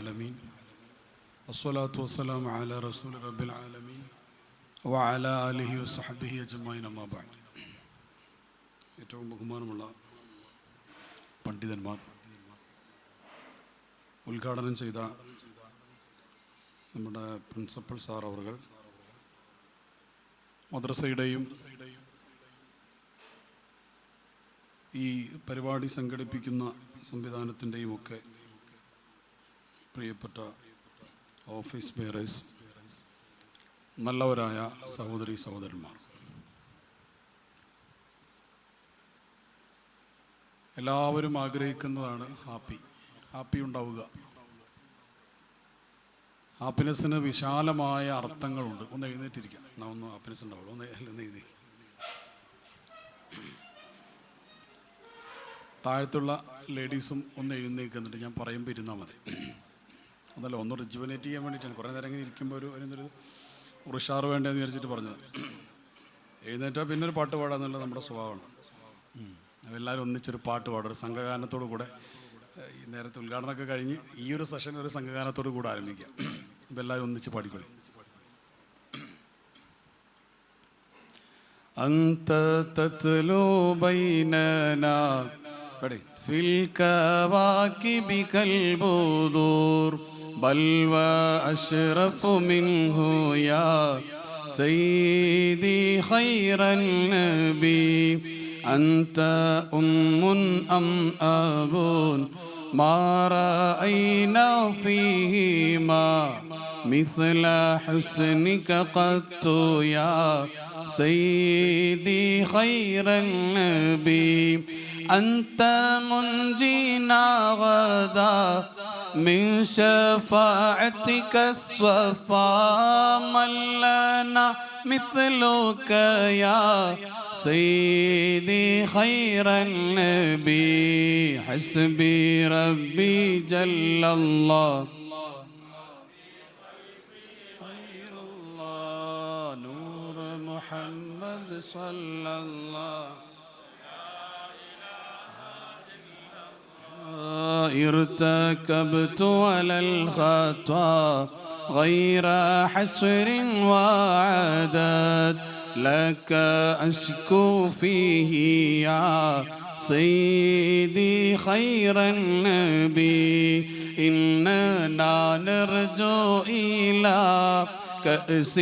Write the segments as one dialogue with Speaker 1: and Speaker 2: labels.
Speaker 1: العالمين والصلاة والسلام على رسول رب العالمين وعلى آله وصحبه أجمعين أما بعد. ഏറ്റവും ബഹുമാനമുള്ള പണ്ഡിതന്മാർ, ഉദ്ഘാടനം ചെയ്ത നമ്മുടെ പ്രിൻസിപ്പൽ സാർ അവർ, മദ്രസയുടെയും ഈ പരിപാടി സംഘടിപ്പിക്കുന്ന സംവിധാനത്തിൻ്റെയും ഒക്കെ പ്രിയപ്പെട്ട ഓഫീസ് ബെയറേഴ്സ്, നല്ലവരായ സഹോദരി സഹോദരന്മാർ, എല്ലാവരും ആഗ്രഹിക്കുന്നതാണ് ഹാപ്പി ഉണ്ടാവുക. ഹാപ്പിനെസ്സിന് വിശാലമായ അർത്ഥങ്ങളുണ്ട്. ഒന്ന് എഴുന്നേറ്റിരിക്കാം, ഞാൻ ഒന്ന് ഹാപ്പിനെസ് ഉണ്ടാവുള്ളൂ. ഒന്ന് എഴുതി. താഴത്തുള്ള ലേഡീസും ഒന്ന് എഴുന്നേക്കുന്നുണ്ട്, ഞാൻ പറയുമ്പോൾ ഇരുന്നാൽ മതി. അതല്ല, ഒന്ന് റിജുവനേറ്റ് ചെയ്യാൻ വേണ്ടിയിട്ടാണ്. കുറേ നേരം ഇങ്ങനെ ഇരിക്കുമ്പോൾ ഒരു ഉഷാറ് വേണ്ടതെന്ന് വിചാരിച്ചിട്ട് പറഞ്ഞത്. എഴുന്നേറ്റാൽ പിന്നെ ഒരു പാട്ട് പാടാന്നുള്ളത് നമ്മുടെ സ്വഭാവമാണ്. എല്ലാവരും ഒന്നിച്ചൊരു പാട്ട് പാടും, ഒരു സംഘഗാനത്തോടു കൂടെ. ഈ നേരത്തെ ഉദ്ഘാടനമൊക്കെ കഴിഞ്ഞ് ഈ ഒരു സെഷൻ ഒരു സംഘഗാനത്തോടു കൂടെ ആരംഭിക്കാം. അപ്പം എല്ലാവരും ഒന്നിച്ച് പാടിക്കൊള്ളി. അന്ത തത്ലൂ ബൈനനാ ഫിൽ കവാകിബി കൽബുദൂർ ബൽ വഅശ്റഫു മിൻഹു യാ സയ്യിദി ഖൈറൻ നബി അൻത ഉമ്മുൻ അം അബൂൻ മാ റഅയ്നാ ഫീഹിമാ മിസ്ല ഹുസ്നിക ഖത്തു യാ സയ്യിദി ഖൈറൻ നബി أنت منجينا غدا من شفاعتك الصفا من لنا مثلك يا سيدي خير النبي حسبي ربي جل الله خير الله نور محمد صلى الله ارتكبت على الخطا غير حسر وعدد لك أشكو فيه يا سيدي خير النبي إننا نرجو إلى كأس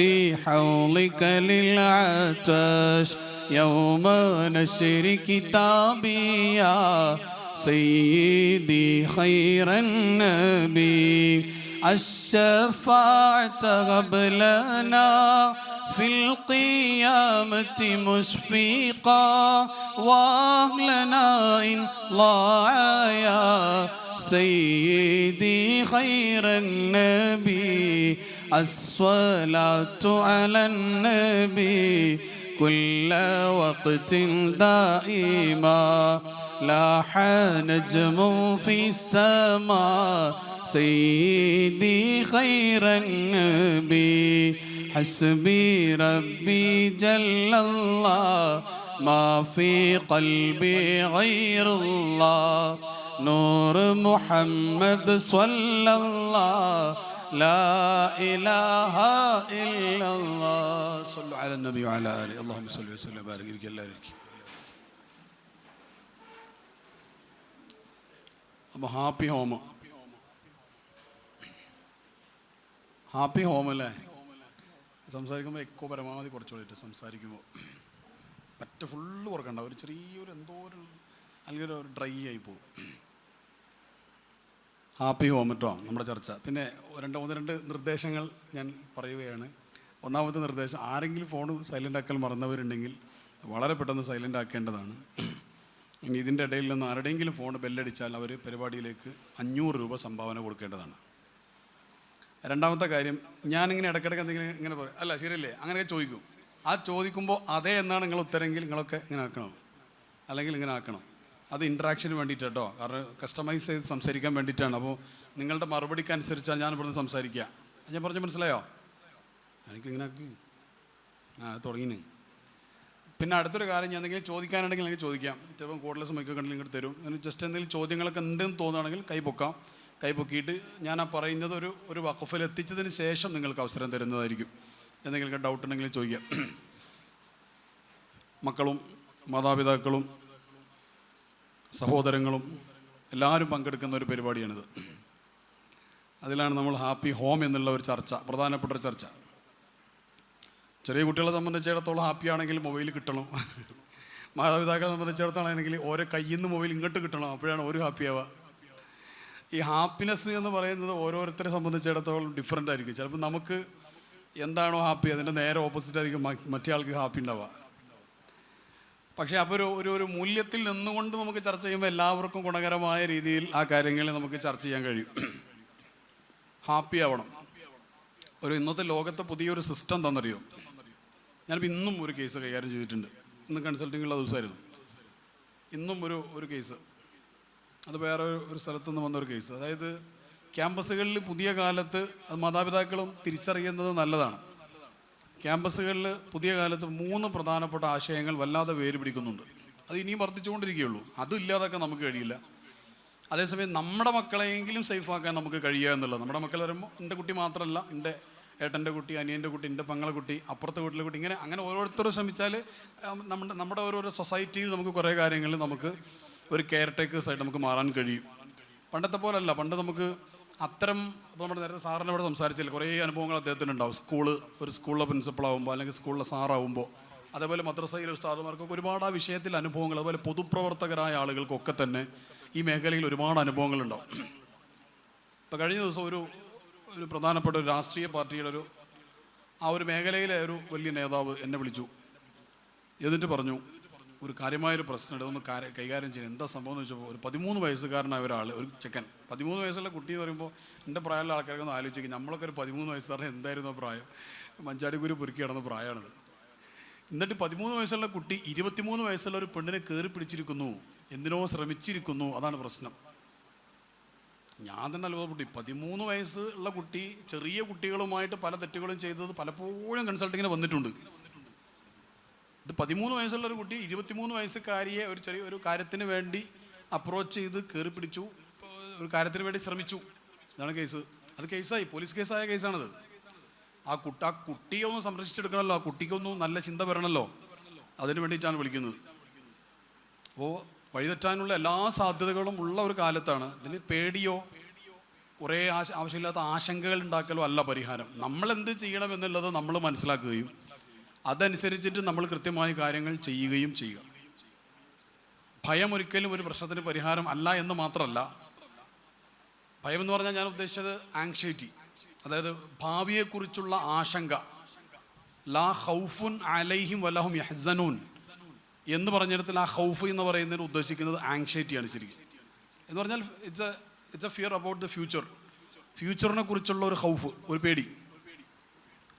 Speaker 1: حوضك للعطش يوم نشر كتابي يا سيدي خير النبي الشفاعة قبلنا في القيامة مشفقا وأهلنا إن ضاع يا سيدي خير النبي الصلاة على النبي كل وقت دائما لاح نجم في السماء سيدي خير النبي حسبي ربي جل الله ما في قلبي غير الله نور محمد صلى الله لا إله إلا الله صلوا على النبي وعلى آله اللهم صل وسلم وبارك عليه. അപ്പോൾ ഹാപ്പി ഹോം അല്ലേ? സംസാരിക്കുമ്പോൾ എക്കോ പരമാവധി കുറച്ചുകൂടിയിട്ട് സംസാരിക്കുമ്പോൾ പറ്റ ഫുള്ള് കുറക്കണ്ട, ഒരു ചെറിയൊരു എന്തോ ഒരു അല്ലെങ്കിൽ ഒരു ഡ്രൈ ആയി പോകും. ഹാപ്പി ഹോം കേട്ടോ നമ്മുടെ ചർച്ച. പിന്നെ ഒന്ന് രണ്ട് നിർദ്ദേശങ്ങൾ ഞാൻ പറയുകയാണ്. ഒന്നാമത്തെ നിർദ്ദേശം, ആരെങ്കിലും ഫോൺ സൈലൻ്റ് ആക്കൽ മറന്നവരുണ്ടെങ്കിൽ വളരെ പെട്ടെന്ന് സൈലൻ്റ് ആക്കേണ്ടതാണ്. ഇനി ഇതിൻ്റെ ഇടയിൽ നിന്ന് ആരുടെയെങ്കിലും ഫോൺ ബെല്ലടിച്ചാൽ അവർ പരിപാടിയിലേക്ക് 500 രൂപ സംഭാവന കൊടുക്കേണ്ടതാണ്. രണ്ടാമത്തെ കാര്യം, ഞാനിങ്ങനെ ഇടയ്ക്കിടയ്ക്ക് എന്തെങ്കിലും ഇങ്ങനെ പറയും, അല്ല ശരിയല്ലേ അങ്ങനെയൊക്കെ ചോദിക്കും. ആ ചോദിക്കുമ്പോൾ അതേ എന്നാണ് നിങ്ങൾ ഉത്തരെങ്കിൽ നിങ്ങളൊക്കെ ഇങ്ങനെ ആക്കണം, അല്ലെങ്കിൽ ഇങ്ങനെ ആക്കണം. അത് ഇൻട്രാക്ഷന് വേണ്ടിയിട്ട് കേട്ടോ, കാരണം കസ്റ്റമൈസ് ചെയ്ത് സംസാരിക്കാൻ വേണ്ടിയിട്ടാണ്. അപ്പോൾ നിങ്ങളുടെ മറുപടിക്ക് അനുസരിച്ചാണ് ഞാൻ ഇവിടുന്ന് സംസാരിക്കുക. ഞാൻ പറഞ്ഞ മനസ്സിലായോ? എനിക്കിങ്ങനെ ആക്കി തുടങ്ങിന്. പിന്നെ അടുത്തൊരു കാര്യം, ഞാൻ എന്തെങ്കിലും ചോദിക്കാനുണ്ടെങ്കിൽ എനിക്ക് ചോദിക്കാം. ചിലപ്പം കോഡ്ലെസ് മൈക്കൊക്കെ ഉണ്ടെങ്കിൽ ഇങ്ങോട്ട് തരും. ജസ്റ്റ് എന്തെങ്കിലും ചോദ്യങ്ങളൊക്കെ ഉണ്ടെന്ന് തോന്നുകയാണെങ്കിൽ കൈ പൊക്കാം. കൈപ്പൊക്കിയിട്ട് ഞാൻ ആ പറയുന്നത് ഒരു വഖഫിൽ എത്തിച്ചതിന് ശേഷം നിങ്ങൾക്ക് അവസരം തരുന്നതായിരിക്കും. എന്തെങ്കിലും ഡൗട്ട് ഉണ്ടെങ്കിൽ ചോദിക്കാം. മക്കളും മാതാപിതാക്കളും സഹോദരങ്ങളും എല്ലാവരും പങ്കെടുക്കുന്ന ഒരു പരിപാടിയാണിത്. അതിലാണ് നമ്മൾ ഹാപ്പി ഹോം എന്നുള്ള ഒരു ചർച്ച, പ്രധാനപ്പെട്ട ഒരു ചർച്ച. ചെറിയ കുട്ടികളെ സംബന്ധിച്ചിടത്തോളം ഹാപ്പി ആണെങ്കിൽ മൊബൈൽ കിട്ടണം. മാതാപിതാക്കളെ സംബന്ധിച്ചിടത്തോളാണെങ്കിൽ ഓരോ കയ്യിൽ നിന്ന് മൊബൈൽ ഇങ്ങോട്ട് കിട്ടണം, അപ്പോഴാണ് ഒരു ഹാപ്പി ആവുക. ഈ ഹാപ്പിനെസ് എന്ന് പറയുന്നത് ഓരോരുത്തരെ സംബന്ധിച്ചിടത്തോളം ഡിഫറെൻ്റ് ആയിരിക്കും. ചിലപ്പോൾ നമുക്ക് എന്താണോ ഹാപ്പി അതിൻ്റെ നേരെ ഓപ്പോസിറ്റ് ആയിരിക്കും മറ്റേ ആൾക്ക് ഹാപ്പി ഉണ്ടാവുക. പക്ഷേ അപ്പോൾ ഒരു മൂല്യത്തിൽ നിന്നുകൊണ്ട് നമുക്ക് ചർച്ച ചെയ്യുമ്പോൾ എല്ലാവർക്കും ഗുണകരമായ രീതിയിൽ ആ കാര്യങ്ങളിൽ നമുക്ക് ചർച്ച ചെയ്യാൻ കഴിയും. ഹാപ്പി ആവണം. ഇന്നത്തെ ലോകത്തെ പുതിയൊരു സിസ്റ്റം തന്നറിയോ? ഞാനിപ്പോൾ ഇന്നും ഒരു കേസ് കൈകാര്യം ചെയ്തിട്ടുണ്ട്. ഇന്ന് കൺസൾട്ടിങ്ങുള്ള ദിവസമായിരുന്നു. ഇന്നും ഒരു കേസ്, അത് വേറെ ഒരു സ്ഥലത്തുനിന്ന് വന്നൊരു കേസ്. അതായത് ക്യാമ്പസുകളിൽ പുതിയ കാലത്ത് മാതാപിതാക്കളും തിരിച്ചറിയുന്നത് നല്ലതാണ്. ക്യാമ്പസുകളിൽ പുതിയ കാലത്ത് 3 പ്രധാനപ്പെട്ട ആശയങ്ങൾ വല്ലാതെ വേര് പിടിക്കുന്നുണ്ട്. അത് ഇനിയും വർദ്ധിച്ചുകൊണ്ടിരിക്കുകയുള്ളൂ. അതില്ലാതൊക്കെ നമുക്ക് കഴിയില്ല. അതേസമയം നമ്മുടെ മക്കളെയെങ്കിലും സേഫാക്കാൻ നമുക്ക് കഴിയുക എന്നുള്ളത്. നമ്മുടെ മക്കൾ വരുമ്പോൾ എൻ്റെ കുട്ടി മാത്രമല്ല, എൻ്റെ ഏട്ടൻ്റെ കുട്ടി, അനിയൻ്റെ കുട്ടി, എൻ്റെ പെങ്ങളെ കുട്ടി, അപ്പുറത്തെ വീട്ടിലെ കുട്ടി, അങ്ങനെ ഓരോരുത്തരും ശ്രമിച്ചാൽ നമ്മുടെ ഓരോരോ സൊസൈറ്റിയിൽ നമുക്ക് കുറേ കാര്യങ്ങളിൽ നമുക്ക് ഒരു കെയർ ടേക്കേഴ്സായിട്ട് നമുക്ക് മാറാൻ കഴിയും. പണ്ടത്തെ പോലല്ല. പണ്ട് നമുക്ക് അത്തരം, ഇപ്പോൾ നമ്മുടെ നേരത്തെ സാറിനെ ഇവിടെ സംസാരിച്ചില്ല, കുറേ അനുഭവങ്ങൾ അദ്ദേഹത്തിനുണ്ടാവും. ഒരു സ്കൂളിലെ പ്രിൻസിപ്പളാകുമ്പോൾ അല്ലെങ്കിൽ സ്കൂളിലെ സാറാവുമ്പോൾ, അതേപോലെ മദ്രസയിലെ ഉസ്താദുമാർക്കൊക്കെ ഒരുപാട് ആ വിഷയത്തിൽ അനുഭവങ്ങൾ, അതുപോലെ പൊതുപ്രവർത്തകരായ ആളുകൾക്കൊക്കെ തന്നെ ഈ മേഖലയിൽ ഒരുപാട് അനുഭവങ്ങളുണ്ടാവും. ഇപ്പോൾ കഴിഞ്ഞ ദിവസം ഒരു പ്രധാനപ്പെട്ട ഒരു രാഷ്ട്രീയ പാർട്ടിയുടെ ഒരു മേഖലയിലെ ഒരു വലിയ നേതാവ് എന്നെ വിളിച്ചു. എന്നിട്ട് പറഞ്ഞു, ഒരു കാര്യമായൊരു പ്രശ്നം ഇതൊന്ന് കൈകാര്യം ചെയ്യണം. എന്താ സംഭവം എന്ന് വെച്ചപ്പോൾ, ഒരു 13 വയസ്സുകാരനായ ഒരു ചെക്കൻ, 13 വയസ്സുള്ള കുട്ടി എന്ന് പറയുമ്പോൾ എൻ്റെ പ്രായമുള്ള ആൾക്കാരൊക്കെ ഒന്ന് ആലോചിക്കും. നമ്മളൊക്കെ ഒരു 13 വയസ്സുകാരൻ എന്തായിരുന്നു പ്രായം? മഞ്ചാടിക്കുരു പൊറുക്കി കിടന്ന പ്രായമാണത്. എന്നിട്ട് 13 വയസ്സുള്ള കുട്ടി 23 വയസ്സുള്ള ഒരു പെണ്ണിനെ കയറി പിടിച്ചിരിക്കുന്നു, എന്തിനോ ശ്രമിച്ചിരിക്കുന്നു. അതാണ് പ്രശ്നം. ഞാൻ തന്നെ അത്ഭുതപ്പെട്ടു. 13 വയസ്സുള്ള കുട്ടി ചെറിയ കുട്ടികളുമായിട്ട് പല തെറ്റുകളും ചെയ്തത് പലപ്പോഴും കൺസൾട്ടിങ്ങിന് വന്നിട്ടുണ്ട്. ഇത് 13 വയസ്സുള്ള ഒരു കുട്ടി 23 വയസ്സുകാരിയെ ഒരു കാര്യത്തിന് വേണ്ടി അപ്രോച്ച് ചെയ്ത് കയറി പിടിച്ചു, ഒരു കാര്യത്തിന് വേണ്ടി ശ്രമിച്ചു. ഇതാണ് കേസ്. അത് കേസായി, പോലീസ് കേസായ കേസാണത്. ആ കുട്ടിയെ ഒന്ന് സംരക്ഷിച്ചെടുക്കണമല്ലോ, ആ കുട്ടിക്കൊന്നും നല്ല ചിന്ത വരണമല്ലോ, അതിന് വേണ്ടിയിട്ടാണ് വിളിക്കുന്നത്. അപ്പോൾ വഴിതെറ്റാനുള്ള എല്ലാ സാധ്യതകളും ഉള്ള ഒരു കാലത്താണ്. ഇതിന് പേടിയോ കുറേ ആവശ്യമില്ലാത്ത ആശങ്കകൾ ഉണ്ടാക്കലോ അല്ല പരിഹാരം. നമ്മളെന്ത് ചെയ്യണം എന്നുള്ളത് നമ്മൾ മനസ്സിലാക്കുകയും അതനുസരിച്ചിട്ട് നമ്മൾ കൃത്യമായ കാര്യങ്ങൾ ചെയ്യുകയും ചെയ്യുക. ഭയം ഒരിക്കലും ഒരു പ്രശ്നത്തിന് പരിഹാരം അല്ല എന്ന് മാത്രമല്ല, ഭയം എന്ന് പറഞ്ഞാൽ ഞാൻ ഉദ്ദേശിച്ചത് ആങ്ഷൈറ്റി, അതായത് ഭാവിയെക്കുറിച്ചുള്ള ആശങ്ക. ലാ ഖൗഫുൻ അലൈഹിം വലഹും യഹ്സനൂൻ എന്ന് പറഞ്ഞിടത്തിൽ ആ ഖൗഫ് എന്ന് പറയുന്നതിന് ഉദ്ദേശിക്കുന്നത് ആങ്ഷൈറ്റിയാണ് ശരിക്കും. എന്ന് പറഞ്ഞാൽ it's a fear about the ഫ്യൂച്ചറിനെ കുറിച്ചുള്ള ഒരു ഖൗഫ്, ഒരു പേടി.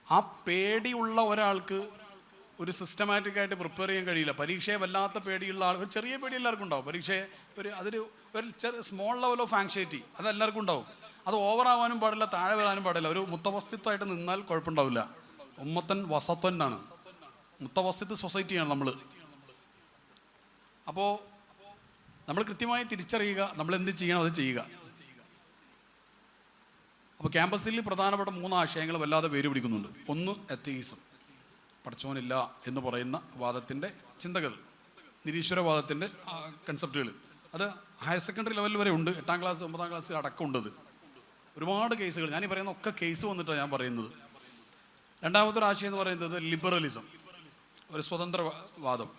Speaker 1: ആ പേടിയുള്ള ഒരാൾക്ക് ഒരു സിസ്റ്റമാറ്റിക്കായിട്ട് പ്രിപ്പയർ ചെയ്യാൻ കഴിയില്ല. പരീക്ഷയെ വല്ലാത്ത പേടിയുള്ള ആൾ, ഒരു ചെറിയ പേടി എല്ലാവർക്കും ഉണ്ടാവും. പരീക്ഷയെ ഒരു സ്മോൾ ലെവൽ ഓഫ് ആങ്ഷൈറ്റി അത് എല്ലാവർക്കും ഉണ്ടാവും. അത് ഓവറാവാനും പാടില്ല, താഴെ വരാനും പാടില്ല. ഒരു മുത്തവസ്തിത്തായിട്ട് നിന്നാൽ കുഴപ്പമുണ്ടാവില്ല. ഉമ്മത്തൻ വസത്തന്നാണ്, മുത്തവസ്തിത്ത് സൊസൈറ്റിയാണ് നമ്മൾ. അപ്പോൾ നമ്മൾ കൃത്യമായി തിരിച്ചറിയുക, നമ്മൾ എന്ത് ചെയ്യണം അത് ചെയ്യുക. അപ്പോൾ ക്യാമ്പസിൽ പ്രധാനപ്പെട്ട 3 ആശയങ്ങൾ വല്ലാതെ വേര് പിടിക്കുന്നുണ്ട്. ഒന്ന് എത്തീസം, പടച്ചോനില്ല എന്ന് പറയുന്ന വാദത്തിൻ്റെ ചിന്തകൾ, നിരീശ്വരവാദത്തിൻ്റെ കൺസെപ്റ്റുകൾ. അത് ഹയർ സെക്കൻഡറി ലെവൽ വരെ ഉണ്ട്, 8ാം ക്ലാസ് 9ാം ക്ലാസ് അടക്കമുണ്ടത്. ഒരുപാട് കേസുകൾ, ഞാനീ പറയുന്ന ഒക്കെ കേസ് വന്നിട്ടാണ് ഞാൻ പറയുന്നത്. രണ്ടാമത്തെ ഒരു ആശയം എന്ന് പറയുന്നത് ലിബറലിസം, ഒരു സ്വതന്ത്രവാദം.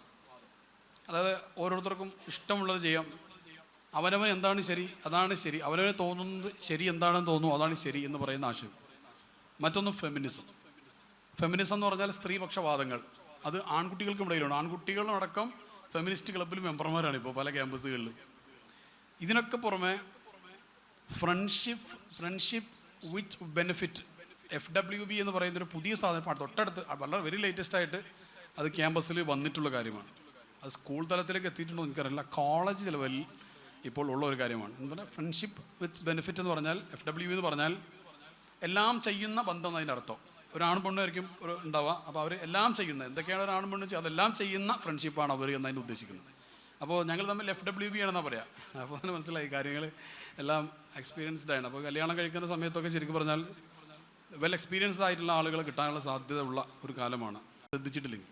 Speaker 1: അതായത് ഓരോരുത്തർക്കും ഇഷ്ടമുള്ളത് ചെയ്യാം, അവനവൻ എന്താണ് ശരി അതാണ് ശരി, അവനവന് തോന്നുന്നത് ശരി എന്താണെന്ന് തോന്നുന്നു അതാണ് ശരി എന്ന് പറയുന്ന ആശയം. മറ്റൊന്ന് ഫെമിനിസം. ഫെമിനിസം എന്ന് പറഞ്ഞാൽ സ്ത്രീപക്ഷവാദങ്ങൾ. അത് ആൺകുട്ടികൾക്കും ഇടയിലുണ്ട്. ആൺകുട്ടികളടക്കം ഫെമിനിസ്റ്റ് ക്ലബ്ബിൽ മെമ്പർമാരാണ് ഇപ്പോൾ പല ക്യാമ്പസുകളിലും. ഇതിനൊക്കെ പുറമെ ഫ്രണ്ട്ഷിപ്പ് വിത്ത് ബെനിഫിറ്റ്, FWB എന്ന് പറയുന്നൊരു പുതിയ സാധനം തൊട്ടടുത്ത് വളരെ വെരി ലേറ്റസ്റ്റ് ആയിട്ട് അത് ക്യാമ്പസിൽ വന്നിട്ടുള്ള കാര്യമാണ്. അത് സ്കൂൾ തലത്തിലേക്ക് എത്തിയിട്ടുണ്ടോ എനിക്കറിയില്ല, കോളേജ് ലെവലിൽ ഇപ്പോൾ ഉള്ള ഒരു കാര്യമാണ്. എന്ന് പറഞ്ഞാൽ ഫ്രണ്ട്ഷിപ്പ് വിത്ത് ബെനിഫിറ്റ് എന്ന് പറഞ്ഞാൽ, FWB എന്ന് പറഞ്ഞാൽ എല്ലാം ചെയ്യുന്ന ബന്ധം എന്നതിൻ്റെ അർത്ഥം. ഒരാണും പെണ്ണായിരിക്കും ഉണ്ടാവുക. അപ്പോൾ അവർ എല്ലാം ചെയ്യുന്ന എന്തൊക്കെയാണ് ഒരാണും പെണ്ണും ചെയ്യുക അതെല്ലാം ചെയ്യുന്ന ഫ്രണ്ട്ഷിപ്പാണ് അവർ എന്നതിന് ഉദ്ദേശിക്കുന്നത്. അപ്പോൾ ഞങ്ങൾ തമ്മിൽ FWB ആണെന്നാണ് പറയാം. അപ്പോൾ അതിന് മനസ്സിലായി കാര്യങ്ങൾ എല്ലാം എക്സ്പീരിയൻസ്ഡ് ആണ്. അപ്പോൾ കല്യാണം കഴിക്കുന്ന സമയത്തൊക്കെ ശരിക്കും പറഞ്ഞാൽ വെൽ എക്സ്പീരിയൻസ്ഡ് ആയിട്ടുള്ള ആളുകളെ കിട്ടാനുള്ള സാധ്യത ഉള്ള ഒരു കാലമാണ്, ശ്രദ്ധിച്ചിട്ടില്ലെങ്കിൽ.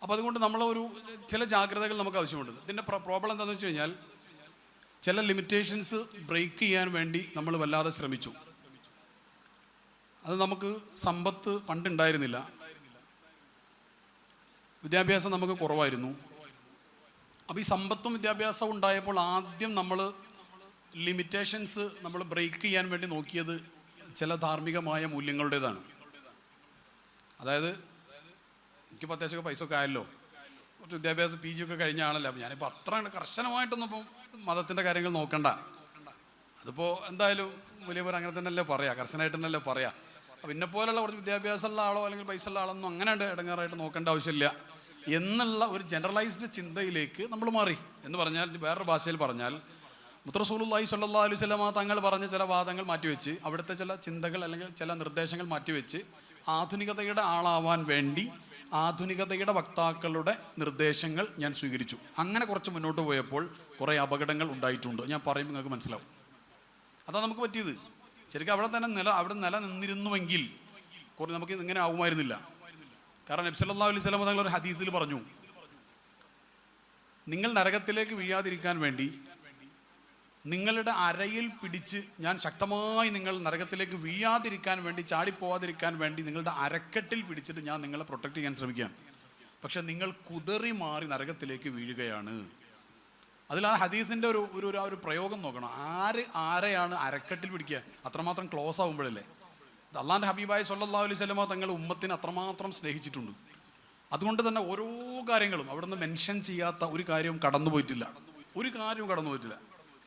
Speaker 1: അപ്പോൾ അതുകൊണ്ട് നമ്മളൊരു ചില ജാഗ്രതകൾ നമുക്ക് ആവശ്യമുണ്ട്. ഇതിൻ്റെ പ്രോബ്ലം എന്താണെന്ന് വെച്ച് കഴിഞ്ഞാൽ ചില ലിമിറ്റേഷൻസ് ബ്രേക്ക് ചെയ്യാൻ വേണ്ടി നമ്മൾ വല്ലാതെ ശ്രമിച്ചു. അത് നമുക്ക് സമ്പത്ത് പണ്ടുണ്ടായിരുന്നില്ല, വിദ്യാഭ്യാസം നമുക്ക് കുറവായിരുന്നു. അപ്പോൾ ഈ സമ്പത്തും വിദ്യാഭ്യാസവും ഉണ്ടായപ്പോൾ ആദ്യം നമ്മൾ ലിമിറ്റേഷൻസ് നമ്മൾ ബ്രേക്ക് ചെയ്യാൻ വേണ്ടി നോക്കിയത് ചില ധാർമ്മികമായ മൂല്യങ്ങളുടേതാണ്. അതായത് എനിക്കിപ്പോൾ അത്യാവശ്യം പൈസ ഒക്കെ ആയല്ലോ, കുറച്ച് വിദ്യാഭ്യാസം PG ഒക്കെ കഴിഞ്ഞ ആണല്ലോ, അപ്പോൾ ഞാനിപ്പോൾ അത്ര കർശനമായിട്ടൊന്നും ഇപ്പം മതത്തിൻ്റെ കാര്യങ്ങൾ നോക്കണ്ട. അതിപ്പോൾ എന്തായാലും വലിയവർ അങ്ങനെ തന്നെയല്ലേ പറയാം, കർശനമായിട്ട് തന്നെയല്ലേ പറയാം. അപ്പോൾ ഇന്നെപ്പോലുള്ള കുറച്ച് വിദ്യാഭ്യാസമുള്ള ആളോ അല്ലെങ്കിൽ പൈസ ഉള്ള ആളൊന്നും അങ്ങനെ ഇടങ്ങാറായിട്ട് നോക്കേണ്ട ആവശ്യമില്ല എന്നുള്ള ഒരു ജനറലൈസ്ഡ് ചിന്തയിലേക്ക് നമ്മൾ മാറി. എന്ന് പറഞ്ഞാൽ വേറൊരു ഭാഷയിൽ പറഞ്ഞാൽ റസൂലുള്ളാഹി സ്വല്ലല്ലാഹു അലൈഹി വസല്ലമ തങ്ങൾ പറഞ്ഞ ചില വാദങ്ങൾ മാറ്റിവെച്ച്, അവിടുത്തെ ചില ചിന്തകൾ അല്ലെങ്കിൽ ചില നിർദ്ദേശങ്ങൾ മാറ്റിവെച്ച് ആധുനികതയുടെ ആളാവാൻ വേണ്ടി ആധുനികതയുടെ വക്താക്കളുടെ നിർദ്ദേശങ്ങൾ ഞാൻ സ്വീകരിച്ചു. അങ്ങനെ കുറച്ച് മുന്നോട്ട് പോയപ്പോൾ കുറേ അപകടങ്ങൾ ഉണ്ടായിട്ടുണ്ട്. ഞാൻ പറയുമ്പോൾ നിങ്ങൾക്ക് മനസ്സിലാവും. അതാണ് നമുക്ക് പറ്റിയത്. ശരിക്കും അവിടെ നിലനിന്നിരുന്നുവെങ്കിൽ കുറേ നമുക്ക് ഇങ്ങനെ ആവുമായിരുന്നില്ല. കാരണം നബി സല്ലല്ലാഹു അലൈഹി വസല്ലം തങ്ങൾ ഒരു ഹദീസിൽ പറഞ്ഞു, നിങ്ങൾ നരകത്തിലേക്ക് വീഴാതിരിക്കാൻ വേണ്ടി നിങ്ങളുടെ അരയിൽ പിടിച്ച് ഞാൻ ശക്തമായി, നിങ്ങൾ നരകത്തിലേക്ക് വീഴാതിരിക്കാൻ വേണ്ടി, ചാടിപ്പോവാതിരിക്കാൻ വേണ്ടി നിങ്ങളുടെ അരക്കെട്ടിൽ പിടിച്ചിട്ട് ഞാൻ നിങ്ങളെ പ്രൊട്ടക്ട് ചെയ്യാൻ ശ്രമിക്കുകയാണ്. പക്ഷെ നിങ്ങൾ കുതറി മാറി നരകത്തിലേക്ക് വീഴുകയാണ്. അതിൽ ആ ഹദീസിൻ്റെ ഒരു പ്രയോഗം നോക്കണം. ആരെയാണ് അരക്കെട്ടിൽ പിടിക്കുക? അത്രമാത്രം ക്ലോസ് ആകുമ്പോഴല്ലേ. അള്ളാഹുവിൻ്റെ ഹബീബായ സ്വല്ലല്ലാഹു അലൈഹി വസല്ലമ തങ്ങൾ ഉമ്മത്തിനെ അത്രമാത്രം സ്നേഹിച്ചിട്ടുണ്ട്. അതുകൊണ്ട് തന്നെ ഓരോ കാര്യങ്ങളും അവിടെ നിന്ന് മെൻഷൻ ചെയ്യാത്ത ഒരു കാര്യവും കടന്നു പോയിട്ടില്ല.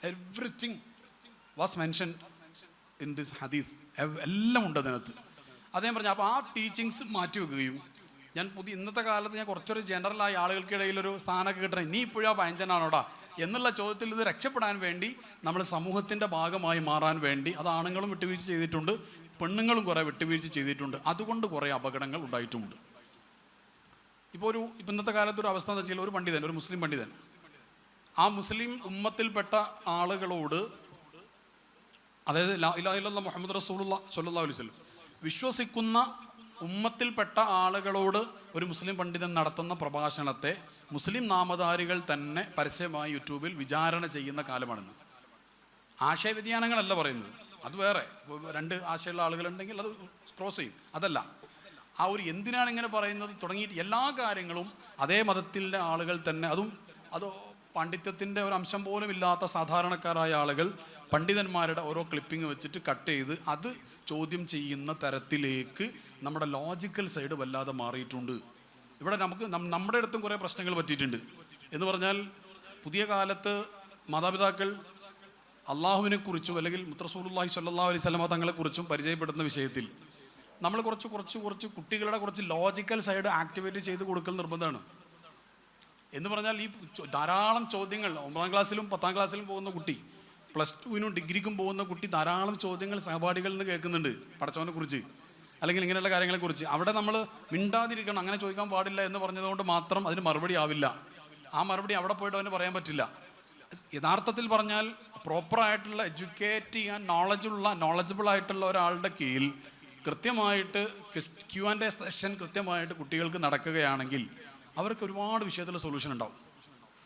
Speaker 1: Everything was mention in this ഹദീസ്. എല്ലാം ഉണ്ട് അതിനകത്ത്. അദ്ദേഹം പറഞ്ഞു. അപ്പോൾ ആ ടീച്ചിങ്സ് മാറ്റി വെക്കുകയും, ഞാൻ ഇന്നത്തെ കാലത്ത് ഞാൻ കുറച്ചൊരു ജനറലായി ആളുകൾക്കിടയിൽ ഒരു സ്ഥാനമൊക്കെ കിട്ടണേ, നീ ഇപ്പോഴാ പയഞ്ചനാണോടാ എന്നുള്ള ചോദ്യത്തിൽ നിന്ന് രക്ഷപ്പെടാൻ വേണ്ടി നമ്മൾ സമൂഹത്തിൻ്റെ ഭാഗമായി മാറാൻ വേണ്ടി അത് ആണുങ്ങളും വിട്ടുവീഴ്ച ചെയ്തിട്ടുണ്ട്, പെണ്ണുങ്ങളും കുറേ വിട്ടുവീഴ്ച ചെയ്തിട്ടുണ്ട്. അതുകൊണ്ട് കുറേ അപകടങ്ങൾ ഉണ്ടായിട്ടുമുണ്ട്. ഇപ്പോൾ ഇന്നത്തെ കാലത്തൊരു അവസ്ഥ എന്ന് വെച്ചാൽ ഒരു പണ്ഡിതൻ, ഒരു മുസ്ലിം പണ്ഡിതൻ, ആ മുസ്ലിം ഉമ്മത്തിൽപ്പെട്ട ആളുകളോട്, അതായത് ലാ ഇലാഹ ഇല്ലല്ലാഹ് മുഹമ്മദ് റസൂലുള്ളാഹി സ്വല്ലല്ലാഹു അലൈഹി വസല്ലം വിശ്വസിക്കുന്ന ഉമ്മത്തിൽപ്പെട്ട ആളുകളോട് ഒരു മുസ്ലിം പണ്ഡിതൻ നടത്തുന്ന പ്രഭാഷണത്തെ മുസ്ലിം നാമധാരികൾ തന്നെ പരസ്യമായി യൂട്യൂബിൽ വിചാരണ ചെയ്യുന്ന കാലമാണെന്ന്. ആശയവ്യതിയാനങ്ങളല്ല പറയുന്നത്, അത് വേറെ. രണ്ട് ആശയമുള്ള ആളുകളുണ്ടെങ്കിൽ അത് ക്രോസ് ചെയ്യും, അതല്ല. ആ ഒരു എന്തിനാണ് ഇങ്ങനെ പറയുന്നത് തുടങ്ങിയിട്ട് എല്ലാ കാര്യങ്ങളും അതേ മതത്തിൻ്റെ ആളുകൾ തന്നെ, അത് പാണ്ഡിത്യത്തിൻ്റെ ഒരു അംശം പോലും ഇല്ലാത്ത സാധാരണക്കാരായ ആളുകൾ പണ്ഡിതന്മാരുടെ ഓരോ ക്ലിപ്പിംഗ് വെച്ചിട്ട് കട്ട് ചെയ്ത് അത് ചോദ്യം ചെയ്യുന്ന തരത്തിലേക്ക് നമ്മുടെ ലോജിക്കൽ സൈഡ് വല്ലാതെ മാറിയിട്ടുണ്ട്. ഇവിടെ നമ്മുടെ അടുത്തും കുറേ പ്രശ്നങ്ങൾ പറ്റിയിട്ടുണ്ട്. എന്ന് പറഞ്ഞാൽ പുതിയ കാലത്ത് മാതാപിതാക്കൾ അള്ളാഹുവിനെ കുറിച്ചും അല്ലെങ്കിൽ റസൂലുള്ളാഹി സ്വല്ലല്ലാഹു അലൈഹി വസല്ലമ തങ്ങളെക്കുറിച്ചും പരിചയപ്പെടുന്ന വിഷയത്തിൽ നമ്മൾ കുറച്ച് കുട്ടികളുടെ കുറച്ച് ലോജിക്കൽ സൈഡ് ആക്ടിവേറ്റ് ചെയ്ത് കൊടുക്കൽ നിർബന്ധമാണ്. എന്ന് പറഞ്ഞാൽ ഈ ധാരാളം ചോദ്യങ്ങൾ 9ാം ക്ലാസ്സിലും 10ാം ക്ലാസ്സിലും പോകുന്ന കുട്ടി, +2നും ഡിഗ്രിക്കും പോകുന്ന കുട്ടി ധാരാളം ചോദ്യങ്ങൾ സഹപാഠികളിൽ നിന്ന് കേൾക്കുന്നുണ്ട് പടച്ചവനെ കുറിച്ച് അല്ലെങ്കിൽ ഇങ്ങനെയുള്ള കാര്യങ്ങളെക്കുറിച്ച്. അവിടെ നമ്മൾ മിണ്ടാതിരിക്കണം, അങ്ങനെ ചോദിക്കാൻ പാടില്ല എന്ന് പറഞ്ഞതുകൊണ്ട് മാത്രം അതിന് മറുപടി ആവില്ല. ആ മറുപടി അവിടെ പോയിട്ട് അവന് പറയാൻ പറ്റില്ല. യഥാർത്ഥത്തിൽ പറഞ്ഞാൽ പ്രോപ്പറായിട്ടുള്ള എഡ്യൂക്കേറ്റ് ചെയ്യാൻ നോളജബിൾ ആയിട്ടുള്ള ഒരാളുടെ കീഴിൽ കൃത്യമായിട്ട് Q&A സെഷൻ കൃത്യമായിട്ട് കുട്ടികൾക്ക് നടക്കുകയാണെങ്കിൽ അവർക്ക് ഒരുപാട് വിഷയത്തിലുള്ള സൊല്യൂഷൻ ഉണ്ടാവും.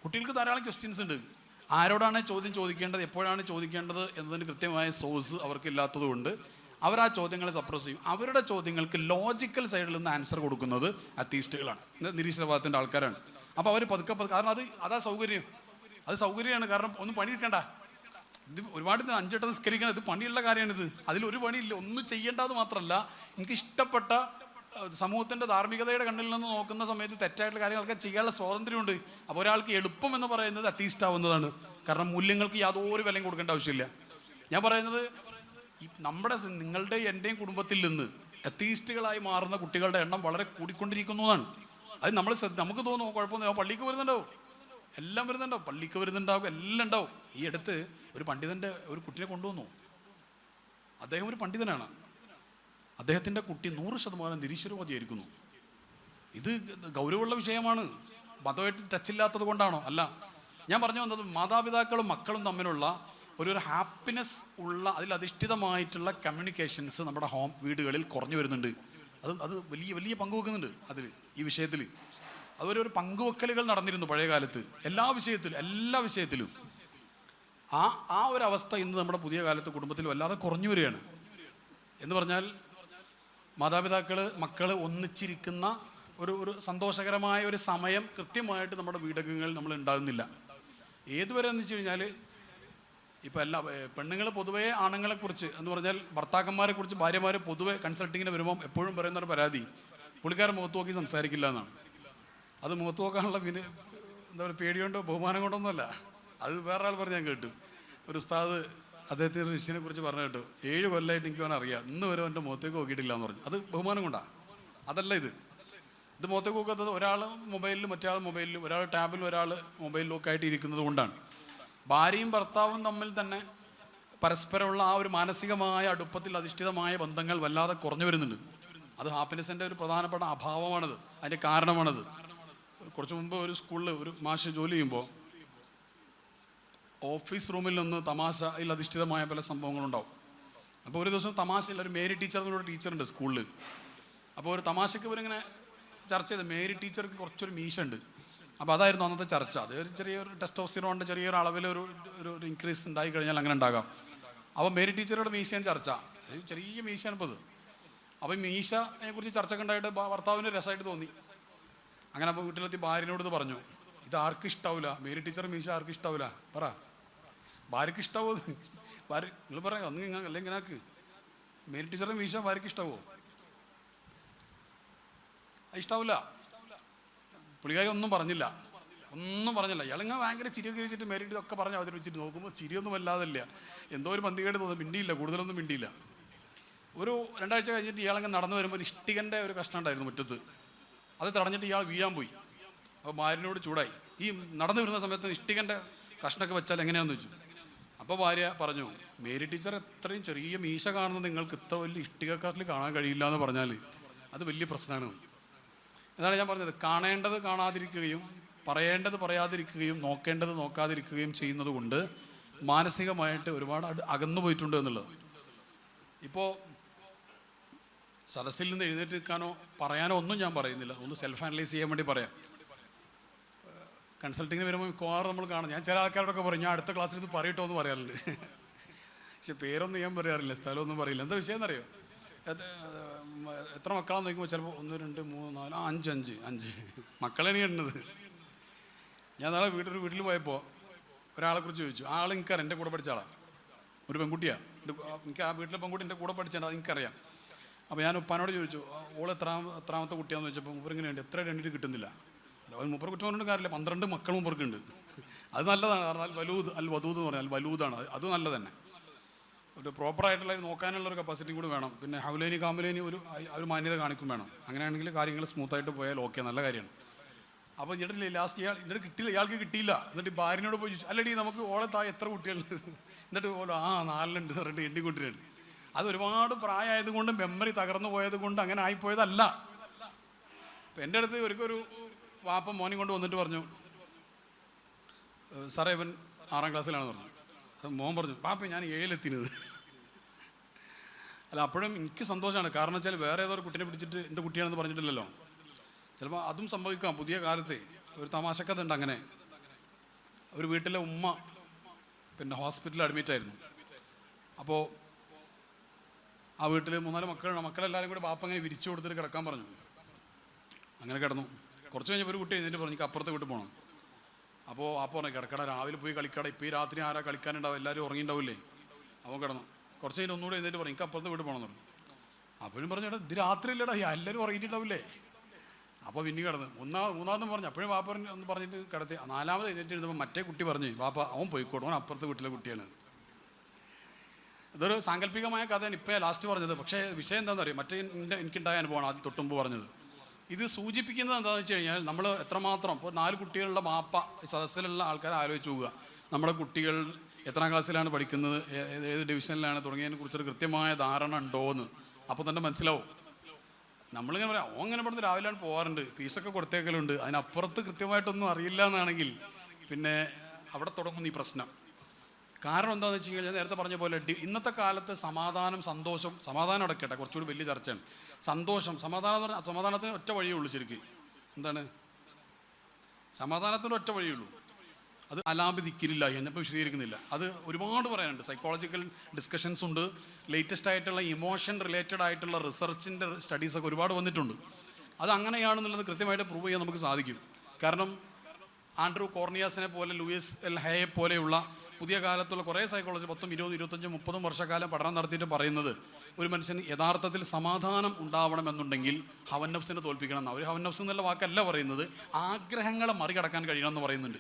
Speaker 1: കുട്ടികൾക്ക് ധാരാളം ക്വസ്റ്റ്യൻസ് ഉണ്ട്. ആരോടാണ് ചോദ്യം ചോദിക്കേണ്ടത്, എപ്പോഴാണ് ചോദിക്കേണ്ടത് എന്നതിന് കൃത്യമായ സോഴ്സ് അവർക്ക് ഇല്ലാത്തതുകൊണ്ട് അവർ ആ ചോദ്യങ്ങളെ സപ്രസ് ചെയ്യും. അവരുടെ ചോദ്യങ്ങൾക്ക് ലോജിക്കൽ സൈഡിൽ നിന്ന് ആൻസർ കൊടുക്കുന്നത് അത്തീസ്റ്റുകളാണ്, നിരീശ്വരവാദത്തിൻ്റെ ആൾക്കാരാണ്. അപ്പോൾ അവർ പതുക്കെ കാരണം അതാ സൗകര്യമാണ്. കാരണം ഒന്നും പണിയെടുക്കണ്ട, ഇത് ഒരുപാട് 5 വട്ടം നിസ്കരിക്കണം, ഇത് പണിയുള്ള കാര്യമാണിത്. അതിലൊരു പണിയില്ല, ഒന്നും ചെയ്യേണ്ടത് മാത്രമല്ല, എനിക്ക് ഇഷ്ടപ്പെട്ട സമൂഹത്തിൻ്റെ ധാർമ്മികതയുടെ കണ്ണിൽ നിന്ന് നോക്കുന്ന സമയത്ത് തെറ്റായിട്ടുള്ള കാര്യങ്ങളൊക്കെ ചെയ്യാനുള്ള സ്വാതന്ത്ര്യമുണ്ട്. അപ്പോൾ ഒരാൾക്ക് എളുപ്പം എന്ന് പറയുന്നത് അത്തീസ്റ്റ് ആവുന്നതാണ്. കാരണം മൂല്യങ്ങൾക്ക് യാതൊരു വിലയും കൊടുക്കേണ്ട ആവശ്യമില്ല. ഞാൻ പറയുന്നത് നിങ്ങളുടെ എൻ്റെയും കുടുംബത്തിൽ നിന്ന് അത്തീസ്റ്റുകളായി മാറുന്ന കുട്ടികളുടെ എണ്ണം വളരെ കൂടിക്കൊണ്ടിരിക്കുന്നതാണ്. അത് നമുക്ക് തോന്നുന്നു കുഴപ്പമൊന്നുമില്ല, പള്ളിക്ക് വരുന്നുണ്ടാവും, എല്ലാം വരുന്നുണ്ടാവും, പള്ളിക്ക് വരുന്നുണ്ടാവും, എല്ലാം ഉണ്ടാവും. ഈ അടുത്ത് ഒരു പണ്ഡിതൻ്റെ ഒരു കുട്ടിയെ കൊണ്ടുവന്നു. അദ്ദേഹം ഒരു പണ്ഡിതനാണ്. അദ്ദേഹത്തിൻ്റെ കുട്ടി 100% നിരീശ്വരവാദിയായിരിക്കുന്നു. ഇത് ഗൗരവമുള്ള വിഷയമാണ്. മതമായിട്ട് ടച്ചില്ലാത്തത് കൊണ്ടാണോ? അല്ല. ഞാൻ പറഞ്ഞു വന്നത് മാതാപിതാക്കളും മക്കളും തമ്മിലുള്ള ഒരു ഹാപ്പിനെസ് ഉള്ള അതിലധിഷ്ഠിതമായിട്ടുള്ള കമ്മ്യൂണിക്കേഷൻസ് നമ്മുടെ വീടുകളിൽ കുറഞ്ഞു വരുന്നുണ്ട്. അത് വലിയ വലിയ പങ്കുവെക്കുന്നുണ്ട് അതിൽ, ഈ വിഷയത്തിൽ. അതൊരു പങ്കുവെക്കലുകൾ നടന്നിരുന്നു പഴയ കാലത്ത്, എല്ലാ വിഷയത്തിലും. ആ ഒരു അവസ്ഥ ഇന്ന് നമ്മുടെ പുതിയ കാലത്ത് കുടുംബത്തിൽ വല്ലാതെ കുറഞ്ഞു വരികയാണ്. എന്ന് പറഞ്ഞാൽ മാതാപിതാക്കൾ മക്കൾ ഒന്നിച്ചിരിക്കുന്ന ഒരു സന്തോഷകരമായ ഒരു സമയം കൃത്യമായിട്ട് നമ്മുടെ വീടകങ്ങളിൽ നമ്മൾ ഉണ്ടാകുന്നില്ല. ഏതുവരെ എന്ന് വെച്ച് കഴിഞ്ഞാൽ ഇപ്പം എല്ലാ പെണ്ണുങ്ങൾ പൊതുവേ ആണുങ്ങളെക്കുറിച്ച് എന്ന് പറഞ്ഞാൽ ഭർത്താക്കന്മാരെ കുറിച്ച് ഭാര്യമാർ പൊതുവെ കൺസൾട്ടിങ്ങിന് വരുമ്പം എപ്പോഴും പറയുന്നൊരു പരാതി, പുള്ളിക്കാരൻ മുഖത്ത് നോക്കി സംസാരിക്കില്ല എന്നാണ്. അത് മുഖത്ത് നോക്കാനുള്ള പിന്നെ എന്താ പറയുക, പേടി കൊണ്ടോ ബഹുമാനം കൊണ്ടൊന്നുമല്ല. അത് വേറൊരാൾ പറഞ്ഞ് ഞാൻ കേട്ടു. ഒരു ഉസ്താദ് അദ്ദേഹത്തിന് ഒരു ശിഷ്യനെ കുറിച്ച് പറഞ്ഞു കേട്ടു, 7 കൊല്ലമായിട്ട് എനിക്ക് അവനെ അറിയാം, ഇന്ന് വരെ എൻ്റെ മുഖത്തേക്ക് നോക്കിയിട്ടില്ല എന്ന് പറഞ്ഞു. അത് ബഹുമാനം കൊണ്ടാണ്. അതല്ല ഇത് മുഖത്തേക്ക് നോക്കാത്തത് ഒരാൾ മൊബൈലിലും മറ്റേ മൊബൈലിലും, ഒരാൾ ടാബിലും ഒരാൾ മൊബൈലിലും ഒക്കെ ആയിട്ട് ഇരിക്കുന്നത് കൊണ്ടാണ്. ഭാര്യയും ഭർത്താവും തമ്മിൽ തന്നെ പരസ്പരമുള്ള ആ ഒരു മാനസികമായ അടുപ്പത്തിൽ അധിഷ്ഠിതമായ ബന്ധങ്ങൾ വല്ലാതെ കുറഞ്ഞു വരുന്നുണ്ട്. അത് ഹാപ്പിനെസ്സിൻ്റെ ഒരു പ്രധാനപ്പെട്ട അഭാവമാണത്, അതിൻ്റെ കാരണമാണത്. കുറച്ച് മുമ്പ് ഒരു സ്കൂളിൽ ഒരു മാഷ് ജോലി ചെയ്യുമ്പോൾ ഓഫീസ് റൂമിൽ നിന്ന് തമാശയിൽ അധിഷ്ഠിതമായ പല സംഭവങ്ങളുണ്ടാവും. അപ്പോൾ ഒരു ദിവസം തമാശയിൽ ഒരു മേരി ടീച്ചർ എന്നൊരു ടീച്ചറുണ്ട് സ്കൂളിൽ. അപ്പോൾ ഒരു തമാശക്ക് ഇവരിങ്ങനെ ചർച്ച ചെയ്ത്, മേരി ടീച്ചർക്ക് കുറച്ചൊരു മീശ ഉണ്ട്. അപ്പോൾ അതായിരുന്നു അന്നത്തെ ചർച്ച. അത് ചെറിയൊരു ടെസ്റ്റോസ്റ്റിറോണിൻ്റെ ചെറിയൊരു അളവിൽ ഒരു ഇൻക്രീസ് ഉണ്ടായി കഴിഞ്ഞാൽ അങ്ങനെ ഉണ്ടാകാം. അപ്പോൾ മേരി ടീച്ചറുടെ മീശയാണ് ചർച്ച, ചെറിയ മീശയാണ് ഇപ്പോൾ ഇത്. അപ്പോൾ ഈ മീശയെ കുറിച്ച് ചർച്ചയൊക്കെ ഉണ്ടായിട്ട് ഭർത്താവിന് രസമായിട്ട് തോന്നി. അങ്ങനെ അപ്പോൾ വീട്ടിലെത്തി ഭാര്യനോട് ഇത് പറഞ്ഞു, ഇത് ആർക്കും ഇഷ്ടാവില്ല, മേരി ടീച്ചർ മീശ ആർക്കും ഇഷ്ടാവില്ല, പറ ഭാര്യയ്ക്ക് ഇഷ്ടാവോ? ഭാര്യ നിങ്ങൾ പറയാം, ഒന്ന് അല്ലെങ്കിൽ ഇങ്ങനാക്ക്, മേരി ടീച്ചറുടെ മീശ ഭാര്യയ്ക്ക് ഇഷ്ടാവോ? ഇഷ്ടാവില്ല. പുള്ളിക്കാരി ഒന്നും പറഞ്ഞില്ല. ഇയാളിങ്ങനെ ഭയങ്കര ചിരിയൊക്കെ വെച്ചിട്ട് മേരിട്ട് ഇതൊക്കെ പറഞ്ഞ് അവതരിപ്പിച്ചിട്ട് നോക്കുമ്പോൾ ചിരിയൊന്നും വല്ലാതില്ല, എന്തോ ഒരു പന്തികേട് തോന്നുന്നു. മിണ്ടിയില്ല, കൂടുതലൊന്നും മിണ്ടിയില്ല. ഒരു 2 ആഴ്ച കഴിഞ്ഞിട്ട് ഇയാളങ്ങനെ നടന്നു വരുമ്പോൾ ഇഷ്ടികൻ്റെ ഒരു കഷ്ണം ഉണ്ടായിരുന്നു മുറ്റത്ത്. അത് തടഞ്ഞിട്ട് ഇയാൾ വീഴാൻ പോയി. അപ്പോൾ ഭാര്യനോട് ചൂടായി, ഈ നടന്നു വരുന്ന സമയത്ത് ഇഷ്ടികൻ്റെ കഷ്ണമൊക്കെ വെച്ചാൽ എങ്ങനെയാണെന്ന് വെച്ചു. അപ്പോൾ ഭാര്യ പറഞ്ഞു, മേരി ടീച്ചർ എത്രയും ചെറിയ മീശ കാണുന്നത് നിങ്ങൾക്ക് ഇത്ര വലിയ ഇഷ്ടികക്കാട്ടിൽ കാണാൻ കഴിയില്ല എന്ന് പറഞ്ഞാൽ അത് വലിയ പ്രശ്നമാണ്. എന്നാണ് ഞാൻ പറഞ്ഞത്, കാണേണ്ടത് കാണാതിരിക്കുകയും പറയേണ്ടത് പറയാതിരിക്കുകയും നോക്കേണ്ടത് നോക്കാതിരിക്കുകയും ചെയ്യുന്നത് കൊണ്ട് മാനസികമായിട്ട് ഒരുപാട് അകന്നു പോയിട്ടുണ്ട് എന്നുള്ളത്. ഇപ്പോൾ സദസ്സിൽ നിന്ന് എഴുന്നേറ്റ് നിൽക്കാനോ പറയാനോ ഒന്നും ഞാൻ പറയുന്നില്ല, ഒന്ന് സെൽഫ് അനലൈസ് ചെയ്യാൻ വേണ്ടി പറയാം. കൺസൾട്ടിങ്ങിന് വരുമ്പോൾ മിക്കവാറും നമ്മൾ കാണും, ഞാൻ ചില ആൾക്കാരോടൊക്കെ പറയും, ഞാൻ അടുത്ത ക്ലാസ്സിൽ ഇത് പറയട്ടോ എന്ന് പറയാറുണ്ട്. പക്ഷെ പേരൊന്നും ഞാൻ പറയാറില്ല, സ്ഥലമൊന്നും പറയില്ല. എന്താ വിഷയം എന്നറിയോ? എത്ര മക്കളാന്ന് നോക്കുമ്പോൾ ചിലപ്പോൾ 1 2 3 4 5 മക്കളാണ് എണ്ണത്. ഞാൻ നാളെ വീട്ടിൽ പോയപ്പോൾ ഒരാളെ കുറിച്ച് ചോദിച്ചു. ആൾ എനിക്കറിയാം, എൻ്റെ കൂടെ പഠിച്ച ആളാണ്, ഒരു പെൺകുട്ടിയാണ്. എനിക്ക് ആ വീട്ടിലെ പെൺകുട്ടി എൻ്റെ കൂടെ പഠിച്ചിട്ടുണ്ട്, അത് എനിക്കറിയാം. അപ്പോൾ ഞാൻ ഉപ്പാനോട് ചോദിച്ചു, ഓൾ എത്രാമത്തെ കുട്ടിയാണെന്ന് ചോദിച്ചപ്പോൾ മൂപ്പരിങ്ങനെ ഉണ്ട്, എത്ര എണ്ണിട്ട് കിട്ടുന്നില്ല. അല്ല, മൂപ്പർ കുറ്റം കൊണ്ടുകൊണ്ട് കാര്യമില്ല, 12 മക്കൾ മൂപ്പർക്കുണ്ട്. അത് നല്ലതാണ്. കാരണം വധൂത് എന്ന് പറഞ്ഞാൽ വലൂദാണ്, അത് നല്ല തന്നെ. ഒരു പ്രോപ്പറായിട്ടുള്ള നോക്കാനുള്ള ഒരു കപ്പാസിറ്റിയും കൂടി വേണം. പിന്നെ ഹൗലേനി കാമുലേനി ഒരു മാന്യത കാണിക്കും വേണം. അങ്ങനെയാണെങ്കിൽ കാര്യങ്ങൾ സ്മൂത്തായിട്ട് പോയാൽ ഓക്കെ, നല്ല കാര്യമാണ്. അപ്പോൾ എന്നിട്ടില്ലേ ലാസ്റ്റ് എന്നിട്ട് കിട്ടിയില്ല, ഇയാൾക്ക് കിട്ടിയില്ല. എന്നിട്ട് ഭാര്യനോട് പോയി ചോദിച്ചു, അല്ലടി നമുക്ക് ഓളെ എത്ര കുട്ടികളുണ്ട്? എന്നിട്ട് ഓരോ 4 ഉണ്ട് പറഞ്ഞിട്ട് എണ്ണിക്കൊണ്ടിരുന്നു. അത് ഒരുപാട് പ്രായമായതുകൊണ്ട് മെമ്മറി തകർന്നു പോയത് കൊണ്ട് അങ്ങനെ ആയിപ്പോയതല്ല. ഇപ്പം എൻ്റെ അടുത്ത് ഒരു വാപ്പ മോനെ കൊണ്ട് വന്നിട്ട് പറഞ്ഞു, സാറേ ഇവൻ 6ാം ക്ലാസ്സിലാണെന്ന് പറഞ്ഞു. മോൻ പറഞ്ഞു, പാപ്പ ഞാൻ 7 അല്ല, അപ്പോഴും എനിക്ക് സന്തോഷമാണ്. കാരണം വെച്ചാൽ വേറെ ഏതോ ഒരു കുട്ടീനെ പിടിച്ചിട്ട് എൻ്റെ കുട്ടിയാണെന്ന് പറഞ്ഞിട്ടില്ലല്ലോ. ചിലപ്പോൾ അതും സംഭവിക്കാം. പുതിയ കാലത്തെ ഒരു തമാശക്കഥ ഉണ്ട്. അങ്ങനെ ഒരു വീട്ടിലെ ഉമ്മ പിന്നെ ഹോസ്പിറ്റലിൽ അഡ്മിറ്റായിരുന്നു. അപ്പോൾ ആ വീട്ടിൽ 3-4 മക്കളെല്ലാവരും കൂടി ബാപ്പ അങ്ങനെ വിരിച്ചു കൊടുത്തിട്ട് കിടക്കാൻ പറഞ്ഞു. അങ്ങനെ കിടന്നു. കുറച്ച് കഴിഞ്ഞപ്പോൾ ഒരു കുട്ടി എഴുന്നേറ്റ് പറഞ്ഞു, എനിക്ക് അപ്പുറത്തെ വീട്ടിൽ പോകണം. അപ്പോൾ ആ പറഞ്ഞു, കിടക്കട, രാവിലെ പോയി കളിക്കട, ഇപ്പോൾ ഈ രാത്രി ആരാ കളിക്കാനുണ്ടാവും, എല്ലാവരും ഉറങ്ങിയിട്ടുണ്ടാവില്ലേ. അവൻ കിടന്നു. കുറച്ച് കഴിഞ്ഞ് ഒന്നുകൂടെ എഴുന്നേറ്റ് പറഞ്ഞു, എനിക്ക് അപ്പുറത്തെ വീട്ടിൽ പോകണമെന്ന് പറഞ്ഞു. അപ്പോഴും പറഞ്ഞു, ഇത് രാത്രി ഇല്ലടാ, എല്ലാവരും ഉറങ്ങിയിട്ടുണ്ടാവില്ലേ. അപ്പോൾ പിന്നെ കിടന്ന് മൂന്നാമതും പറഞ്ഞു. അപ്പോഴും വാപ്പ ഒന്ന് പറഞ്ഞിട്ട് കിടത്തി. 4ാമത് എഴുന്നേറ്റ് എഴുതുമ്പോൾ മറ്റേ കുട്ടി പറഞ്ഞു, വാപ്പ അവൻ പോയിക്കോട്ടെ, അവൻ അപ്പുറത്തെ വീട്ടിലെ കുട്ടിയാണ്. ഇതൊരു സാങ്കല്പികമായ കഥയാണ് ഇപ്പോൾ ലാസ്റ്റ് പറഞ്ഞത്. പക്ഷേ വിഷയം എന്താണെന്ന് അറിയാം, മറ്റേ എനിക്കുണ്ടായ അനുഭവമാണ് ആദ്യം തൊട്ടുമ്പ് പറഞ്ഞത്. ഇത് സൂചിപ്പിക്കുന്നത് എന്താണെന്ന് വെച്ച് കഴിഞ്ഞാൽ, നമ്മൾ എത്രമാത്രം ഇപ്പോൾ 4 കുട്ടികളുടെ വാപ്പ സദസ്സിലുള്ള ആൾക്കാരെ ആലോചിച്ച് പോവുക. നമ്മുടെ കുട്ടികൾ എത്രാം ക്ലാസ്സിലാണ് പഠിക്കുന്നത്, ഏത് ഡിവിഷനിലാണ് തുടങ്ങിയതിനെ കുറിച്ചൊരു കൃത്യമായ ധാരണ ഉണ്ടോ എന്ന് അപ്പോൾ തന്നെ മനസ്സിലാവും. നമ്മളിങ്ങനെ പറയാം ഓ അങ്ങനെ ഇവിടുന്ന് രാവിലെയാണ് പോകാറുണ്ട്, ഫീസൊക്കെ കൊടുത്തേക്കലുണ്ട്, അതിനപ്പുറത്ത് കൃത്യമായിട്ടൊന്നും അറിയില്ല എന്നാണെങ്കിൽ പിന്നെ അവിടെ തുടങ്ങുന്ന ഈ പ്രശ്നം. കാരണം എന്താണെന്ന് വെച്ച് കഴിഞ്ഞാൽ നേരത്തെ പറഞ്ഞ പോലെ ഇന്നത്തെ കാലത്ത് സമാധാനം, സന്തോഷം, സമാധാനം അടക്കട്ടെ, കുറച്ചുകൂടി വലിയ ചർച്ചയാണ്. സന്തോഷം, സമാധാനം എന്ന് പറഞ്ഞാൽ സമാധാനത്തിന് ഒറ്റ വഴിയേ ഉള്ളൂ. ശരിക്കും എന്താണ് സമാധാനത്തിന് ഒറ്റ വഴിയുള്ളൂ, അത് അലാപി ദിക്കിരില്ല. ഞാനിപ്പോൾ വിശദീകരിക്കുന്നില്ല, അത് ഒരുപാട് പറയാനുണ്ട്. സൈക്കോളജിക്കൽ ഡിസ്കഷൻസ് ഉണ്ട്, ലേറ്റസ്റ്റ് ആയിട്ടുള്ള ഇമോഷൻ റിലേറ്റഡ് ആയിട്ടുള്ള റിസർച്ചിൻ്റെ സ്റ്റഡീസൊക്കെ ഒരുപാട് വന്നിട്ടുണ്ട്. അത് അങ്ങനെയാണെന്നുള്ളത് കൃത്യമായിട്ട് പ്രൂവ് ചെയ്യാൻ നമുക്ക് സാധിക്കും. കാരണം ആൻഡ്രൂ കോർണിയാസിനെ പോലെ, ലൂയിസ് എൽ ഹേയെ പോലെയുള്ള പുതിയ കാലത്തുള്ള കുറേ സൈക്കോളജി 10, 20, 25, 30 വർഷക്കാലം പഠനം നടത്തിയിട്ട് പറയുന്നത് ഒരു മനുഷ്യന് യഥാർത്ഥത്തിൽ സമാധാനം ഉണ്ടാവണമെന്നുണ്ടെങ്കിൽ ഹവൻ നഫ്സിനെ തോൽപ്പിക്കണം എന്നാണ്. ഒരു ഹവൻ നഫ്സ് എന്നുള്ള വാക്കല്ല പറയുന്നത്, ആഗ്രഹങ്ങളെ മറികടക്കാൻ കഴിയണം എന്ന് പറയുന്നുണ്ട്.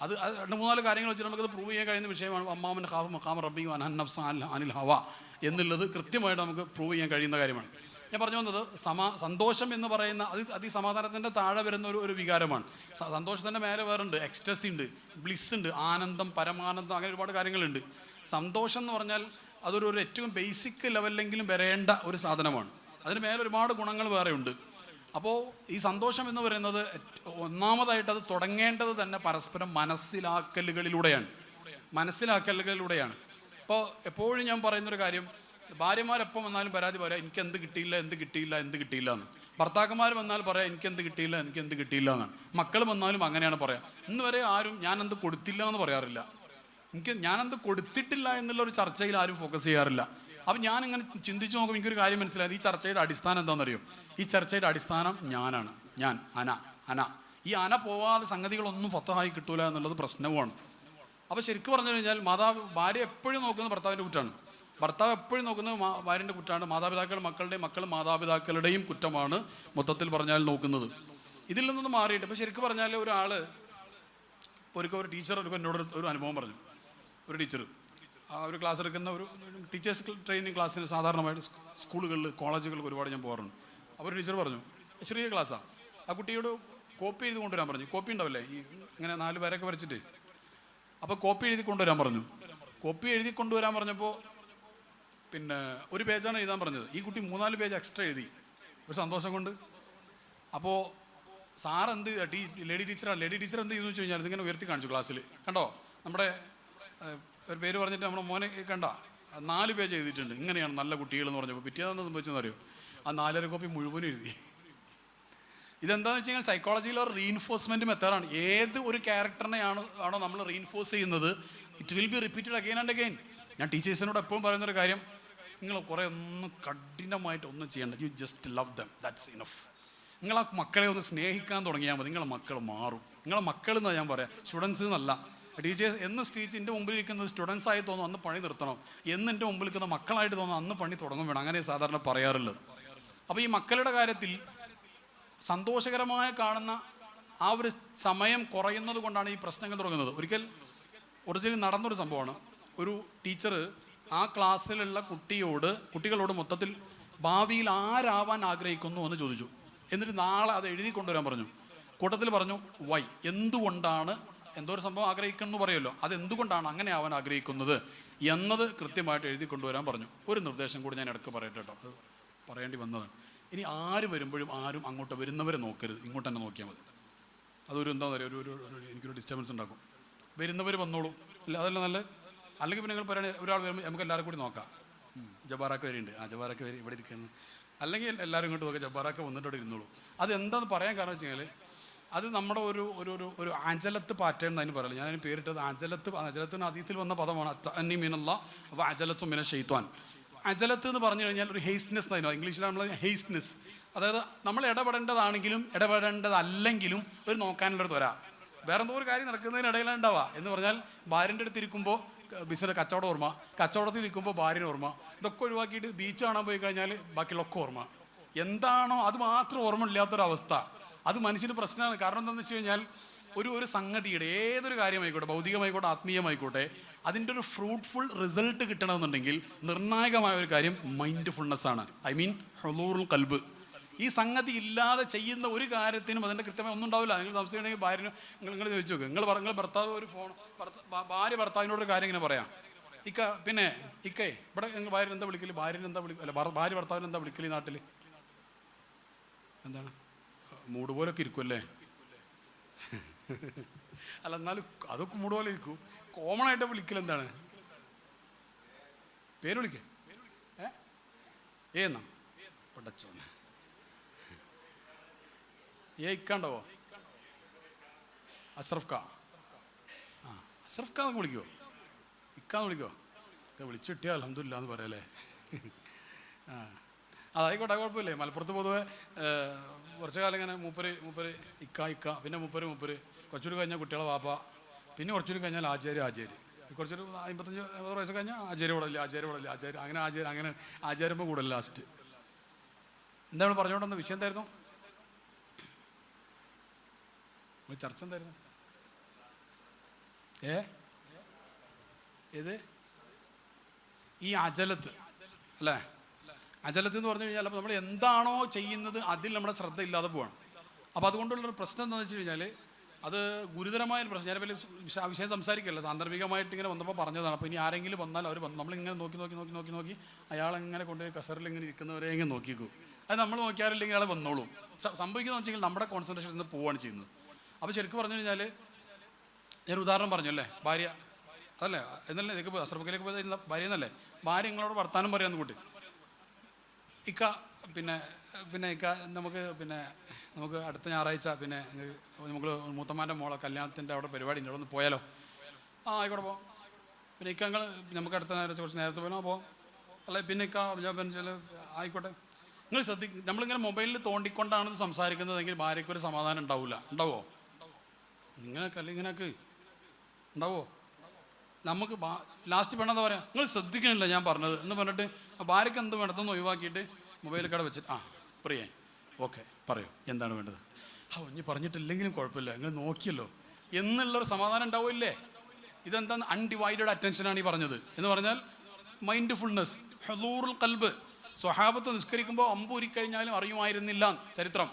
Speaker 1: അത് 2-3 കാര്യങ്ങൾ വെച്ചിട്ട് നമുക്കത് പ്രൂവ് ചെയ്യാൻ കഴിയുന്ന വിഷയമാണ്. അമ്മാമൻ ഖാഫ് മഖാം റബ്ബി അൻഹൻ നഫ്സ അനിൽ ഹവ എന്നുള്ളത് കൃത്യമായിട്ട് നമുക്ക് പ്രൂവ് ചെയ്യാൻ കഴിയുന്ന കാര്യമാണ്. ഞാൻ പറഞ്ഞു വന്നത് സന്തോഷം എന്ന് പറയുന്ന അത് ഈ സമാധാനത്തിൻ്റെ താഴെ വരുന്ന ഒരു വികാരമാണ്. സന്തോഷത്തിൻ്റെ മേലെ വേറുണ്ട്, എക്സ്റ്റസി ഉണ്ട്, ബ്ലിസ് ഉണ്ട്, ആനന്ദം, പരമാനന്ദം, അങ്ങനെ ഒരുപാട് കാര്യങ്ങളുണ്ട്. സന്തോഷം എന്ന് പറഞ്ഞാൽ അതൊരു ഏറ്റവും ബേസിക് ലെവലിലെങ്കിലും വരേണ്ട ഒരു സാധനമാണ്. അതിന് മേലെ ഒരുപാട് ഗുണങ്ങൾ വേറെ ഉണ്ട്. അപ്പോൾ ഈ സന്തോഷം എന്ന് പറയുന്നത് ഒന്നാമതായിട്ട് അത് തുടങ്ങേണ്ടത് തന്നെ പരസ്പരം മനസ്സിലാക്കലുകളിലൂടെയാണ്. ഇപ്പോൾ എപ്പോഴും ഞാൻ പറയുന്നൊരു കാര്യം, ഭാര്യമാരെപ്പം വന്നാലും പരാതി പറയാം, എനിക്ക് എന്ത് കിട്ടിയില്ല എന്ന്. ഭർത്താക്കന്മാർ വന്നാൽ പറയാം, എനിക്ക് എന്ത് കിട്ടിയില്ല എന്നാണ്. മക്കൾ വന്നാലും അങ്ങനെയാണ് പറയാം. ഇന്ന് വരെ ആരും ഞാനെന്ത് കൊടുത്തില്ല എന്ന് പറയാറില്ല. ഞാനെന്ത് കൊടുത്തിട്ടില്ല എന്നുള്ളൊരു ചർച്ചയിൽ ആരും ഫോക്കസ് ചെയ്യാറില്ല. അപ്പം ഞാനിങ്ങനെ ചിന്തിച്ച് നോക്കുമ്പോൾ എനിക്കൊരു കാര്യം മനസ്സിലായത്, ഈ ചർച്ചയുടെ അടിസ്ഥാനം എന്താണെന്നറിയോ? ഈ ചർച്ചയുടെ അടിസ്ഥാനം ഞാനാണ്. അന ഈ അന പോവാതെ സംഗതികളൊന്നും ഫത്തഹായി കിട്ടൂല എന്നുള്ളത് പ്രശ്നവുമാണ്. അപ്പോൾ ശരിക്കും പറഞ്ഞു കഴിഞ്ഞാൽ ഭാര്യ എപ്പോഴും നോക്കുന്നത് ഭർത്താവിൻ്റെ കുറ്റാണ്, ഭർത്താവ് എപ്പോഴും നോക്കുന്നത് ഭാര്യൻ്റെ കുറ്റമാണ്, മാതാപിതാക്കൾ മക്കൾ മാതാപിതാക്കളുടെയും കുറ്റമാണ് മൊത്തത്തിൽ പറഞ്ഞാൽ നോക്കുന്നത്. ഇതിൽ നിന്നൊന്നും മാറിയിട്ട് ഇപ്പോൾ ശരിക്കും പറഞ്ഞാൽ ഒരാൾ ഇപ്പോൾ ഒരു ടീച്ചർ എന്നോട് ഒരു അനുഭവം പറഞ്ഞു. ഒരു ടീച്ചർ ഒരു ക്ലാസ് എടുക്കുന്ന ഒരു ടീച്ചേഴ്സ് ട്രെയിനിങ് ക്ലാസ്സിന് സാധാരണമായിട്ട് സ്കൂളുകളിൽ, കോളേജുകളിൽ ഒരുപാട് ഞാൻ പോകാറുണ്ട്. അപ്പോൾ ഒരു ടീച്ചർ പറഞ്ഞു, ചെറിയ ക്ലാസ്സാണ്, ആ കുട്ടിയോട് കോപ്പി എഴുതി കൊണ്ടുവരാൻ പറഞ്ഞു. കോപ്പി ഉണ്ടാവില്ലേ ഈ ഇങ്ങനെ 4 പേരൊക്കെ വരച്ചിട്ട്, അപ്പോൾ കോപ്പി എഴുതി കൊണ്ടുവരാൻ പറഞ്ഞു. കോപ്പി എഴുതി കൊണ്ടുവരാൻ പറഞ്ഞപ്പോൾ പിന്നെ ഒരു പേജാണ് എഴുതാൻ പറഞ്ഞത്. ഈ കുട്ടി 3-4 പേജ് എക്സ്ട്രാ എഴുതി ഒരു സന്തോഷം കൊണ്ട്. അപ്പോൾ സാർ എന്ത് ലേഡി ടീച്ചർ എന്ത് ചെയ്തെന്ന് വെച്ച് കഴിഞ്ഞാൽ ഇതിങ്ങനെ ഉയർത്തി കാണിച്ചു ക്ലാസ്സിൽ. കണ്ടോ, നമ്മുടെ ഒരു പേര് പറഞ്ഞിട്ട് നമ്മുടെ മോനെ കണ്ട 4 പേജ് എഴുതിയിട്ടുണ്ട്, ഇങ്ങനെയാണ് നല്ല കുട്ടികളെന്ന് പറഞ്ഞപ്പോൾ പിറ്റേന്ന് സംഭവിച്ചതെന്ന് അറിയോ? ആ 4.5 കോപ്പി മുഴുവനും എഴുതി. ഇതെന്താണെന്ന് വെച്ച് കഴിഞ്ഞാൽ സൈക്കോളജിയിലെ ഒരു റീഇൻഫോഴ്സ്മെൻറ്റ് മെത്തേഡാണ്. ഏത് ഒരു ക്യാരക്ടറിനെയാണോ നമ്മൾ റീഇൻഫോഴ്സ് ചെയ്യുന്നത്, it will be repeated again and again. ഞാൻ ടീച്ചേഴ്സിനോട് എപ്പോഴും പറയുന്നൊരു കാര്യം, നിങ്ങൾ കുറേ ഒന്നും കഠിനമായിട്ട് ഒന്നും ചെയ്യേണ്ട, you just love dum, that's enough. നിങ്ങൾ ആ മക്കളെ ഒന്ന് സ്നേഹിക്കാൻ തുടങ്ങിയാൽ മതി, നിങ്ങളെ മക്കൾ മാറും. നിങ്ങളെ മക്കൾ എന്നാണ് ഞാൻ പറയാം, സ്റ്റുഡൻസ് എന്നല്ല. ടീച്ചേഴ്സ് എന്ന് എൻ്റെ മുമ്പിലിരിക്കുന്നത് സ്റ്റുഡൻസ് ആയി തോന്നും, അന്ന് പണി നിർത്തണം. എന്ന് എൻ്റെ മുമ്പിലിരിക്കുന്ന മക്കളായിട്ട് തോന്നും, അന്ന് പണി തുടങ്ങും വേണം. അങ്ങനെ സാധാരണ പറയാറുള്ളത്. അപ്പോൾ ഈ മക്കളുടെ കാര്യത്തിൽ സന്തോഷകരമായ കാണുന്ന ആ ഒരു സമയം കുറയുന്നത് കൊണ്ടാണ് ഈ പ്രശ്നങ്ങൾ തുടങ്ങുന്നത്. ഒറിജിനൽ നടന്നൊരു സംഭവമാണ്. ഒരു ടീച്ചർ ആ ക്ലാസ്സിലുള്ള കുട്ടികളോട് മൊത്തത്തിൽ ഭാവിയിൽ ആരാവാൻ ആഗ്രഹിക്കുന്നു എന്ന് ചോദിച്ചു. എന്നിട്ട് നാളെ അത് എഴുതി കൊണ്ടുവരാൻ പറഞ്ഞു. കൂട്ടത്തിൽ പറഞ്ഞു വൈ, എന്തുകൊണ്ടാണ്, എന്തോ ഒരു സംഭവം ആഗ്രഹിക്കുന്നു പറയുമല്ലോ, അത് എന്തുകൊണ്ടാണ് അങ്ങനെ ആവാൻ ആഗ്രഹിക്കുന്നത് എന്നത് കൃത്യമായിട്ട് എഴുതി കൊണ്ടുവരാൻ പറഞ്ഞു. ഒരു നിർദ്ദേശം കൂടി ഞാൻ ഇടയ്ക്ക് പറയട്ടെ കേട്ടോ, അത് പറയേണ്ടി വന്നതാണ്. ഇനി ആര് വരുമ്പോഴും ആരും അങ്ങോട്ട് വരുന്നവരെ നോക്കരുത്, ഇങ്ങോട്ട് തന്നെ നോക്കിയാൽ മതി. അതൊരു എന്താ പറയുക, എനിക്കൊരു ഡിസ്റ്റർബൻസ് ഉണ്ടാക്കും. വരുന്നവർ വന്നോളൂ, ഇല്ല അതല്ല നല്ല. അല്ലെങ്കിൽ പിന്നെ നിങ്ങൾ പറയുകയാണെങ്കിൽ ഒരാൾ വരുമ്പോൾ നമുക്ക് എല്ലാവരും കൂടി നോക്കാം. ജബ്ബാറാക്ക വരെയുണ്ട്, ജബ്ബാറാക്ക വരെ ഇവിടെ ഇരിക്കുന്നു. അല്ലെങ്കിൽ എല്ലാവരും ഇങ്ങോട്ട് നോക്കാം, ജബ്ബാറാക്ക വന്നിട്ട് അവിടെ ഇരുന്നോളൂ. അതെന്താണെന്ന് പറയാൻ കാരണം വെച്ച് കഴിഞ്ഞാൽ അത് നമ്മുടെ ഒരു അജലത്ത് പാറ്റേൺ എന്നതിന് പറയില്ല. ഞാനതിന് പേരിട്ടത് അജലത്തിന് അതീത്തിൽ വന്ന പദമാണ് അന്നി മീനല്ല അജലത്തും മിന ഷെയ്ത്വാൻ. അജലത്ത് എന്ന് പറഞ്ഞു കഴിഞ്ഞാൽ ഒരു ഹേസ്റ്റ്നെസ് എന്നതിനോ, ഇംഗ്ലീഷിലാണ് നമ്മൾ ഹേസ്റ്റ്നെസ്. അതായത് നമ്മൾ ഇടപെടേണ്ടതാണെങ്കിലും ഇടപെടേണ്ടതല്ലെങ്കിലും ഒരു നോക്കാനുള്ളൊരു ത്വര. വേറെ എന്തോ ഒരു കാര്യം നടക്കുന്നതിനിടയിലാണ് ഉണ്ടാവുക എന്ന് പറഞ്ഞാൽ, ഭാര്യൻ്റെ അടുത്ത് ഇരിക്കുമ്പോൾ ബിസിനസ് കച്ചവടം ഓർമ്മ, കച്ചവടത്തിൽ ഇരിക്കുമ്പോൾ ഭാര്യനെ ഓർമ്മ, ഇതൊക്കെ ഒഴിവാക്കിയിട്ട് ബീച്ച് കാണാൻ പോയി കഴിഞ്ഞാൽ ബാക്കിയുള്ളൊക്കെ ഓർമ്മ. എന്താണോ അത് മാത്രം ഓർമ്മ ഇല്ലാത്തൊരവസ്ഥ, അത് മനുഷ്യന് പ്രശ്നമാണ്. കാരണം എന്താണെന്ന് വെച്ച് കഴിഞ്ഞാൽ ഒരു സംഗതിയുടെ ഏതൊരു കാര്യമായിക്കോട്ടെ, ഭൗതികമായിക്കോട്ടെ ആത്മീയമായിക്കോട്ടെ, അതിൻ്റെ ഒരു ഫ്രൂട്ട്ഫുൾ റിസൾട്ട് കിട്ടണമെന്നുണ്ടെങ്കിൽ നിർണായകമായ ഒരു കാര്യം മൈൻഡ്ഫുൾനെസ് ആണ്. ഐ മീൻ ഹുളൂറുൽ ഖൽബ്. ഈ സംഗതി ഇല്ലാതെ ചെയ്യുന്ന ഒരു കാര്യത്തിനും അതിൻ്റെ കൃത്യമായി ഒന്നും ഉണ്ടാവില്ല. നിങ്ങൾ സംശയം ഉണ്ടെങ്കിൽ ഭാര്യനെ നിങ്ങൾ ചോദിച്ചു നോക്കുക. നിങ്ങൾ ഭർത്താവ് ഒരു ഭാര്യ ഭർത്താവിനോടൊരു കാര്യം ഇങ്ങനെ പറയാം, പിന്നെ ഇവിടെ നിങ്ങൾ ഭാര്യ എന്താ വിളിക്കല്, ഭാര്യ ഭർത്താവിന് എന്താ വിളിക്കല് ഈ നാട്ടിൽ? എന്താണ് മൂട് പോലൊക്കെ ഇരിക്കുമല്ലേ? അല്ല എന്നാലും അതൊക്കെ മൂട് പോലെ ഇരിക്കും. കോമൺ ആയിട്ട് വിളിക്കൽ എന്താണ്? പേര് വിളിക്കേ ഏന്നാ പടച്ചോനെ ഇക്കാണ്ടാവോ? അഷ്റഫ് ഖാ. ആ അഷ്റഫ് ഖാ എന്നൊക്കെ വിളിക്കുമോ? ഇക്കാന്ന് വിളിക്കുമോ? ഒക്കെ വിളിച്ചു കിട്ടിയാൽ അൽഹംദുലില്ലാ എന്ന് പറയല്ലേ. ആ അതായിക്കോട്ടെ, കുഴപ്പമില്ലേ. മലപ്പുറത്ത് പൊതുവെ കുറച്ചു കാലം ഇങ്ങനെ മൂപ്പര് ഇക്ക, പിന്നെ മൂപ്പര് കുറച്ചുകൂടി കഴിഞ്ഞാൽ കുട്ടികളെ വാപ്പ, പിന്നെ കുറച്ചുകൂടി കഴിഞ്ഞാൽ ആചാര്യ. കുറച്ചൊരു 55-60 വയസ്സ് കഴിഞ്ഞാൽ ആചാര്യ അങ്ങനെ ആചാര്യമ്പോൾ കൂടല്ല ലാസ്റ്റ്. എന്താ നമ്മൾ പറഞ്ഞുകൊണ്ടെന്ന വിഷയം എന്തായിരുന്നു? ചർച്ച എന്തായിരുന്നു? ഏത് ഈ അജലത്ത് അല്ലേ? അജലത്ത് എന്ന് പറഞ്ഞു കഴിഞ്ഞാൽ അപ്പോൾ നമ്മൾ എന്താണോ ചെയ്യുന്നത് അതിൽ നമ്മുടെ ശ്രദ്ധ ഇല്ലാതെ പോവാണ്. അപ്പോൾ അതുകൊണ്ടുള്ളൊരു പ്രശ്നം എന്താണെന്ന് വെച്ച് കഴിഞ്ഞാൽ അത് ഗുരുതരമായൊരു പ്രശ്നം. ഞാൻ വലിയ വിഷയം സംസാരിക്കില്ല, സാന്ദർഭികമായിട്ട് ഇങ്ങനെ വന്നപ്പോൾ പറഞ്ഞതാണ്. അപ്പോൾ ഇനി ആരെങ്കിലും വന്നാൽ അവർ നമ്മളിങ്ങനെ നോക്കി അയാളെങ്ങനെ കൊണ്ടുപോയി കസറിൽ ഇങ്ങനെ ഇരിക്കുന്നവരെ ഇങ്ങനെ നോക്കിക്കൂ. അത് നമ്മൾ നോക്കിയാറില്ലെങ്കിൽ അയാൾ വന്നോളും. സംഭവിക്കുന്നത് വെച്ചെങ്കിൽ നമ്മുടെ കോൺസെൻട്രേഷൻ നിന്ന് പോവുകയാണ് ചെയ്യുന്നത്. അപ്പോൾ ശരിക്കും പറഞ്ഞു കഴിഞ്ഞാൽ ഞാൻ ഉദാഹരണം പറഞ്ഞു അല്ലേ, ഭാര്യ അതല്ലേ എന്നല്ലേ ഇതൊക്കെ അസർബക്കിലേക്ക് പോയി ഭാര്യ എന്നല്ലേ, ഭാര്യ നിങ്ങളോട് വർത്താനം പറയാമെന്ന് കൂട്ടി ഇക്ക പിന്നെ ഇക്ക നമുക്ക് അടുത്ത ഞായറാഴ്ച പിന്നെ നമുക്ക് മൂത്തമ്മാൻ്റെ മോളെ കല്യാണത്തിൻ്റെ അവിടെ പരിപാടി ഉണ്ട്, അവിടെ ഒന്ന് പോയാലോ? ആ ആയിക്കോട്ടെ പോകാം. പിന്നെ ഇക്ക നമുക്ക് അടുത്ത ഞായറാഴ്ച കുറച്ച് നേരത്തെ പോയാലോ? പോകാം. അല്ലെ പിന്നെ ഇക്ക വെച്ചാൽ ആയിക്കോട്ടെ. നിങ്ങൾ നമ്മളിങ്ങനെ മൊബൈലിൽ തോണ്ടിക്കൊണ്ടാണ് സംസാരിക്കുന്നതെങ്കിൽ ഭാര്യയ്ക്കൊരു സമാധാനം ഉണ്ടാവുമോ? ഇങ്ങനെയൊക്കെ ഉണ്ടാവുമോ? നമുക്ക് ലാസ്റ്റ് വേണമെന്ന് പറയാം, നിങ്ങൾ ശ്രദ്ധിക്കണില്ല ഞാൻ പറഞ്ഞത് എന്ന് പറഞ്ഞിട്ട് ഭാര്യയ്ക്ക് എന്ത് വേണ്ടതെന്ന് ഒഴിവാക്കിയിട്ട് മൊബൈൽ കട വെച്ചിട്ട് പ്രിയേ ഓക്കെ പറയൂ എന്താണ് വേണ്ടത്? ഇനി പറഞ്ഞിട്ടില്ലെങ്കിലും കുഴപ്പമില്ല, നിങ്ങൾ നോക്കിയല്ലോ എന്നുള്ളൊരു സമാധാനം ഉണ്ടാവില്ലേ? ഇതെന്താ അൺഡിവൈഡഡ് അറ്റൻഷനാണ് ഈ പറഞ്ഞത് എന്ന് പറഞ്ഞാൽ മൈൻഡ്ഫുൾനെസ്, ഹുളൂറുൽ ഖൽബ്. സ്വഹാബത്ത് നിസ്കരിക്കുമ്പോൾ അമ്പൂരിക്കഴിഞ്ഞാലും അറിയുമായിരുന്നില്ല ചരിത്രം.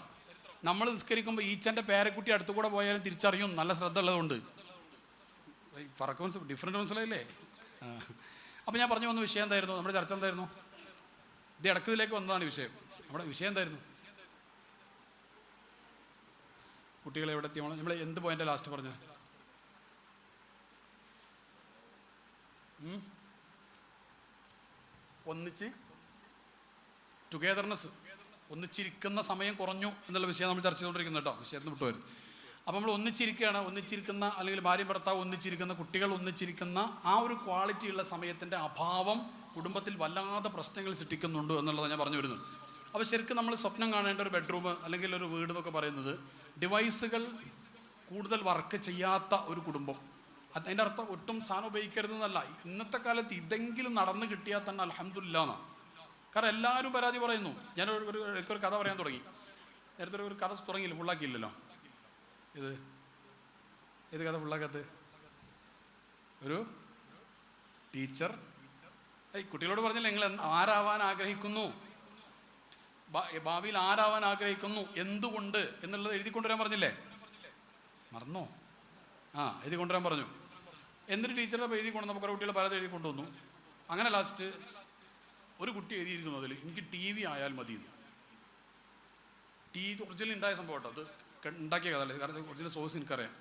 Speaker 1: നമ്മൾ നിസ്കരിക്കുമ്പോൾ ഈച്ചൻ്റെ പേരക്കുട്ടി അടുത്തുകൂടെ പോയാലും തിരിച്ചറിയും, നല്ല ശ്രദ്ധ ഉള്ളതുകൊണ്ട്. ഡിഫറെൻറ്റ് മനസ്സിലായില്ലേ? അപ്പോൾ ഞാൻ പറഞ്ഞു വന്ന വിഷയം എന്തായിരുന്നു? നമ്മുടെ ചർച്ച എന്തായിരുന്നു? ഇത് ഇടക്കത്തിലേക്ക് വന്നതാണ് വിഷയം. നമ്മുടെ വിഷയം എന്തായിരുന്നു? കുട്ടികളെ എവിടെ എത്തി? നമ്മൾ എന്ത് പോയിൻ്റ് ലാസ്റ്റ് പറഞ്ഞത്? ഒന്നിച്ച് ടുഗെദർനെസ്, ഒന്നിച്ചിരിക്കുന്ന സമയം കുറഞ്ഞു എന്നുള്ള വിഷയം നമ്മൾ ചർച്ച ചെയ്തുകൊണ്ടിരിക്കുന്നു കേട്ടോ. വിഷയത്തിന് വിട്ടുവരും. അപ്പോൾ നമ്മൾ ഒന്നിച്ചിരിക്കുന്ന അല്ലെങ്കിൽ ഭാര്യ ഭർത്താവ് ഒന്നിച്ചിരിക്കുന്ന, കുട്ടികൾ ഒന്നിച്ചിരിക്കുന്ന ആ ഒരു ക്വാളിറ്റിയുള്ള സമയത്തിൻ്റെ അഭാവം കുടുംബത്തിൽ വല്ലാതെ പ്രശ്നങ്ങൾ സൃഷ്ടിക്കുന്നുണ്ട് എന്നുള്ളത് ഞാൻ പറഞ്ഞു വരുന്നത്. അപ്പോൾ ശരിക്കും നമ്മൾ സ്വപ്നം കാണേണ്ട ഒരു ബെഡ്റൂം അല്ലെങ്കിൽ ഒരു വീട് എന്നൊക്കെ പറയുന്നത് ഡിവൈസുകൾ കൂടുതൽ വർക്ക് ചെയ്യാത്ത ഒരു കുടുംബം. അതിൻ്റെ അർത്ഥം ഒട്ടും സാധനം ഉപയോഗിക്കരുതെന്നല്ല. ഇന്നത്തെ കാലത്ത് ഇതെങ്കിലും നടന്നു കിട്ടിയാൽ തന്നെ അൽഹംദുലില്ലാ എന്നാണ്. കാരണം എല്ലാവരും പരാതി പറയുന്നു. ഞാൻ ഒരു കഥ പറയാൻ തുടങ്ങി. നേരത്തെ ഒരു കഥ തുടങ്ങിയില്ല, ഫുള്ളാക്കിയില്ലല്ലോ. ഏത് കഥ ഫുള്ളാക്കത്ത്? ഒരു ടീച്ചർ കുട്ടികളോട് പറഞ്ഞില്ല നിങ്ങൾ ആരാവാൻ ആഗ്രഹിക്കുന്നു, ഭാവിയിൽ ആരാവാൻ ആഗ്രഹിക്കുന്നു, എന്തുകൊണ്ട് എന്നുള്ളത് എഴുതി കൊണ്ടുവരാൻ പറഞ്ഞില്ലേ? മറന്നോ? എഴുതി കൊണ്ടുവരാൻ പറഞ്ഞു. എന്നിട്ട് ടീച്ചറുടെ എഴുതി കൊണ്ട് നമുക്ക് കുട്ടികളെ പലതും എഴുതി കൊണ്ടുവന്നു. അങ്ങനെ ലാസ്റ്റ് ഒരു കുട്ടി എഴുതിയിരിക്കുന്നു അതിൽ എനിക്ക് TV ആയാൽ മതി. ഒറിജിനൽ ഉണ്ടായ സംഭവം കേട്ടോ, അത് ഉണ്ടാക്കിയ കഥ, കാരണം ഒറിജിനൽ സോഴ്സ് എനിക്കറിയാം.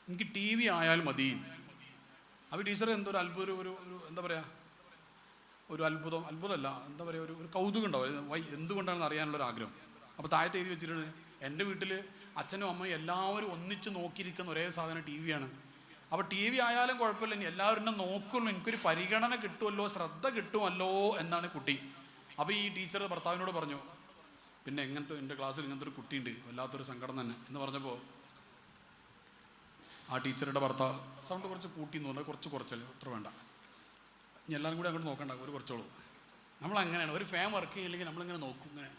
Speaker 1: എനിക്ക് TV ആയാൽ മതി. അപ്പോൾ ടീച്ചർ എന്തൊരു അത്ഭുതം, ഒരു എന്താ പറയുക, ഒരു അത്ഭുതമല്ല, എന്താ പറയുക, ഒരു കൗതുകം ഉണ്ടാവും എന്തുകൊണ്ടാണെന്ന് അറിയാനുള്ളൊരു ആഗ്രഹം. അപ്പോൾ താഴത്ത് എഴുതി വെച്ചിട്ടുണ്ട്, എൻ്റെ വീട്ടിൽ അച്ഛനും അമ്മയും എല്ലാവരും ഒന്നിച്ച് നോക്കിയിരിക്കുന്ന ഒരേ സാധനം TV ആണ്. അപ്പോൾ TV ആയാലും കുഴപ്പമില്ല, ഇനി എല്ലാവരും എന്നെ നോക്കുള്ളൂ, എനിക്കൊരു പരിഗണന കിട്ടുമല്ലോ, ശ്രദ്ധ കിട്ടുമല്ലോ എന്നാണ് കുട്ടി. അപ്പോൾ ഈ ടീച്ചർ ഭർത്താവിനോട് പറഞ്ഞു, പിന്നെ എൻ്റെ ക്ലാസ്സിൽ ഇങ്ങനത്തെ ഒരു കുട്ടിയുണ്ട്, വല്ലാത്തൊരു സങ്കടം തന്നെ എന്ന് പറഞ്ഞപ്പോൾ ആ ടീച്ചറുടെ ഭർത്താവ് സൗണ്ട് കുറച്ച് കൂട്ടി എന്ന് പറഞ്ഞാൽ കുറച്ചല്ലേ, അത്ര വേണ്ട, ഇനി എല്ലാവരും കൂടി അങ്ങോട്ട് നോക്കണ്ട, ഒരു കുറച്ചോളൂ. നമ്മളങ്ങനെയാണ്, ഒരു ഫാൻ വർക്ക് ചെയ്യില്ലെങ്കിൽ നമ്മളിങ്ങനെ നോക്കും. ഇങ്ങനെ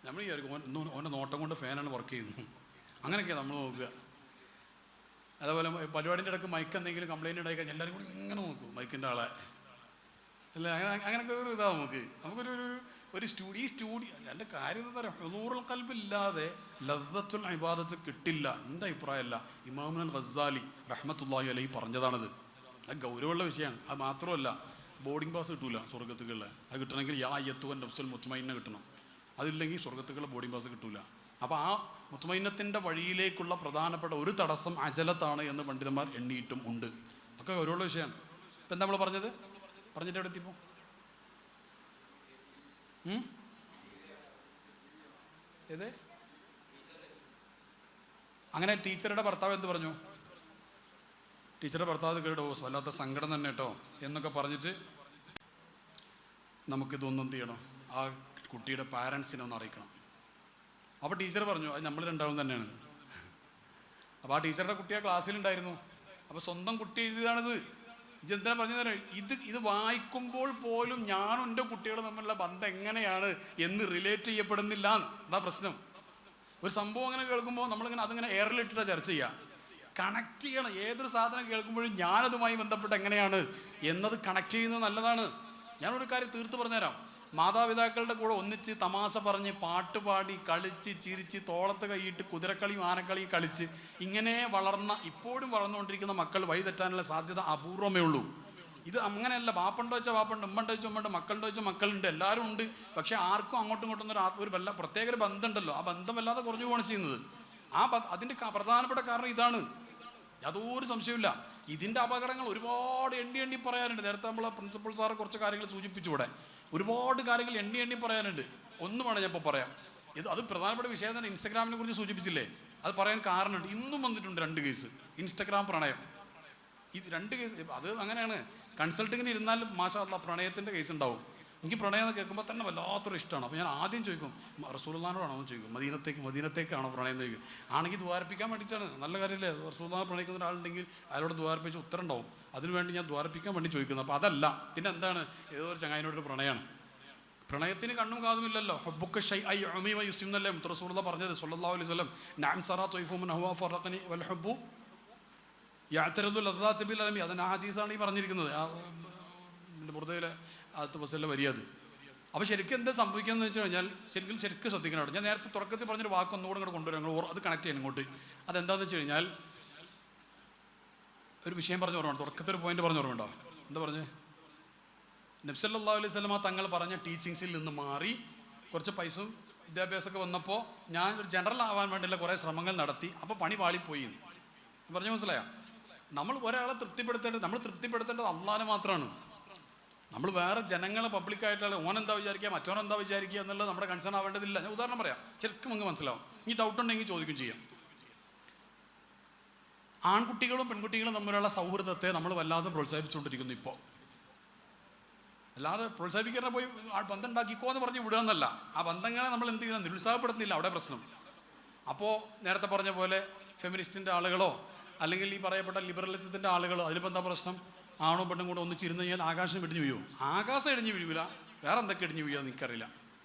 Speaker 1: നമ്മൾ വിചാരിക്കും ഓൻ്റെ നോട്ടം കൊണ്ട് ഫാനാണ് വർക്ക് ചെയ്യുന്നത്, അങ്ങനെയൊക്കെയാണ് നമ്മൾ നോക്കുക. അതേപോലെ പരിപാടിൻ്റെ ഇടയ്ക്ക് മൈക്ക് എന്തെങ്കിലും കംപ്ലൈൻറ്റ് ഉണ്ടായി കഴിഞ്ഞാൽ എല്ലാവരും കൂടി ഇങ്ങനെ നോക്കും മൈക്കിൻ്റെ ആളെ അല്ലേ. അങ്ങനെയൊക്കെ ഒരു ഇതാണ് നമുക്കൊരു സ്റ്റുഡിയോ എൻ്റെ കാര്യം എന്താ പറയുക, ഹുളൂറുൽ ഖൽബില്ലാതെ ലദ്ദത്തുൽ ഇബാദത്ത് കിട്ടില്ല. എൻ്റെ അഭിപ്രായമല്ല, ഇമാമുൽ ഗസ്സാലി റഹ്മത്തുള്ളാഹി അലൈഹി പറഞ്ഞതാണത്. അത് ഗൗരവമുള്ള വിഷയമാണ്. അത് മാത്രമല്ല ബോർഡിംഗ് പാസ് കിട്ടൂല സ്വർഗത്തുകളിൽ. അത് കിട്ടണമെങ്കിൽ യാ അയ്യത്തുവൻ നഫ്സുൽ മുത്മഇന്ന കിട്ടണം. അതില്ലെങ്കിൽ സ്വർഗത്തുക്കുള്ള ബോർഡിംഗ് പാസ് കിട്ടൂല. അപ്പോൾ ആ മുത്മയിന്നത്തിൻ്റെ വഴിയിലേക്കുള്ള പ്രധാനപ്പെട്ട ഒരു തടസ്സം അജലത്താണ് എന്ന് പണ്ഡിതന്മാർ എണ്ണിയിട്ടും ഉണ്ട്. ഒക്കെ ഒരുള്ള വിഷയമാണ്. ഇപ്പം എന്താ നമ്മൾ പറഞ്ഞിട്ട് എവിടെ എത്തിപ്പോ? ഏത്? അങ്ങനെ ടീച്ചറുടെ ഭർത്താവ് എന്ത് പറഞ്ഞു? ടീച്ചറുടെ ഭർത്താവ് കേട്ടോ വല്ലാത്ത സങ്കടം തന്നെ കേട്ടോ എന്നൊക്കെ പറഞ്ഞിട്ട് നമുക്കിതൊന്നും എന്ത് ചെയ്യണം, ആ കുട്ടിയുടെ പാരൻസിനെ ഒന്ന് അറിയിക്കണം. അപ്പോൾ ടീച്ചർ പറഞ്ഞു അത് നമ്മൾ രണ്ടാളും തന്നെയാണ്. അപ്പോൾ ആ ടീച്ചറുടെ കുട്ടി ആ ക്ലാസ്സിലുണ്ടായിരുന്നു. അപ്പോൾ സ്വന്തം കുട്ടി എഴുതിയതാണിത്. ഇതെന്തിനാ പറഞ്ഞു തരാം, ഇത് വായിക്കുമ്പോൾ പോലും ഞാനും എൻ്റെ കുട്ടികളും തമ്മിലുള്ള ബന്ധം എങ്ങനെയാണ് എന്ന് റിലേറ്റ് ചെയ്യപ്പെടുന്നില്ല. അതാ പ്രശ്നം. ഒരു സംഭവം അങ്ങനെ കേൾക്കുമ്പോൾ നമ്മളിങ്ങനെ അതിങ്ങനെ എയറിലിട്ടിട്ടാണ് ചർച്ച ചെയ്യുക. കണക്ട് ചെയ്യണം. ഏതൊരു സാധനം കേൾക്കുമ്പോഴും ഞാനതുമായി ബന്ധപ്പെട്ട് എങ്ങനെയാണ് എന്നത് കണക്ട് ചെയ്യുന്നത് നല്ലതാണ്. ഞാനൊരു കാര്യം തീർത്ത് പറഞ്ഞുതരാം. മാതാപിതാക്കളുടെ കൂടെ ഒന്നിച്ച് തമാശ പറഞ്ഞ് പാട്ട് പാടി കളിച്ച് ചിരിച്ച് തോളത്ത് കൈയിട്ട് കുതിരക്കളിയും ആനക്കളിയും കളിച്ച് ഇങ്ങനെ ഇപ്പോഴും വളർന്നുകൊണ്ടിരിക്കുന്ന മക്കൾ വഴിതെറ്റാനുള്ള സാധ്യത അപൂർവമേ ഉള്ളൂ. ഇത് അങ്ങനെയല്ല. ബാപ്പുണ്ടോ വെച്ചാൽ ബാപ്പുണ്ട്, ഉമ്മണ്ടോ വെച്ചാൽ ഉമ്മണ്ട്, മക്കളുണ്ടോ വെച്ചാൽ മക്കളുണ്ട്, എല്ലാവരും ഉണ്ട്. പക്ഷെ ആർക്കും അങ്ങോട്ടും ഇങ്ങോട്ടും ഒരു പ്രത്യേക ഒരു ബന്ധമുണ്ടല്ലോ, ആ ബന്ധം വല്ലാതെ കുറഞ്ഞു പോവാണ് ചെയ്യുന്നത്. അതിൻ്റെ പ്രധാനപ്പെട്ട കാരണം ഇതാണ്, യാതൊരു സംശയമില്ല. ഇതിൻ്റെ അപകടങ്ങൾ ഒരുപാട് എണ്ണി പറയാനുണ്ട്. നേരത്തെ നമ്മളെ പ്രിൻസിപ്പൽ സാറ് കുറച്ച് കാര്യങ്ങൾ സൂചിപ്പിച്ചുകൂടെ, ഒരുപാട് കാര്യങ്ങൾ എണ്ണി പറയാനുണ്ട്. ഒന്നുമാണ് ഞാൻ ഇപ്പോൾ പറയാം. അത് പ്രധാനപ്പെട്ട വിഷയം തന്നെ. ഇൻസ്റ്റാഗ്രാമിനെ കുറിച്ച് സൂചിപ്പിച്ചില്ലേ, അത് പറയാൻ കാരണമുണ്ട്. ഇന്നും വന്നിട്ടുണ്ട് 2 കേസ് ഇൻസ്റ്റാഗ്രാം പ്രണയം. ഇത് 2 കേസ്. അത് അങ്ങനെയാണ്. കൺസൾട്ടിങ്ങിന് ഇരുന്നാലും മാഷാ അല്ലാഹ് പ്രണയത്തിൻ്റെ കേസ് ഉണ്ടാവും. എനിക്ക് പ്രണയം എന്ന് കേൾക്കുമ്പോൾ തന്നെ വല്ലാത്തൊരു ഇഷ്ടമാണ്. അപ്പോൾ ഞാൻ ആദ്യം ചോദിക്കും റസൂലുള്ളാഹിനോടാണോ എന്ന് ചോദിക്കും, മദീനത്തേക്കാണോ പ്രണയം എന്ന് ചോദിക്കും. ആണെങ്കിൽ ദ്വാരപ്പിക്കാൻ വേണ്ടിയിട്ടാണ്. നല്ല കാര്യമല്ലേ, റസൂലുള്ളാഹിനെ പ്രണയിക്കുന്ന ഒരാളുണ്ടെങ്കിൽ അയാളോട് ദ്വാരപ്പിച്ച് ഉത്തരം ഉണ്ടാവും. അതിനുവേണ്ടി ഞാൻ ദ്വാരപ്പിക്കാൻ വേണ്ടി ചോദിക്കുന്നത്. അപ്പോൾ അതല്ല, പിന്നെ എന്താണ്, ഏതോ ഒരു ചങ്ങായിനോടൊരു പ്രണയമാണ്. പ്രണയത്തിന് കണ്ണും കാതുമില്ലല്ലോ. ഹബ്ബുക ശൈഅ യുഅമി വയുസ്ലിം എന്നല്ലേ റസൂലുള്ളാഹി പറഞ്ഞത് സ്വല്ലല്ലാഹു അലൈഹി വസല്ലം. നഅം സറാ ത്വയ്ഫു മിൻ ഹുവ ഫറഖനി വൽ ഹബ്ബു യഅതറദു ലദ്ദാത ബിൽ അലമി. അതിന് ആ ഹദീസാണ് ഈ പറഞ്ഞിരിക്കുന്നത്. ബുർദയിലെ ആദ്യത്തെ ബസ്സിലെ വരിയത്. അപ്പോൾ ശരിക്കും എന്താ സംഭവിക്കുന്നത് വെച്ച് കഴിഞ്ഞാൽ ശരിക്കും ശ്രദ്ധിക്കണം. ഞാൻ നേരത്തെ തുടക്കത്തിൽ പറഞ്ഞൊരു വാക്ക് ഒന്നുകൂടെ ഇങ്ങോട്ട് കൊണ്ടുവരാം, അത് കണക്ട് ചെയ്യണം ഇങ്ങോട്ട്. അതെന്താണെന്ന് വെച്ച് കഴിഞ്ഞാൽ ഒരു വിഷയം പറഞ്ഞ് ഓർമ്മ, തുടക്കത്തിൽ ഒരു പോയിന്റ് പറഞ്ഞ് ഓർമ്മയുണ്ടോ? എന്താ പറഞ്ഞ്? നബി സല്ലല്ലാഹു അലൈഹി വസല്ലമ തങ്ങൾ പറഞ്ഞ ടീച്ചിങ്സിൽ നിന്ന് മാറി കുറച്ച് പൈസയും വിദ്യാഭ്യാസമൊക്കെ വന്നപ്പോൾ ഞാൻ ഒരു ജനറൽ ആവാൻ വേണ്ടിയുള്ള കുറേ ശ്രമങ്ങൾ നടത്തി. അപ്പോൾ പണി പാളിപ്പോയി പറഞ്ഞു. മനസ്സിലായോ? നമ്മൾ ഒരാളെ തൃപ്തിപ്പെടുത്തേണ്ടത് അള്ളാഹിനെ മാത്രമാണ്. നമ്മൾ വേറെ ജനങ്ങളെ പബ്ലിക്കായിട്ടുള്ള ഓനെന്താ വിചാരിക്കുക, മറ്റോനെന്താ വിചാരിക്കുക എന്നുള്ളത് നമ്മുടെ കൺസേൺ ആവേണ്ടതില്ല. ഞാൻ ഉദാഹരണം പറയാം, ശരിക്കും നിങ്ങൾക്ക് മനസ്സിലാവും. ഈ ഡൗട്ട് ഉണ്ടെങ്കിൽ ചോദിക്കും ചെയ്യാം. ആൺകുട്ടികളും പെൺകുട്ടികളും തമ്മിലുള്ള സൗഹൃദത്തെ നമ്മൾ വല്ലാതെ പ്രോത്സാഹിപ്പിച്ചുകൊണ്ടിരിക്കുന്നു. ഇപ്പോൾ അല്ലാതെ പ്രോത്സാഹിപ്പിക്കാതെ പോയി ബന്ധം ഉണ്ടാക്കിക്കോ എന്ന് പറഞ്ഞ് വിടുക എന്നല്ല, ആ ബന്ധങ്ങളെ നമ്മൾ എന്ത് ചെയ്യുന്ന നിരുത്സാഹപ്പെടുത്തുന്നില്ല, അവിടെ പ്രശ്നം. അപ്പോൾ നേരത്തെ പറഞ്ഞ പോലെ ഫെമിനിസ്റ്റിൻ്റെ ആളുകളോ അല്ലെങ്കിൽ ഈ പറയപ്പെട്ട ലിബറലിസത്തിൻ്റെ ആളുകളോ, അതിലിപ്പോൾ എന്താ പ്രശ്നം? ആണോ പെണ്ണും കൂടെ ഒന്നിച്ചിരുന്ന് കഴിഞ്ഞാൽ ആകാശം ഇടിഞ്ഞു വീഴുമോ? ആകാശം ഇടിഞ്ഞു വീഴില്ല, വേറെ എന്തൊക്കെ ഇടിഞ്ഞു വീഴുക എനിക്കറിയില്ല.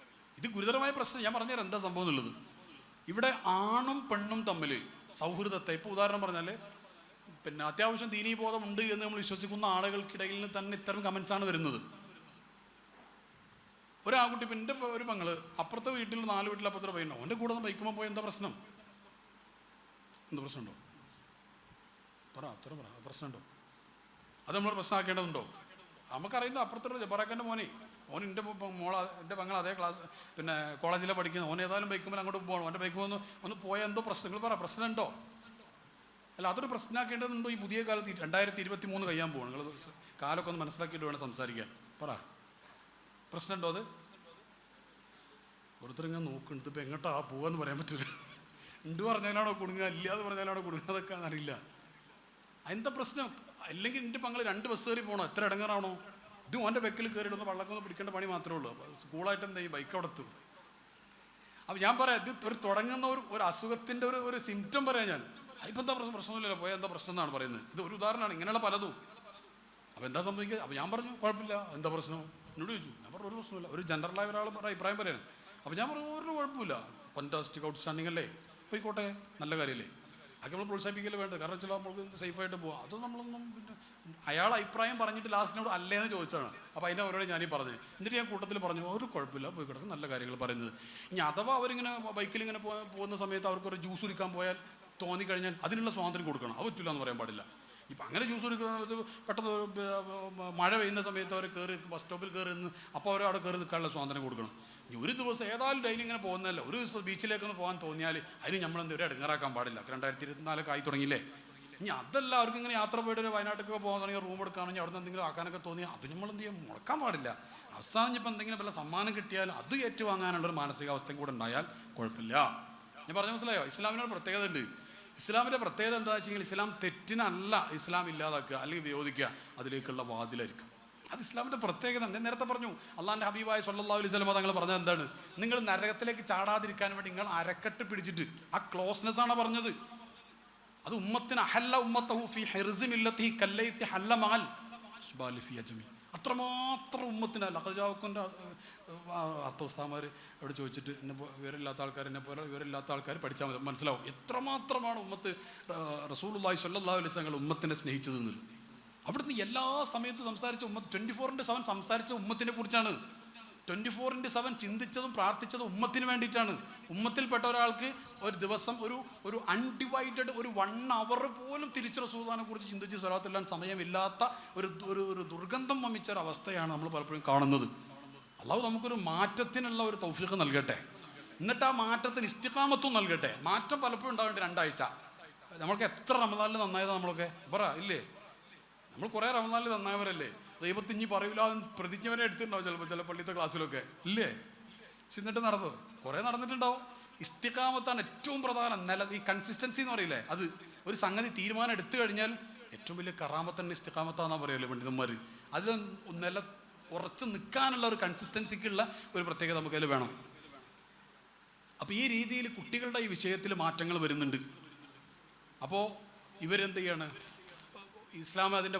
Speaker 1: ഇത് ഗുരുതരമായ പ്രശ്നം. ഞാൻ പറഞ്ഞുതരാം എന്താ സംഭവം എന്നുള്ളത്. ഇവിടെ ആണും പെണ്ണും തമ്മിൽ സൗഹൃദത്തെ, ഇപ്പോൾ ഉദാഹരണം പറഞ്ഞാൽ പിന്നെ അത്യാവശ്യം ദീനീബോധം ഉണ്ട് എന്ന് നമ്മൾ വിശ്വസിക്കുന്ന ആളുകൾക്കിടയിൽ തന്നെ ഇത്തരം കമൻസാണ് വരുന്നത്. ഒരു ആൺകുട്ടി, ഇപ്പം എൻ്റെ ഒരു പെങ്ങള് അപ്പുറത്തെ വീട്ടിൽ 4 വീട്ടിൽ അപ്പുറത്തെ പയ്യനോ അവൻ്റെ കൂടെ ഒന്ന് ബൈക്കുമ്പോൾ പോയി എന്താ പ്രശ്നം? എന്ത് പ്രശ്നമുണ്ടോ? പറ പ്രശ്നമുണ്ടോ? അത് നമ്മൾ പ്രശ്നമാക്കേണ്ടതുണ്ടോ? നമുക്കറിയില്ല. അപ്പുറത്തുള്ള ജബറാക്കൻ്റെ മോൻ എൻ്റെ പെങ്ങൾ അതേ ക്ലാസ് പിന്നെ കോളേജിലെ പഠിക്കുന്നത്. ഓൻ ഏതായാലും ബൈക്കുമ്പോൾ അങ്ങോട്ട് പോകണം. അവൻ്റെ ബൈക്ക് ഒന്ന് പോയാൽ എന്തോ പ്രശ്നങ്ങൾ പ്രശ്നമുണ്ടോ? അല്ല, അതൊരു പ്രശ്നമാക്കേണ്ടതുണ്ടോ? ഈ പുതിയ കാലത്ത് 2023 കഴിയാൻ പോകണം. നിങ്ങൾ കാലമൊക്കെ ഒന്ന് മനസ്സിലാക്കിയിട്ട് വേണം സംസാരിക്കാൻ. പ്രശ്നമുണ്ടോ? അത് ഓരോരുത്തരിങ്ങനെ നോക്കുന്നുണ്ട്. ഇപ്പം എങ്ങോട്ടാ പോകാന്ന് പറയാൻ പറ്റില്ല. ഉണ്ട് പറഞ്ഞാലാണോ കുടുങ്ങുക, ഇല്ലാതെ പറഞ്ഞാലാണോ കുടുങ്ങുക, അതൊക്കെ അറിയില്ല. എന്താ പ്രശ്നം? അല്ലെങ്കിൽ എൻ്റെ പങ്ങൾ 2 ബസ് കയറി പോകണോ? എത്ര ഇടങ്ങാറാണോ? ഇത് ഓൻ്റെ ബെക്കിൽ കയറിയിടുന്ന വള്ളക്കൊന്ന് പിടിക്കേണ്ട പണി മാത്രമേ ഉള്ളൂ. സ്കൂളായിട്ട് എന്താ ഈ ബൈക്ക് അവിടെ എത്തും. അപ്പോൾ ഞാൻ പറയാം, ഇത് തുടങ്ങുന്ന ഒരു അസുഖത്തിൻ്റെ ഒരു സിംറ്റം പറയാം ഞാൻ. ഇപ്പം എന്താ പ്രശ്നമില്ലല്ലോ, പോയാൽ എന്താ പ്രശ്നം എന്നാണ് പറയുന്നത്. ഇത് ഒരു ഉദാഹരണമാണ്, ഇങ്ങനെയുള്ള പലതും. അപ്പോൾ എന്താ സംഭവിക്കുക? അപ്പോൾ ഞാൻ പറഞ്ഞു കുഴപ്പമില്ല, എന്താ പ്രശ്നം എന്നോട് ചോദിച്ചു. ഞാൻ പറഞ്ഞു ഒരു പ്രശ്നമില്ല. ഒരു ജനറലായ ഒരാൾ അഭിപ്രായം പറയാണ്. അപ്പോൾ ഞാൻ പറഞ്ഞു ഒരു കുഴപ്പമില്ല, ഫാന്റാസ്റ്റിക് ഔട്ട്സ്റ്റാൻഡിങ് അല്ലേ, പോയിക്കോട്ടെ, നല്ല കാര്യമല്ലേ. അതൊക്കെ നമ്മൾ പ്രോത്സാഹിപ്പിക്കല് വേണ്ടത്. കാരണം വെച്ചാൽ നമ്മൾക്ക് സേഫായിട്ട് പോകാം. അത് നമ്മളൊന്നും പിന്നെ അയാൾ അഭിപ്രായം പറഞ്ഞിട്ട് ലാസ്റ്റിനോട് അല്ലേന്ന് ചോദിച്ചാണ്. അപ്പോൾ അതിൻ്റെ അവരോട് ഞാനീ പറഞ്ഞത്. എന്നിട്ട് ഞാൻ കൂട്ടത്തിൽ പറഞ്ഞു ഒരു കുഴപ്പമില്ല, പോയി കിടക്കും, നല്ല കാര്യങ്ങൾ പറയുന്നത്. ഇനി അഥവാ അവരിങ്ങനെ ബൈക്കിൽ ഇങ്ങനെ പോകുന്ന സമയത്ത് അവർക്കൊരു ജ്യൂസ് കുടിക്കാൻ പോയാൽ തോന്നിക്കഴിഞ്ഞാൽ അതിനുള്ള സ്വാതന്ത്ര്യം കൊടുക്കണം. അത് പറ്റില്ല എന്ന് പറയാൻ പാടില്ല. ഇപ്പം അങ്ങനെ ജ്യൂസ് കുടിക്കുന്നത് പെട്ടെന്ന് മഴ പെയ്യുന്ന സമയത്ത് അവർ കയറി ബസ് സ്റ്റോപ്പിൽ കയറി നിന്ന് അപ്പോൾ അവർ അവിടെ കയറി നിൽക്കാനുള്ള സ്വാതന്ത്ര്യം കൊടുക്കണം. ഇനി ഒരു ദിവസം ഏതായാലും ഡെയിലി ഇങ്ങനെ പോകുന്നതല്ല, ഒരു ദിവസം ബീച്ചിലേക്കൊന്ന് പോകാൻ തോന്നിയാൽ അതിന് നമ്മളെന്ത് ഒരു ഇടങ്ങാറാക്കാൻ പാടില്ല. 2024 ആയി തുടങ്ങിയില്ലേ. ഇനി അതല്ല അവർക്ക് ഇങ്ങനെ യാത്ര പോയിട്ട് ഒരു വയനാട്ടിലേക്ക് പോകാൻ തുടങ്ങിയ റൂം എടുക്കുകയാണെങ്കിൽ അവിടെ നിന്ന് എന്തെങ്കിലും ആക്കാനൊക്കെ തോന്നിയാൽ അത് നമ്മളെന്ത് ചെയ്യാൻ മുടക്കാൻ പാടില്ല. അവസാനം ഇപ്പം എന്തെങ്കിലും വല്ല സമ്മാനം കിട്ടിയാൽ അത് ഏറ്റുവാങ്ങാനുള്ളൊരു മാനസികാവസ്ഥയും കൂടെ ഉണ്ടായാൽ കുഴപ്പമില്ല. ഞാൻ പറഞ്ഞ മനസ്സിലായോ? ഇസ്ലാമിനൊരു പ്രത്യേകത ഉണ്ട്. ഇസ്ലാമിൻ്റെ പ്രത്യേകത എന്താ വെച്ചെങ്കിൽ ഇസ്ലാം തെറ്റിനല്ല ഇസ്ലാം ഇല്ലാതാക്കുക അല്ലെങ്കിൽ വിരോധിക്കുക, അതിലേക്കുള്ള വാതിലായിരിക്കും. അത് ഇസ്ലാമിൻ്റെ പ്രത്യേകത. ഞാൻ നേരത്തെ പറഞ്ഞു, അള്ളാഹിൻ്റെ ഹബീബായ സ്വല്ലല്ലാഹു അലൈഹി വസല്ലം തങ്ങൾ പറഞ്ഞത് എന്താണ്? നിങ്ങൾ നരകത്തിലേക്ക് ചാടാതിരിക്കാൻ വേണ്ടി നിങ്ങൾ അരക്കെട്ട് പിടിച്ചിട്ട്, ആ ക്ലോസ്നെസ് ആണ് പറഞ്ഞത്. അത് ഉമ്മത്തിന് അഹല്ല ഉമ്മത്തഹു ഫി ഹിർസി മില്ലത്തിഹി കല്ലൈതി ഹല്ല മഅൽ അശ്ബാലി ഫി അജ്മി. അത്രമാത്രം ഉമ്മത്തിന് ലഖജാവുക്കിൻ്റെ അർത്ഥോസ്താമാർ അവിടെ ചോദിച്ചിട്ട് എന്നെ വിവരമില്ലാത്ത ആൾക്കാർ, എന്നെ പോലെ വിവരമില്ലാത്ത ആൾക്കാർ പഠിച്ചാൽ മതി, മനസ്സിലാവും എത്രമാത്രമാണ് ഉമ്മത്ത് റസൂലുള്ളാഹി സ്വല്ലല്ലാഹു അലൈഹി വസല്ലം ഉമ്മത്തിനെ സ്നേഹിച്ചതെന്നില്ല. അവിടുന്ന് എല്ലാ സമയത്തും സംസാരിച്ച ഉമ്മത്ത് 24/7 സംസാരിച്ച ഉമ്മത്തിനെ കുറിച്ചാണ്. 24/7 ചിന്തിച്ചതും പ്രാർത്ഥിച്ചതും ഉമ്മത്തിന് വേണ്ടിയിട്ടാണ്. ഉമ്മത്തിൽപ്പെട്ട ഒരാൾക്ക് ഒരു ദിവസം ഒരു അൺഡിവൈഡഡ് ഒരു 1 hour പോലും തിരിച്ചു റസൂലുള്ളാഹിനെ കുറിച്ച് ചിന്തിച്ച് സ്വലാത്തില്ലാൻ സമയമില്ലാത്ത ഒരു ദുർഗന്ധം വമിച്ച ഒരു അവസ്ഥയാണ് നമ്മൾ പലപ്പോഴും കാണുന്നത്. അള്ളാഹു നമുക്കൊരു മാറ്റത്തിനുള്ള ഒരു തൗഫീഖ് നൽകട്ടെ. എന്നിട്ട് ആ മാറ്റത്തിന് ഇസ്തിഖാമത്തും നൽകട്ടെ. മാറ്റം പലപ്പോഴും ഉണ്ടാവേണ്ട 2 ആഴ്ച. നമ്മൾക്ക് എത്ര റമദാനിൽ നന്നായതാ നമ്മളൊക്കെ ഇല്ലേ? നമ്മൾ കുറേ റമദാനിൽ നന്നായവരല്ലേ? ദൈവത്തിന് ഇനി പറയൂല പ്രതിജ്ഞ വരെ എടുത്തിട്ടുണ്ടാവും ചില പള്ളിത്തെ ക്ലാസ്സിലൊക്കെ ഇല്ലേ? പക്ഷെ എന്നിട്ട് കുറേ നടന്നിട്ടുണ്ടാവും. ഇസ്തിഖാമത്താണ് ഏറ്റവും പ്രധാനം. ഈ കൺസിസ്റ്റൻസി എന്ന് പറയില്ലേ, അത് ഒരു സംഗതി തീരുമാനം എടുത്തു കഴിഞ്ഞാൽ ഏറ്റവും വലിയ കറാമത്തന്നെ ഇസ്തിഖാമത്താന്നാ പറയല്ലേ പണ്ഡിതന്മാർ. അത് ഉറച്ചു നിൽക്കാനുള്ള ഒരു കൺസിസ്റ്റൻസിക്കുള്ള ഒരു പ്രത്യേകത നമുക്കതിൽ വേണം. അപ്പോൾ ഈ രീതിയിൽ കുട്ടികളുടെ ഈ വിഷയത്തിൽ മാറ്റങ്ങൾ വരുന്നുണ്ട്. അപ്പോൾ ഇവരെന്ത് ചെയ്യാണ്? ഇസ്ലാം അതിൻ്റെ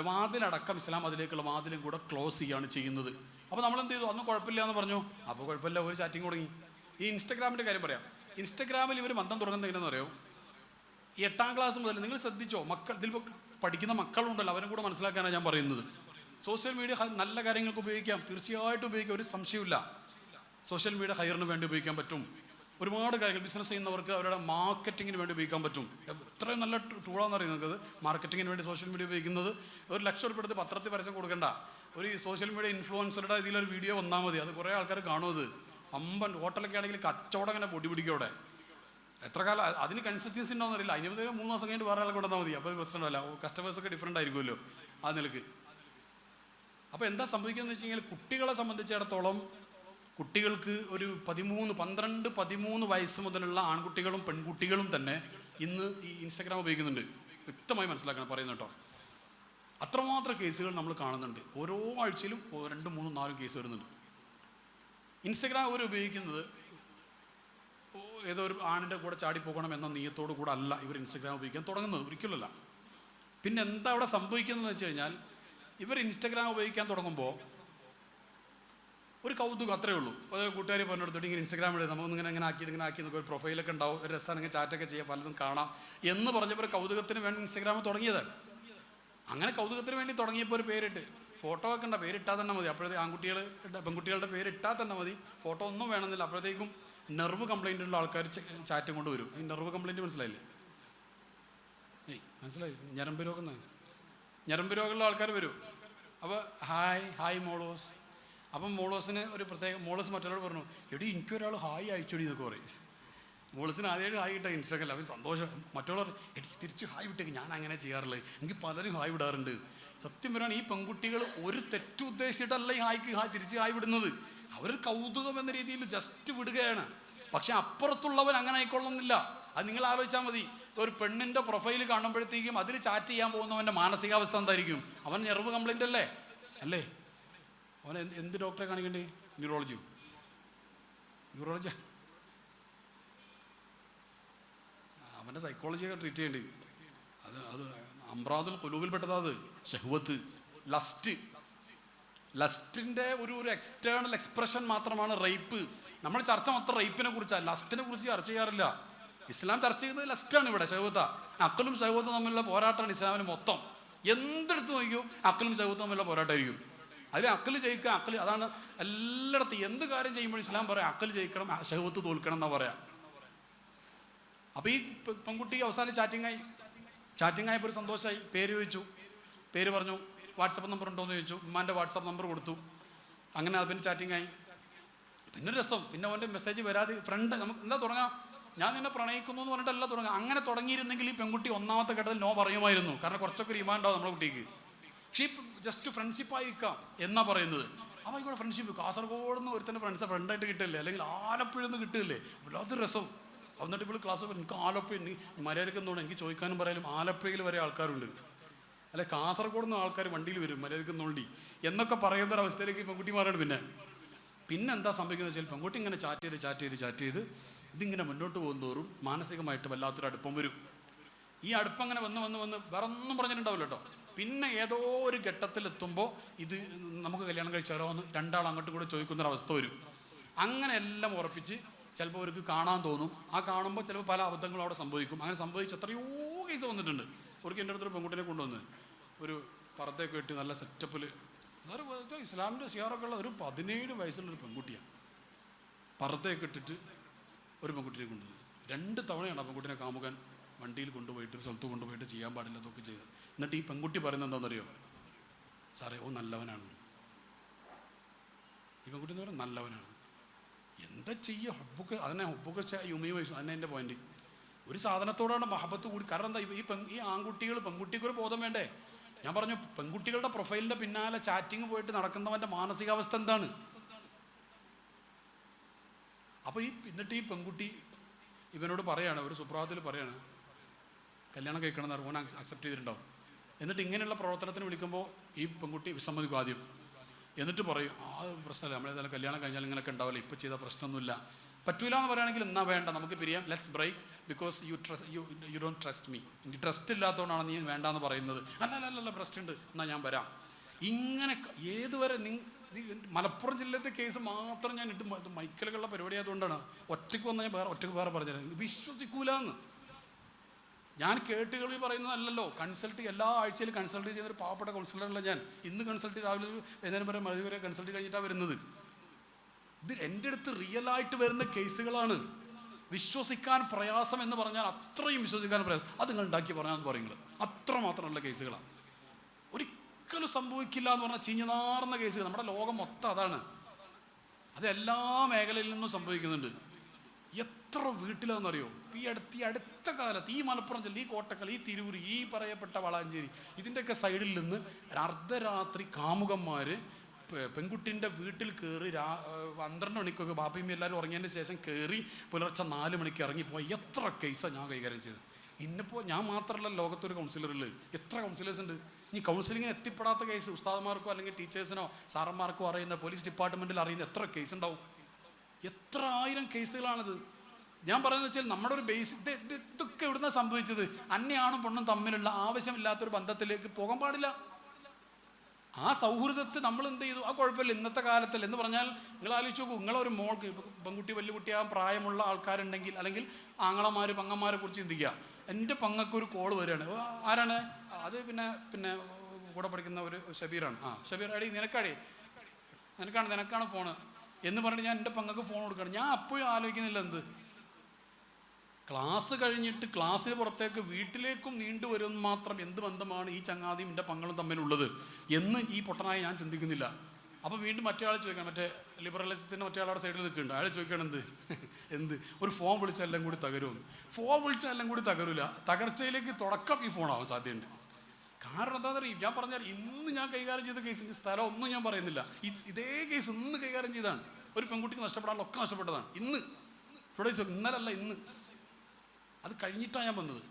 Speaker 1: വാതിലടക്കം ഇസ്ലാം അതിലേക്കുള്ള വാതിലും കൂടെ ക്ലോസ് ചെയ്യുകയാണ് ചെയ്യുന്നത്. അപ്പോൾ നമ്മളെന്ത് ചെയ്തു? അന്ന് കുഴപ്പമില്ല എന്ന് പറഞ്ഞു. അപ്പോൾ കുഴപ്പമില്ല, ഒരു ചാറ്റിങ് തുടങ്ങി. ഈ ഇൻസ്റ്റഗ്രാമിൻ്റെ കാര്യം പറയാം. ഇൻസ്റ്റഗ്രാമിൽ ഇവർ ബന്ധം തുടങ്ങുന്നത് എങ്ങനെയെന്ന് അറിയോ? ഈ 8ാം ക്ലാസ് മുതൽ നിങ്ങൾ ശ്രദ്ധിച്ചോ, ഇതിൽ പഠിക്കുന്ന മക്കളുണ്ടല്ലോ, അവരും കൂടെ മനസ്സിലാക്കാനാണ് ഞാൻ പറയുന്നത്. സോഷ്യൽ മീഡിയ നല്ല കാര്യങ്ങൾക്ക് ഉപയോഗിക്കാം, തീർച്ചയായിട്ടും ഉപയോഗിക്കാം, ഒരു സംശയമില്ല. സോഷ്യൽ മീഡിയ ഹൈറിന് വേണ്ടി ഉപയോഗിക്കാൻ പറ്റും. ഒരുപാട് കാര്യങ്ങൾ ബിസിനസ് ചെയ്യുന്നവർക്ക് അവരുടെ മാർക്കറ്റിങ്ങിന് വേണ്ടി ഉപയോഗിക്കാൻ പറ്റും. എത്രയും നല്ല ടൂളാണെന്ന് അറിയുന്നത് മാർക്കറ്റിങ്ങിന് വേണ്ടി സോഷ്യൽ മീഡിയ ഉപയോഗിക്കുന്നത്. 1 ലക്ഷം രൂപ എടുത്ത് പത്രത്തിൽ പരസ്യം കൊടുക്കണ്ട. ഒരു സോഷ്യൽ മീഡിയ ഇൻഫ്ലുവൻസറുടെ ഇതിലൊരു വീഡിയോ വന്നാൽ മതി, അത് കുറേ ആൾക്കാർ കാണുന്നത്. ഹോട്ടലൊക്കെ ആണെങ്കിൽ കച്ചവടം ഇങ്ങനെ പൊടി പിടിക്കും അവിടെ. എത്ര കാലം അതിന് കൺസിസ്റ്റൻസി ഉണ്ടോയെന്ന് അറിയില്ല. 3 മാസം കഴിഞ്ഞിട്ട് വേറെ ആളെ കൊണ്ടുവന്നാൽ മതി. അപ്പോൾ പ്രശ്നം അല്ല, കസ്റ്റമേഴ്സൊക്കെ ഡിഫറെൻ്റ് ആയിരിക്കുമല്ലോ ആ നിലക്ക്. അപ്പോൾ എന്താ സംഭവിക്കുകയെന്ന് വെച്ച് കഴിഞ്ഞാൽ കുട്ടികളെ സംബന്ധിച്ചിടത്തോളം കുട്ടികൾക്ക് ഒരു 13 വയസ്സ് മുതലുള്ള ആൺകുട്ടികളും പെൺകുട്ടികളും തന്നെ ഇന്ന് ഈ ഇൻസ്റ്റഗ്രാം ഉപയോഗിക്കുന്നുണ്ട്. വ്യക്തമായി മനസ്സിലാക്കണം പറയുന്നത് കേട്ടോ. അത്രമാത്രം കേസുകൾ നമ്മൾ കാണുന്നുണ്ട്. ഓരോ ആഴ്ചയിലും 2, 3, 4 കേസ് വരുന്നുണ്ട്. ഇൻസ്റ്റഗ്രാം അവർ ഉപയോഗിക്കുന്നത് ഏതോ ഒരു ആണിൻ്റെ കൂടെ ചാടിപ്പോകണം എന്ന നീയത്തോടു കൂടെ അല്ല ഇവർ ഇൻസ്റ്റഗ്രാം ഉപയോഗിക്കാൻ തുടങ്ങുന്നത്, ഒരിക്കലല്ല. പിന്നെ എന്താ അവിടെ സംഭവിക്കുന്നതെന്ന് വെച്ച് കഴിഞ്ഞാൽ ഇവർ ഇൻസ്റ്റഗ്രാം ഉപയോഗിക്കാൻ തുടങ്ങുമ്പോൾ ഒരു കൗതുകം, അത്രയേ ഉള്ളൂ. ഒരു കൂട്ടുകാർ പറഞ്ഞെടുത്തിട്ട് ഇങ്ങനെ ഇൻസ്റ്റഗ്രാം ഇടുക, നമുക്കിങ്ങനെ ഇങ്ങനെ ആക്കി എന്നൊക്കെ ഒരു പ്രൊഫൈലൊക്കെ ഉണ്ടാവും, ഒരു രസമാണെങ്കിൽ ചാറ്റൊക്കെ ചെയ്യാം, പലതും കാണാം എന്ന് പറഞ്ഞപ്പോൾ കൗതുകത്തിന് വേണ്ടി ഇൻസ്റ്റഗ്രാം തുടങ്ങിയതാണ്. അങ്ങനെ കൗതുകത്തിന് വേണ്ടി തുടങ്ങിയപ്പോൾ ഒരു പേരിട്ട്, ഫോട്ടോ ഒക്കെ ഉണ്ട, പേരിട്ടാൽ തന്നെ മതി. അപ്പോഴത്തേക്ക് പെൺകുട്ടികളുടെ പേരിട്ടാൽ തന്നെ മതി, ഫോട്ടോ ഒന്നും വേണമെന്നില്ല. അപ്പോഴത്തേക്കും നെർവ് കംപ്ലൈൻ്റ് ഉള്ള ആൾക്കാർ ചാറ്റും കൊണ്ട് വരും. ഈ നെർവ് കംപ്ലൈൻറ്റ് മനസ്സിലായില്ലേ? മനസ്സിലായി? ഞരമ്പ് രോഗമുള്ള ആൾക്കാർ വരും. അപ്പോൾ ഹായ് മോളോസ്. അപ്പം മോളോസിന് ഒരു പ്രത്യേക, മോളോസ് മറ്റൊരാൾ പറഞ്ഞു, എടി എനിക്കൊരാൾ ഹായ് അയച്ചോടി എന്നൊക്കെ പറയും. മോളസിന് ആദ്യമായിട്ട് ഹായ് കിട്ടാൻ ഇൻസ്റ്റഗ്രാമിൽ അവർ സന്തോഷം. മറ്റുള്ളവർ എടി തിരിച്ച് ഹായ് വിട്ടേക്ക്, ഞാൻ അങ്ങനെ ചെയ്യാറില്ല, എനിക്ക് പലരും ഹായ് വിടാറുണ്ട്. സത്യം പറയുകയാണ്, ഈ പെൺകുട്ടികൾ ഒരു തെറ്റു ഉദ്ദേശിച്ചിട്ടല്ല ഈ തിരിച്ച് ഹായ് വിടുന്നത്. അവർ കൗതുകം എന്ന രീതിയിൽ ജസ്റ്റ് വിടുകയാണ്. പക്ഷെ അപ്പുറത്തുള്ളവൻ അങ്ങനെ ആയിക്കൊള്ളുന്നില്ല. അത് നിങ്ങൾ ആലോചിച്ചാൽ മതി. ഒരു പെണ്ണിൻ്റെ പ്രൊഫൈൽ കാണുമ്പോഴത്തേക്കും അതിൽ ചാറ്റ് ചെയ്യാൻ പോകുന്നവൻ്റെ മാനസികാവസ്ഥ എന്തായിരിക്കും? അവൻ നെർവ് കംപ്ലൈൻ്റ് അല്ലേ? അവൻ എന്ത് ഡോക്ടറെ കാണിക്കണ്ടേ? ന്യൂറോളജി അവൻ്റെ സൈക്കോളജിയൊക്കെ ട്രീറ്റ് ചെയ്യേണ്ടി. അത് അമ്രാദുൽ ഖുലൂബിൽപ്പെട്ടതാ. അത് ഷഹ്വത്ത്, ലസ്റ്റിൻ്റെ ഒരു എക്സ്റ്റേണൽ എക്സ്പ്രഷൻ മാത്രമാണ് റേപ്പ്. നമ്മൾ ചർച്ച മൊത്തം റേപ്പിനെ കുറിച്ചാണ്, ലസ്റ്റിനെ കുറിച്ച് ചർച്ച ചെയ്യാറില്ല. ഇസ്ലാം ചർച്ച ചെയ്യുന്നത് ലസ്റ്റാണ്. ഇവിടെ ഷഹ്വത്താ. അക്കലും ഷഹ്വത്തും തമ്മിലുള്ള പോരാട്ടമാണ് ഇസ്ലാമിന് മൊത്തം. എന്തെടുത്ത് നോക്കിയോ അക്കലും ഷഹ്വത്തും തമ്മിലുള്ള പോരാട്ടമായിരിക്കും. അതിൽ അക്കൽ ജയിക്കുക, അതാണ് എല്ലായിടത്തും. എന്ത് കാര്യം ചെയ്യുമ്പോൾ ഇസ്ലാം പറയാം അക്കൽ ജയിക്കണം, ഷഹ്വത്ത് തോൽക്കണം എന്നാ പറയാം. അപ്പോൾ ഈ പെൺകുട്ടി അവസാനം ചാറ്റിങ്ങായി
Speaker 2: ചാറ്റിംഗ് ആയപ്പോൾ ഒരു സന്തോഷമായി. പേര് ചോദിച്ചു, പേര് പറഞ്ഞു. വാട്സപ്പ് നമ്പർ ഉണ്ടോ എന്ന് ചോദിച്ചു. ഉമ്മാൻ്റെ വാട്സപ്പ് നമ്പർ കൊടുത്തു. അങ്ങനെ അത് പിന്നെ ചാറ്റിംഗ് ആയി. പിന്നെ രസം. പിന്നെ അവൻ്റെ മെസ്സേജ് വരാതെ ഫ്രണ്ട് നമുക്ക് എന്താ തുടങ്ങാം, ഞാൻ നിന്നെ പ്രണയിക്കുന്നു എന്ന് പറഞ്ഞിട്ടല്ല തുടങ്ങാം. അങ്ങനെ തുടങ്ങിയിരുന്നെങ്കിൽ ഈ പെൺകുട്ടി ഒന്നാമത്തെ ഘട്ടത്തിൽ നോ പറയുമായിരുന്നു. കാരണം കുറച്ചൊക്കെ ഒരു ഇമാൻ ഉണ്ടാവും നമ്മുടെ കുട്ടിക്ക്. പക്ഷേ ജസ്റ്റ് ഫ്രണ്ട്ഷിപ്പായിരിക്കാം എന്നാ പറയുന്നത്. അപ്പോൾ ഇവിടെ ഫ്രണ്ട്ഷിപ്പ് കാസർഗോഡ് നിന്ന് ഒരുത്തന്നെ ഫ്രണ്ടായിട്ട് കിട്ടില്ലേ, അല്ലെങ്കിൽ ആലപ്പുഴയിൽ നിന്ന് കിട്ടില്ലേ, വല്ലാത്തൊരു രസം. എന്നിട്ട് ഇപ്പോൾ ക്ലാസ് എനിക്ക് ആലപ്പുഴ മര്യാദയ്ക്ക് എന്തുകൊണ്ട് എനിക്ക് ചോദിക്കാനും പറയാനും ആലപ്പുഴയിൽ വരെ ആൾക്കാരുണ്ട്, അല്ലെ കാസർഗോഡ് നിന്ന് ആൾക്കാർ വണ്ടിയിൽ വരും മര്യാദയ്ക്ക് നോണ്ടി എന്നൊക്കെ പറയുന്നൊരവസ്ഥയിലേക്ക് പെൺകുട്ടി മാറാണ്. പിന്നെ എന്താ സംഭവിക്കുന്നത് വെച്ചാൽ പെൺകുട്ടി ഇങ്ങനെ ചാറ്റ് ചെയ്ത് ഇതിങ്ങനെ മുന്നോട്ട് പോകുന്നതോറും മാനസികമായിട്ട് വല്ലാത്തൊരു അടുപ്പം വരും. ഈ അടുപ്പം അങ്ങനെ വന്ന് വേറെ ഒന്നും പറഞ്ഞിട്ടുണ്ടാവില്ല കേട്ടോ. പിന്നെ ഏതോ ഒരു ഘട്ടത്തിലെത്തുമ്പോൾ ഇത് നമുക്ക് കല്യാണം കഴിച്ചാലോ എന്ന് രണ്ടാൾ അങ്ങോട്ടും കൂടെ ചോദിക്കുന്നൊരവസ്ഥ വരും. അങ്ങനെ എല്ലാം ഉറപ്പിച്ച് ചിലപ്പോൾ അവർക്ക് കാണാൻ തോന്നും. ആ കാണുമ്പോൾ ചിലപ്പോൾ പല അബദ്ധങ്ങളും അവിടെ സംഭവിക്കും. അങ്ങനെ സംഭവിച്ച് എത്രയോ കേസ് വന്നിട്ടുണ്ട്. ഒരിക്കൽ എൻ്റെ അടുത്തൊരു പെൺകുട്ടിനെ കൊണ്ടുവന്ന് ഒരു പർദ്ദയൊക്കെ ഇട്ട് നല്ല സെറ്റപ്പിൽ, അതൊരു ഇസ്ലാമിൻ്റെ സിയാറൊക്കെ ഉള്ള ഒരു 17 വയസ്സുള്ളൊരു പെൺകുട്ടിയാണ്. പർദ്ദയൊക്കെ ഇട്ടിട്ട് ഒരു പെൺകുട്ടിയെ കൊണ്ടുവന്നു. 2 തവണയാണ് ആ പെൺകുട്ടിനെ കാമുകൻ വണ്ടിയിൽ കൊണ്ടുപോയിട്ട് ഒരു സ്ഥലത്ത് കൊണ്ടുപോയിട്ട് ചെയ്യാൻ പാടില്ലാതൊക്കെ ചെയ്തത്. എന്നിട്ട് ഈ പെൺകുട്ടി പറയുന്നത് എന്താണെന്നറിയോ? സാറേ ഓ നല്ലവനാണ്. ഈ പെൺകുട്ടി എന്ന് പറയുന്നത് നല്ലവനാണ്. എന്താ ചെയ്യുക, ഹബ്ബൊക്കെ അതിനെ ഹബ്ബൊക്കെ യുമി വയസ്സ് തന്നെ എൻ്റെ പോയിന്റ്. ഒരു സാധനത്തോടാണ് മഹബത്ത് കൂടി. കാരണം എന്താ, ഈ ആൺകുട്ടികൾ പെൺകുട്ടിക്കൊരു ബോധം വേണ്ടേ? ഞാൻ പറഞ്ഞു പെൺകുട്ടികളുടെ പ്രൊഫൈലിൻ്റെ പിന്നാലെ ചാറ്റിങ് പോയിട്ട് നടക്കുന്നവൻ്റെ മാനസികാവസ്ഥ എന്താണ്? അപ്പോൾ എന്നിട്ട് ഈ പെൺകുട്ടി ഇവനോട് പറയാണ്, ഒരു സുപ്രഭാതത്തിൽ പറയാണ് കല്യാണം കഴിക്കണമെന്ന് ഓൻ അക്സെപ്റ്റ് ചെയ്തിട്ടുണ്ടാവും. എന്നിട്ട് ഇങ്ങനെയുള്ള പ്രവർത്തനത്തിന് വിളിക്കുമ്പോൾ ഈ പെൺകുട്ടി വിസമ്മതിക്കും ആദ്യം. എന്നിട്ട് പറയും ആ പ്രശ്നമില്ല, നമ്മളേതായാലും കല്യാണം കഴിഞ്ഞാൽ ഇങ്ങനെയൊക്കെ ഉണ്ടാവില്ല, ഇപ്പോൾ ചെയ്ത പ്രശ്നമൊന്നുമില്ല. പറ്റൂല എന്ന് പറയുകയാണെങ്കിൽ എന്നാ വേണ്ട, നമുക്ക് പിരിയാം, let's break, because you don't trust me. എനിക്ക് ട്രസ്റ്റ് ഇല്ലാത്തതുകൊണ്ടാണ് നീ വേണ്ടാന്ന് പറയുന്നത്. അല്ല ട്രസ്റ്റ് ഉണ്ട്, എന്നാൽ ഞാൻ വരാം. ഇങ്ങനെ ഏതുവരെ മലപ്പുറം ജില്ലത്തെ കേസ് മാത്രം ഞാൻ ഇട്ട് മൈക്കലുകളുടെ പരിപാടി ആയതുകൊണ്ടാണ് ഒറ്റയ്ക്ക് വന്നാൽ ഞാൻ ഒറ്റയ്ക്ക് വേറെ പറഞ്ഞത് വിശ്വസിക്കൂലെന്ന്. ഞാൻ കേട്ടുകളിൽ പറയുന്നതല്ലല്ലോ. എല്ലാ ആഴ്ചയിലും കൺസൾട്ട് ചെയ്യുന്നൊരു പാവപ്പെട്ട കൗൺസിലറല്ല ഞാൻ. ഇന്ന് കൺസൾട്ട് രാവിലെ വൈകുന്നേരം വരെ മഴ വരെ കൺസൾട്ട് കഴിഞ്ഞിട്ടാണ് വരുന്നത്. ഇത് എൻ്റെ അടുത്ത് റിയലായിട്ട് വരുന്ന കേസുകളാണ്. വിശ്വസിക്കാൻ പ്രയാസം എന്ന് പറഞ്ഞാൽ അത്രയും വിശ്വസിക്കാൻ പ്രയാസം. അത് നിങ്ങൾ ഉണ്ടാക്കി പറഞ്ഞാൽ പറയുന്നത് അത്ര മാത്രമുള്ള കേസുകളാണ്. ഒരിക്കലും സംഭവിക്കില്ല എന്ന് പറഞ്ഞാൽ ചീഞ്ഞുനാറുന്ന കേസുകൾ. നമ്മുടെ ലോകം മൊത്തം അതാണ്. അത് എല്ലാ മേഖലയിൽ നിന്നും സംഭവിക്കുന്നുണ്ട്. എത്ര വീട്ടിലാണെന്നറിയോ? ഈ അടുത്ത കാലത്ത് ഈ മലപ്പുറം ജില്ല, ഈ കോട്ടക്കൽ, ഈ തിരൂർ, ഈ പറയപ്പെട്ട വളാഞ്ചേരി, ഇതിൻ്റെയൊക്കെ സൈഡിൽ നിന്ന് അർദ്ധരാത്രി കാമുകന്മാർ പെൺകുട്ടിൻ്റെ വീട്ടിൽ കയറി 12 മണിക്കൊക്കെ ബാപ്പിയും എല്ലാവരും ഉറങ്ങിയതിന് ശേഷം കയറി പുലർച്ചെ 4 മണിക്ക് ഇറങ്ങിപ്പോയി എത്ര കേസാണ് ഞാൻ കൈകാര്യം ചെയ്തത്. ഇന്നിപ്പോൾ ഞാൻ മാത്രമല്ല ലോകത്തൊരു കൗൺസിലറിൽ എത്ര കൗൺസിലേഴ്സ് ഉണ്ട്. ഈ കൗൺസിലിങ്ങിന് എത്തിപ്പെടാത്ത കേസ് ഉസ്താദന്മാർക്കോ അല്ലെങ്കിൽ ടീച്ചേഴ്സിനോ സാറന്മാർക്കോ അറിയുന്ന, പോലീസ് ഡിപ്പാർട്ട്മെൻറ്റിൽ അറിയുന്ന എത്ര കേസ് ഉണ്ടാവും? എത്ര ആയിരം കേസുകളാണിത്. ഞാൻ പറയുന്നത് വെച്ചാൽ നമ്മുടെ ഒരു ബേസ് ഇതൊക്കെ എവിടുന്ന സംഭവിച്ചത്? അന്യാണും പെണ്ണും തമ്മിലുള്ള ആവശ്യമില്ലാത്തൊരു ബന്ധത്തിലേക്ക് പോകാൻ പാടില്ല. ആ സൗഹൃദത്തെ നമ്മൾ എന്ത് ചെയ്തു? ആ കുഴപ്പമില്ല, ഇന്നത്തെ കാലത്തിൽ എന്ന് പറഞ്ഞാൽ നിങ്ങൾ ആലോചിച്ച് നോക്കൂ. നിങ്ങളൊരു മോൾക്ക് പെൺകുട്ടി വലിയ കുട്ടിയാകാൻ പ്രായമുള്ള ആൾക്കാരുണ്ടെങ്കിൽ, അല്ലെങ്കിൽ ആങ്ങളമാർ പെങ്ങന്മാരെ കുറിച്ച് ചിന്തിക്കുക. എൻ്റെ പെങ്ങൾക്കൊരു കോള് വരികയാണ്. ആരാണ് അത്? പിന്നെ കൂടെ പഠിക്കുന്ന ഒരു ഷബീറാണ്. ഷബീർ അടി നിനക്കാണ് ഫോണ് എന്ന് പറഞ്ഞിട്ട് ഞാൻ എൻ്റെ പെങ്ങൾക്ക് ഫോൺ കൊടുക്കുകയാണ്. ഞാൻ അപ്പോഴും ആലോചിക്കുന്നില്ല എന്ത് ക്ലാസ് കഴിഞ്ഞിട്ട് ക്ലാസ്സിന് പുറത്തേക്ക് വീട്ടിലേക്കും നീണ്ടുവരും മാത്രം എന്ത് ബന്ധമാണ് ഈ ചങ്ങാതിയും എൻ്റെ പങ്ങളും തമ്മിലുള്ളത് എന്ന് ഈ പൊട്ടനായി ഞാൻ ചിന്തിക്കുന്നില്ല. അപ്പോൾ വീണ്ടും മറ്റേ ആൾ ചോദിക്കണം, മറ്റേ ലിബറലിസത്തിൻ്റെ മറ്റേ ആളുടെ സൈഡിൽ നിൽക്കുന്നുണ്ട്. അയാൾ ചോദിക്കണം എന്ത് ഒരു ഫോൺ വിളിച്ചാൽ എല്ലാം കൂടി തകരുമെന്ന്. ഫോൺ വിളിച്ചാൽ എല്ലാം കൂടി തകരില്ല. തകർച്ചയിലേക്ക് തുടക്കം ഈ ഫോണാവാൻ സാധ്യതയുണ്ട്. കാരണം എന്താണെന്ന് അറിയും? ഞാൻ പറഞ്ഞാൽ ഇന്ന് ഞാൻ കൈകാര്യം ചെയ്ത കേസിൻ്റെ സ്ഥലം ഒന്നും ഞാൻ പറയുന്നില്ല. ഇതേ കേസ് ഇന്ന് കൈകാര്യം ചെയ്താണ്. ഒരു പെൺകുട്ടിക്ക് നഷ്ടപ്പെടാനുള്ള ഒക്കെ നഷ്ടപ്പെട്ടതാണ്. ഇന്നലല്ല ഇന്ന്. അത് കഴിഞ്ഞിട്ടാണ് ഞാൻ വന്നത്.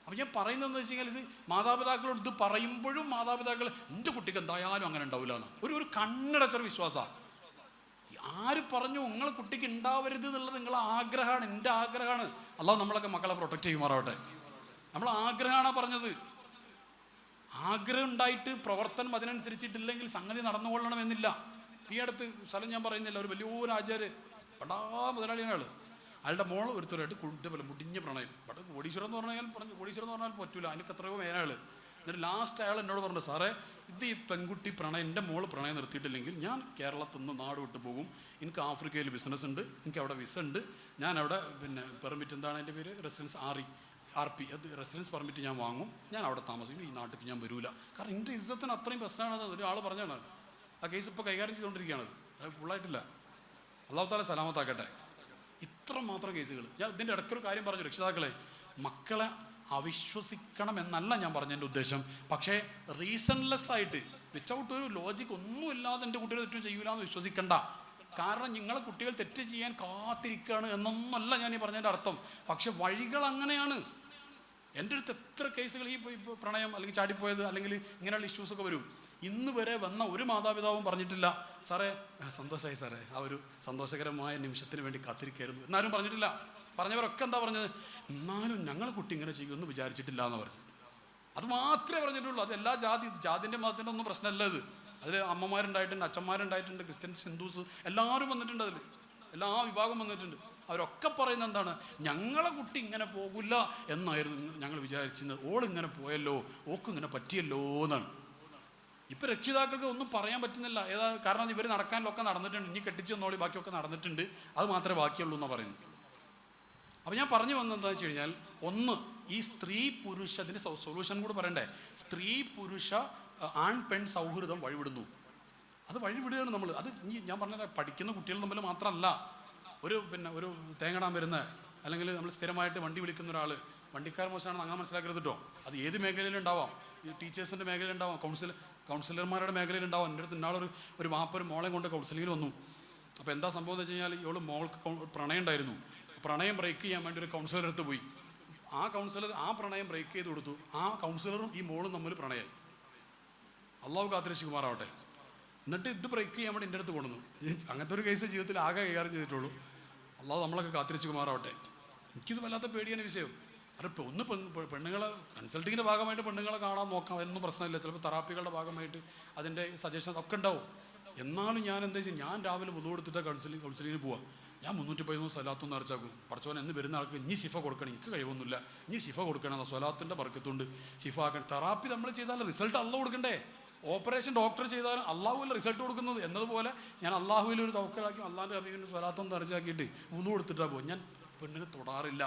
Speaker 2: അപ്പം ഞാൻ പറയുന്നതെന്ന് വെച്ച് കഴിഞ്ഞാൽ, ഇത് മാതാപിതാക്കളോട് ഇത് പറയുമ്പോഴും മാതാപിതാക്കൾ എൻ്റെ കുട്ടിക്ക് എന്തായാലും അങ്ങനെ ഉണ്ടാവില്ല എന്ന് ഒരു കണ്ണടച്ചൊരു വിശ്വാസമാണ്. ആര് പറഞ്ഞു നിങ്ങളെ കുട്ടിക്ക് ഉണ്ടാവരുത് എന്നുള്ളത് നിങ്ങളെ ആഗ്രഹമാണ്, എൻ്റെ ആഗ്രഹമാണ്. അല്ലാതെ നമ്മളൊക്കെ മക്കളെ പ്രൊട്ടക്റ്റ് ചെയ്യുമാറാവട്ടെ. നമ്മൾ ആഗ്രഹമാണ് പറഞ്ഞത്. ആഗ്രഹം ഉണ്ടായിട്ട് പ്രവർത്തനം അതിനനുസരിച്ചിട്ടില്ലെങ്കിൽ സംഗതി നടന്നുകൊള്ളണമെന്നില്ല. ഈ അടുത്ത് സ്ഥലം ഞാൻ പറയുന്നില്ല, ഒരു വലിയൊരു ആചാര്യ പടാ മുതലാളിയാണ്. അയാളുടെ മോൾ ഒരുത്തരായിട്ട് ഇതേപോലെ മുടിഞ്ഞ പ്രണയം. കോടീശ്വരം എന്ന് പറഞ്ഞാൽ പറ്റൂല, അതിനൊക്കെ എത്രയോ മേനാൾ. എന്നിട്ട് ലാസ്റ്റ് അയാൾ എന്നോട് പറഞ്ഞു, സാറേ ഇത് ഈ പെൺകുട്ടി പ്രണയം, എൻ്റെ മോൾ പ്രണയം നിർത്തിയിട്ടില്ലെങ്കിൽ ഞാൻ കേരളത്തിൽ നിന്ന് നാട് വിട്ട് പോകും. എനിക്ക് ആഫ്രിക്കയിൽ ബിസിനസ് ഉണ്ട്, എനിക്ക് അവിടെ വിസ ഉണ്ട്, ഞാൻ അവിടെ പെർമിറ്റ് എന്താണ് അതിൻ്റെ പേര്, റെസിഡൻസ് RE RP അത് റെസിഡൻസ് പെർമിറ്റ് ഞാൻ വാങ്ങും, ഞാൻ അവിടെ താമസിക്കും, ഈ നാട്ടിൽ ഞാൻ വരൂല. കാരണം എൻ്റെ ഇജ്ജത്തിന് അത്രയും പ്രശ്നമാണെന്ന് ഒരാൾ പറഞ്ഞാണ്. ആ കേസ് ഇപ്പോൾ കൈകാര്യം ചെയ്തുകൊണ്ടിരിക്കുകയാണ്, അത് ഫുള്ളായിട്ടില്ല. അല്ലാഹു തആല സലാമത്താക്കട്ടെ. ഇത്ര മാത്രം കേസുകൾ. ഞാൻ ഇതിൻ്റെ ഇടയ്ക്കൊരു കാര്യം പറഞ്ഞു, രക്ഷിതാക്കളെ മക്കളെ അവിശ്വസിക്കണം എന്നല്ല ഞാൻ പറഞ്ഞതിൻ്റെ ഉദ്ദേശം. പക്ഷേ റീസൺലെസ് ആയിട്ട് വിത്തൗട്ട് ഒരു ലോജിക്ക് ഒന്നുമില്ലാതെ എൻ്റെ കുട്ടികൾ തെറ്റും ചെയ്യൂല എന്ന് വിശ്വസിക്കണ്ട. കാരണം നിങ്ങളെ കുട്ടികൾ തെറ്റ് ചെയ്യാൻ കാത്തിരിക്കുകയാണ് എന്നൊന്നല്ല ഞാൻ ഈ പറഞ്ഞതിൻ്റെ അർത്ഥം. പക്ഷെ വഴികൾ അങ്ങനെയാണ്. എൻ്റെ അടുത്ത് എത്ര കേസുകൾ ഈ പ്രണയം അല്ലെങ്കിൽ ചാടിപ്പോയത് അല്ലെങ്കിൽ ഇങ്ങനെയുള്ള ഇഷ്യൂസൊക്കെ വരും. ഇന്ന് വരെ വന്ന ഒരു മാതാപിതാവും പറഞ്ഞിട്ടില്ല സാറേ സന്തോഷമായി സാറേ, ആ ഒരു സന്തോഷകരമായ നിമിഷത്തിന് വേണ്ടി കാത്തിരിക്കായിരുന്നു എന്നാരും പറഞ്ഞിട്ടില്ല. പറഞ്ഞവരൊക്കെ എന്താ പറഞ്ഞത്, എന്നാലും ഞങ്ങളെ കുട്ടി ഇങ്ങനെ ചെയ്യുമെന്ന് വിചാരിച്ചിട്ടില്ല എന്ന് പറഞ്ഞു. അത് മാത്രമേ പറഞ്ഞിട്ടുള്ളൂ. അത് എല്ലാ ജാതിൻ്റെ മതത്തിൻ്റെ ഒന്നും പ്രശ്നമല്ല ഇത്. അതിൽ അമ്മമാരുണ്ടായിട്ടുണ്ട്, അച്ഛന്മാരുണ്ടായിട്ടുണ്ട്, ക്രിസ്ത്യൻസ്, ഹിന്ദുസ് എല്ലാവരും വന്നിട്ടുണ്ട്. അതിൽ എല്ലാ വിഭാഗം വന്നിട്ടുണ്ട്. അവരൊക്കെ പറയുന്നത് എന്താണ്, ഞങ്ങളെ കുട്ടി ഇങ്ങനെ പോകില്ല എന്നായിരുന്നു ഞങ്ങൾ വിചാരിച്ചിരുന്നത്, ഓളിങ്ങനെ പോയല്ലോ, ഓക്കിങ്ങനെ പറ്റിയല്ലോ എന്നാണ്. ഇപ്പം രക്ഷിതാക്കൾക്ക് ഒന്നും പറയാൻ പറ്റുന്നില്ല. കാരണം ഇവർ നടക്കാനിലൊക്കെ നടന്നിട്ടുണ്ട്, ഇനി കെട്ടിച്ച് തന്നോളി ബാക്കിയൊക്കെ നടന്നിട്ടുണ്ട്, അത് മാത്രമേ ബാക്കിയുള്ളൂ എന്നാണ് പറയുന്നത്. അപ്പോൾ ഞാൻ പറഞ്ഞു വന്നത് എന്താണെന്ന് വെച്ച് കഴിഞ്ഞാൽ, ഒന്ന് ഈ സ്ത്രീ പുരുഷ അതിന് സൊല്യൂഷൻ കൂടെ പറയണ്ടേ. സ്ത്രീ പുരുഷ ആൺ പെൺ സൗഹൃദം വഴിവിടുന്നു. അത് വഴിവിടുകയാണ് നമ്മൾ. അത് ഞാൻ പറഞ്ഞ പഠിക്കുന്ന കുട്ടികൾ തമ്മിൽ മാത്രമല്ല, ഒരു തേങ്ങടാൻ വരുന്ന അല്ലെങ്കിൽ നമ്മൾ സ്ഥിരമായിട്ട് വണ്ടി വിളിക്കുന്ന ഒരാൾ വണ്ടിക്കാർ മോശമാണെന്ന് അങ്ങനെ മനസ്സിലാക്കരുത് കേട്ടോ. അത് ഏത് മേഖലയിലുണ്ടാവാം. ഈ ടീച്ചേഴ്സിൻ്റെ മേഖലയിലുണ്ടാവാം, കൗൺസിലർമാരുടെ മേഖലയിലുണ്ടാവാം. എൻ്റെ അടുത്ത് ഇന്നാളൊരു ഒരു മോളെ കൊണ്ട് കൗൺസിലിങ്ങിന് വന്നു. അപ്പോൾ എന്താ സംഭവം എന്ന് വെച്ച് കഴിഞ്ഞാൽ, ഇവള് മോൾക്ക് പ്രണയം ഉണ്ടായിരുന്നു. പ്രണയം ബ്രേക്ക് ചെയ്യാൻ വേണ്ടി ഒരു കൗൺസിലർ അടുത്ത് പോയി. ആ കൗൺസിലർ ആ പ്രണയം ബ്രേക്ക് ചെയ്ത് കൊടുത്തു. ആ കൗൺസിലറും ഈ മോളും തമ്മിൽ പ്രണയമായി. അള്ളാഹു കാത്തിരക്ഷിക്കുമാറാവട്ടെ. എന്നിട്ട് ഇത് ബ്രേക്ക് ചെയ്യാൻ വേണ്ടി എൻ്റെ അടുത്ത് കൊണ്ടുവന്നു. അങ്ങനത്തെ ഒരു കേസ് ജീവിതത്തിൽ ആകെ കൈകാര്യം ചെയ്തിട്ടുള്ളൂ. അള്ളാഹു നമ്മളൊക്കെ കാത്തിരക്ഷിക്കുമാറാവട്ടെ. എനിക്കിത് വല്ലാത്ത പേടിയാണ് വിഷയം. അതിപ്പോൾ ഒന്ന് പെണ്ണുങ്ങളെ കൺസൾട്ടിങ്ങിൻ്റെ ഭാഗമായിട്ട് പെണ്ണുങ്ങളെ കാണാൻ നോക്കാം, എന്നൊന്നും പ്രശ്നമില്ല. ചിലപ്പോൾ തെറാപ്പികളുടെ ഭാഗമായിട്ട് അതിൻ്റെ സജഷൻസ് ഒക്കെ ഉണ്ടാവും. എന്നാലും ഞാൻ എന്താ വെച്ചാൽ, ഞാൻ രാവിലെ വുളു കൊടുത്തിട്ട് കൗൺസിലിങ്ങിന് പോവാം. ഞാൻ 313 സ്വലാത്തൊന്നും അടച്ചാക്കും. പഠിച്ചവൻ എന്ന് വരുന്ന ആൾക്ക് ഇനി ശിഫ കൊടുക്കണം, എനിക്ക് കഴിവൊന്നുമില്ല, ഇനി ശിഫ കൊടുക്കണം, സ്വലാത്തിൻ്റെ ബർക്കത്തുണ്ട് ശിഫ ആക്കണം. തെറാപ്പി നമ്മൾ ചെയ്താൽ റിസൾട്ട് അള്ളാഹു കൊടുക്കണ്ടേ? ഓപ്പറേഷൻ ഡോക്ടർ ചെയ്താലും അള്ളാഹുവില്ല റിസൾട്ട് കൊടുക്കുന്നത്. എന്നതുപോലെ ഞാൻ അള്ളാഹുവിൽ ഒരു തവക്കലാക്കി അള്ളാഹിൻ്റെ അഭിനയം സ്വലാത്തൊന്നും അടച്ചാക്കിയിട്ട് വുളു കൊടുത്തിട്ടാണ് പോകും. ഞാൻ പെണ്ണിന് തൊടാറില്ല.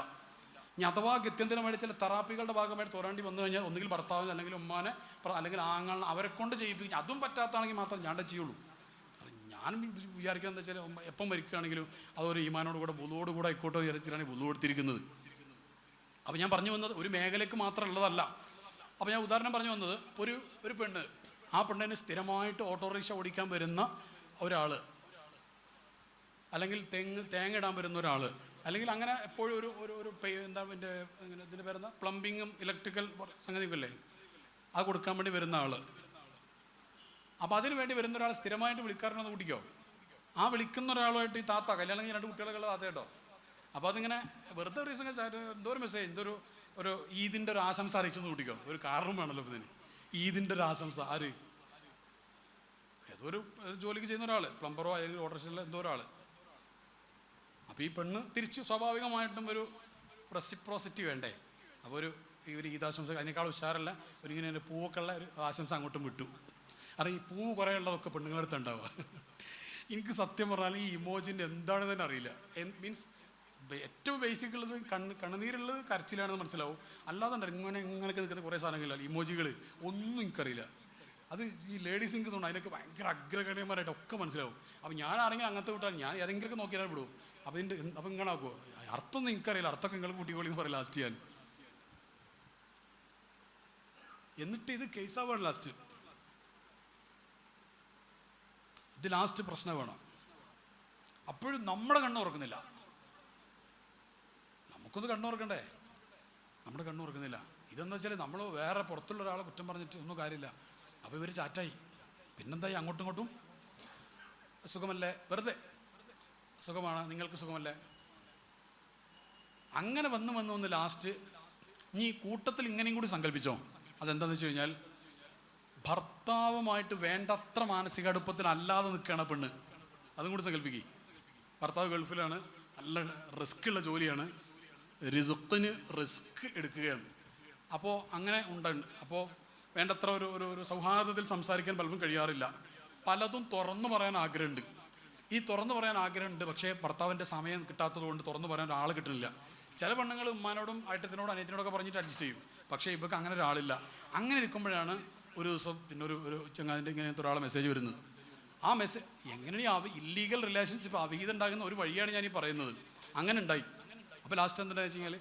Speaker 2: ഇനി അഥവാ ഗത്യന്തരമായിട്ട് ചില തെറാപ്പികളുടെ ഭാഗമായിട്ട് തൊടാണ്ടി വന്നു കഴിഞ്ഞാൽ ഒന്നുകിൽ ഭർത്താവിന് അല്ലെങ്കിൽ ഉമ്മാനെ അല്ലെങ്കിൽ ആങ്ങളിനെ അവരെ കൊണ്ട് ചെയ്യിപ്പിക്കും. അതും പറ്റാത്താണെങ്കിൽ മാത്രം ഞാൻ ചെയ്യുള്ളൂ. ഞാൻ വിചാരിക്കുക എന്താ വെച്ചാൽ, എപ്പം മരിക്കുകയാണെങ്കിലും അതൊരു ഈമാനോട് കൂടെ വുളുവോടുകൂടെ ആയിക്കോട്ടെ വിചാരിച്ചിട്ടാണ് വുളു കൊടുത്തിരിക്കുന്നത്. അപ്പോൾ ഞാൻ പറഞ്ഞു വന്നത് ഒരു മേഖലയ്ക്ക് മാത്രം ഉള്ളതല്ല. അപ്പോൾ ഞാൻ ഉദാഹരണം പറഞ്ഞു വന്നത്, ഒരു പെണ്ണ്, ആ പെണ്ണിന് സ്ഥിരമായിട്ട് ഓട്ടോറിക്ഷ ഓടിക്കാൻ വരുന്ന ഒരാൾ, അല്ലെങ്കിൽ തേങ്ങ ഇടാൻ വരുന്ന ഒരാൾ, അല്ലെങ്കിൽ അങ്ങനെ എപ്പോഴും ഒരു എന്താ ഇതിൻ്റെ പേരെന്താ പ്ലംബിങ്ങും ഇലക്ട്രിക്കൽ സംഗതിയൊക്കെ അത് കൊടുക്കാൻ വേണ്ടി വരുന്ന ആൾ. അപ്പോൾ അതിന് വേണ്ടി വരുന്ന ഒരാൾ സ്ഥിരമായിട്ട് വിളിക്കാറുണ്ടെന്ന് കൂട്ടിക്കോ. ആ വിളിക്കുന്ന ഒരാളുമായിട്ട് ഈ താത്ത കല്യാണം കഴിഞ്ഞ് 2 കുട്ടികളൊക്കെ ഉള്ള താത്ത കേട്ടോ. അപ്പോൾ അതിങ്ങനെ വെറുതെ ഒരു ദിവസം എന്തോ ഒരു മെസ്സേജ്, ഒരു ഈദിൻ്റെ ഒരു ആശംസ അറിയിച്ചെന്ന് കൂട്ടിക്കോ. ഒരു കാരണം വേണമല്ലോ ഇതിന്, ഈദിൻ്റെ ഒരു ആശംസ. ആര്? ഏതോ ഒരു ജോലിക്ക് ചെയ്യുന്ന ഒരാൾ, പ്ലംബറോ അല്ലെങ്കിൽ ഓട്ടോറിക്ഷയിലെ എന്തോ ഒരാൾ. അപ്പോൾ ഈ പെണ്ണ് തിരിച്ച് സ്വാഭാവികമായിട്ടും ഒരു റെസിപ്രോസിറ്റി വേണ്ടേ. അപ്പോൾ ഒരു ഈദാശംസ അതിനേക്കാൾ ഉഷാറല്ല, ഇങ്ങനെ പൂവൊക്കെ ഉള്ള ഒരു ആശംസ അങ്ങോട്ടും വിട്ടു. അറിയാം, ഈ പൂവ് കുറേ ഉള്ളതൊക്കെ പെണ്ണുങ്ങളടുത്ത് ഉണ്ടാവുക. എനിക്ക് സത്യം പറഞ്ഞാൽ ഈ ഇമോജിൻ്റെ എന്താണെന്ന് തന്നെ അറിയില്ല. മീൻസ് ഏറ്റവും ബേസിക് ഉള്ളത് കണ്ണുനീരുള്ളത് കരച്ചിലാണെന്ന് മനസ്സിലാവും. അല്ലാതെ ഇങ്ങനെയൊക്കെ നിൽക്കുന്ന കുറേ സാധനങ്ങളില്ല, ഇമോജികൾ ഒന്നും എനിക്കറിയില്ല. അത് ഈ ലേഡീസ് എനിക്ക് തോന്നുന്നു അതിനൊക്കെ ഭയങ്കര അഗ്രഗണ്യന്മാരായിട്ട് ഒക്കെ മനസ്സിലാവും. അപ്പോൾ ഞാൻ ആരെങ്കിലും അങ്ങനത്തെ വിട്ടാൽ ഞാൻ ഏതെങ്കിലുമൊക്കെ നോക്കിയാൽ വിടും. അപ്പോൾ ഇങ്ങനെ ആക്കുമോ, അർത്ഥമൊന്നും എനിക്കറിയില്ല, അർത്ഥമൊക്കെ നിങ്ങൾ കൂട്ടിക്കോളിന്ന് പറയും ലാസ്റ്റ് ചെയ്യാൻ. എന്നിട്ട് ഇത് കേസാവാണ് ലാസ്റ്റ്. ഇത് ലാസ്റ്റ് പ്രശ്നം വേണം. അപ്പോഴും നമ്മുടെ കണ്ണ് തുറക്കുന്നില്ല. നമുക്കൊന്ന് കണ്ണു തുറക്കണ്ടേ? നമ്മുടെ കണ്ണു തുറക്കുന്നില്ല. ഇതെന്ന് വെച്ചാൽ നമ്മൾ വേറെ പുറത്തുള്ള ഒരാളെ കുറ്റം പറഞ്ഞിട്ട് ഒന്നും കാര്യമില്ല. അപ്പോൾ ഇവർ ചാറ്റായി. പിന്നെന്തായി, അങ്ങോട്ടും ഇങ്ങോട്ടും സുഖമല്ലേ, വെറുതെ സുഖമാണ്, നിങ്ങൾക്ക് സുഖമല്ലേ, അങ്ങനെ വന്ന് ലാസ്റ്റ് ഇനി കൂട്ടത്തിൽ ഇങ്ങനെയും കൂടി സങ്കല്പിച്ചോ. അതെന്താണെന്ന് വെച്ച് കഴിഞ്ഞാൽ, ഭർത്താവുമായിട്ട് വേണ്ടത്ര മാനസിക അടുപ്പത്തിലല്ലാതെ നിൽക്കുകയാണ് പെണ്ണ്. അതും കൂടി സങ്കല്പിക്കുക. ഭർത്താവ് ഗൾഫിലാണ്, നല്ല റിസ്ക് ഉള്ള ജോലിയാണ്, റിസ്ക്കിന് റിസ്ക് എടുക്കുകയാണ്. അപ്പോൾ അങ്ങനെ ഉണ്ട്. അപ്പോൾ വേണ്ടത്ര ഒരു സൗഹാർദ്ദത്തിൽ സംസാരിക്കാൻ പലർക്കും കഴിയാറില്ല. പലതും തുറന്നു പറയാൻ ആഗ്രഹമുണ്ട്. ഈ തുറന്നു പറയാൻ ആഗ്രഹമുണ്ട്, പക്ഷേ ഭർത്താവിൻ്റെ സമയം കിട്ടാത്തത് കൊണ്ട് തുറന്നു പറയാൻ ഒരാൾ കിട്ടുന്നില്ല. ചില പെണ്ണുങ്ങൾ ഉമ്മാനോടും ഏട്ടത്തിനോടും അനിയത്തിനോടൊക്കെ പറഞ്ഞിട്ട് അഡ്ജസ്റ്റ് ചെയ്യും. പക്ഷേ ഇവർക്ക് അങ്ങനെ ഒരാളില്ല. അങ്ങനെ ഇരിക്കുമ്പോഴാണ് ഒരു ദിവസം പിന്നെ ഒരു ചങ്ങാതിൻ്റെ ഇങ്ങനത്തെ ഒരാളെ മെസ്സേജ് വരുന്നത്. ആ മെസ്സേജ് എങ്ങനെയാണ് ഇല്ലീഗൽ റിലേഷൻഷിപ്പ് അവിഹിതം ഉണ്ടാകുന്ന ഒരു വഴിയാണ് ഞാൻ ഈ പറയുന്നത്. അങ്ങനെ ഉണ്ടായി. അപ്പോൾ ലാസ്റ്റ് എന്താണെന്ന് വെച്ച് കഴിഞ്ഞാൽ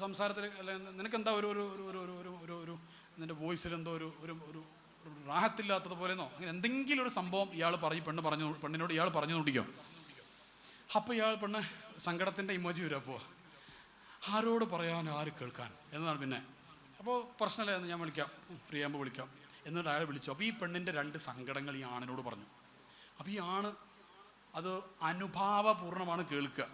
Speaker 2: സംസാരത്തിൽ അല്ല നിനക്കെന്താ ഒരു ഒരു ഒരു ഒരു ഒരു ഒരു ഒരു നിൻ്റെ വോയിസിൽ എന്തോ ഒരു ഒരു ഒരു റാഹത്തില്ലാത്തത് പോലെന്നോ അങ്ങനെ എന്തെങ്കിലും ഒരു സംഭവം ഇയാൾ പെണ്ണിനോട് ഇയാൾ പറഞ്ഞു നോട്ടിക്കോ. അപ്പോൾ ഇയാൾ പെണ്ണ് സങ്കടത്തിൻ്റെ ഇമോജി വരും. അപ്പോൾ ആരോട് പറയാൻ ആര് കേൾക്കാൻ എന്നതാണ്. പിന്നെ അപ്പോൾ പ്രശ്നമില്ല എന്ന് ഞാൻ വിളിക്കാം, ഫ്രീ ആകുമ്പോൾ വിളിക്കാം എന്നിട്ട് അയാളെ വിളിച്ചു. അപ്പോൾ ഈ പെണ്ണിൻ്റെ 2 സങ്കടങ്ങൾ ഈ ആണിനോട് പറഞ്ഞു. അപ്പോൾ ഈ ആണ് അത് അനുഭാവപൂർണ്ണമാണ് കേൾക്കുക.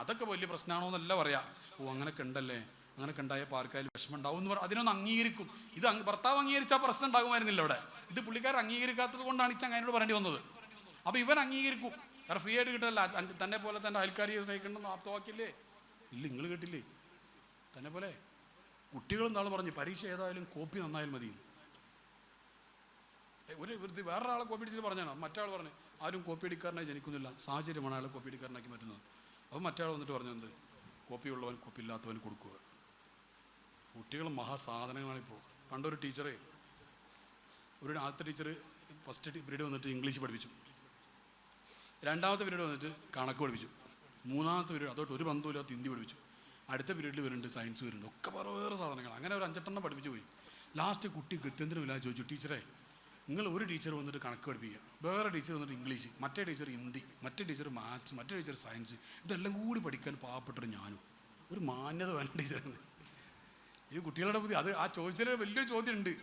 Speaker 2: അതൊക്കെ വലിയ പ്രശ്നമാണോ എന്നല്ല പറയാം. ഓ അങ്ങനെയൊക്കെ ഉണ്ടല്ലേ, അങ്ങനെയൊക്കെ ഉണ്ടായപ്പോൾ ആർക്കായാലും വിഷമം ഉണ്ടാവും എന്ന് അതിനൊന്ന് അംഗീകരിക്കും. ഇത് ഭർത്താവ് അംഗീകരിച്ചാൽ പ്രശ്നം ഉണ്ടാകുമായിരുന്നില്ല അവിടെ. ഇത് പുള്ളിക്കാരൻ അംഗീകരിക്കാത്തത് കൊണ്ടാണ് ഈ ചങ്ങായിനോട് പറയേണ്ടി വന്നത്. അപ്പോൾ ഇവൻ അംഗീകരിക്കും. കാരണം ഫ്രീ ആയിട്ട് കിട്ടല്ല. തന്നെ പോലെ തന്നെ അയൽക്കാരിയെ സ്നേഹിക്കണം ആപ്തവാക്കില്ലേ? ഇല്ല, നിങ്ങൾ കേട്ടില്ലേ? തന്നെ പോലെ കുട്ടികളും നാളെ പറഞ്ഞു പരീക്ഷ ഏതായാലും കോപ്പി നന്നായാൽ മതി. വേറൊരാളെ കോപ്പി അടിച്ചിട്ട് പറഞ്ഞാണ്. മറ്റാൾ പറഞ്ഞു ആരും കോപ്പി അടിക്കാരനായി ജനിക്കുന്നില്ല, സാഹചര്യമാണ് അയാളെ കോപ്പി അടിക്കാരനാക്കി മാറ്റുന്നത്. അപ്പോൾ മറ്റാൾ വന്നിട്ട് പറഞ്ഞത് കോപ്പി ഉള്ളവൻ കോപ്പി ഇല്ലാത്തവൻ കൊടുക്കുക. കുട്ടികൾ മഹാസാധനങ്ങളാണിപ്പോൾ. പണ്ടൊരു ടീച്ചറെ ആദ്യത്തെ ടീച്ചർ ഫസ്റ്റ് പീരീഡ് വന്നിട്ട് ഇംഗ്ലീഷ് പഠിപ്പിച്ചു, 2ാമത്തെ പീരീഡ് വന്നിട്ട് കണക്ക് പഠിപ്പിച്ചു, 3ാമത്തെ പീരീഡ് അതോട്ട് ഒരു ബന്ധമില്ലാത്ത ഹിന്ദി പഠിപ്പിച്ചു, അടുത്ത പീരീഡിൽ വരുന്നുണ്ട് സയൻസ് വരുന്നുണ്ട്, ഒക്കെ വേറെ സാധനങ്ങൾ. അങ്ങനെ ഒരു 5-8 പഠിപ്പിച്ചു പോയി. ലാസ്റ്റ് കുട്ടി ഗത്യന്തരമില്ലാതെ ചോദിച്ചു, ടീച്ചറെ നിങ്ങൾ ഒരു ടീച്ചർ വന്നിട്ട് കണക്ക് പഠിപ്പിക്കുക, വേറെ ടീച്ചർ വന്നിട്ട് ഇംഗ്ലീഷ്, മറ്റേ ടീച്ചർ ഹിന്ദി, മറ്റേ ടീച്ചർ മാത്സ്, മറ്റേ ടീച്ചർ സയൻസ്, ഇതെല്ലാം കൂടി പഠിക്കാൻ പാവപ്പെട്ടൊരു ഞാനും ഒരു മാന്യത വേണ്ട ടീച്ചറെന്ന്. ഇത് കുട്ടികളുടെ ബുദ്ധി. അത് ആ ചോദിച്ചതിൽ വലിയൊരു ചോദ്യം ഉണ്ട്.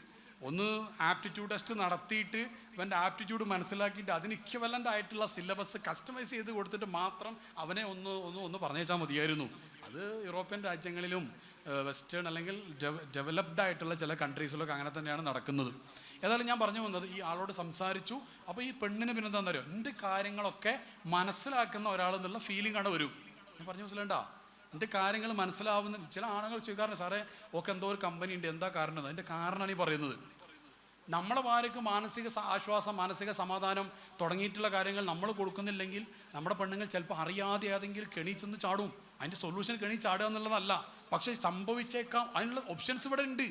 Speaker 2: ഒന്ന് ആപ്റ്റിറ്റ്യൂഡ് ടെസ്റ്റ് നടത്തിയിട്ട് ഇവൻ്റെ ആപ്റ്റിറ്റ്യൂഡ് മനസ്സിലാക്കിയിട്ട് അതിന് ഇക്വലൻ്റ് ആയിട്ടുള്ള സിലബസ് കസ്റ്റമൈസ് ചെയ്ത് കൊടുത്തിട്ട് മാത്രം അവനെ ഒന്ന് പറഞ്ഞേച്ചാൽ മതിയായിരുന്നു. അത് യൂറോപ്യൻ രാജ്യങ്ങളിലും വെസ്റ്റേൺ അല്ലെങ്കിൽ ഡെവലപ്ഡ് ആയിട്ടുള്ള ചില കൺട്രീസിലൊക്കെ അങ്ങനെ തന്നെയാണ് നടക്കുന്നത്. ഏതായാലും ഞാൻ പറഞ്ഞു വന്നത് ഈ ആളോട് സംസാരിച്ചു. അപ്പോൾ ഈ പെണ്ണിന് പിന്നെ എന്താണെന്ന് അറിയോ, എൻ്റെ കാര്യങ്ങളൊക്കെ മനസ്സിലാക്കുന്ന ഒരാളെന്നുള്ള ഫീലിംഗ് ആണ് വരും. ഞാൻ പറഞ്ഞു മനസ്സിലാണ്ടാ, എൻ്റെ കാര്യങ്ങൾ മനസ്സിലാവുന്ന ചില ആളുകൾ ചോദിക്കാറുണ്ട്, സാറേ ഒക്കെ എന്തോ ഒരു കമ്പനി ഉണ്ട്, എന്താ കാരണം? അതിൻ്റെ കാരണമാണ് ഈ പറയുന്നത്. നമ്മളെ ഭാര്യയ്ക്ക് മാനസിക ആശ്വാസം, മാനസിക സമാധാനം തുടങ്ങിയിട്ടുള്ള കാര്യങ്ങൾ നമ്മൾ കൊടുക്കുന്നില്ലെങ്കിൽ നമ്മുടെ പെണ്ണുങ്ങൾ ചിലപ്പോൾ അറിയാതെ ഏതെങ്കിലും കെണി ചെന്ന് ചാടും. അതിൻ്റെ സൊല്യൂഷൻ കെണി ചാടുക എന്നുള്ളതല്ല, പക്ഷേ സംഭവിച്ചേക്കാം. അതിനുള്ള ഓപ്ഷൻസ് ഇവിടെ ഉണ്ട്.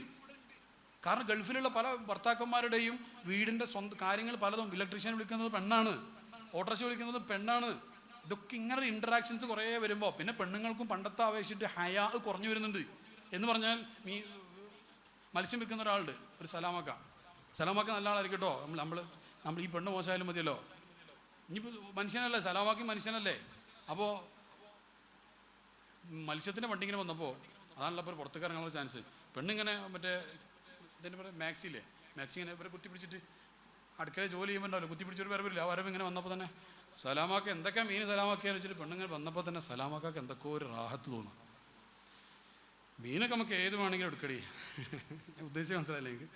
Speaker 2: കാരണം ഗൾഫിലുള്ള പല ഭർത്താക്കന്മാരുടെയും വീടിൻ്റെ സ്വന്തം കാര്യങ്ങൾ പലതും ഇലക്ട്രീഷ്യൻ വിളിക്കുന്നത് പെണ്ണാണ്, ഓട്ടോറിക്ഷ വിളിക്കുന്നത് പെണ്ണാണ്. ഇതൊക്കെ ഇങ്ങനെ ഇൻറ്ററാക്ഷൻസ് കുറേ വരുമ്പോൾ പിന്നെ പെണ്ണുങ്ങൾക്കും പണ്ടത്തെ അപേക്ഷിച്ചിട്ട് ഹയാ കുറഞ്ഞു വരുന്നുണ്ട്. എന്ന് പറഞ്ഞാൽ മത്സ്യം വിൽക്കുന്ന ഒരാളുണ്ട്, ഒരു സലാമക്ക നല്ല ആളായിരിക്കും കേട്ടോ. നമ്മൾ ഈ പെണ്ണ് മോശമായാലും മതിയല്ലോ. ഇനിയിപ്പോൾ മനുഷ്യനല്ലേ, സലാമാക്കി മനുഷ്യനല്ലേ. അപ്പോൾ മത്സ്യത്തിൻ്റെ വണ്ടിങ്ങനെ വന്നപ്പോൾ അതാണല്ലോ ഇപ്പോൾ പുറത്തേക്ക് ഇറങ്ങാനുള്ള ചാൻസ്. പെണ്ണിങ്ങനെ മറ്റേ ഇതിൻ്റെ പറയുക മാക്സി ഇങ്ങനെ ഇവരെ കുത്തിപ്പിടിച്ചിട്ട് അടുക്കളയിൽ ജോലി ചെയ്യുമ്പോൾ ഉണ്ടാവില്ല, കുത്തിപ്പിടിച്ചൊരു വരവില്ല. ആ വരവ് ഇങ്ങനെ വന്നപ്പോൾ തന്നെ സലാമാക്ക എന്തൊക്കെയാണ് മീൻ സലാമാക്കിയാന്ന് വെച്ചിട്ട് പെണ്ണിങ്ങനെ വന്നപ്പോൾ തന്നെ സലാമാക്കാക്ക് എന്തൊക്കെ ഒരു റാഹത്ത് തോന്നും. മീനൊക്കെ നമുക്ക് ഏത് വേണമെങ്കിലും എടുക്കടി, ഉദ്ദേശിച്ച് മനസ്സിലായില്ലേ എനിക്ക്?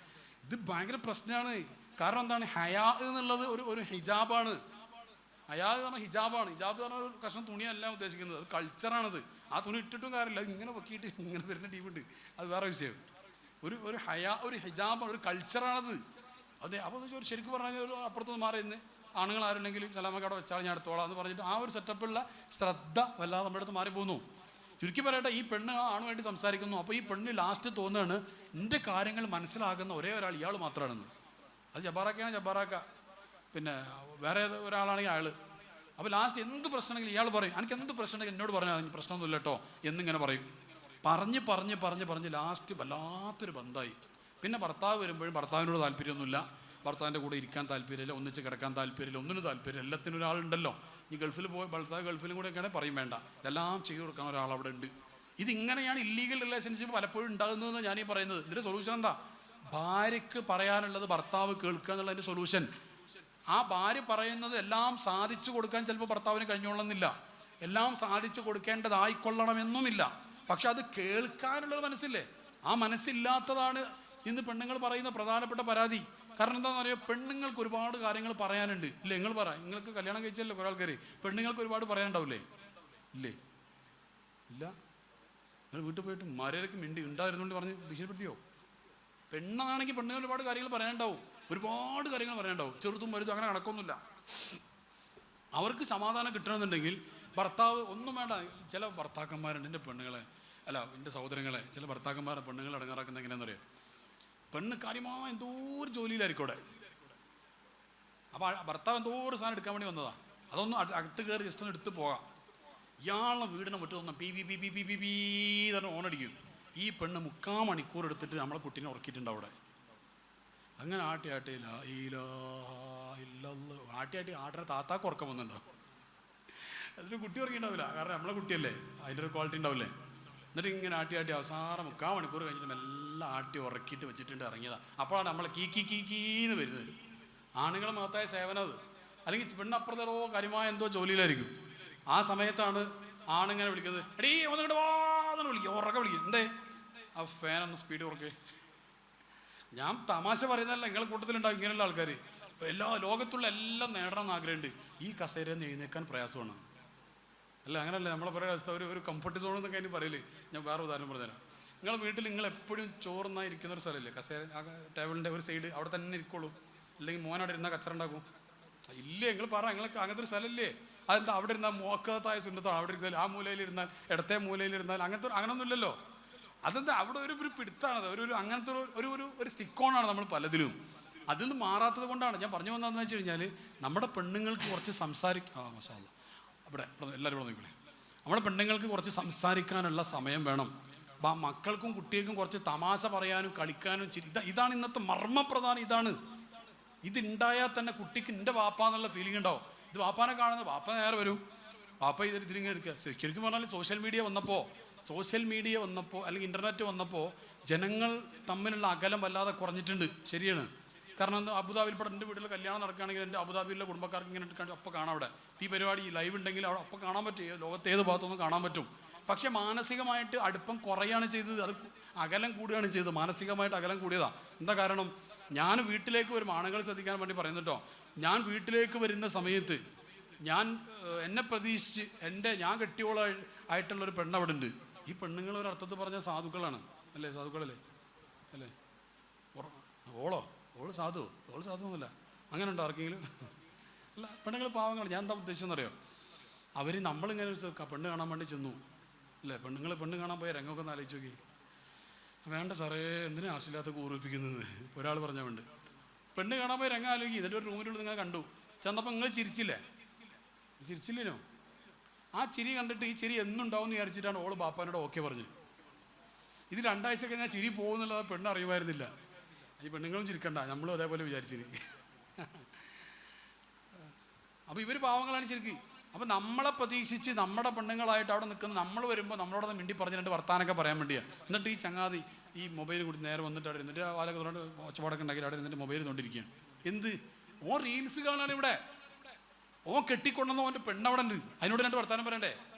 Speaker 2: ഇത് ഭയങ്കര പ്രശ്നമാണ്. കാരണം എന്താണ്, ഹയാ എന്നുള്ളത് ഒരു ഹിജാബാണ്. ഹയാ എന്ന് പറഞ്ഞാൽ ഹിജാബാണ്. ഹിജാബ് എന്ന് പറഞ്ഞാൽ ഒരു കഷ്ണം തുണിയല്ല ഉദ്ദേശിക്കുന്നത്, അത് കൾച്ചറാണത്. ആ തുണി ഇട്ടിട്ടും കാര്യമില്ല, ഇങ്ങനെ പൊക്കിയിട്ട് ഇങ്ങനെ വരുന്ന ടീമുണ്ട്, അത് വേറെ വിഷയം. ഒരു ഹയാ, ഒരു ഹിജാബാണ്, ഒരു കൾച്ചറാണത്. അതെ. അപ്പോൾ ശരിക്കും പറഞ്ഞാൽ ഒരു അപ്പുറത്തുനിന്ന് മാറി നിന്ന് ആണുങ്ങൾ ആരുണ്ടെങ്കിൽ സലാമൊക്കെ അവിടെ വെച്ചാൽ ഞാൻ എടുത്തോളാം എന്ന് പറഞ്ഞിട്ട് ആ ഒരു സെറ്റപ്പുള്ള ശ്രദ്ധ വല്ലാതെ നമ്മുടെ അടുത്ത് മാറിപ്പോകുന്നു. ചുരുക്കി പറയട്ടെ, ഈ പെണ്ണ് ആണുമായിട്ട് സംസാരിക്കുന്നു. അപ്പോൾ ഈ പെണ്ണ് ലാസ്റ്റ് തോന്നുകയാണ് എൻ്റെ കാര്യങ്ങൾ മനസ്സിലാകുന്ന ഒരേ ഒരാൾ ഇയാൾ മാത്രമാണെന്ന്. അത് ജബ്ബാറാക്കയാണ് ജബ്ബാറാക്ക, പിന്നെ വേറെ ഒരാളാണെങ്കിൽ അയാൾ. അപ്പോൾ ലാസ്റ്റ് എന്ത് പ്രശ്നമെങ്കിലും ഇയാൾ പറയും, എനിക്ക് എന്ത് പ്രശ്നമെങ്കിൽ എന്നോട് പറഞ്ഞാൽ പ്രശ്നമൊന്നുമില്ല കേട്ടോ എന്നിങ്ങനെ പറയും. പറഞ്ഞ് ലാസ്റ്റ് വല്ലാത്തൊരു ബന്ധമായി. പിന്നെ ഭർത്താവ് വരുമ്പോഴും ഭർത്താവിനോട് താല്പര്യമൊന്നുമില്ല, ഭർത്താവിൻ്റെ കൂടെ ഇരിക്കാൻ താല്പര്യമില്ല, ഒന്നിച്ച് കിടക്കാൻ താല്പര്യമില്ല, ഒന്നിനും താല്പര്യമില്ല. എല്ലാത്തിനും ഒരാളുണ്ടല്ലോ. ഈ ഗൾഫിൽ പോയി ഭർത്താവ് ഗൾഫിലും കൂടെയൊക്കെയാണെങ്കിൽ പറയും വേണ്ട, ഇതെല്ലാം ചെയ്തു കൊടുക്കാൻ ഒരാൾ അവിടെ ഉണ്ട്. ഇതിങ്ങനെയാണ് ഇല്ലീഗൽ റിലേഷൻഷിപ്പ് പലപ്പോഴും ഉണ്ടാകുന്നതെന്ന് ഞാനീ പറയുന്നത്. ഇതിൻ്റെ സൊല്യൂഷൻ എന്താ? ഭാര്യയ്ക്ക് പറയാനുള്ളത് ഭർത്താവ് കേൾക്കുക എന്നുള്ളതിൻ്റെ സൊല്യൂഷൻ. ആ ഭാര്യ പറയുന്നത് എല്ലാം സാധിച്ചു കൊടുക്കാൻ ചിലപ്പോൾ ഭർത്താവിന് കഴിഞ്ഞോളണമെന്നില്ല, എല്ലാം സാധിച്ചു കൊടുക്കേണ്ടതായിക്കൊള്ളണമെന്നുമില്ല. പക്ഷെ അത് കേൾക്കാനുള്ളൊരു മനസ്സില്ലേ, ആ മനസ്സില്ലാത്തതാണ് ഇന്ന് പെണ്ണുങ്ങൾ പറയുന്ന പ്രധാനപ്പെട്ട പരാതി. കാരണം എന്താണെന്ന് അറിയാം, പെണ്ണുങ്ങൾക്ക് ഒരുപാട് കാര്യങ്ങൾ പറയാനുണ്ട്. ഇല്ലേ? നിങ്ങൾ പറ, നിങ്ങൾക്ക് കല്യാണം കഴിച്ചല്ലോ കുറേ ആൾക്കാർ, പെണ്ണുങ്ങൾക്ക് ഒരുപാട് പറയാനുണ്ടാവില്ലേ? ഇല്ലേ? ഇല്ല. നിങ്ങൾ വീട്ടിൽ പോയിട്ട് മര്യാദയ്ക്ക് ഉണ്ടായിരുന്നുകൊണ്ട് പറഞ്ഞ് ഭീഷണിപ്പെടുത്തിയോ? പെണ്ണാണെങ്കിൽ പെണ്ണുങ്ങൾ ഒരുപാട് കാര്യങ്ങൾ പറയാനുണ്ടാവും, ഒരുപാട് കാര്യങ്ങൾ പറയാനുണ്ടാവും. ചെറുതും വലുതും അങ്ങനെ കണക്കൊന്നുമില്ല. അവർക്ക് സമാധാനം കിട്ടണമെന്നുണ്ടെങ്കിൽ ഭർത്താവ് ഒന്നും വേണ്ട. ചില ഭർത്താക്കന്മാരുണ്ട്, എൻ്റെ പെണ്ണുങ്ങളെ അല്ല എൻ്റെ സഹോദരങ്ങളെ, ചില ഭർത്താക്കന്മാരെ പെണ്ണുങ്ങൾ അടങ്ങാറാക്കുന്നത് എങ്ങനെയാണെന്ന് അറിയാം. പെണ്ണ് കാര്യമായ എന്തോ ഒരു ജോലിയിലായിരിക്കും അവിടെ. അപ്പോൾ ഭർത്താവ് എന്തോ ഒരു സാധനം എടുക്കാൻ വേണ്ടി വന്നതാണ്. അതൊന്നും അകത്ത് കയറി ജസ്റ്റ് ഒന്ന് എടുത്ത് പോകാം. ഇയാളുടെ വീടിനെ മുറ്റത്തൊന്നും പി പി പി പി പി പി പീ തന്നെ ഓണടിക്കും. ഈ പെണ്ണ് 3/4 മണിക്കൂർ എടുത്തിട്ട് നമ്മളെ കുട്ടീനെ ഉറക്കിയിട്ടുണ്ട് അവിടെ. അങ്ങനെ ആട്ടി ആട്ടിനെ താത്താക്ക് ഉറക്കം വന്നിട്ടുണ്ടാവും. അതിന് കുട്ടി ഉറങ്ങിയിട്ടുണ്ടാവില്ല, കാരണം നമ്മളെ കുട്ടിയല്ലേ, അതിൻ്റെ ഒരു ക്വാളിറ്റി ഉണ്ടാവില്ലേ. എന്നിട്ട് ഇങ്ങനെ ആട്ടി അവസാനം 3/4 മണിക്കൂർ കഴിഞ്ഞിട്ട് എല്ലാം ആട്ടി ഉറക്കിയിട്ട് വെച്ചിട്ടുണ്ട് ഇറങ്ങിയതാണ്. അപ്പോഴാണ് നമ്മളെ കീന്ന് വരുന്നത്. ആണുങ്ങൾ മഹത്തായ സേവനം അത്. അല്ലെങ്കിൽ പെണ്ണപ്പുറത്തോ കാര്യമായ എന്തോ ജോലിയിലായിരിക്കും. ആ സമയത്താണ് ആണിങ്ങനെ വിളിക്കുന്നത്, എടീ ഒന്നിങ്ങോട്ട് വാന്ന് വിളിക്കുക, ഉറക്കെ വിളിക്കുക. എന്തേ ആ ഫാനൊന്ന് സ്പീഡ് കുറക്കേ. ഞാൻ തമാശ പറയുന്നതല്ല, നിങ്ങളുടെ കൂട്ടത്തിലുണ്ടാവും ഇങ്ങനെയുള്ള ആൾക്കാർ. എല്ലാ ലോകത്തുള്ള എല്ലാം നേടണമെന്ന് ആഗ്രഹമുണ്ട്. ഈ കസേരയിൽ നിന്ന് എഴുന്നേക്കാൻ പ്രയാസമാണ്. അല്ല അങ്ങനല്ലേ നമ്മളെ പറയുന്ന അവസ്ഥ. ഒരു കംഫർട്ട് സോൺ എന്നൊക്കെ അതിന് പറയില്ലേ. ഞാൻ വേറെ ഉദാഹരണം പറഞ്ഞുതരാം. നിങ്ങളുടെ വീട്ടിൽ നിങ്ങൾ എപ്പോഴും ചോറുന്നായി ഇരിക്കുന്ന ഒരു സ്ഥലമില്ലേ, കസേര ആ ടേബിളിൻ്റെ ഒരു സൈഡ്, അവിടെ തന്നെ ഇരിക്കുള്ളൂ. അല്ലെങ്കിൽ മോനവിടെ ഇരുന്നാൽ കച്ചറ ഉണ്ടാക്കും. ഇല്ലേ, നിങ്ങൾ പറ, നിങ്ങൾക്ക് അങ്ങനത്തെ ഒരു സ്ഥലമില്ലേ? അതെന്താ അവിടെ ഇരുന്നാൽ മോക്കത്തായ സുന്നത്താണ്. അവിടെ ഇരുന്നാൽ ആ മൂലയിലിരുന്നാൽ ഇടത്തെ മൂലയിലിരുന്നാൽ അങ്ങനൊന്നും ഇല്ലല്ലോ. അതെന്താ അവിടെ ഒരു പിടുത്താണത്, അങ്ങനത്തെ ഒരു സ്റ്റിക്കോണാണ് നമ്മൾ പലതിലും. അതിൽ നിന്ന് മാറാത്തത് കൊണ്ടാണ് ഞാൻ പറഞ്ഞു വന്നതെന്ന് വെച്ച് കഴിഞ്ഞാൽ, നമ്മുടെ പെണ്ണുങ്ങൾക്ക് കുറച്ച് മസാല അവിടെ എല്ലാവരും ഇവിടെ നോക്കിക്കോളെ. നമ്മുടെ പെണ്ണുങ്ങൾക്ക് കുറച്ച് സംസാരിക്കാനുള്ള സമയം വേണം. മക്കൾക്കും കുട്ടികൾക്കും കുറച്ച് തമാശ പറയാനും കളിക്കാനും ഇതാണ് ഇന്നത്തെ മർമ്മപ്രധാനം. ഇതുണ്ടായാൽ തന്നെ കുട്ടിക്ക് എൻ്റെ വാപ്പ എന്നുള്ള ഫീലിംഗ് ഉണ്ടാവും. ഇത് വാപ്പാനെ കാണുന്നത്, വാപ്പ നേരെ വരും, വാപ്പ ഇതിലിങ്ങനെ എടുക്കുക. ശരിക്കും പറഞ്ഞാൽ സോഷ്യൽ മീഡിയ വന്നപ്പോൾ അല്ലെങ്കിൽ ഇൻ്റർനെറ്റ് വന്നപ്പോൾ ജനങ്ങൾ തമ്മിലുള്ള അകലം വല്ലാതെ കുറഞ്ഞിട്ടുണ്ട്. ശരിയാണ്. കാരണം അബുദാബിയിൽപ്പെടെ എൻ്റെ വീട്ടിൽ കല്യാണം നടക്കുകയാണെങ്കിൽ എൻ്റെ അബുദാബിയിലെ കുടുംബക്കാർക്ക് ഇങ്ങനെ അപ്പോൾ കാണാം. അവിടെ ഈ പരിപാടി ലൈവ് ഉണ്ടെങ്കിൽ അവിടെ അപ്പോൾ കാണാൻ പറ്റും. ലോകത്ത് ഏത് ഭാഗത്തൊന്നും കാണാൻ പറ്റും. പക്ഷെ മാനസികമായിട്ട് അടുപ്പം കുറയാണ് ചെയ്തത്, അത് അകലം കൂടുകയാണ് ചെയ്തത്. മാനസികമായിട്ട് അകലം കൂടിയതാണ്. എന്താ കാരണം? ഞാൻ വീട്ടിലേക്ക് വരും, ആണുങ്ങൾ ശ്രദ്ധിക്കാൻ വേണ്ടി പറയുന്നുട്ടോ. ഞാൻ വീട്ടിലേക്ക് വരുന്ന സമയത്ത് എന്നെ പ്രതീക്ഷിച്ച് ഞാൻ കെട്ടിയോളായിട്ടുള്ളൊരു പെണ്ണവിടെ ഉണ്ട്. ഈ പെണ്ണുങ്ങൾ ഒരർത്ഥത്തിൽ പറഞ്ഞാൽ സാധുക്കളാണ്. അല്ലേ? സാധുക്കളല്ലേ? അല്ലേ? ഓള് സാധുവൊന്നുമില്ല. അങ്ങനെ ഉണ്ടോ ആർക്കെങ്കിലും? അല്ല, പെണ്ണുങ്ങൾ പാവങ്ങൾ. ഞാൻ എന്താ ഉദ്ദേശിച്ചെന്നറിയോ? അവർ നമ്മളിങ്ങനെ പെണ്ണ് കാണാൻ വേണ്ടി ചെന്നു അല്ലേ? പെണ്ണ് കാണാൻ പോയ രംഗമൊക്കെ ഒന്ന് ആലോചിച്ച് നോക്കി. വേണ്ട സാറേ, എന്തിനാ ആവശ്യമില്ലാത്ത കൂറിപ്പിക്കുന്നത്? ഒരാൾ പറഞ്ഞാൽ വേണ്ട. പെണ്ണ് കാണാൻ പോയി രംഗം ആലോചിക്കും. എന്നിട്ട് ഒരു റൂമിലുള്ള നിങ്ങൾ കണ്ടു ചെന്നപ്പോൾ നിങ്ങൾ ചിരിച്ചില്ലേനോ? ആ ചിരി കണ്ടിട്ട് ഈ ചിരി എന്നുണ്ടാവും എന്ന് വിചാരിച്ചിട്ടാണ് ഓള് ബാപ്പാനോട് ഓക്കെ പറഞ്ഞത്. ഇത് 2 ആഴ്ച കഴിഞ്ഞാൽ ചിരി പോകുന്നുള്ളത് പെണ്ണ് അറിയുമായിരുന്നില്ല. ഈ പെണ്ണുങ്ങളും ചിരിക്കണ്ട, നമ്മളും അതേപോലെ വിചാരിച്ചിരി. അപ്പോൾ ഇവർ പാവങ്ങളാണ് ശരിക്കും. അപ്പോൾ നമ്മളെ പ്രതീക്ഷിച്ച് നമ്മുടെ പെണ്ണുങ്ങളായിട്ട് അവിടെ നിൽക്കുന്ന നമ്മൾ വരുമ്പോൾ നമ്മളോട് മിണ്ടി പറഞ്ഞ് 2 വർത്താനൊക്കെ പറയാൻ വേണ്ടിയാണ്. എന്നിട്ട് ഈ ചങ്ങാതി ഈ മൊബൈൽ കൂടി നേരെ വന്നിട്ട് അവിടെ ഇരുന്നിട്ട് വാലൊക്കെ തൊണ്ട് ഒച്ചപ്പാടൊക്കെ ഉണ്ടാക്കി അവിടെ ഇരുന്നിട്ട് മൊബൈൽ കൊണ്ടിരിക്കുകയാണ്. എന്ത്? റീൽസ് കാണാൻ ഇവിടെ. കെട്ടിക്കൊണ്ടെന്നോ അവൻ്റെ പെണ്ണവിടെ ഉണ്ട്, അതിനോട് 2 വർത്താനം പറയണ്ടേ?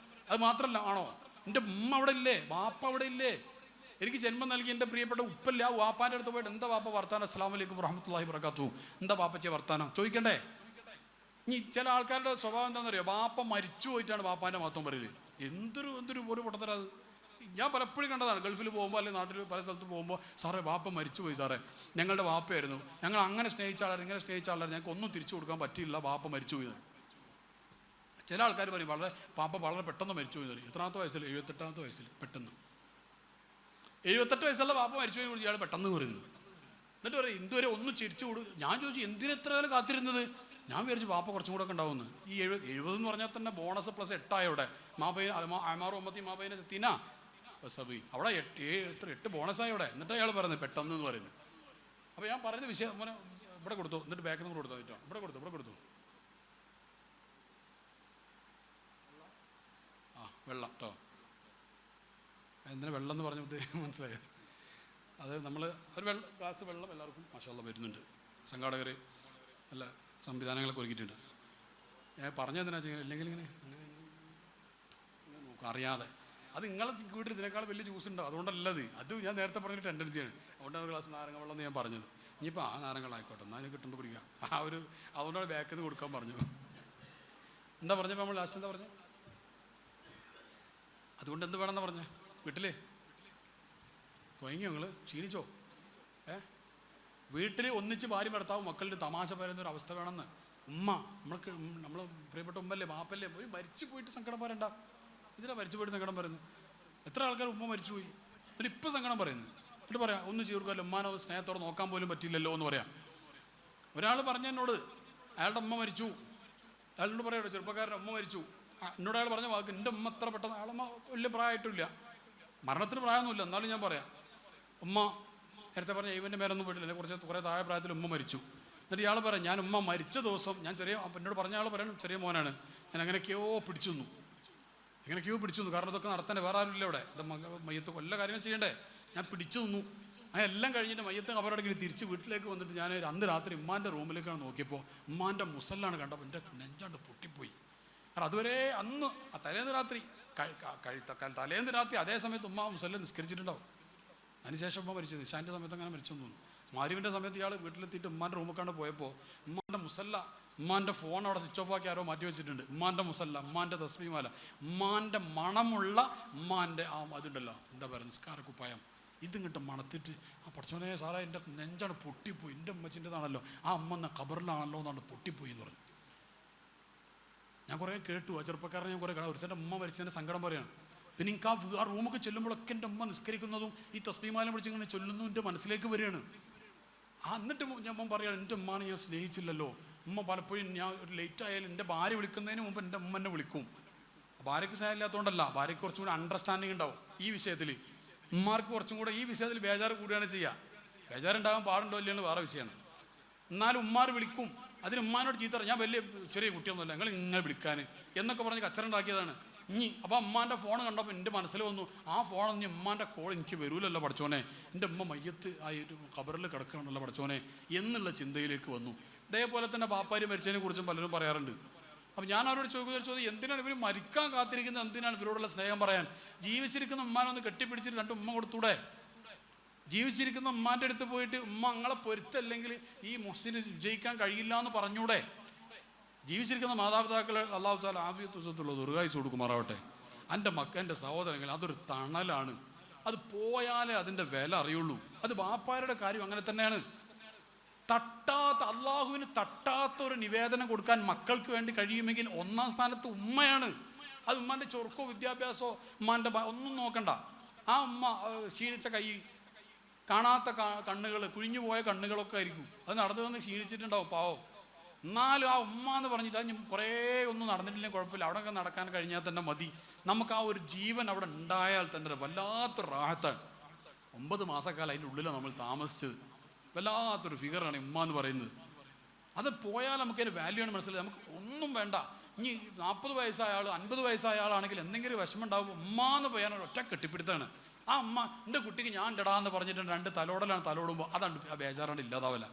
Speaker 2: അത് മാത്രമല്ല, ആണോ എൻ്റെ ഉമ്മ അവിടെ ഇല്ലേ, വാപ്പ അവിടെ ഇല്ലേ? എനിക്ക് ജന്മം നൽകി എൻ്റെ പ്രിയപ്പെട്ട ഉപ്പല്ല, ആ വാപ്പാൻ്റെ അടുത്ത് പോയിട്ട് എന്താ വാപ്പ വർത്താനം, അസ്സലാമു അലൈക്കും വറഹ്മത്തുള്ളാഹി വബറകാതുഹു, എന്താ വാപ്പച്ചേ വർത്താനം ചോദിക്കണ്ടേ? ഇനി ചില ആൾക്കാരുടെ സ്വഭാവം എന്താണെന്നറിയോ? വാപ്പ മരിച്ചു പോയിട്ടാണ് വാപ്പാൻ്റെ മഹത്വം പറയല്. എന്തൊരു പൊട്ടത്തരം അത്. ഞാൻ പലപ്പോഴും കണ്ടതാണ്. ഗൾഫിൽ പോകുമ്പോൾ അല്ലെങ്കിൽ നാട്ടിൽ പല സ്ഥലത്ത് പോകുമ്പോൾ, സാറേ വാപ്പ മരിച്ചു പോയി സാറേ, ഞങ്ങളുടെ വാപ്പയായിരുന്നു, ഞങ്ങൾ അങ്ങനെ സ്നേഹിച്ച ആളായിരുന്നു, ഇങ്ങനെ സ്നേഹിച്ച ആളായിരുന്നു, ഞങ്ങൾക്ക് ഒന്നും തിരിച്ചു കൊടുക്കാൻ പറ്റിയില്ല, വാപ്പ മരിച്ചു പോയി. ചില ആൾക്കാർ പറയും പാപ്പ വളരെ പെട്ടെന്ന് മരിച്ചു പോയി പറയും. എത്രാമത്തെ വയസ്സിൽ? 78ാമത്തെ വയസ്സിൽ പെട്ടെന്ന്. 78 വയസ്സുള്ള വാപ്പ മരിച്ചു പോയി കുറിച്ച് ഇയാൾ പെട്ടെന്ന് പറയുന്നത്. എന്നിട്ട് പറയും ഇതുവരെ ഒന്ന് ചിരിച്ചു കൊടുക്കും. ഞാൻ ചോദിച്ചു എന്തിനെത്ര കാലം കാത്തിരുന്നത്? ഞാൻ വിചാരിച്ചു വാപ്പ കുറച്ചും കൂടെ ഒക്കെ ഉണ്ടാവുമെന്ന്. ഈ 70 എന്ന് പറഞ്ഞാൽ തന്നെ ബോണസ് പ്ലസ് 8 ഇവിടെ അമാറും 9 സത്തീന സബി അവിടെ 8 ബോണസായി ഇവിടെ. എന്നിട്ട് അയാൾ പറയുന്നത് പെട്ടെന്ന് എന്ന് പറയുന്നത്. അപ്പോൾ ഞാൻ പറയുന്ന വിഷയം മോനെ ഇവിടെ കൊടുത്തു, എന്നിട്ട് ബാക്കിൽ നിന്ന് കൊടുത്തു എന്നിട്ടോ ഇവിടെ കൊടുത്തു വെള്ളം കേട്ടോ. എന്തിനാ വെള്ളം എന്ന് പറഞ്ഞ ഉദ്ദേശം മനസ്സിലായോ? അത് നമ്മൾ ഒരു ഗ്ലാസ് വെള്ളം എല്ലാവർക്കും മാഷാഅല്ലാഹ് വരുന്നുണ്ട്. സംഘാടകർ നല്ല സംവിധാനങ്ങളൊക്കെ ഒരുക്കിയിട്ടുണ്ട്. ഞാൻ പറഞ്ഞതെന്തിനാ വെച്ചാൽ ഇല്ലെങ്കിൽ ഇങ്ങനെ നോക്കും അറിയാതെ. അത് നിങ്ങളെ വീട്ടിൽ ഇതിനേക്കാൾ വലിയ ജ്യൂസ് ഉണ്ടാവും, അതുകൊണ്ടല്ലത്. അത് ഞാൻ നേരത്തെ പറഞ്ഞൊരു ടെൻഡൻസിയാണ്. അതുകൊണ്ടാണ് ഒരു ഗ്ലാസ് നാരങ്ങ വെള്ളം എന്ന് ഞാൻ പറഞ്ഞത്. ഇനിയിപ്പോൾ ആ നാരങ്ങളായിക്കോട്ടെ, എന്നാൽ അതിന് കിട്ടുമ്പോൾ കുടിക്കാം. അതുകൊണ്ടാണ് ബാക്കിൽ നിന്ന് കൊടുക്കാൻ പറഞ്ഞു. എന്താ പറഞ്ഞപ്പോൾ നമ്മൾ ലാസ്റ്റ് എന്താ പറഞ്ഞത്? അതുകൊണ്ട് എന്ത് വേണമെന്നാ പറഞ്ഞേ? വീട്ടിൽ കൊയങ്ങിയോ? നിങ്ങൾ ക്ഷീണിച്ചോ? വീട്ടിൽ ഒന്നിച്ച് ഭാര്യ ഭർത്താവും മക്കളുടെ തമാശ പറയുന്നൊരു അവസ്ഥ വേണമെന്ന്. ഉമ്മ നമ്മൾക്ക് നമ്മൾ പ്രിയപ്പെട്ട ഉമ്മല്ലേ വാപ്പല്ലേ പോയി മരിച്ചു പോയിട്ട് സങ്കടം പറയണ്ട. ഇതിനാ മരിച്ചു പോയിട്ട് സങ്കടം പറയുന്നത്? എത്ര ആൾക്കാർ ഉമ്മ മരിച്ചു പോയി എന്നിട്ട് ഇപ്പം സങ്കടം പറയുന്നത്. എന്നിട്ട് പറയാം ഒന്നും ചെയ്യൂർക്കല്ലോ, ഉമ്മാനോ സ്നേഹത്തോടെ നോക്കാൻ പോലും പറ്റില്ലല്ലോ എന്ന് പറയാം. ഒരാൾ പറഞ്ഞ എന്നോട്, അയാളുടെ ഉമ്മ മരിച്ചു, അയാളോട് പറയാം ചെറുപ്പക്കാരൻ്റെ ഉമ്മ മരിച്ചു. എന്നോട് അയാൾ പറഞ്ഞ വാക്ക്, എൻ്റെ ഉമ്മ എത്ര പെട്ടെന്ന്, അയാളമ്മ വലിയ പ്രായമായിട്ടില്ല, മരണത്തിന് പ്രായമൊന്നുമില്ല, എന്നാലും ഞാൻ പറയാം ഉമ്മ നേരത്തെ പറഞ്ഞ ഇവൻ്റെ മേലൊന്നും പോയിട്ടില്ല, കുറേ താഴെ പ്രായത്തിൽ ഉമ്മ മരിച്ചു. എന്നിട്ട് ഇയാൾ പറയാം ഞാൻ ഉമ്മ മരിച്ച ദിവസം, ഞാൻ ചെറിയ, എന്നോട് പറഞ്ഞ ആൾ പറയാൻ ചെറിയ മോനാണ്, ഞാൻ എങ്ങനെയൊക്കെയോ പിടിച്ചു നിന്നു, കാരണം ഇതൊക്കെ നടത്തേണ്ടേ, വേറെ ആരും ഇല്ല ഇവിടെ, ഇത് മയ്യത്ത് കൊല്ല കാര്യങ്ങൾ ചെയ്യണ്ടേ, ഞാൻ പിടിച്ചു നിന്നു. എല്ലാം കഴിഞ്ഞിട്ട് മയ്യത്ത് കബറടക്കി തിരിച്ച് വീട്ടിലേക്ക് വന്നിട്ട് ഞാൻ അന്ന് രാത്രി ഉമ്മാൻ്റെ റൂമിലേക്കാണ് നോക്കിയപ്പോൾ ഉമ്മാൻ്റെ മുസല്ലാണ് കണ്ടപ്പോൾ എൻ്റെ നെഞ്ചാണ്ട് പൊട്ടിപ്പോയി. കാരണം അതുവരെ അന്ന് തലേന്ന് രാത്രി അതേ സമയത്ത് ഉമ്മ മുസല്ല നിസ്കരിച്ചിട്ടുണ്ടാവും. അതിനുശേഷം ഉമ്മ മരിച്ചത് ഇശാൻ്റെ സമയത്ത് അങ്ങനെ മരിച്ചെന്ന് തോന്നുന്നു. മാരിവിൻ്റെ സമയത്ത് ഇയാൾ വീട്ടിലെത്തിയിട്ട് ഉമ്മാൻ്റെ റൂമിലേക്കാണ്ട് പോയപ്പോൾ ഉമ്മാൻ്റെ മുസല്ല, ഉമ്മാൻ്റെ ഫോൺ അവിടെ സ്വിച്ച് ഓഫ് ആക്കി ആരോ മാറ്റി വെച്ചിട്ടുണ്ട്. ഉമ്മാൻ്റെ മുസല്ല, ഉമ്മാൻ്റെ തസ്ബീഹ്മാല, ഉമ്മാൻ്റെ മണമുള്ള ഉമ്മാൻ്റെ അതുണ്ടല്ലോ എന്താ പറയുക നിസ്കാരക്കുപ്പായം, ഇതിങ്ങോട്ട് മണത്തിട്ട് ആ പഠിച്ചോനെ സാറേ എൻ്റെ നെഞ്ചാണ് പൊട്ടിപ്പോയി, എൻ്റെ ഉമ്മച്ചിൻ്റെതാണല്ലോ, ആ അമ്മ എന്ന ഖബറിലാണല്ലോ എന്നാണ് പൊട്ടിപ്പോയി എന്ന് പറഞ്ഞു. ഞാൻ കുറേ കേട്ടു, ആ ചെറുപ്പക്കാരനെ ഞാൻ കുറേ കാണാം, ഒരുത്തൻ്റെ ഉമ്മ മരിച്ചതിൻ്റെ സങ്കടം പറയാണ്. പിന്നെ എനിക്ക് ആ റൂമൊക്കെ ചെല്ലുമ്പോഴൊക്കെ എൻ്റെ ഉമ്മ നിസ്കരിക്കുന്നതും ഈ തസ്ബീഹ്മാല പിടിച്ച് ഇങ്ങനെ ചൊല്ലുന്നു എൻ്റെ മനസ്സിലേക്ക് വരികയാണ്. എന്നിട്ട് ഞാൻ പറയുകയാണ് എൻ്റെ ഉമ്മാനെ ഞാൻ സ്നേഹിച്ചില്ലല്ലോ. ഉമ്മ പലപ്പോഴും ഞാൻ ഒരു ലേറ്റ് ആയാലും എൻ്റെ ഭാര്യ വിളിക്കുന്നതിന് മുമ്പ് എൻ്റെ ഉമ്മ എന്നെ വിളിക്കും. ഭാര്യയ്ക്ക് സ്നേഹമില്ലാത്തതുകൊണ്ടല്ല, ഭാര്യയ്ക്ക് കുറച്ചും കൂടി അണ്ടർസ്റ്റാൻഡിങ് ഉണ്ടാവും ഈ വിഷയത്തിൽ. ഉമ്മാർക്ക് കുറച്ചും കൂടെ ഈ വിഷയത്തിൽ ബേജാറ് കൂടുകയാണ് ചെയ്യുക. ബേജാറുണ്ടാകാൻ പാടുണ്ടോ ഇല്ലയെന്ന് വേറെ വിഷയമാണ്. എന്നാലും ഉമ്മാർ വിളിക്കും. അതിന് ഉമ്മാനോട് ചീത്ത ഞാൻ വലിയ ചെറിയ കുട്ടിയൊന്നുമല്ല, നിങ്ങൾ ഇങ്ങനെ വിളിക്കാൻ എന്നൊക്കെ പറഞ്ഞ് കച്ചറുണ്ടാക്കിയതാണ്. അപ്പോൾ ഉമ്മാൻ്റെ ഫോൺ കണ്ടപ്പോൾ എൻ്റെ മനസ്സിൽ വന്നു, ആ ഫോൺ ഉമ്മാൻ്റെ കോൾ എനിക്ക് വരൂലല്ലോ പഠിച്ചോനെ, എൻ്റെ ഉമ്മ മയ്യത്ത് ആ ഒരു ഖബറിൽ കിടക്കുകയാണല്ലോ പഠിച്ചോനെ എന്നുള്ള ചിന്തയിലേക്ക് വന്നു. ഇതേപോലെ തന്നെ പാപ്പാര് മരിച്ചതിനെ കുറിച്ചും പലരും പറയാറുണ്ട്. അപ്പം ഞാൻ അവരോട് ചോദിക്കും, എന്തിനാണ് ഇവർ മരിക്കാൻ കാത്തിരിക്കുന്നത്, എന്തിനാണ് ഇവരോടുള്ള സ്നേഹം പറയാൻ? ജീവിച്ചിരിക്കുന്ന ഉമ്മാനൊന്ന് കെട്ടിപ്പിടിച്ചിട്ട് രണ്ട് ഉമ്മ കൊടുത്തൂടെ? ജീവിച്ചിരിക്കുന്ന ഉമ്മാൻ്റെ അടുത്ത് പോയിട്ട് ഉമ്മ അങ്ങളെ പൊരുത്തല്ലെങ്കിൽ ഈ മുഹ്സിന് വിജയിക്കാൻ കഴിയില്ല എന്ന് പറഞ്ഞൂടെ? ജീവിച്ചിരിക്കുന്ന മാതാപിതാക്കളെ അല്ലാഹു തആല ആഫിയത്ത് വസത്തുള്ള ദീർഘായുസ്സ് കൊടുക്കുമാറാവട്ടെ. എൻ്റെ മക്കളുടെ സഹോദരങ്ങൾ അതൊരു തണലാണ്. അത് പോയാലേ അതിൻ്റെ വില അറിയുള്ളൂ. അത് ബാപ്പാരുടെ കാര്യം അങ്ങനെ തന്നെയാണ്. അള്ളാഹുവിന് തട്ടാത്ത ഒരു നിവേദനം കൊടുക്കാൻ മക്കൾക്ക് വേണ്ടി കഴിയുമെങ്കിൽ ഒന്നാം സ്ഥാനത്ത് ഉമ്മയാണ്. അത് ഉമ്മാൻ്റെ ചൊറുക്കോ വിദ്യാഭ്യാസമോ ഉമ്മാൻ്റെ ഒന്നും നോക്കണ്ട. ആ ഉമ്മ ക്ഷീണിച്ച കൈ, കാണാത്ത കണ്ണുകൾ, കുഴിഞ്ഞു പോയ കണ്ണുകളൊക്കെ ആയിരിക്കും. അത് നടന്നു വന്ന് ക്ഷീണിച്ചിട്ടുണ്ടാവും പാവം. എന്നാലും ആ ഉമ്മ എന്ന് പറഞ്ഞിട്ട് അത് കുറേ ഒന്നും നടന്നിട്ടില്ലെങ്കിൽ കുഴപ്പമില്ല, അവിടെയൊക്കെ നടക്കാൻ കഴിഞ്ഞാൽ തന്നെ മതി. നമുക്ക് ആ ഒരു ജീവൻ അവിടെ ഉണ്ടായാൽ തന്നെ വല്ലാത്തൊരു റാഹത്താണ്. 9 മാസക്കാലം അതിൻ്റെ ഉള്ളിലാണ് നമ്മൾ താമസിച്ചത്. വല്ലാത്തൊരു ഫിഗറാണ് ഉമ്മ എന്ന് പറയുന്നത്. അത് പോയാൽ നമുക്കതിന് വാല്യൂ ആണ് മനസ്സിലായി. നമുക്ക് ഒന്നും വേണ്ട. ഇനി 40 വയസ്സായ ആൾ 50 വയസ്സായ ആളാണെങ്കിൽ എന്തെങ്കിലും വിഷമം ഉണ്ടാകുമ്പോൾ ഉമ്മ എന്ന് പറയാൻ ഒറ്റ കെട്ടിപ്പിടുത്താണ്. ആ ഉമ്മ എൻ്റെ കുട്ടിക്ക് ഞാൻ ഇടാന്ന് പറഞ്ഞിട്ടുണ്ട്, 2 തലോടുമ്പോൾ അതാണ് ആ ബേജാറാണ്ട് ഇല്ലാതാവില്ല.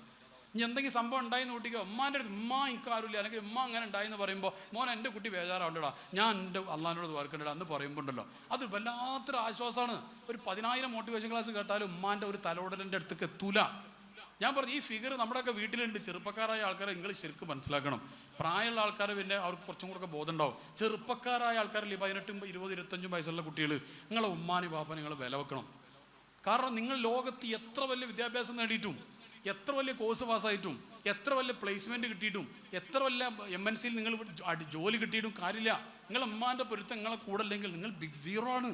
Speaker 2: ഇനി എന്തെങ്കിലും സംഭവം ഉണ്ടായിന്ന് കൂട്ടിക്കോ, ഉമ്മാൻ്റെ അടുത്ത് ഉമ്മ എനിക്കാരുമില്ല, അല്ലെങ്കിൽ ഉമ്മ അങ്ങനെ ഉണ്ടായിന്ന് പറയുമ്പോൾ മോനെ എൻ്റെ കുട്ടി ബേജാറാവണ്ടടാ, ഞാൻ എൻ്റെ അള്ളാഹിനോട് വർക്കണ്ടടാ എന്ന് പറയുമ്പോണ്ടല്ലോ അത് വല്ലാത്തൊരു ആശ്വാസമാണ്. ഒരു 10,000 മോട്ടിവേഷൻ ക്ലാസ് കേട്ടാലും ഉമ്മാൻ്റെ ഒരു തലോടലിൻ്റെ അടുത്തേക്ക് എത്തൂല. ഞാൻ പറഞ്ഞു ഈ ഫിഗർ നമ്മുടെയൊക്കെ വീട്ടിലുണ്ട്. ചെറുപ്പക്കാരായ ആൾക്കാരെ നിങ്ങൾ ശരിക്കും മനസ്സിലാക്കണം. പ്രായമുള്ള ആൾക്കാർ പിന്നെ അവർക്ക് കുറച്ചും കൂടെ ബോധം ഉണ്ടാവും. ചെറുപ്പക്കാരായ ആൾക്കാരിൽ 18, 20, 25 വയസ്സുള്ള കുട്ടികൾ നിങ്ങളെ ഉമ്മാനി പാപ്പ നിങ്ങൾ വില വെക്കണം. കാരണം നിങ്ങൾ ലോകത്ത് എത്ര വലിയ വിദ്യാഭ്യാസം നേടിയിട്ടും, എത്ര വലിയ കോഴ്സ് പാസ്സായിട്ടും, എത്ര വലിയ പ്ലേസ്മെൻറ്റ് കിട്ടിയിട്ടും, എത്ര വലിയ MNCയിൽ നിങ്ങൾ ജോലി കിട്ടിയിട്ടും കാര്യമില്ല. നിങ്ങൾ ഉമ്മാൻ്റെ പൊരുത്തം നിങ്ങളെ കൂടെ അല്ലെങ്കിൽ നിങ്ങൾ ബിഗ് സീറോ ആണ്.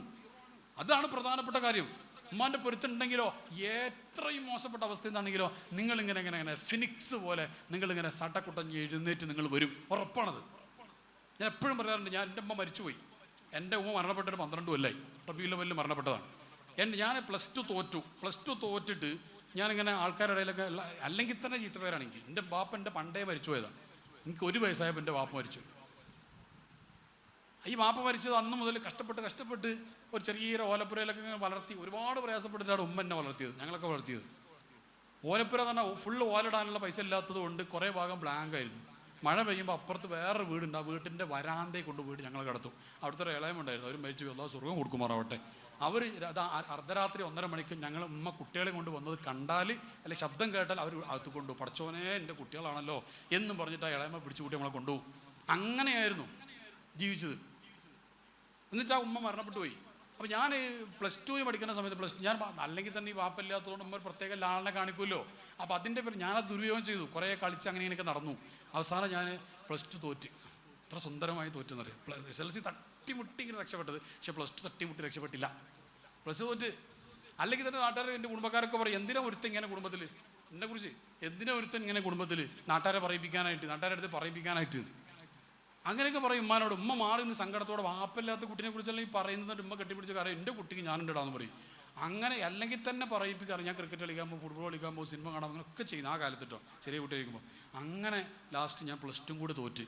Speaker 2: അതാണ് പ്രധാനപ്പെട്ട കാര്യം. ഉമ്മാൻ്റെ പൊരുത്തുണ്ടെങ്കിലോ എത്രയും മോശപ്പെട്ട അവസ്ഥ എന്താണെങ്കിലോ നിങ്ങളിങ്ങനെ ഫിനിക്സ് പോലെ നിങ്ങളിങ്ങനെ സട്ടക്കുട്ടഞ്ഞ് എഴുന്നേറ്റ് നിങ്ങൾ വരും, ഉറപ്പാണത്. ഞാൻ എപ്പോഴും പറയാറുണ്ട്, എൻ്റെ ഉമ്മ മരിച്ചുപോയി. എൻ്റെ ഉമ്മ മരണപ്പെട്ടൊരു 12 കൊല്ലമായി. റബീഉൽ അവ്വലിൽ മരണപ്പെട്ടതാണ്. ഞാൻ പ്ലസ് ടു തോറ്റിട്ട് ഞാനിങ്ങനെ ആൾക്കാരുടെ ഇടയിലൊക്കെ അല്ലെങ്കിൽ തന്നെ ചീത്ത പേരാണ് എനിക്ക്. എൻ്റെ ബാപ്പ എൻ്റെ പണ്ടേ മരിച്ചു പോയതാണ്. എനിക്ക് 1 വയസ്സായപ്പോൾ എൻ്റെ ബാപ്പ മരിച്ചു. ഈ ബാപ്പ മരിച്ചത് അന്ന് മുതൽ കഷ്ടപ്പെട്ട് ഒരു ചെറിയൊരു ഓലപ്പുരയിലൊക്കെ ഇങ്ങനെ വളർത്തി, ഒരുപാട് പ്രയാസപ്പെട്ടിട്ടാണ് ഉമ്മ എന്നെ വളർത്തിയത്, ഞങ്ങളൊക്കെ വളർത്തിയത്. ഓലപ്പുര തന്നെ ഫുള്ള് ഓലിടാനുള്ള പൈസ ഇല്ലാത്തത് കൊണ്ട് കുറേ ഭാഗം ബ്ലാങ്ക് ആയിരുന്നു. മഴ പെയ്യുമ്പോൾ അപ്പുറത്ത് വേറൊരു വീടുണ്ട്, ആ വീട്ടിൻ്റെ വരാന്തയിൽ കൊണ്ടുപോയിട്ട് ഞങ്ങൾ കിടത്തും. അവിടുത്തെ ഒരു ഇളയമുണ്ടായിരുന്നു, അവർ മരിച്ചു പോയി, അല്ലാഹു സ്വർഗ്ഗം കൊടുക്കുമാറാവട്ടെ. അവർ അർദ്ധരാത്രി 1:30 മണിക്ക് ഞങ്ങൾ ഉമ്മ കുട്ടികളെ കൊണ്ട് വന്നത് കണ്ടാൽ അല്ലെങ്കിൽ ശബ്ദം കേട്ടാൽ അവർ അകത്ത് കൊണ്ടുപോകും. പഠിച്ചോനെ എൻ്റെ കുട്ടികളാണല്ലോ എന്നും പറഞ്ഞിട്ട് ആ ഇളയമ്മ പിടിച്ചു കൂട്ടി നമ്മളെ കൊണ്ടുപോകും. അങ്ങനെയായിരുന്നു ജീവിച്ചത്. എന്നുവെച്ചാൽ ഉമ്മ മരണപ്പെട്ടു പോയി. അപ്പോൾ ഞാൻ +2 പഠിക്കുന്ന സമയത്ത് ഞാൻ അല്ലെങ്കിൽ തന്നെ ഈ വാപ്പല്ലാത്തതുകൊണ്ട് ഉമ്മ ഒരു പ്രത്യേക ലാളനെ കാണിക്കുമല്ലോ. അപ്പോൾ അതിൻ്റെ പേര് ഞാനത് ദുരുപയോഗം ചെയ്തു, കുറേ കളിച്ച് അങ്ങനെ ഇങ്ങനെയൊക്കെ നടന്നു. അവസാനം ഞാൻ +2 തോറ്റ്. ഇത്ര സുന്ദരമായി തോറ്റെന്നറിയാം. SLC തട്ടിമുട്ടി ഇങ്ങനെ രക്ഷപ്പെട്ടത്, പക്ഷേ +2 തട്ടിമുട്ടി രക്ഷപ്പെട്ടില്ല. +2 തോറ്റ്. അല്ലെങ്കിൽ തന്നെ നാട്ടുകാർ, എൻ്റെ കുടുംബക്കാരൊക്കെ പറയും, എന്തിനാ ഒരുത്തൻ ഇങ്ങനെ കുടുംബത്തിൽ, എന്നെക്കുറിച്ച് എന്തിനാ ഒരുത്തൻ ഇങ്ങനെ കുടുംബത്തിൽ നാട്ടുകാരെ പറയിപ്പിക്കാനായിട്ട്, നാട്ടുകാരുടെ അടുത്ത് പറയിപ്പിക്കാനായിട്ട്, അങ്ങനെയൊക്കെ പറയും. ഉമ്മാനോട്. ഉമ്മ മാറി നിന്ന് സങ്കടത്തോടെ, വാപ്പല്ലാത്ത കുട്ടിനെ കുറിച്ചല്ല ഈ പറയുന്നത്. ഉമ്മ കെട്ടിപ്പിടിച്ച കാര്യം എൻ്റെ കുട്ടിക്ക് ഞാനുണ്ടാന്ന് പറയും. അങ്ങനെ അല്ലെങ്കിൽ തന്നെ പറയിപ്പിക്കാറ്. ഞാൻ ക്രിക്കറ്റ് കളിക്കാൻ പോകും, ഫുട്ബോൾ കളിക്കാൻ പോകും, സിനിമ കാണാൻ, അങ്ങനെയൊക്കെ ചെയ്യുന്നു ആ കാലത്തിട്ടോ, ചെറിയ കുട്ടി കഴിക്കുമ്പോൾ. അങ്ങനെ ലാസ്റ്റ് ഞാൻ +2 കൂടി തോറ്റ്.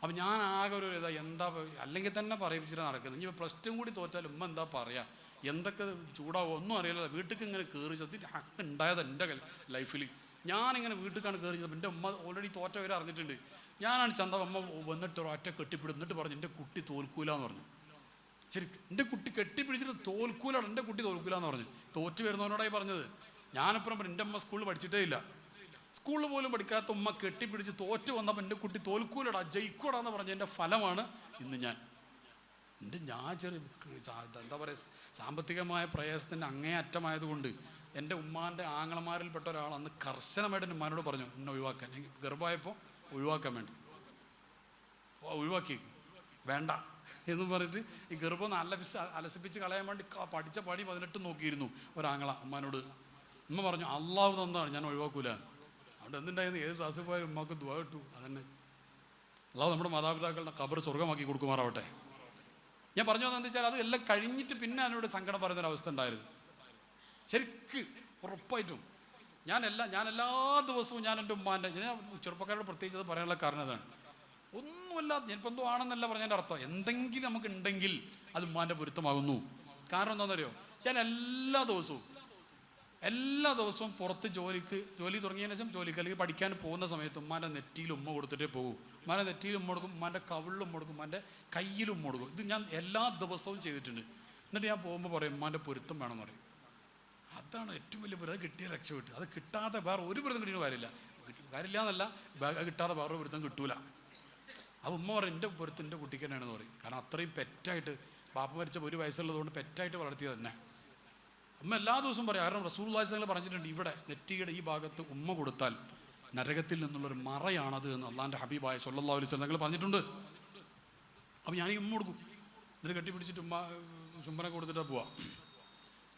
Speaker 2: അപ്പം ഞാൻ ആകെ ഒരു എന്താ, അല്ലെങ്കിൽ തന്നെ പറയിപ്പിച്ചിട്ട് നടക്കുന്നത്. ഇനി +2 കൂടി തോറ്റാൽ ഉമ്മ എന്താ പറയുക, എന്തൊക്കെ ചൂടാവോ ഒന്നും അറിയില്ല. വീട്ടിലേക്ക് ഇങ്ങനെ കയറി ചത്തി ഹക്ക് ഉണ്ടായത് എൻ്റെ ലൈഫിൽ. ഞാനിങ്ങനെ വീട്ടിലേക്കാണ് കയറി ചെന്നപ്പോൾ എൻ്റെ ഉമ്മ ഓൾറെഡി തോറ്റവരെ അറിഞ്ഞിട്ടുണ്ട്. ഞാനാണ് ചന്ത അമ്മ വന്നിട്ട് ഒറ്റ കെട്ടിപ്പിടുന്നിട്ട് പറഞ്ഞു, എൻ്റെ കുട്ടി തോൽക്കൂല എന്ന് പറഞ്ഞു. ശരി, എൻ്റെ കുട്ടി കെട്ടിപ്പിടിച്ചിട്ട് തോൽക്കൂലാണ്, എൻ്റെ കുട്ടി തോൽക്കൂല എന്ന് പറഞ്ഞു. തോറ്റ് വരുന്നവനോടായി പറഞ്ഞത്. ഞാനിപ്പം പറഞ്ഞു, എൻ്റെ അമ്മ സ്കൂളിൽ പഠിച്ചിട്ടേ ഇല്ല, സ്കൂളിൽ പോലും പഠിക്കാത്ത ഉമ്മ കെട്ടിപ്പിടിച്ച് തോറ്റ് വന്നപ്പോൾ എൻ്റെ കുട്ടി തോൽക്കൂലടാ ജയിക്കൂടാന്ന് പറഞ്ഞതിൻ്റെ ഫലമാണ് ഇന്ന് ഞാൻ ചെറിയ എന്താ പറയുക, സാമ്പത്തികമായ പ്രയാസത്തിൻ്റെ അങ്ങേയറ്റമായതുകൊണ്ട് എൻ്റെ ഉമ്മാൻ്റെ ആങ്ങളമാരിൽപ്പെട്ട ഒരാൾ അന്ന് കർശനമായിട്ട് എൻ്റെ ഉമ്മാനോട് പറഞ്ഞു, എന്നെ ഒഴിവാക്കാൻ. ഗർഭമായപ്പോൾ ഒഴിവാക്കാൻ വേണ്ടി ഒഴിവാക്കി, വേണ്ട എന്ന് പറഞ്ഞിട്ട് ഈ ഗർഭം ഒന്ന് അലസിപ്പിച്ച് കളയാൻ വേണ്ടി പഠിച്ച പണി 18 നോക്കിയിരുന്നു ഒരാങ്ങള ഉമ്മാനോട്. ഉമ്മ പറഞ്ഞു, അള്ളാഹു തന്നതാണ്, ഞാൻ ഒഴിവാക്കൂല. അവിടെ എന്തുണ്ടായിരുന്നു, ഏത് സാഹസിക പോയാലും ഉമ്മക്ക് ദുആ ഇട്ടു. അതന്നെ അള്ളാഹു നമ്മുടെ മാതാപിതാക്കളുടെ ഖബർ സ്വർഗ്ഗമാക്കി കൊടുക്കുമാറാവട്ടെ. ഞാൻ പറഞ്ഞു വന്നത് എന്താ വെച്ചാൽ, അത് എല്ലാം കഴിഞ്ഞിട്ട് പിന്നെ അതിനോട് സങ്കടം പറയുന്നൊരവസ്ഥ ഉണ്ടായിരുന്നു. ശരിക്ക് ഉറപ്പായിട്ടും ഞാൻ എല്ലാ ദിവസവും ഞാൻ എൻ്റെ ഉമ്മാൻ്റെ, ഞാൻ ചെറുപ്പക്കാരോട് പ്രത്യേകിച്ച് അത് പറയാനുള്ള കാരണം അതാണ്. ഒന്നുമല്ല, ഞാനിപ്പോൾ എന്തോ ആണെന്നല്ല പറഞ്ഞതിൻ്റെ അർത്ഥം, എന്തെങ്കിലും നമുക്ക് ഉണ്ടെങ്കിൽ അത് ഉമ്മാൻ്റെ പൊരുത്തമാകുന്നു. കാരണം എന്താണെന്നറിയോ, ഞാൻ എല്ലാ ദിവസവും പുറത്ത് ജോലി തുടങ്ങിയതിനു ശേഷം ജോലിക്ക് അല്ലെങ്കിൽ പഠിക്കാൻ പോകുന്ന സമയത്ത് ഉമ്മാൻ്റെ നെറ്റിയിൽ ഉമ്മ കൊടുത്തിട്ടേ പോകും. ഉമ്മാൻ്റെ നെറ്റിയിൽ ഉമ്മ കൊടുക്കും, ഉമ്മാൻ്റെ കവിളിലും ഉമ്മ കൊടുക്കും, ഉമ്മാൻ്റെ കയ്യിലും ഉമ്മ കൊടുക്കും. ഇത് ഞാൻ എല്ലാ ദിവസവും ചെയ്തിട്ടുണ്ട്. എന്നിട്ട് ഞാൻ പോകുമ്പോൾ പറയും, ഉമ്മാൻ്റെ പൊരുത്തം വേണമെന്ന് പറയും. അതാണ് ഏറ്റവും വലിയ പൊരുത്തം. അത് കിട്ടിയ രക്ഷപ്പെട്ട്. അത് കിട്ടാതെ വേറെ ഒരു പൊരുത്തം കിട്ടിയ കാര്യമില്ല എന്നല്ല, കിട്ടാതെ വേറൊരു പൊരുത്തം കിട്ടൂല. അത് ഉമ്മ പറയും, എൻ്റെ പൊരുത്തം എൻ്റെ കുട്ടിക്ക് തന്നെയാണെന്ന് പറയും. കാരണം അത്രയും പെറ്റായിട്ട്, ബാപ്പ മരിച്ച 1 വയസ്സുള്ളതുകൊണ്ട് പെറ്റായിട്ട് വളർത്തിയത് തന്നെ. ഉമ്മ എല്ലാ ദിവസവും പറയും. കാരണം റസൂലുള്ളാഹി സ്വല്ലല്ലാഹു അലൈഹി വസല്ലം പറഞ്ഞിട്ടുണ്ട്, ഇവിടെ നെറ്റിയുടെ ഈ ഭാഗത്ത് ഉമ്മ കൊടുത്താൽ നരകത്തിൽ നിന്നുള്ളൊരു മറയാണത് എന്ന് അള്ളാൻ്റെ ഹബീബായ സ്വല്ലല്ലാഹു അലൈഹി വസല്ലം പറഞ്ഞിട്ടുണ്ട്. അപ്പം ഞാൻ ഈ ഉമ്മ കൊടുക്കും, എന്നിട്ട് കെട്ടിപ്പിടിച്ചിട്ട് ഉമ്മ ചുംബനൊക്കെ കൊടുത്തിട്ടാണ് പോവാം.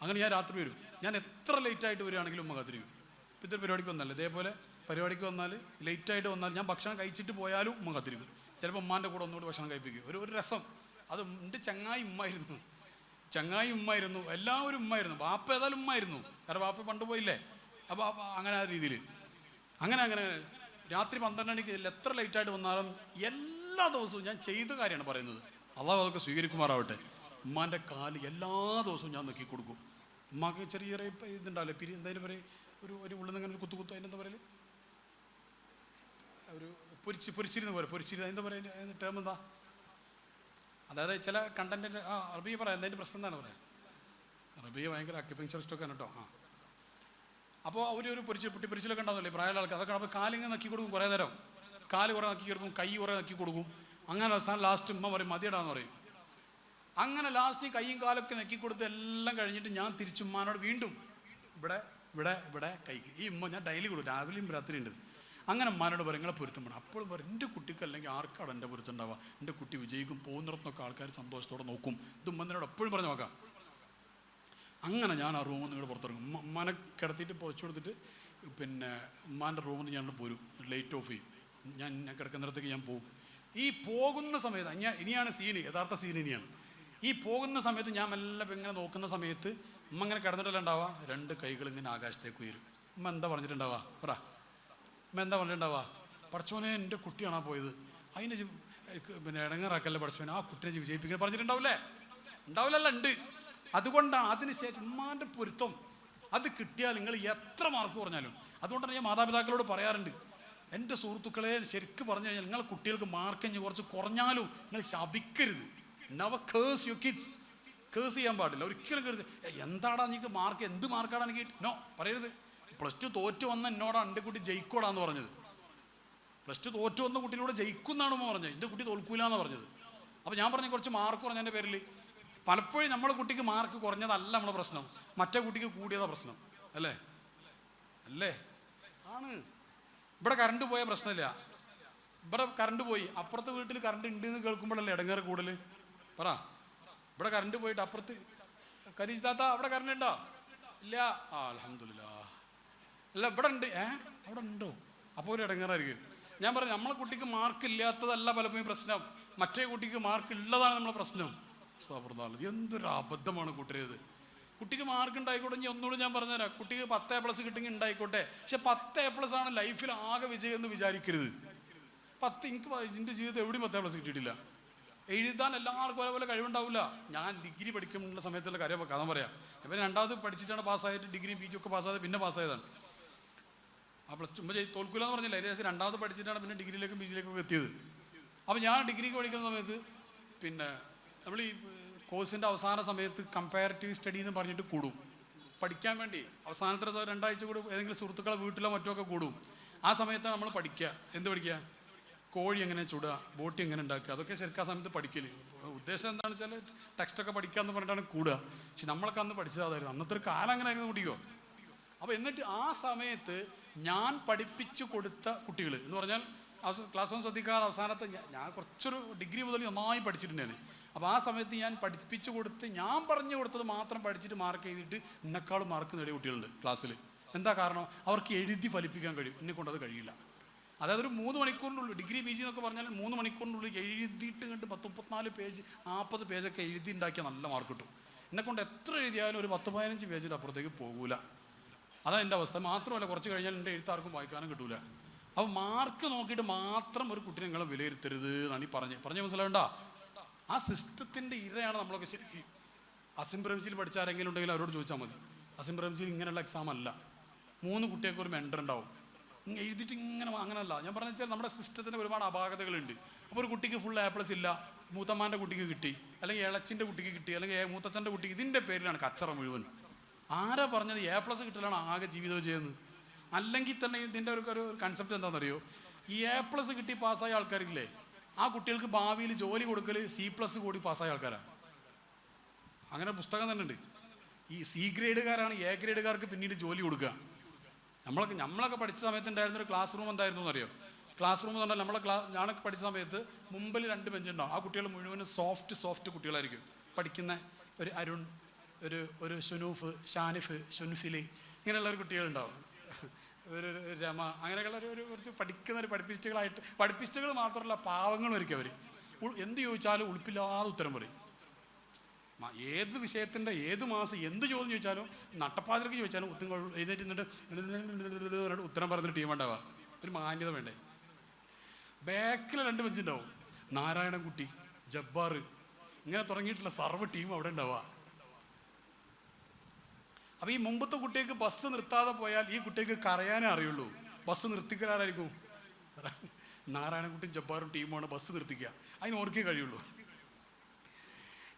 Speaker 2: അങ്ങനെ ഞാൻ രാത്രി വരും. ഞാൻ എത്ര ലേറ്റായിട്ട് വരികയാണെങ്കിലും ഉമ്മ കാത്തിരിക്കും. ഇപ്പം ഇതൊരു പരിപാടിക്ക് വന്നല്ലേ, ഇതേപോലെ പരിപാടിക്ക് വന്നാൽ ലേറ്റായിട്ട് വന്നാൽ ഞാൻ ഭക്ഷണം കഴിച്ചിട്ട് പോയാലും ഉമ്മ കാത്തിരിക്കും. ചിലപ്പോൾ ഉമ്മാൻ്റെ കൂടെ ഒന്നുകൂടി ഭക്ഷണം കഴിപ്പിക്കും. ഒരു രസം. അത് എൻ്റെ ചങ്ങായി ഉമ്മായിരുന്നു, എല്ലാവരും ഉമ്മായിരുന്നു. ബാപ്പ ഏതായാലും ഉമ്മായിരുന്നു, കാരണം ബാപ്പ പണ്ട് പോയില്ലേ. അപ്പോൾ അങ്ങനെ ആ രീതിയിൽ അങ്ങനെ രാത്രി 12 മണിക്ക് എത്ര ലേറ്റായിട്ട് വന്നാലും എല്ലാ ദിവസവും ഞാൻ ചെയ്ത കാര്യമാണ് പറയുന്നത്. അള്ളാഹു അതൊക്കെ സ്വീകരിക്കുമാറാവട്ടെ. ഉമ്മാൻ്റെ കാല് എല്ലാ ദിവസവും ഞാൻ നോക്കി കൊടുക്കും. ഉമ്മാക്ക് ചെറിയ ഇതുണ്ടാവില്ലേ, എന്തായാലും പറയും, ഒരു ഉള്ളിൽ നിന്ന് ഇങ്ങനെ കുത്തു അതിനെന്താ പറയല്, ഒരു പൊരിച്ചിരുന്ന പോലെ എന്താ പറയുക, ടേം എന്താ, അതായത് ചില കണ്ടന്റിൻ്റെ അറബിയ പറയാം, അതിൻ്റെ പ്രശ്നം എന്താണ് പറയാം. അറബിയ ഭയങ്കര അക്യുപങ്ചറിസ്റ്റൊക്കെ ആണ് കേട്ടോ. അപ്പോൾ ഒരു പൊരിച്ചിലൊക്കെ ഉണ്ടാകുന്നില്ലേ പ്രായമുള്ള ആൾക്കാർ, അതൊക്കെ അപ്പോൾ കാലിങ്ങനെ നക്കി കൊടുക്കും. കുറേ നേരം കാല് കുറേ നക്കി കൊടുക്കും, കൈ കുറേ നക്കി കൊടുക്കും. അങ്ങനെ അവസാനം ലാസ്റ്റ് ഉമ്മ പറയും മതിയിടാന്ന് പറയും. അങ്ങനെ ലാസ്റ്റ് കൈയും കാലൊക്കെ നക്കി കൊടുത്ത് എല്ലാം കഴിഞ്ഞിട്ട് ഞാൻ തിരിച്ചുമ്മാനോട് വീണ്ടും ഇവിടെ കൈക്ക് ഈ ഉമ്മ ഞാൻ ഡെയിലി കൊടുക്കും, രാവിലെയും രാത്രി ഉണ്ട്. അങ്ങനെ ഉമ്മാനോട് പറയും നിങ്ങളെ പൊരുത്തം വേണം. അപ്പോഴും പറയും എൻ്റെ കുട്ടിക്ക് അല്ലെങ്കിൽ ആർക്കാണ് എൻ്റെ പൊരുത്തം ഉണ്ടാവുക, എൻ്റെ കുട്ടി വിജയിക്കും, പോകുന്നിടത്തൊക്കെ ആൾക്കാർ സന്തോഷത്തോടെ നോക്കും. ഇത് ഉമ്മനോട് എപ്പോഴും പറഞ്ഞു നോക്കാം. അങ്ങനെ ഞാൻ ആ റൂമിൽ നിന്ന് ഇവിടെ പുറത്തിറങ്ങും. ഉമ്മാനെ കിടത്തിയിട്ട് പൊളിച്ചു കൊടുത്തിട്ട് പിന്നെ ഉമ്മാൻ്റെ റൂമിൽ നിന്ന് ഞാൻ പോരും, ലൈറ്റ് ഓഫ് ചെയ്യും. ഞാൻ കിടക്കുന്നിടത്തേക്ക് ഞാൻ പോകും. ഈ പോകുന്ന സമയത്ത് ഇനിയാണ് സീന്, യഥാർത്ഥ സീൻ ഇനിയാണ്. ഈ പോകുന്ന സമയത്ത് ഞാൻ മെല്ലെ ഇങ്ങനെ നോക്കുന്ന സമയത്ത് ഉമ്മ ഇങ്ങനെ കിടന്നിട്ടല്ല ഉണ്ടാവുക, 2 കൈകൾ ഇങ്ങനെ ആകാശത്തേക്ക് ഉയരും. ഉമ്മ എന്താ പറഞ്ഞിട്ടുണ്ടാവുക ഉമ്മ എന്താ പറഞ്ഞിട്ടുണ്ടാവുക, പടച്ചോനെ എൻ്റെ കുട്ടിയാണോ പോയത്, അതിനെ പിന്നെ ഇടങ്ങാറാക്കല്ലേ പടച്ചോനെ, ആ കുട്ടിനെ വിജയിപ്പിക്കാൻ ഉണ്ടാവില്ലല്ല ഉണ്ട്. അതുകൊണ്ടാണ് അതിനുശേഷം ഉമ്മാൻ്റെ പൊരുത്തം അത് കിട്ടിയാൽ നിങ്ങൾ എത്ര മാർക്ക് കുറഞ്ഞാലും. അതുകൊണ്ടാണ് ഞാൻ മാതാപിതാക്കളോട് പറയാറുണ്ട്, എൻ്റെ സുഹൃത്തുക്കളെ ശരിക്കും പറഞ്ഞു കഴിഞ്ഞാൽ നിങ്ങളെ കുട്ടികൾക്ക് മാർക്ക് കുറച്ച് കുറഞ്ഞാലും നിങ്ങൾ ശപിക്കരുത്. Never curse your kids. Curse ചെയ്യാൻ പാടില്ല ഒരിക്കലും. കേഴ്സ് എന്താടാ നിങ്ങൾക്ക് മാർക്ക്, എന്ത് മാർക്കാടാ എനിക്ക് നോ പറയരുത്. +2 തോറ്റു വന്ന എന്നോടാണ് എൻ്റെ കുട്ടി ജയിക്കോടാന്ന് പറഞ്ഞത്. +2 തോറ്റു വന്ന കുട്ടീനോട് ജയിക്കുന്നാണ് പറഞ്ഞത്, എൻ്റെ കുട്ടി തോൽക്കൂല എന്ന് പറഞ്ഞത്. അപ്പോൾ ഞാൻ പറഞ്ഞ കുറച്ച് മാർക്ക് കുറഞ്ഞതിൻ്റെ പേരിൽ പലപ്പോഴും നമ്മുടെ കുട്ടിക്ക് മാർക്ക് കുറഞ്ഞതല്ല നമ്മുടെ പ്രശ്നം, മറ്റേ കുട്ടിക്ക് കൂടിയതാ പ്രശ്നം. അല്ലേ ആണ്. ഇവിടെ കറണ്ട് പോയ പ്രശ്നമില്ല. ഇവിടെ കറണ്ട് പോയി, അപ്പുറത്തെ വീട്ടിൽ കറണ്ട് ഉണ്ട് എന്ന് കേൾക്കുമ്പോഴല്ലേ ഇടങ്ങേറ് കൂടുതൽ. പറ, ഇവിടെ കറണ്ട് പോയിട്ട് അപ്പുറത്ത് കരീഷ് താത്ത അവിടെ കറണ്ട് ഉണ്ടോ? ഇല്ല. ആ അൽഹംദുലില്ലാ. അല്ല ഇവിടെ ഉണ്ട്. അവിടെ ഉണ്ടോ? അപ്പോൾ ഒരു ഇടങ്ങേറായിരിക്കും. ഞാൻ പറഞ്ഞു, നമ്മളെ കുട്ടിക്ക് മാർക്ക് ഇല്ലാത്തതല്ല പലപ്പോഴും പ്രശ്നം, മറ്റേ കുട്ടിക്ക് മാർക്ക് ഉള്ളതാണ് നമ്മളെ പ്രശ്നം. എന്തൊരു അബദ്ധമാണ് കൂട്ടരുത്. കുട്ടിക്ക് മാർക്ക് ഉണ്ടായിക്കോട്ടെ. ഇനി ഒന്നുകൂടി ഞാൻ പറഞ്ഞുതരാം, കുട്ടിക്ക് 10 A+ കിട്ടിയെങ്കിൽ ഉണ്ടായിക്കോട്ടെ, പക്ഷെ 10 A+ ആണ് ലൈഫിൽ ആകെ വിജയം എന്ന് വിചാരിക്കരുത്. എനിക്ക് എൻ്റെ ജീവിതത്തിൽ എവിടെയും 10 A+ കിട്ടിയിട്ടില്ല. എഴുതാൻ എല്ലാവർക്കും ഒരേപോലെ കഴിവുണ്ടാവില്ല. ഞാൻ ഡിഗ്രി പഠിക്കുന്ന സമയത്തുള്ള കഥ പറയാം. ഇപ്പം 2ാമത് പഠിച്ചിട്ടാണ് പാസ്സായിട്ട്, ഡിഗ്രിയും PG ഒക്കെ പാസ്സായത്, പിന്നെ പാസ്സായതാണ്. ആ +2 തോൽക്കൂല എന്ന് പറഞ്ഞില്ല, ഏകദേശം 2ാമത് പഠിച്ചിട്ടാണ് പിന്നെ ഡിഗ്രിയിലേക്കും PG യിലേക്കും എത്തിയത്. അപ്പോൾ ഞാൻ ഡിഗ്രിക്ക് പഠിക്കുന്ന സമയത്ത് പിന്നെ നമ്മൾ ഈ കോഴ്സിൻ്റെ അവസാന സമയത്ത് കമ്പാരിറ്റീവ് സ്റ്റഡി എന്ന് പറഞ്ഞിട്ട് കൂടും പഠിക്കാൻ വേണ്ടി. അവസാനത്തെ 2 ആഴ്ച കൂടി ഏതെങ്കിലും സുഹൃത്തുക്കളെ വീട്ടിലോ മറ്റോ ഒക്കെ കൂടും. ആ സമയത്താണ് നമ്മൾ പഠിക്കുക. എന്ത് പഠിക്കുക? കോഴി എങ്ങനെ ചുടുക, ബോട്ടി എങ്ങനെ ഉണ്ടാക്കുക, അതൊക്കെ ശരിക്കും ആ സമയത്ത് പഠിക്കല്. ഉദ്ദേശം എന്താണെന്ന് വെച്ചാൽ ടെക്സ്റ്റൊക്കെ പഠിക്കുക എന്ന് പറഞ്ഞിട്ടാണ് കൂടുക. പക്ഷെ നമ്മളൊക്കെ അന്ന് പഠിച്ചത് അതായിരുന്നു. അന്നത്തെ ഒരു കാലം അങ്ങനെ ആയിരുന്നു കുട്ടിക്കോ. അപ്പോൾ എന്നിട്ട് ആ സമയത്ത് ഞാൻ പഠിപ്പിച്ചു കൊടുത്ത കുട്ടികൾ എന്ന് പറഞ്ഞാൽ ക്ലാസ് 1 ശ്രദ്ധിക്കാതെ അവസാനത്തെ ഞാൻ കുറച്ചൊരു ഡിഗ്രി മുതൽ നന്നായി പഠിച്ചിട്ടുണ്ടാണ്. അപ്പോൾ ആ സമയത്ത് ഞാൻ പഠിപ്പിച്ചു കൊടുത്ത്, ഞാൻ പറഞ്ഞു കൊടുത്തത് മാത്രം പഠിച്ചിട്ട് മാർക്ക് ചെയ്തിട്ട് എന്നെക്കാളും മാർക്ക് നേടിയ കുട്ടികളുണ്ട് ക്ലാസ്സിൽ. എന്താ കാരണം? അവർക്ക് എഴുതി ഫലിപ്പിക്കാൻ കഴിയും, എന്നെ കൊണ്ടത് കഴിയില്ല. അതായത് ഒരു 3 മണിക്കൂറിനുള്ളിൽ, ഡിഗ്രി PG എന്നൊക്കെ പറഞ്ഞാൽ 3 മണിക്കൂറിനുള്ളിൽ എഴുതിയിട്ട് കണ്ട് 34 പേജ് 40 പേജൊക്കെ എഴുതി ഉണ്ടാക്കിയാൽ നല്ല മാർക്ക് കിട്ടും. എന്നെക്കൊണ്ട് എത്ര എഴുതിയാലും ഒരു 10-15 പേജിൻ്റെ അപ്പുറത്തേക്ക് പോകൂല. അതാണ് എൻ്റെ അവസ്ഥ. മാത്രമല്ല കുറച്ച് കഴിഞ്ഞാൽ എൻ്റെ എഴുത്താർക്കും വായിക്കാനും കിട്ടൂല. അപ്പോൾ മാർക്ക് നോക്കിയിട്ട് മാത്രം ഒരു കുട്ടിയെ നിങ്ങളെ വിലയിരുത്തരുത് എന്നാണ് ഈ പറഞ്ഞ് മനസ്സിലാവേണ്ട. ആ സിസ്റ്റത്തിൻ്റെ ഇരയാണ് നമ്മളൊക്കെ. ശരിക്കും അസിം പ്രേംജിയിൽ പഠിച്ച ആരെങ്കിലും ഉണ്ടെങ്കിൽ അവരോട് ചോദിച്ചാൽ മതി. അസിം പ്രേംജിയിൽ ഇങ്ങനെയുള്ള എക്സാം അല്ല. 3 കുട്ടികൾക്ക് ഒരു മെൻറ്റർ ഉണ്ടാവും. എഴുതിയിട്ട് ഇങ്ങനെ അങ്ങനല്ല. ഞാൻ പറഞ്ഞു വെച്ചാൽ നമ്മുടെ സിസ്റ്റത്തിന് ഒരുപാട് അപാകതകളുണ്ട്. അപ്പോൾ ഒരു കുട്ടിക്ക് ഫുൾ A+ ഇല്ല, മൂത്തമ്മാൻ്റെ കുട്ടിക്ക് കിട്ടി, അല്ലെങ്കിൽ ഇളച്ചിൻ്റെ കുട്ടിക്ക് കിട്ടി, അല്ലെങ്കിൽ മൂത്തച്ഛൻ്റെ കുട്ടിക്ക്, ഇതിൻ്റെ പേരിലാണ് കച്ചറ മുഴുവൻ. ആരാ പറഞ്ഞത് A+ കിട്ടലാണ് ആകെ ജീവിതം ചെയ്യുന്നത്? അല്ലെങ്കിൽ തന്നെ ഇതിൻ്റെ ഒരു കൺസെപ്റ്റ് എന്താണെന്നറിയോ? ഈ A+ കിട്ടി പാസ്സായ ആൾക്കാരില്ലേ, ആ കുട്ടികൾക്ക് ഭാവിയിൽ ജോലി കൊടുക്കൽ C+ കൂടി പാസ്സായ ആൾക്കാരാണ്. അങ്ങനെ പുസ്തകം തന്നെ ഉണ്ട്. ഈ C ഗ്രേഡുകാരാണ് A ഗ്രേഡുകാർക്ക് പിന്നീട് ജോലി കൊടുക്കുക. നമ്മളൊക്കെ പഠിച്ച സമയത്ത് ഉണ്ടായിരുന്നൊരു ക്ലാസ് റൂം എന്തായിരുന്നു എന്നറിയോ? ക്ലാസ് റൂം എന്ന് പറഞ്ഞാൽ ഞാനൊക്കെ പഠിച്ച സമയത്ത് മുമ്പിൽ 2 ബെഞ്ചുണ്ടാവും. ആ കുട്ടികൾ മുഴുവനും സോഫ്റ്റ് കുട്ടികളായിരിക്കും പഠിക്കുന്ന. ഒരു അരുൺ, ഒരു ഷുനൂഫ്, ഷാനിഫ്, ഷുൻഫിലി, ഇങ്ങനെയുള്ള ഒരു കുട്ടികളുണ്ടാവും. ഒരു രമ, അങ്ങനെയുള്ള ഒരു കുറച്ച് പഠിക്കുന്ന ഒരു പഠിപ്പിസ്റ്റുകൾ മാത്രമല്ല, പാവങ്ങളും ആയിരിക്കും അവർ. എന്ത് ചോദിച്ചാലും ഉളുപ്പില്ലാതെ ഉത്തരം പറയും. ഏത് വിഷയത്തിൻ്റെ ഏത് മാസം എന്ത് ചോദ്യം ചോദിച്ചാലും, നട്ടപ്പാതിരക്ക് ചോദിച്ചാലും എഴുന്നേറ്റ് നിന്നിട്ട് ഉത്തരം പറഞ്ഞൊരു ടീം ഉണ്ടാവുക. ഒരു മാന്യത വേണ്ടേ? ബാക്കിൽ 2 ബെഞ്ചുണ്ടാവും. നാരായണൻകുട്ടി, ജബ്ബാർ, ഇങ്ങനെ തുടങ്ങിയിട്ടുള്ള സർവ്വ ടീം അവിടെ ഉണ്ടാവുക. അപ്പോൾ ഈ മുമ്പത്തെ കുട്ടിക്ക് ബസ് നിർത്താതെ പോയാൽ ഈ കുട്ടിക്ക് കരയാനേ അറിയുള്ളൂ. ബസ് നിർത്തിക്കലാരായിരിക്കും? നാരായണൻകുട്ടിയും ജബ്ബാറും ടീമാണ് ബസ് നിർത്തിക്കുക. അതിന് ഓർക്കേ കഴിയുള്ളൂ.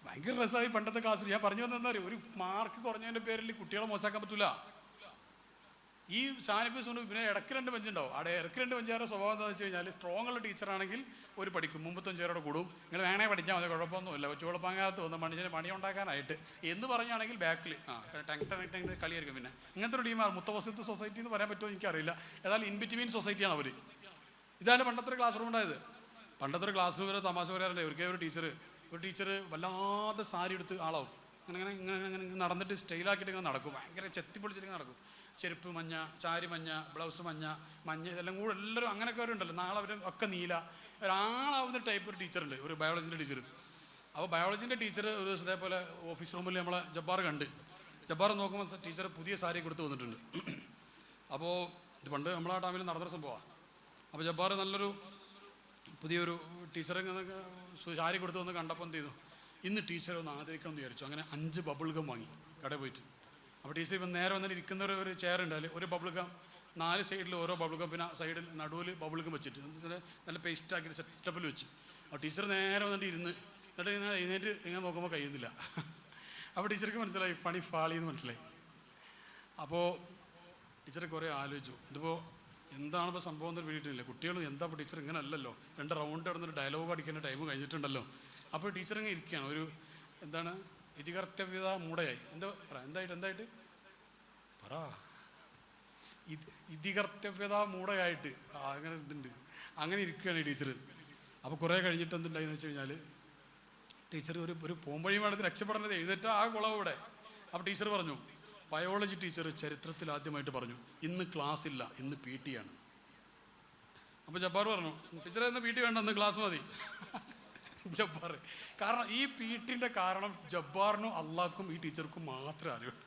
Speaker 2: ഭയങ്കര രസമായി പണ്ടത്തെ ക്ലാസ്സിൽ. ഞാൻ പറഞ്ഞു വന്നെന്താ അറിയോ? ഒരു മാർക്ക് കുറഞ്ഞതിൻ്റെ പേരിൽ കുട്ടികളെ മോശമാക്കാൻ പറ്റില്ല. ഈ ഷാനിഫ് സുനു പിന്നെ ഇടയ്ക്ക് 2 ബെഞ്ചുണ്ടാവും. അവിടെ ഇടയ്ക്ക് 2 ബെഞ്ചുകാരുടെ സ്വഭാവം എന്താണെന്ന് വെച്ച് കഴിഞ്ഞാൽ, സ്ട്രോങ് ഉള്ള ടീച്ചറാണെങ്കിൽ ഒരു പഠിക്കും, 35 കൂടും. നിങ്ങൾ വേണേ പഠിച്ചാൽ മതി, കുഴപ്പമൊന്നുമില്ല, ചൂടപ്പാങ്ങാലത്ത് വന്ന് മനുഷ്യനെ പണി ഉണ്ടാക്കാനായിട്ട് എന്ന് പറഞ്ഞാണെങ്കിൽ ബാക്കിൽ ടെങ് കളിയായിരിക്കും. പിന്നെ ഇങ്ങനത്തെ ഒരു ടീമാണ്. മുത്തവസിത്ത് സൊസൈറ്റി എന്ന് പറയാൻ പറ്റുമോ എനിക്കറിയില്ല. ഏതായാലും ഇൻ ബിറ്റ്വീൻ സൊസൈറ്റിയാണ് അവർ. ഇതാണ് പണ്ടത്തെ ഒരു ക്ലാസ് റൂം ഉണ്ടായത്. പണ്ടത്തെ ഒരു ക്ലാസ് റൂമിൽ തമാശ പറയാറുണ്ട്. ഒരു ടീച്ചർ വല്ലാതെ സാരി എടുത്ത് ആളാവും. ഇങ്ങനെ നടന്നിട്ട് സ്റ്റൈലാക്കിയിട്ട് ഇങ്ങനെ നടക്കും. ഭയങ്കര ചെത്തിപ്പൊളിച്ചിട്ട് നടക്കും. ചെരുപ്പ് മഞ്ഞ, സാരി മഞ്ഞ, ബ്ലൗസ് മഞ്ഞ, ഇതെല്ലാം കൂടെ എല്ലാവരും അങ്ങനെയൊക്കെ അവരുണ്ടല്ലോ. നാളെ അവർ ഒക്കെ നീല, ഒരാളാവുന്ന ടൈപ്പ് ഒരു ടീച്ചറുണ്ട്, ഒരു ബയോളജിൻ്റെ ടീച്ചർ. അപ്പോൾ ബയോളജിൻ്റെ ടീച്ചർ ഒരു ദിവസം ഇതേപോലെ ഓഫീസ് റൂമിൽ നമ്മളെ ജബ്ബാർ കണ്ട്. ജബ്ബാർ നോക്കുമ്പോൾ ടീച്ചർ പുതിയ സാരി കൊടുത്ത് വന്നിട്ടുണ്ട്. അപ്പോൾ ഇത് പണ്ട് നമ്മളാ ടൈമിൽ നടന്നൊരു സംഭവമാണ്. അപ്പോൾ ജബ്ബാർ നല്ലൊരു പുതിയൊരു ടീച്ചറെ സാരി കൊടുത്ത് വന്ന് കണ്ടപ്പോൾ എന്ത് ചെയ്തു? ഇന്ന് ടീച്ചറെ ഒന്ന് ആദരിക്കണം എന്ന് വിചാരിച്ചു. അങ്ങനെ 5 ബബിൾ ഗം വാങ്ങി കടയിൽ പോയിട്ട്. അപ്പോൾ ടീച്ചർ ഇപ്പം നേരെ വന്നിട്ട് ഇരിക്കുന്ന ഒരു ചെയർ ഉണ്ട്. അതിൽ ഒരു ബബിൾ ഗം, 4 സൈഡിൽ ഓരോ ബബിൾ ഗം, പിന്നെ സൈഡിൽ നടുവിൽ ബബിൾ ഗം വെച്ചിട്ട് നല്ല പേസ്റ്റ് ആക്കിയിട്ട് സെറ്റപ്പിൽ വെച്ച്. അപ്പോൾ ടീച്ചർ നേരെ വന്നിട്ട് എന്നിട്ട് എഴുന്നേറ്റ് ഇങ്ങനെ നോക്കുമ്പോൾ കഴിയുന്നില്ല. അപ്പോൾ ടീച്ചർക്ക് മനസ്സിലായി പണി ഫാളിയെന്ന് മനസ്സിലായി. അപ്പോൾ ടീച്ചർ കുറേ ആലോചിച്ചു, ഇതിപ്പോൾ എന്താണിപ്പോൾ സംഭവം എന്ന് പിടിയിട്ടില്ല. കുട്ടികൾ എന്താ ഇപ്പോൾ ടീച്ചർ ഇങ്ങനെ അല്ലല്ലോ, 2 റൗണ്ട് കിടന്നൊരു ഡയലോഗ് അടിക്കേണ്ട ടൈം കഴിഞ്ഞിട്ടുണ്ടല്ലോ. അപ്പോൾ ടീച്ചർ ഇങ്ങനെ ഇരിക്കുകയാണ്. ഒരു എന്താണ് ഇതികർത്തവ്യത മൂടയായി. എന്തായിട്ട് പറ ഇതികർത്തവ്യത മൂടയായിട്ട് അങ്ങനെ ഇതുണ്ട്. അങ്ങനെ ഇരിക്കുകയാണ് ഈ ടീച്ചർ. അപ്പോൾ കുറേ കഴിഞ്ഞിട്ട് എന്തുണ്ടായെന്ന് വെച്ച് കഴിഞ്ഞാൽ ടീച്ചർ ഒരു പോംവഴി വേണ്ടത് രക്ഷപ്പെടേണ്ടത് എഴുന്നേറ്റ് ആ കുളവ് ഇവിടെ. അപ്പോൾ ടീച്ചർ പറഞ്ഞു, ബയോളജി ടീച്ചർ ചരിത്രത്തിൽ ആദ്യമായിട്ട് പറഞ്ഞു, ഇന്ന് ക്ലാസ് ഇല്ല, ഇന്ന് PT ആണ്. അപ്പോൾ ജബ്ബാർ പറഞ്ഞു, ടീച്ചറെ ഇന്ന് PT വേണ്ട, ഇന്ന് ക്ലാസ് മതി. ജബ്ബാർ കാരണം ഈ PT കാരണം ജബ്ബാറിനും അള്ളാഹ്ക്കും ഈ ടീച്ചർക്കും മാത്രമേ അറിയുള്ളൂ.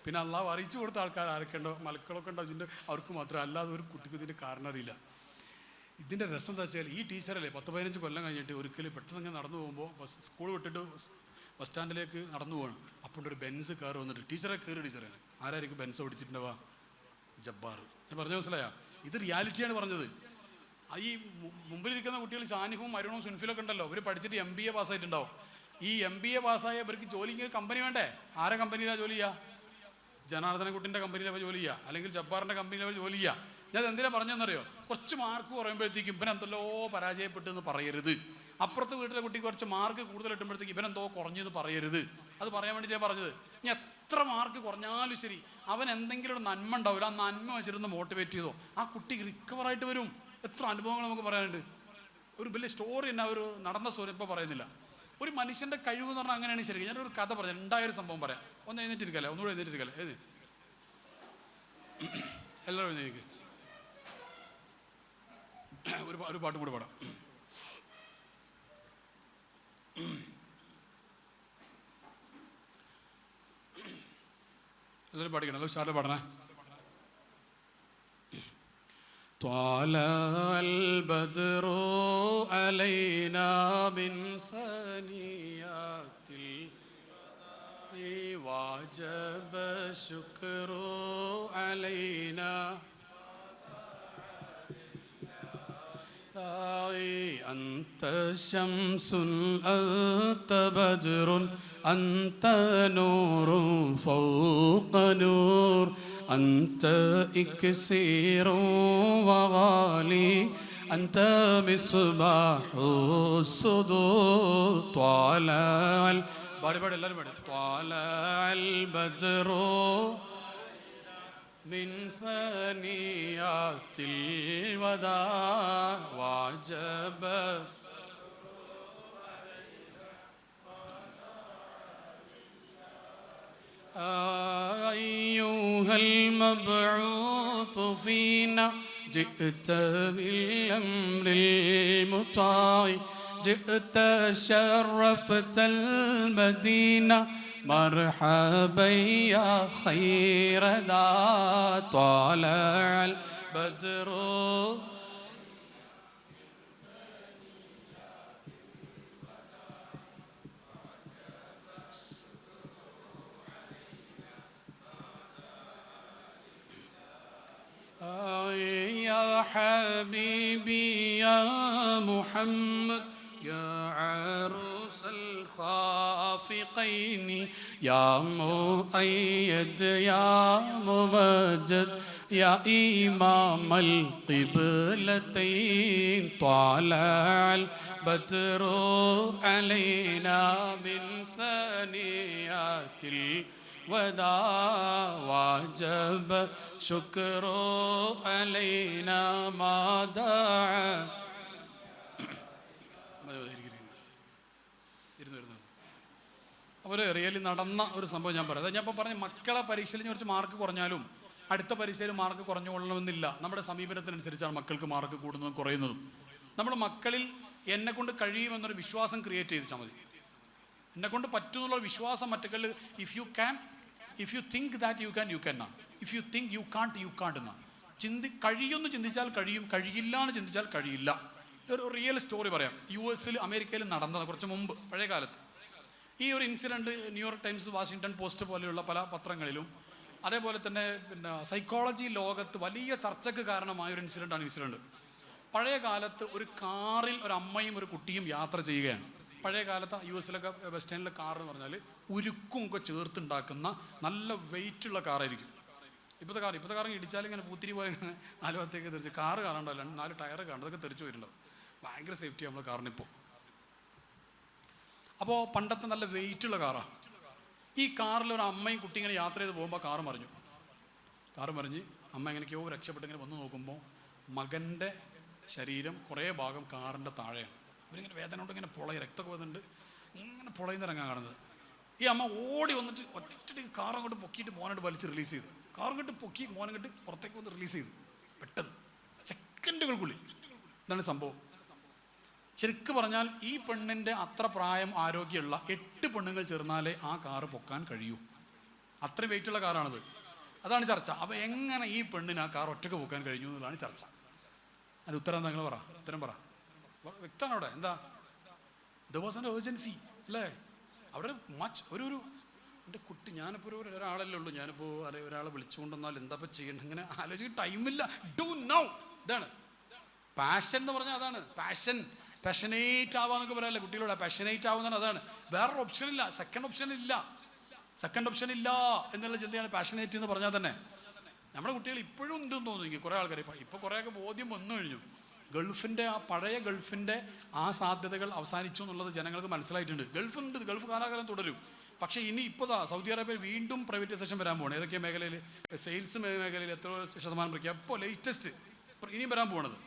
Speaker 2: പിന്നെ അള്ളാഹ് അറിയിച്ചു കൊടുത്ത ആൾക്കാർ ആരൊക്കെയുണ്ടോ, മലക്കളൊക്കെ ഉണ്ടോ ഇതിൻ്റെ അവർക്ക് മാത്രമേ, അല്ലാതെ ഒരു കുട്ടിക്ക് ഇതിൻ്റെ കാരണം അറിയില്ല. ഇതിൻ്റെ രസം എന്താ വെച്ചാൽ ഈ ടീച്ചറല്ലേ 10-15 കൊല്ലം കഴിഞ്ഞിട്ട് ഒരിക്കലും പെട്ടെന്ന് ഇങ്ങനെ നടന്നു പോകുമ്പോൾ സ്കൂൾ വിട്ടിട്ട് ബസ് സ്റ്റാൻഡിലേക്ക് നടന്നു പോകണം. അപ്പോൾ ഒരു ബെൻസ് കാർ വന്നിട്ട് ടീച്ചറെ കയറി, ടീച്ചറെ ആരായിരിക്കും ബെൻസ് ഓടിച്ചിട്ടുണ്ടാവുക? ജബ്ബാർ. ഞാൻ പറഞ്ഞു മനസ്സിലായ? ഇത് റിയാലിറ്റിയാണ് പറഞ്ഞത്. ഈ മുമ്പിലിരിക്കുന്ന കുട്ടികൾ ഷാനിഫും അരുണും സുൻഫിലൊക്കെ ഉണ്ടല്ലോ, ഇവർ പഠിച്ചിട്ട് MBA പാസ്സായിട്ടുണ്ടാവും. ഈ MBA പാസ്സായ ഇവർക്ക് ജോലിക്ക് കമ്പനി വേണ്ടേ? ആരെ കമ്പനിയിലാണ് ജോലി ചെയ്യുക? ജനാർദ്ദനൻകുട്ടിൻ്റെ കമ്പനിയിലെ ജോലി ചെയ്യുക, അല്ലെങ്കിൽ ജബ്ബാറിൻ്റെ കമ്പനിയിലെ ജോലി ചെയ്യുക. ഞാൻ എന്തിനാ പറഞ്ഞതെന്നറിയോ? കുറച്ച് മാർക്ക് കുറയുമ്പോഴത്തേക്കും ഇവനെന്തല്ലോ പരാജയപ്പെട്ടെന്ന് പറയരുത്. അപ്പുറത്തെ വീട്ടിലെ കുട്ടിക്ക് കുറച്ച് മാർക്ക് കൂടുതൽ കിട്ടുമ്പോഴത്തേക്ക് ഇവനെന്തോ കുറഞ്ഞെന്ന് പറയരുത്. അത് പറയാൻ വേണ്ടി ഞാൻ പറഞ്ഞത്. ഇനി എത്ര മാർക്ക് കുറഞ്ഞാലും ശരി, അവൻ എന്തെങ്കിലും ഒരു നന്മ ഉണ്ടാവില്ല, ആ നന്മ വെച്ചിരുന്ന് മോട്ടിവേറ്റ് ചെയ്തോ ആ കുട്ടി റിക്കവറായിട്ട് വരും. എത്ര അനുഭവങ്ങൾ നമുക്ക് പറയാനുണ്ട്. ഒരു വലിയ സ്റ്റോറി തന്നെ, ഒരു നടന്ന സ്റ്റോറി ഇപ്പോൾ പറയുന്നില്ല. ഒരു മനുഷ്യൻ്റെ കഴിവ് എന്ന് പറഞ്ഞാൽ അങ്ങനെയാണ്. ശരിക്കും ഞാനൊരു കഥ പറഞ്ഞു, ഉണ്ടായൊരു സംഭവം പറയാം. ഒന്ന് എഴുന്നേറ്റിരിക്കല്ലേ, ഒന്നുകൂടെ എഴുന്നേറ്റിരിക്കല്ലേ? എല്ലാവരും എഴുന്നേക്ക്. ഒരു പാട്ടും കൂടെ പാടാം. എല്ലാവരും പാടിക്കണം. അത് സ്റ്റാർട്ട് പാടണേ. طلع البدر علينا من ثنيات وجب الشكر علينا أنت شمس أنت بدر أنت نور فوق نور أنت إكسير وغالي أنت مصباح الصدور طلع طلع البدر من ثنيات الوداع وعجب أيها المبعوث فينا جئت بالأمر المطاع جئت شرفت المدينة مرحبا يا خير ذا طلع البدر يا حبيبي يا محمد يا عروس الخافقين يا مؤيد يا ممجد يا إمام القبلتين طلع البدر علينا من ثنيات الوداع وجب شكر علينا ما دعا. ഒരു റിയലി നടന്ന ഒരു സംഭവം ഞാൻ പറയാം. ഞാൻ ഇപ്പോൾ പറഞ്ഞ മക്കളെ പരീക്ഷയിൽ കുറച്ച് മാർക്ക് കുറഞ്ഞാലും അടുത്ത പരീക്ഷയിൽ മാർക്ക് കുറഞ്ഞുകൊള്ളണമെന്നില്ല. നമ്മുടെ സമീപനത്തിനനുസരിച്ചാണ് മക്കൾക്ക് മാർക്ക് കൂടുന്നതും കുറയുന്നതും. നമ്മൾ മക്കളിൽ എന്നെക്കൊണ്ട് കഴിയുമെന്നൊരു വിശ്വാസം ക്രിയേറ്റ് ചെയ്താൽ മതി. എന്നെക്കൊണ്ട് പറ്റുന്നുള്ള വിശ്വാസം മറ്റൊക്കെ if you think that you can എന്നാ, if you think you can't എന്നാ. കഴിയുമെന്ന് ചിന്തിച്ചാൽ കഴിയും, കഴിയില്ല എന്ന് ചിന്തിച്ചാൽ കഴിയില്ല. ഒരു റിയൽ സ്റ്റോറി പറയാം. US അമേരിക്കയിൽ നടന്നത് കുറച്ച് മുമ്പ്, പഴയ കാലത്ത്. ഈ ഒരു incident New York times, Washington post പോലെയുള്ള പല പത്രങ്ങളിലും, അതേപോലെ തന്നെ പിന്നെ സൈക്കോളജി ലോകത്ത് വലിയ ചർച്ചയ്ക്ക് കാരണമായ ഒരു ഇൻസിഡൻറ്റ്. പഴയ കാലത്ത് ഒരു കാറിൽ ഒരു അമ്മയും ഒരു കുട്ടിയും യാത്ര ചെയ്യുകയാണ്. പഴയ കാലത്ത് US വെസ്റ്റേണിലെ കാർ എന്ന് പറഞ്ഞാൽ ഉരുക്കും ഒക്കെ ചേർത്തുണ്ടാക്കുന്ന നല്ല വെയിറ്റുള്ള കാറായിരിക്കും. ഇപ്പോഴത്തെ കാർ ഇടിച്ചാൽ ഇങ്ങനെ പൂത്തിരി പോലെ ഇങ്ങനെ നാലുഭാഗത്തേക്ക് തെറിച്ച്, കാറ് കാണണ്ടല്ലോ, 4 ടയർ കാണും, അതൊക്കെ തെറിച്ച് വരുന്നുണ്ടാവും. ഭയങ്കര സേഫ്റ്റി നമ്മുടെ കാറിനിപ്പോൾ. അപ്പോൾ പണ്ടത്തെ നല്ല വെയിറ്റുള്ള കാറാണ്. ഈ കാറിൽ ഒരു അമ്മയും കുട്ടി ഇങ്ങനെ യാത്ര ചെയ്ത് പോകുമ്പോൾ കാറ് മറിഞ്ഞ് അമ്മ എങ്ങനെയൊക്കെയോ രക്ഷപ്പെട്ട് ഇങ്ങനെ വന്ന് നോക്കുമ്പോൾ മകൻ്റെ ശരീരം കുറേ ഭാഗം കാറിൻ്റെ താഴെയാണ്. ഇവരിങ്ങനെ വേദന കൊണ്ട് ഇങ്ങനെ രക്തമൊക്കെ വന്നിട്ടുണ്ട്, ഇങ്ങനെ പൊളയുന്നിറങ്ങാൻ കാണുന്നത്. ഈ അമ്മ ഓടി വന്നിട്ട് ഒറ്റ കാർ അങ്ങോട്ട് പൊക്കിയിട്ട് മോനോട്ട് വലിച്ച് റിലീസ് ചെയ്തു. കാർ അങ്ങോട്ട് പൊക്കി മോനങ്ങോട്ട് പുറത്തേക്ക് വന്ന് റിലീസ് ചെയ്തു. പെട്ടെന്ന് സെക്കൻഡുകൾക്കുള്ളിൽ. എന്താണ് സംഭവം? ശരിക്കും പറഞ്ഞാൽ ഈ പെണ്ണിൻ്റെ അത്ര പ്രായം ആരോഗ്യമുള്ള 8 പെണ്ണുങ്ങൾ ചേർന്നാലേ ആ കാറ് പൊക്കാൻ കഴിയൂ. അത്രയും വെയിറ്റുള്ള കാറാണത്. അതാണ് ചർച്ച. അപ്പോൾ എങ്ങനെ ഈ പെണ്ണിന് ആ കാർ ഒറ്റയ്ക്ക് പൊക്കാൻ കഴിഞ്ഞു എന്നുള്ളതാണ് ചർച്ച. അതിന് ഉത്തരം നിങ്ങൾ പറ, ഉത്തരം പറ. വ്യക്തമാണ് അവിടെ. എന്താ? ദർ വാസ് ആൻ എർജൻസി അല്ലേ? അവിടെ ഒരു എൻ്റെ കുട്ടി, ഞാനിപ്പോൾ ഒരാളല്ലേ ഉള്ളൂ, ഞാനിപ്പോൾ ഒരാളെ വിളിച്ചുകൊണ്ടുവന്നാൽ എന്താ ഇപ്പോൾ ചെയ്യേണ്ടത്, ഇങ്ങനെ ആലോചിക്കാൻ ടൈമില്ല. Do now. ഇതാണ് പാഷൻ എന്ന് പറഞ്ഞാൽ. അതാണ് പാഷൻ. പാഷനേറ്റ് ആവാന്നൊക്കെ പറയാല്ലേ കുട്ടികളോട്. പാഷനേറ്റ് ആവുന്നതാണ്. അതാണ്. വേറൊരു ഓപ്ഷൻ ഇല്ല, സെക്കൻഡ് ഓപ്ഷൻ ഇല്ല എന്നുള്ള ചിന്തയാണ് പാഷനേറ്റ് എന്ന് പറഞ്ഞാൽ തന്നെ. നമ്മുടെ കുട്ടികൾ ഇപ്പോഴും ഉണ്ടെന്ന് തോന്നുന്നു കുറേ ആൾക്കാർ. ഇപ്പോൾ കുറേയൊക്കെ ബോധ്യം വന്നു കഴിഞ്ഞു. ഗൾഫിൻ്റെ ആ പഴയ ഗൾഫിൻ്റെ ആ സാധ്യതകൾ അവസാനിച്ചു എന്നുള്ളത് ജനങ്ങൾക്ക് മനസ്സിലായിട്ടുണ്ട്. ഗൾഫ് കാലാകാലം തുടരും. പക്ഷേ ഇനി ഇപ്പോൾ സൗദി അറേബ്യയിൽ വീണ്ടും പ്രൈവറ്റൈസേഷൻ വരാൻ പോകണം. ഏതൊക്കെ മേഖലയിൽ? സെയിൽസ് മേഖലയിൽ എത്ര ശതമാനം പ്രഖ്യാപിക്കും? ഇപ്പോൾ ലേറ്റസ്റ്റ് ഇനിയും വരാൻ പോകുന്നത്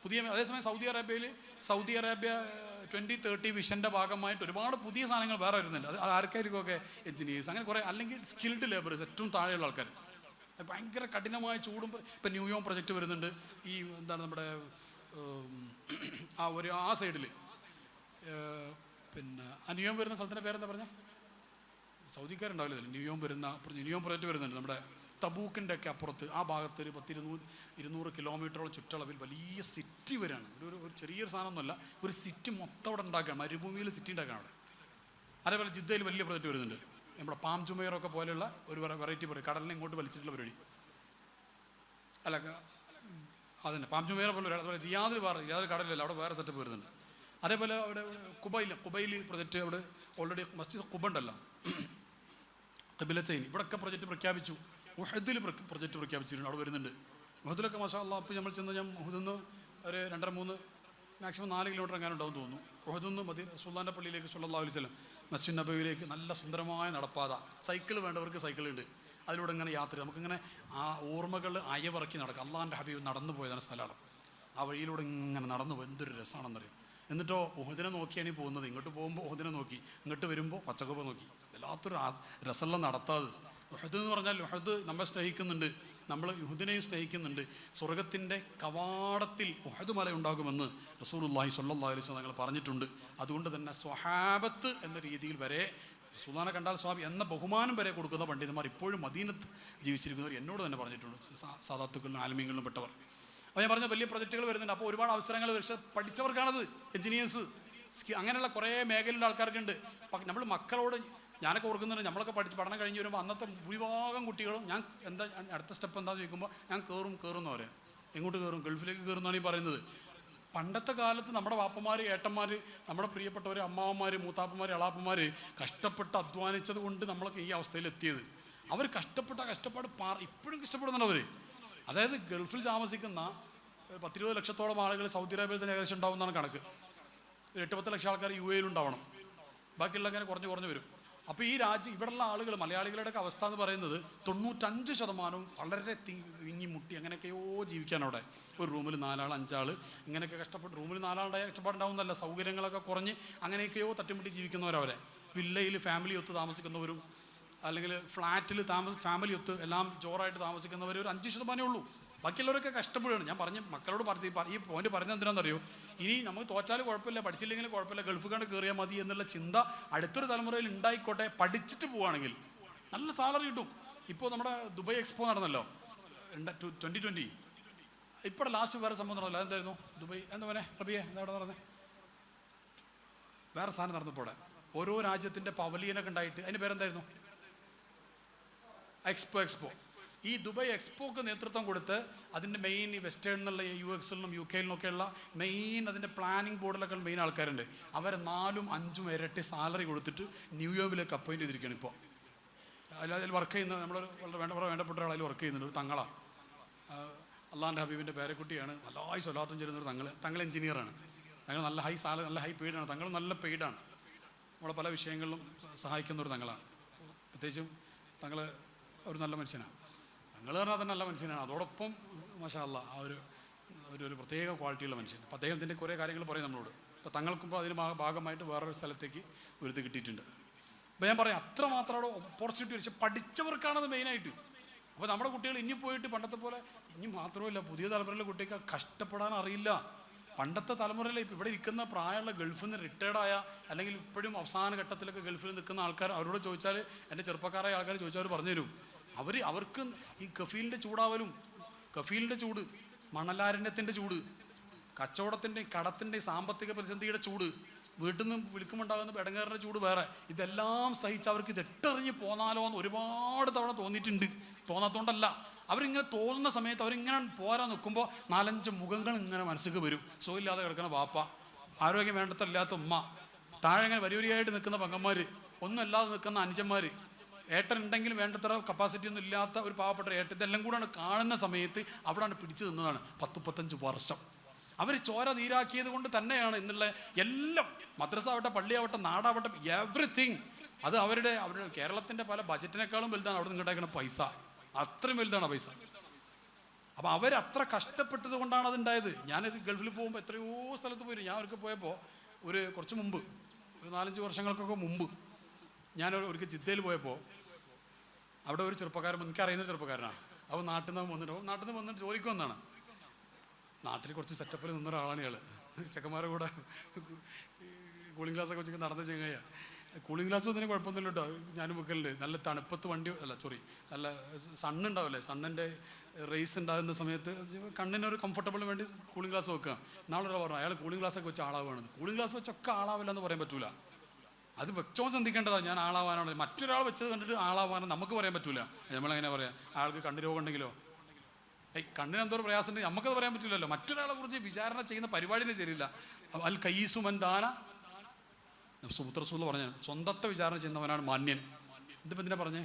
Speaker 2: പുതിയ. അതേസമയം സൗദി അറേബ്യ 2030 വിഷൻ്റെ ഭാഗമായിട്ട് ഒരുപാട് പുതിയ സാധനങ്ങൾ വേറെ വരുന്നുണ്ട്. അത് ആർക്കായിരിക്കുമൊക്കെ? എഞ്ചിനീയേഴ്സ്, അങ്ങനെ കുറേ, അല്ലെങ്കിൽ സ്കിൽഡ് ലേബേഴ്സ്, ഏറ്റവും താഴെയുള്ള ആൾക്കാർ. ഭയങ്കര കഠിനമായ ചൂടും. ഇപ്പം ന്യൂയോം പ്രൊജക്റ്റ് വരുന്നുണ്ട്. ഈ എന്താണ് നമ്മുടെ ആ സൈഡിൽ, പിന്നെ ആ ന്യൂയോം വരുന്ന സ്ഥലത്തിൻ്റെ പേരെന്താ പറഞ്ഞാൽ? സൗദിക്കാരുണ്ടാവില്ല. ന്യൂയോം പ്രൊജക്റ്റ് വരുന്നുണ്ട് നമ്മുടെ തബൂക്കിൻ്റെ ഒക്കെ അപ്പുറത്ത്. ആ ഭാഗത്ത് ഒരു 200 കിലോമീറ്ററോളം ചുറ്റളവിൽ വലിയ സിറ്റി വരികയാണ്. ഒരു ചെറിയൊരു സാധനമൊന്നുമല്ല, ഒരു സിറ്റി മൊത്തം അവിടെ ഉണ്ടാക്കുകയാണ്. മരുഭൂമിയിൽ സിറ്റി ഉണ്ടാക്കുകയാണ് അവിടെ. അതേപോലെ ജിദ്ദയിൽ വലിയ പ്രൊജക്റ്റ് വരുന്നുണ്ട്. നമ്മുടെ പാം ജുമൈറൊക്കെ പോലെയുള്ള ഒരു വെറൈറ്റി പറയും, കടലിനെ ഇങ്ങോട്ട് വലിച്ചിട്ടുള്ള പരിപാടി. അല്ല, അതന്നെ പാം ജുമൈറ പോലെ. അതുപോലെ റിയാദിൽ കടലിലല്ല, അവിടെ വേറെ സെറ്റപ്പ് വരുന്നുണ്ട്. അതേപോലെ അവിടെ കുബൈൽ പ്രൊജക്റ്റ്, അവിടെ ഓൾറെഡി മസ്ജിദ് കുബ ഉണ്ടല്ലോ, ഖിബലത്തൈൻ, ഇവിടെയൊക്കെ പ്രൊജക്റ്റ് പ്രഖ്യാപിച്ചു. ഉഹദിൽ പ്രൊജക്റ്റ് പ്രഖ്യാപിച്ചിട്ടുണ്ട്, അവിടെ വരുന്നുണ്ട്. ഉഹദിലൊക്കെ മാഷാ അല്ലാഹ്. അപ്പോൾ നമ്മൾ ചെന്ന് ഉഹദിൽ നിന്ന് ഒരു 2.5 മാക്സിമം 4 കിലോമീറ്റർ എങ്ങാനുണ്ടാവും തോന്നുന്നു. ഉഹദിൽ നിന്ന് മദീന റസൂലുള്ളാഹിന്റെ പള്ളിയിലേക്ക് സ്വല്ലല്ലാഹു അലൈഹി വസല്ലം മസ്ജിദ് നബവിയിലേക്ക് നല്ല സുന്ദരമായ നടപ്പാത. സൈക്കിൾ വേണ്ടവർക്ക് സൈക്കിളുണ്ട്. അതിലൂടെ ഇങ്ങനെ യാത്ര, നമുക്കിങ്ങനെ ആ ഓർമ്മകൾ അയവിറക്കി നടക്കാം. അള്ളാഹിൻ്റെ ഹബീബ് നടന്നു പോയതാണ് സ്ഥലമാണ്. ആ വഴിയിലൂടെ ഇങ്ങനെ നടന്നു പോയി എന്തൊരു രസമാണെന്നറിയാം. എന്നിട്ടോ ഉഹദിനെ നോക്കിയാണ് ഈ പോകുന്നത്. ഇങ്ങോട്ട് പോകുമ്പോൾ ഉഹദിനെ നോക്കി, ഇങ്ങോട്ട് വരുമ്പോൾ പച്ചക്കൊപ്പ നോക്കി. വല്ലാത്തൊരു രസമുള്ള നടത്താത്. ഉഹദ് എന്ന് പറഞ്ഞാൽ ഉഹദ് നമ്മെ സ്നേഹിക്കുന്നുണ്ട്, നമ്മൾ ഉഹദിനെയും സ്നേഹിക്കുന്നുണ്ട്. സ്വർഗത്തിൻ്റെ കവാടത്തിൽ ഉഹദ് മല ഉണ്ടാകുമെന്ന് റസൂലുള്ളാഹി സ്വല്ലല്ലാഹു അലൈഹി വസല്ലം തങ്ങൾ പറഞ്ഞിട്ടുണ്ട്. അതുകൊണ്ട് തന്നെ സ്വഹാബത്ത് എന്ന രീതിയിൽ വരെ റസൂലുള്ളാഹിനെ കണ്ടാൽ സ്വാബി എന്ന ബഹുമാനം വരെ കൊടുക്കുന്ന പണ്ഡിതന്മാർ ഇപ്പോഴും മദീനത്ത് ജീവിച്ചിരിക്കുന്നവർ എന്നോട് തന്നെ പറഞ്ഞിട്ടുണ്ട്, സാദാത്തുക്കളിലും ആലിമീങ്ങളിലും പെട്ടവർ. അപ്പോൾ ഞാൻ പറഞ്ഞ വലിയ പ്രൊജക്റ്റുകൾ വരുന്നുണ്ട്. അപ്പോൾ ഒരുപാട് അവസരങ്ങൾ പക്ഷേ പഠിച്ചവർക്കാണത്. എഞ്ചിനീയേഴ്സ്, അങ്ങനെയുള്ള കുറേ മേഖലയിലുള്ള ആൾക്കാർക്കുണ്ട്. നമ്മൾ മക്കളോട്, ഞാനൊക്കെ ഓർക്കുന്നുണ്ട്, നമ്മളൊക്കെ പഠനം കഴിഞ്ഞ് വരുമ്പോൾ അന്നത്തെ ഭൂരിഭാഗം കുട്ടികളും ഞാൻ എന്താ അടുത്ത സ്റ്റെപ്പ് എന്താണെന്ന് ചോദിക്കുമ്പോൾ ഞാൻ കയറും എന്ന് പറയാം. എങ്ങോട്ട് കയറും? ഗൾഫിലേക്ക് കയറുന്നതാണ് ഈ പറയുന്നത്. പണ്ടത്തെ കാലത്ത് നമ്മുടെ വാപ്പന്മാർ, ഏട്ടന്മാർ, നമ്മുടെ പ്രിയപ്പെട്ടവർ, അമ്മാവന്മാർ, മൂത്താപ്പന്മാർ, എളാപ്പന്മാർ കഷ്ടപ്പെട്ട് അധ്വാനിച്ചത് കൊണ്ട് നമ്മളൊക്കെ ഈ അവസ്ഥയിൽ എത്തിയത്. അവർ കഷ്ടപ്പാട് ഇപ്പോഴും കഷ്ടപ്പെടുന്നുണ്ട് അവർ. അതായത് ഗൾഫിൽ താമസിക്കുന്ന 10-20 ലക്ഷത്തോളം ആളുകൾ സൗദി അറേബ്യയിൽ തന്നെ ഏകദേശം ഉണ്ടാവുന്നതാണ് കണക്ക്. ഒരു 8-10 ലക്ഷം ആൾക്കാർ യു എയിൽ ഉണ്ടാവണം. ബാക്കിയുള്ള അങ്ങനെ കുറഞ്ഞു വരും. അപ്പോൾ ഈ ഇവിടെയുള്ള ആളുകൾ, മലയാളികളുടെ അവസ്ഥ എന്ന് പറയുന്നത് 95% വളരെ തിങ്ങി മുട്ടി അങ്ങനെയൊക്കെയോ ജീവിക്കാൻ അവിടെ. ഒരു റൂമിൽ 4 ആൾ 5 ആൾ ഇങ്ങനെയൊക്കെ കഷ്ടപ്പെട്ട്, റൂമിൽ 4 ആളുടെ കഷ്ടപ്പാടുണ്ടാവുന്നല്ല, സൗകര്യങ്ങളൊക്കെ കുറഞ്ഞ് അങ്ങനെയൊക്കെയോ തട്ടിമുട്ടി ജീവിക്കുന്നവരവരെ. വില്ലയിൽ ഫാമിലി ഒത്ത് താമസിക്കുന്നവരും, അല്ലെങ്കിൽ ഫ്ലാറ്റിൽ ഫാമിലി ഒത്ത് എല്ലാം ജോറായിട്ട് താമസിക്കുന്നവർ ഒരു 5% ഉള്ളൂ. ബാക്കിയുള്ളവരൊക്കെ കഷ്ടപ്പെടുകയാണ്. ഞാൻ മക്കളോട് ഈ പോയിന്റ് പറഞ്ഞത് എന്തിനാണെന്നറിയോ? ഇനി നമുക്ക് തോറ്റാലും കുഴപ്പമില്ല, പഠിച്ചില്ലെങ്കിലും കുഴപ്പമില്ല, ഗൾഫ് കണ്ട് കയറിയാൽ മതി എന്നുള്ള ചിന്ത അടുത്തൊരു തലമുറയിൽ ഉണ്ടായിക്കോട്ടെ. പഠിച്ചിട്ട് പോവുകയാണെങ്കിൽ നല്ല സാലറി കിട്ടും. ഇപ്പോൾ നമ്മുടെ ദുബായ് എക്സ്പോ നടന്നല്ലോ 2020. ഇപ്പോൾ ലാസ്റ്റ് വേറെ സംഭവം നടന്നല്ലോ. എന്തായിരുന്നു ദുബായ്? എന്താ പറയുക റബിയെ, എന്താ അവിടെ നടന്നത്? വേറെ സാധനം നടന്നപ്പോൾ ഓരോ രാജ്യത്തിൻ്റെ പവലിയനൊക്കെ ഉണ്ടായിട്ട് അതിൻ്റെ പേരെന്തായിരുന്നു? എക്സ്പോ. ഈ ദുബായ് എക്സ്പോക്ക് നേതൃത്വം കൊടുത്ത് അതിൻ്റെ മെയിൻ ഈ വെസ്റ്റേണിലുള്ള UX-ലും UK-ലിനൊക്കെയുള്ള മെയിൻ അതിൻ്റെ പ്ലാനിങ് ബോർഡിലൊക്കെ മെയിൻ ആൾക്കാരുണ്ട്. അവരെ 4-5 ഇരട്ടി സാലറി കൊടുത്തിട്ട് ന്യൂയോർക്കിലേക്ക് അപ്പോയിൻറ്റ് ചെയ്തിരിക്കുകയാണ് ഇപ്പോൾ. അതിൽ വർക്ക് ചെയ്യുന്ന നമ്മൾ വളരെ വേണ്ടപ്പെട്ട ഒരാളിൽ വർക്ക് ചെയ്യുന്നുണ്ട്. ഒരു തങ്ങളാണ്, അള്ളാഹിൻ്റെ ഹബീബിൻ്റെ പേരക്കുട്ടിയാണ്. നല്ലതായി സ്വലാത്തും ചേരുന്നൊരു തങ്ങൾ എഞ്ചിനീയറാണ്. തങ്ങൾ നല്ല ഹൈ സാലറി, നല്ല ഹൈ പെയ്ഡാണ്. തങ്ങൾ നല്ല പെയ്ഡാണ്. നമ്മളെ പല വിഷയങ്ങളിലും സഹായിക്കുന്ന ഒരു തങ്ങളാണ്. പ്രത്യേകിച്ചും തങ്ങൾ ഒരു നല്ല മനുഷ്യനാണ്. തങ്ങൾ പറഞ്ഞാൽ തന്നെ നല്ല മനുഷ്യനാണ്. അതോടൊപ്പം മാഷാ അല്ലാ ആ ഒരു പ്രത്യേക ക്വാളിറ്റിയുള്ള മനുഷ്യൻ. അപ്പം അദ്ദേഹത്തിൻ്റെ കുറേ കാര്യങ്ങൾ പറയും നമ്മളോട്. ഇപ്പോൾ തങ്ങൾക്കുമ്പോൾ അതിന് ഭാഗമായിട്ട് വേറൊരു സ്ഥലത്തേക്ക് ഉരുത്ത് കിട്ടിയിട്ടുണ്ട്. അപ്പോൾ ഞാൻ പറയാം, അത്രമാത്രം ഓപ്പർച്യൂണിറ്റി. പക്ഷെ പഠിച്ചവർക്കാണത് മെയിനായിട്ട്. അപ്പോൾ നമ്മുടെ കുട്ടികൾ ഇനി പോയിട്ട് പണ്ടത്തെ പോലെ, ഇനി മാത്രമല്ല പുതിയ തലമുറയിലെ കുട്ടികൾക്ക് കഷ്ടപ്പെടാൻ അറിയില്ല. പണ്ടത്തെ തലമുറയിൽ ഇപ്പം ഇവിടെ ഇരിക്കുന്ന പ്രായമുള്ള ഗൾഫിൽ നിന്ന് റിട്ടയർഡായ, അല്ലെങ്കിൽ ഇപ്പോഴും അവസാന ഘട്ടത്തിലൊക്കെ ഗൾഫിൽ നിൽക്കുന്ന ആൾക്കാർ, അവരോട് ചോദിച്ചാൽ, എൻ്റെ ചെറുപ്പക്കാരായ ആൾക്കാർ ചോദിച്ചാൽ അവർ പറഞ്ഞു തരും. അവർക്ക് ഈ കഫീലിൻ്റെ ചൂടാവലും, കഫീലിൻ്റെ ചൂട്, മണലാരണ്യത്തിൻ്റെ ചൂട്, കച്ചവടത്തിൻ്റെ കടത്തിൻ്റെ സാമ്പത്തിക പ്രതിസന്ധിയുടെ ചൂട്, വീട്ടിൽ നിന്ന് വിളിക്കുമുണ്ടാകുന്ന ഇടങ്ങേറിൻ്റെ ചൂട് വേറെ, ഇതെല്ലാം സഹിച്ച് അവർക്ക് ഇത് ഇട്ടെറിഞ്ഞ് പോന്നാലോ എന്ന് ഒരുപാട് തവണ തോന്നിയിട്ടുണ്ട്. തോന്നാത്തോണ്ടല്ല, അവരിങ്ങനെ തോന്നുന്ന സമയത്ത് അവരിങ്ങനെ പോരാൻ നിൽക്കുമ്പോൾ 4-5 മുഖങ്ങൾ ഇങ്ങനെ മനസ്സിലേക്ക് വരും. സുഖമില്ലാതെ കിടക്കുന്ന വാപ്പ, ആരോഗ്യം വേണ്ടത്തില്ലാത്ത ഉമ്മ, താഴെ ഇങ്ങനെ വരിവരിയായിട്ട് നിൽക്കുന്ന പെങ്ങന്മാർ, ഒന്നുമല്ലാതെ നിൽക്കുന്ന അനുജന്മാർ, ഏട്ടൻ ഉണ്ടെങ്കിലും വേണ്ടത്ര കപ്പാസിറ്റി ഒന്നും ഇല്ലാത്ത ഒരു പാവപ്പെട്ട ഏട്ടൻ, ഇതെല്ലാം കൂടെയാണ് കാണുന്ന സമയത്ത് അവിടെയാണ് പിടിച്ചു നിന്നതാണ് 10-15 വർഷം. അവർ ചോര നീരാക്കിയത് കൊണ്ട് തന്നെയാണ് ഇന്നുള്ള എല്ലാം, മദ്രസ ആവട്ടെ, പള്ളിയാവട്ടെ, നാടാവട്ടെ, എവറിത്തിങ് അത് അവരുടെ കേരളത്തിൻ്റെ പല ബജറ്റിനേക്കാളും വലുതാണ് അവിടെ നിന്ന് ഉണ്ടാക്കുന്ന പൈസ. അത്രയും വലുതാണ് പൈസ. അപ്പം അവരത്ര കഷ്ടപ്പെട്ടത് കൊണ്ടാണ് അതുണ്ടായത്. ഞാനിത് ഗൾഫിൽ പോകുമ്പോൾ എത്രയോ സ്ഥലത്ത് പോയി. ഞാൻ അവർക്ക് പോയപ്പോൾ കുറച്ച് മുമ്പ്, ഒരു 4-5 വർഷങ്ങൾക്കൊക്കെ മുമ്പ്, ഞാൻ ഒരിക്കൽ ജിദ്ദയിൽ പോയപ്പോൾ അവിടെ ഒരു ചെറുപ്പക്കാരൻ, എനിക്കറിയുന്ന ചെറുപ്പക്കാരനാണ്. അപ്പോൾ നാട്ടിൽ നിന്ന് വന്നിട്ട് ജോലിക്ക് വന്നതാണ്. നാട്ടിൽ കുറച്ച് സെറ്റപ്പിൽ നിന്ന ഒരാളാണ് ഇയാൾ. ചെക്കന്മാരെ കൂടെ കൂളിംഗ് ഗ്ലാസ്സൊക്കെ വെച്ച് നടന്ന ചെങ്ങയ്യ. കൂളിംഗ് ഗ്ലാസ് ഒന്നിനും കുഴപ്പമൊന്നുമില്ല കേട്ടോ. ഞാനും വെക്കലുണ്ട്. നല്ല തണുപ്പത്ത് നല്ല സണ്ണുണ്ടാവില്ലേ, സണ്ണിൻ്റെ റേസ് ഉണ്ടാകുന്ന സമയത്ത് കണ്ണിനൊരു കംഫർട്ടബിളിന് വേണ്ടി കൂളിംഗ് ഗ്ലാസ് വെക്കുക. നാളെ പറഞ്ഞു അയാൾ കൂളിംഗ് ഗ്ലാസ്സൊക്കെ വെച്ച് ആളാവുകയാണ്. കൂളിംഗ് ഗ്ലാസ് വെച്ചൊക്കെ ആളാവില്ല എന്ന് പറയാൻ പറ്റൂല. അത് വെച്ചോ ചിന്തിക്കേണ്ടതാണ്. ഞാൻ ആളാവാനാണ്, മറ്റൊരാൾ വെച്ചത് കണ്ടിട്ട് ആളാവാനാണ് നമുക്ക് പറയാൻ പറ്റൂല. നമ്മളെങ്ങനെ പറയാം, അയാൾക്ക് കണ്ണ് രോഗം ഉണ്ടെങ്കിലോ, കണ്ണിന് എന്തോ ഒരു പ്രയാസം ഉണ്ടെങ്കിൽ നമുക്കത് പറയാൻ പറ്റില്ലല്ലോ. മറ്റൊരാളെ കുറിച്ച് വിചാരണ ചെയ്യുന്ന പരിപാടിനെ ശരിയില്ല. അൽ കയ്യീസുമൻ ദാന സൂത്രസൂന്ന് പറഞ്ഞ സ്വന്തത്തെ വിചാരണ ചെയ്യുന്നവനാണ് മാന്യൻ. ഇതിപ്പോൾ എന്തിനാ പറഞ്ഞേ?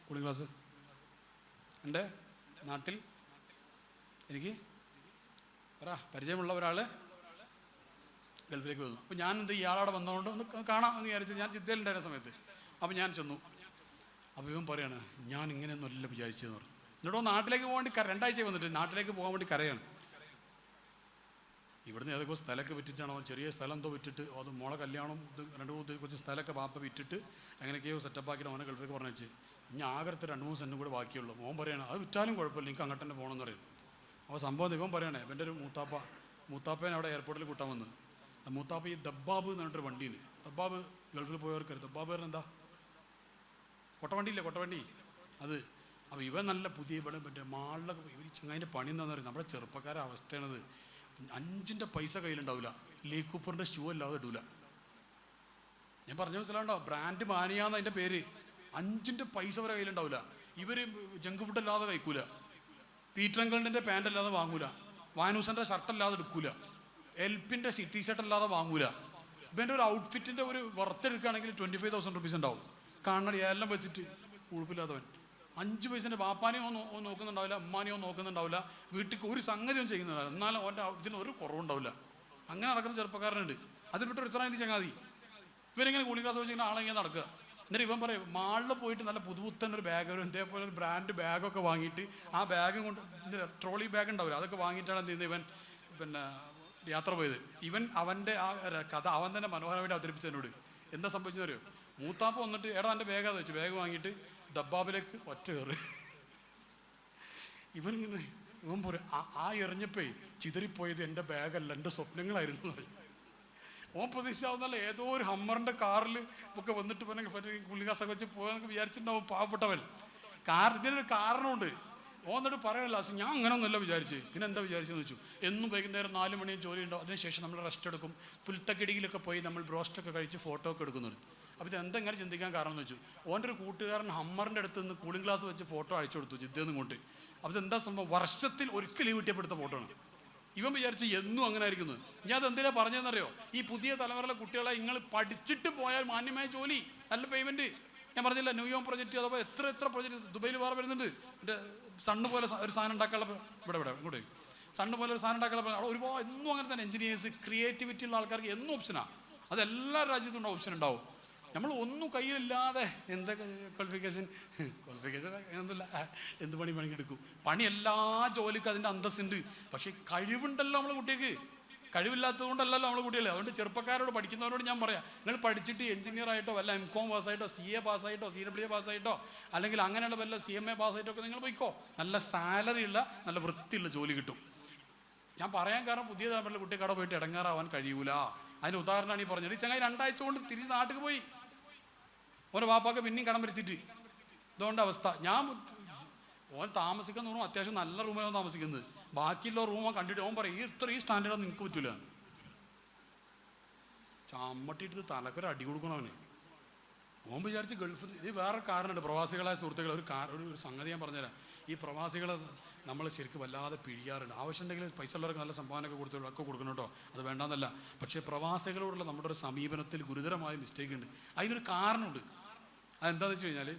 Speaker 2: കൂളിംഗ് ഗ്ലാസ് എൻ്റെ നാട്ടിൽ എനിക്ക് പരിചയമുള്ള ഒരാൾ ഗൾഫിലേക്ക് വന്നു. അപ്പോൾ ഞാൻ ഇയാളവിടെ വന്നതുകൊണ്ട് ഒന്ന് കാണാം എന്ന് വിചാരിച്ചു. ഞാൻ ജിദ്ദയിലുണ്ടായിരുന്ന സമയത്ത് അപ്പോൾ ഞാൻ ചെന്നു. അപ്പോൾ ഇവൻ പറയാണ്, ഞാൻ ഇങ്ങനെയൊന്നും അല്ല വിചാരിച്ചതെന്ന് പറഞ്ഞു. എന്നിട്ടോ നാട്ടിലേക്ക് പോകാൻ വേണ്ടി 2 ആഴ്ച വന്നിട്ട് നാട്ടിലേക്ക് പോകാൻ വേണ്ടി കരയാണ്. ഇവിടുന്ന് ഏതൊക്കെ സ്ഥലമൊക്കെ വിറ്റിട്ടാണോ, ചെറിയ സ്ഥലം എന്തോ വിറ്റിട്ട്, അത് മോളെ കല്യാണം 2-3 കുറച്ച് സ്ഥലമൊക്കെ ബാപ്പ വിറ്റിട്ട് എങ്ങനെയൊക്കെയോ സെറ്റപ്പാക്കിയിട്ട് അവനെ ഗൾഫിലേക്ക് പറഞ്ഞു. ഇനി ആകരത്ത് 2-3 സെൻറ്റും കൂടെ ബാക്കിയുള്ളൂ. മോൻ പറയണം അത് വിറ്റാലും കുഴപ്പമില്ല, എനിക്ക് അങ്ങോട്ട് തന്നെ പോകണമെന്ന് പറയും. അപ്പോൾ സംഭവം ഇവൻ പറയണേ, എൻ്റെ ഒരു മൂത്താപ്പേനെ അവിടെ എയർപോർട്ടിൽ കൂട്ടാൻ വന്ന്. മൂത്താപ്പ ഈ ദബ്ബാബ് എന്ന് പറഞ്ഞിട്ടൊരു വണ്ടിയിൽ, ദബ്ബാബ് ഗൾഫിൽ പോയവർക്കറിയാം. ദബ്ബാബ് പറഞ്ഞാൽ എന്താ? കൊട്ടവണ്ടി അത്. അപ്പോൾ ഇവൻ നല്ല പുതിയ ഇവിടെ മറ്റേ മാളിലൊക്കെ ഇവർ ചങ്ങാതിൻ്റെ പണി എന്താണെന്ന് പറയും. നമ്മുടെ ചെറുപ്പക്കാരുടെ അവസ്ഥയാണത്. 5 പൈസ കയ്യിലുണ്ടാവില്ല, ലീ കൂപ്പറിൻ്റെ ഷൂ അല്ലാതെ ഇടൂല. ഞാൻ പറഞ്ഞ മനസ്സിലാവണ്ടോ? ബ്രാൻഡ് മാനിയാന്ന് അതിൻ്റെ പേര്. 5 പൈസ വരെ കയ്യിലുണ്ടാവില്ല. ഇവർ ജങ്ക് ഫുഡ് അല്ലാതെ കഴിക്കൂല, പീറ്റർ അങ്കിളിൻ്റെ പാൻ്റ് അല്ലാതെ വാങ്ങൂല, വാനൂസൻ്റെ ഷർട്ട് അല്ലാതെ എടുക്കൂല, എൽപ്പിൻ്റെ ടീഷർട്ട് അല്ലാതെ വാങ്ങൂല. ഇവൻ്റെ ഒരു ഔട്ട്ഫിറ്റിൻ്റെ ഒരു വർത്തെടുക്കുകയാണെങ്കിൽ 25,000 റുപ്പീസ് ഉണ്ടാവും. കണ്ണടി എല്ലാം വെച്ചിട്ട് ഉടുപ്പില്ലാത്തവൻ. 5 പൈസൻ്റെ ബാപ്പാനെയോ നോക്കുന്നുണ്ടാവില്ല, ഉമ്മാനെയോ നോക്കുന്നുണ്ടാവില്ല, വീട്ടിൽ ഒരു സംഗതിയും ചെയ്യുന്നതാണ്. എന്നാലും അവൻ്റെ ഇതിന് ഒരു കുറവുണ്ടാവില്ല. അങ്ങനെ നടക്കുന്ന ചെറുപ്പക്കാരനുണ്ട്. അതിൽപ്പെട്ട ഒരു ഇത്രയും ചങ്ങാതി. ഇവരിങ്ങനെ കൂളിംഗ് ഗ്ലാസ് വെച്ചിങ്ങനെ ആളെങ്ങനെ നടക്കുക. എന്നിട്ട് ഇവൻ പറയും, മാളിൽ പോയിട്ട് നല്ല പുതുപുത്തൻ ഒരു ബാഗ്, ഇതേപോലെ ഒരു ബ്രാൻഡ് ബാഗൊക്കെ വാങ്ങിയിട്ട് ആ ബാഗ് കൊണ്ട് ട്രോളി ബാഗ് ഉണ്ടാവില്ല, അതൊക്കെ വാങ്ങിയിട്ടാണ് എന്ത് ചെയ്യുന്നത് ഇവൻ യാത്ര പോയത്. അവൻ്റെ ആ കഥ അവൻ തന്നെ മനോഹരമായിട്ട് അവതരിപ്പിച്ചതിനോട് എന്താ സംഭവിച്ചെന്ന് അറിയോ? മൂത്താപ്പ വന്നിട്ട് എടാ എൻ്റെ ബാഗാന്ന് വെച്ചു. ബാഗ് വാങ്ങിയിട്ട് ദബ്ബാബിലേക്ക് ഒറ്റ കയറി. ഇവൻ പോരും ആ എറിഞ്ഞപ്പോ ചിതറിപ്പോയത് എൻ്റെ ബാഗല്ല, എൻ്റെ സ്വപ്നങ്ങളായിരുന്നു. ഓൻ പ്രതീക്ഷിച്ചാവുന്നല്ല ഏതോ ഒരു ഹമ്മറിൻ്റെ കാറിൽ ഒക്കെ വന്നിട്ട് കൂളിംഗ് ഗ്ലാസ്സൊക്കെ വെച്ച് പോയെന്നൊക്കെ വിചാരിച്ചിട്ടുണ്ടാവും പാവപ്പെട്ടവൻ. ഇതിനൊരു കാരണമുണ്ട്. ഓന്നിട്ട് പറയണില്ല, ഞാൻ അങ്ങനെ ഒന്നുമല്ല വിചാരിച്ച്. പിന്നെ എന്താ വിചാരിച്ചെന്ന് വെച്ചു, എന്നും വൈകുന്നേരം 4 മണിയും ജോലി ഉണ്ടാവും. അതിനുശേഷം നമ്മൾ റെസ്റ്റ് എടുക്കും, പുൽത്തക്കിടിയിലൊക്കെ പോയി നമ്മൾ ബ്രോസ്റ്റൊക്കെ കഴിച്ച് ഫോട്ടോ ഒക്കെ എടുക്കുന്നത്. അപ്പോൾ ഇത് എന്തെങ്ങനെ ചിന്തിക്കാൻ കാരണം എന്ന് വെച്ചു, ഓൻ്റെ ഒരു കൂട്ടുകാരൻ ഹമ്മറിൻ്റെ അടുത്ത് നിന്ന് കൂളിംഗ് ഗ്ലാസ് വെച്ച് ഫോട്ടോ അയച്ചു കൊടുത്തു ജിദ്ദയിൽ ഇങ്ങോട്ട്. അപ്പോൾ ഇതെന്താ സംഭവം, വർഷത്തിൽ ഒരിക്കൽ ലീവ് കിട്ടിയപ്പെടുത്ത ഫോട്ടോ ആണ്. ഇവൻ വിചാരിച്ച് എന്നും അങ്ങനെ ആയിരിക്കുന്നത്. ഞാൻ അതെന്തിനാ പറഞ്ഞതെന്നറിയോ? ഈ പുതിയ തലമുറയിലെ കുട്ടികളെ നിങ്ങൾ പഠിച്ചിട്ട് പോയാൽ മാന്യമായ ജോലി, നല്ല പേയ്മെൻറ്റ്. ഞാൻ പറഞ്ഞില്ല ന്യൂയോം പ്രൊജക്റ്റ്, അതുപോലെ എത്ര പ്രൊജക്റ്റ് ദുബൈയിൽ വേറെ വരുന്നുണ്ട്. എൻ്റെ സണ്ണ് പോലെ ഒരു സാധനം ഉണ്ടാക്കാനുള്ള ഇവിടെ ഇങ്ങോട്ട് സണ്ണ് പോലെ ഒരു സാധനം ഉണ്ടാക്കാനുള്ള അവിടെ ഒരുപാട് എന്നും അങ്ങനെ തന്നെ എഞ്ചിനീയേഴ്സ്, ക്രിയേറ്റിവിറ്റി ഉള്ള ആൾക്കാർക്ക് എന്നും ഓപ്ഷനാണ്. അതെല്ലാ രാജ്യത്തും ഓപ്ഷൻ ഉണ്ടാവും. നമ്മൾ ഒന്നും കയ്യിലില്ലാതെ എന്തൊക്കെ ക്വാളിഫിക്കേഷൻ ഒന്നുമില്ല, എന്ത് പണി എടുക്കും. പണി എല്ലാ ജോലിക്കും അതിൻ്റെ അന്തസ്സുണ്ട്. പക്ഷെ കഴിവുണ്ടല്ലോ നമ്മളെ കുട്ടിക്ക്. കഴിവില്ലാത്തത് കൊണ്ടല്ലല്ലോ നമ്മളെ കുട്ടികൾ. അതുകൊണ്ട് ചെറുപ്പക്കാരോട് പഠിക്കുന്നവരോട് ഞാൻ പറയാം, നിങ്ങൾ പഠിച്ചിട്ട് എഞ്ചിനീയർ ആയിട്ടോ വല്ല MCOM പാസ്സായിട്ടോ CA പാസ്സായിട്ടോ CWA പാസ്സായിട്ടോ അല്ലെങ്കിൽ അങ്ങനെയുള്ള വല്ല CMA പാസ്സായിട്ടോ ഒക്കെ നിങ്ങൾ പോയിക്കോ. നല്ല സാലറി ഉള്ള നല്ല വൃത്തിയുള്ള ജോലി കിട്ടും. ഞാൻ പറയാൻ കാരണം പുതിയ തലമുറയിലെ കുട്ടിയെ കട പോയിട്ട് ഇടങ്ങാറാവാൻ കഴിയൂല. അതിന് ഉദാഹരണമാണ് ഈ പറഞ്ഞത്. ഈ ചങ്ങായി 2 ആഴ്ച കൊണ്ട് തിരിച്ച് നാട്ടിൽ പോയി. ഓരോ വാപ്പാക്ക് പിന്നെയും കടം വരുത്തിയിട്ട്. ഇതുകൊണ്ട് അവസ്ഥ. ഓൻ താമസിക്കുന്ന റൂം അത്യാവശ്യം നല്ല റൂമിലാണ് താമസിക്കുന്നത്. ബാക്കിയുള്ള റൂം കണ്ടിട്ട് ഓൻ പറയും ഈ സ്റ്റാൻഡേർഡൊന്നും നിങ്ങൾക്ക് പറ്റൂല. ചമ്മട്ടിട്ട് തലക്കൊരു അടി കൊടുക്കണം അവന്. ഓൻ വിചാരിച്ച് ഗൾഫിൽ. ഇത് വേറെ കാരണമുണ്ട്. പ്രവാസികളായ സുഹൃത്തുക്കളെ ഒരു സംഗതി ഞാൻ പറഞ്ഞുതരാം. ഈ പ്രവാസികളെ നമ്മൾ ശരിക്കും വല്ലാതെ പിഴിയാറുണ്ട്. ആവശ്യമുണ്ടെങ്കിൽ പൈസ ഉള്ളവർക്ക് നല്ല സംഭാവനയൊക്കെ ഒക്കെ കൊടുക്കണം കേട്ടോ, അത് വേണ്ടാന്നല്ല. പക്ഷേ പ്രവാസികളോടുള്ള നമ്മുടെ ഒരു സമീപനത്തിൽ ഗുരുതരമായ മിസ്റ്റേക്ക് ഉണ്ട്. അതിനൊരു കാരണമുണ്ട്. അതെന്താണെന്ന് വെച്ച് കഴിഞ്ഞാൽ,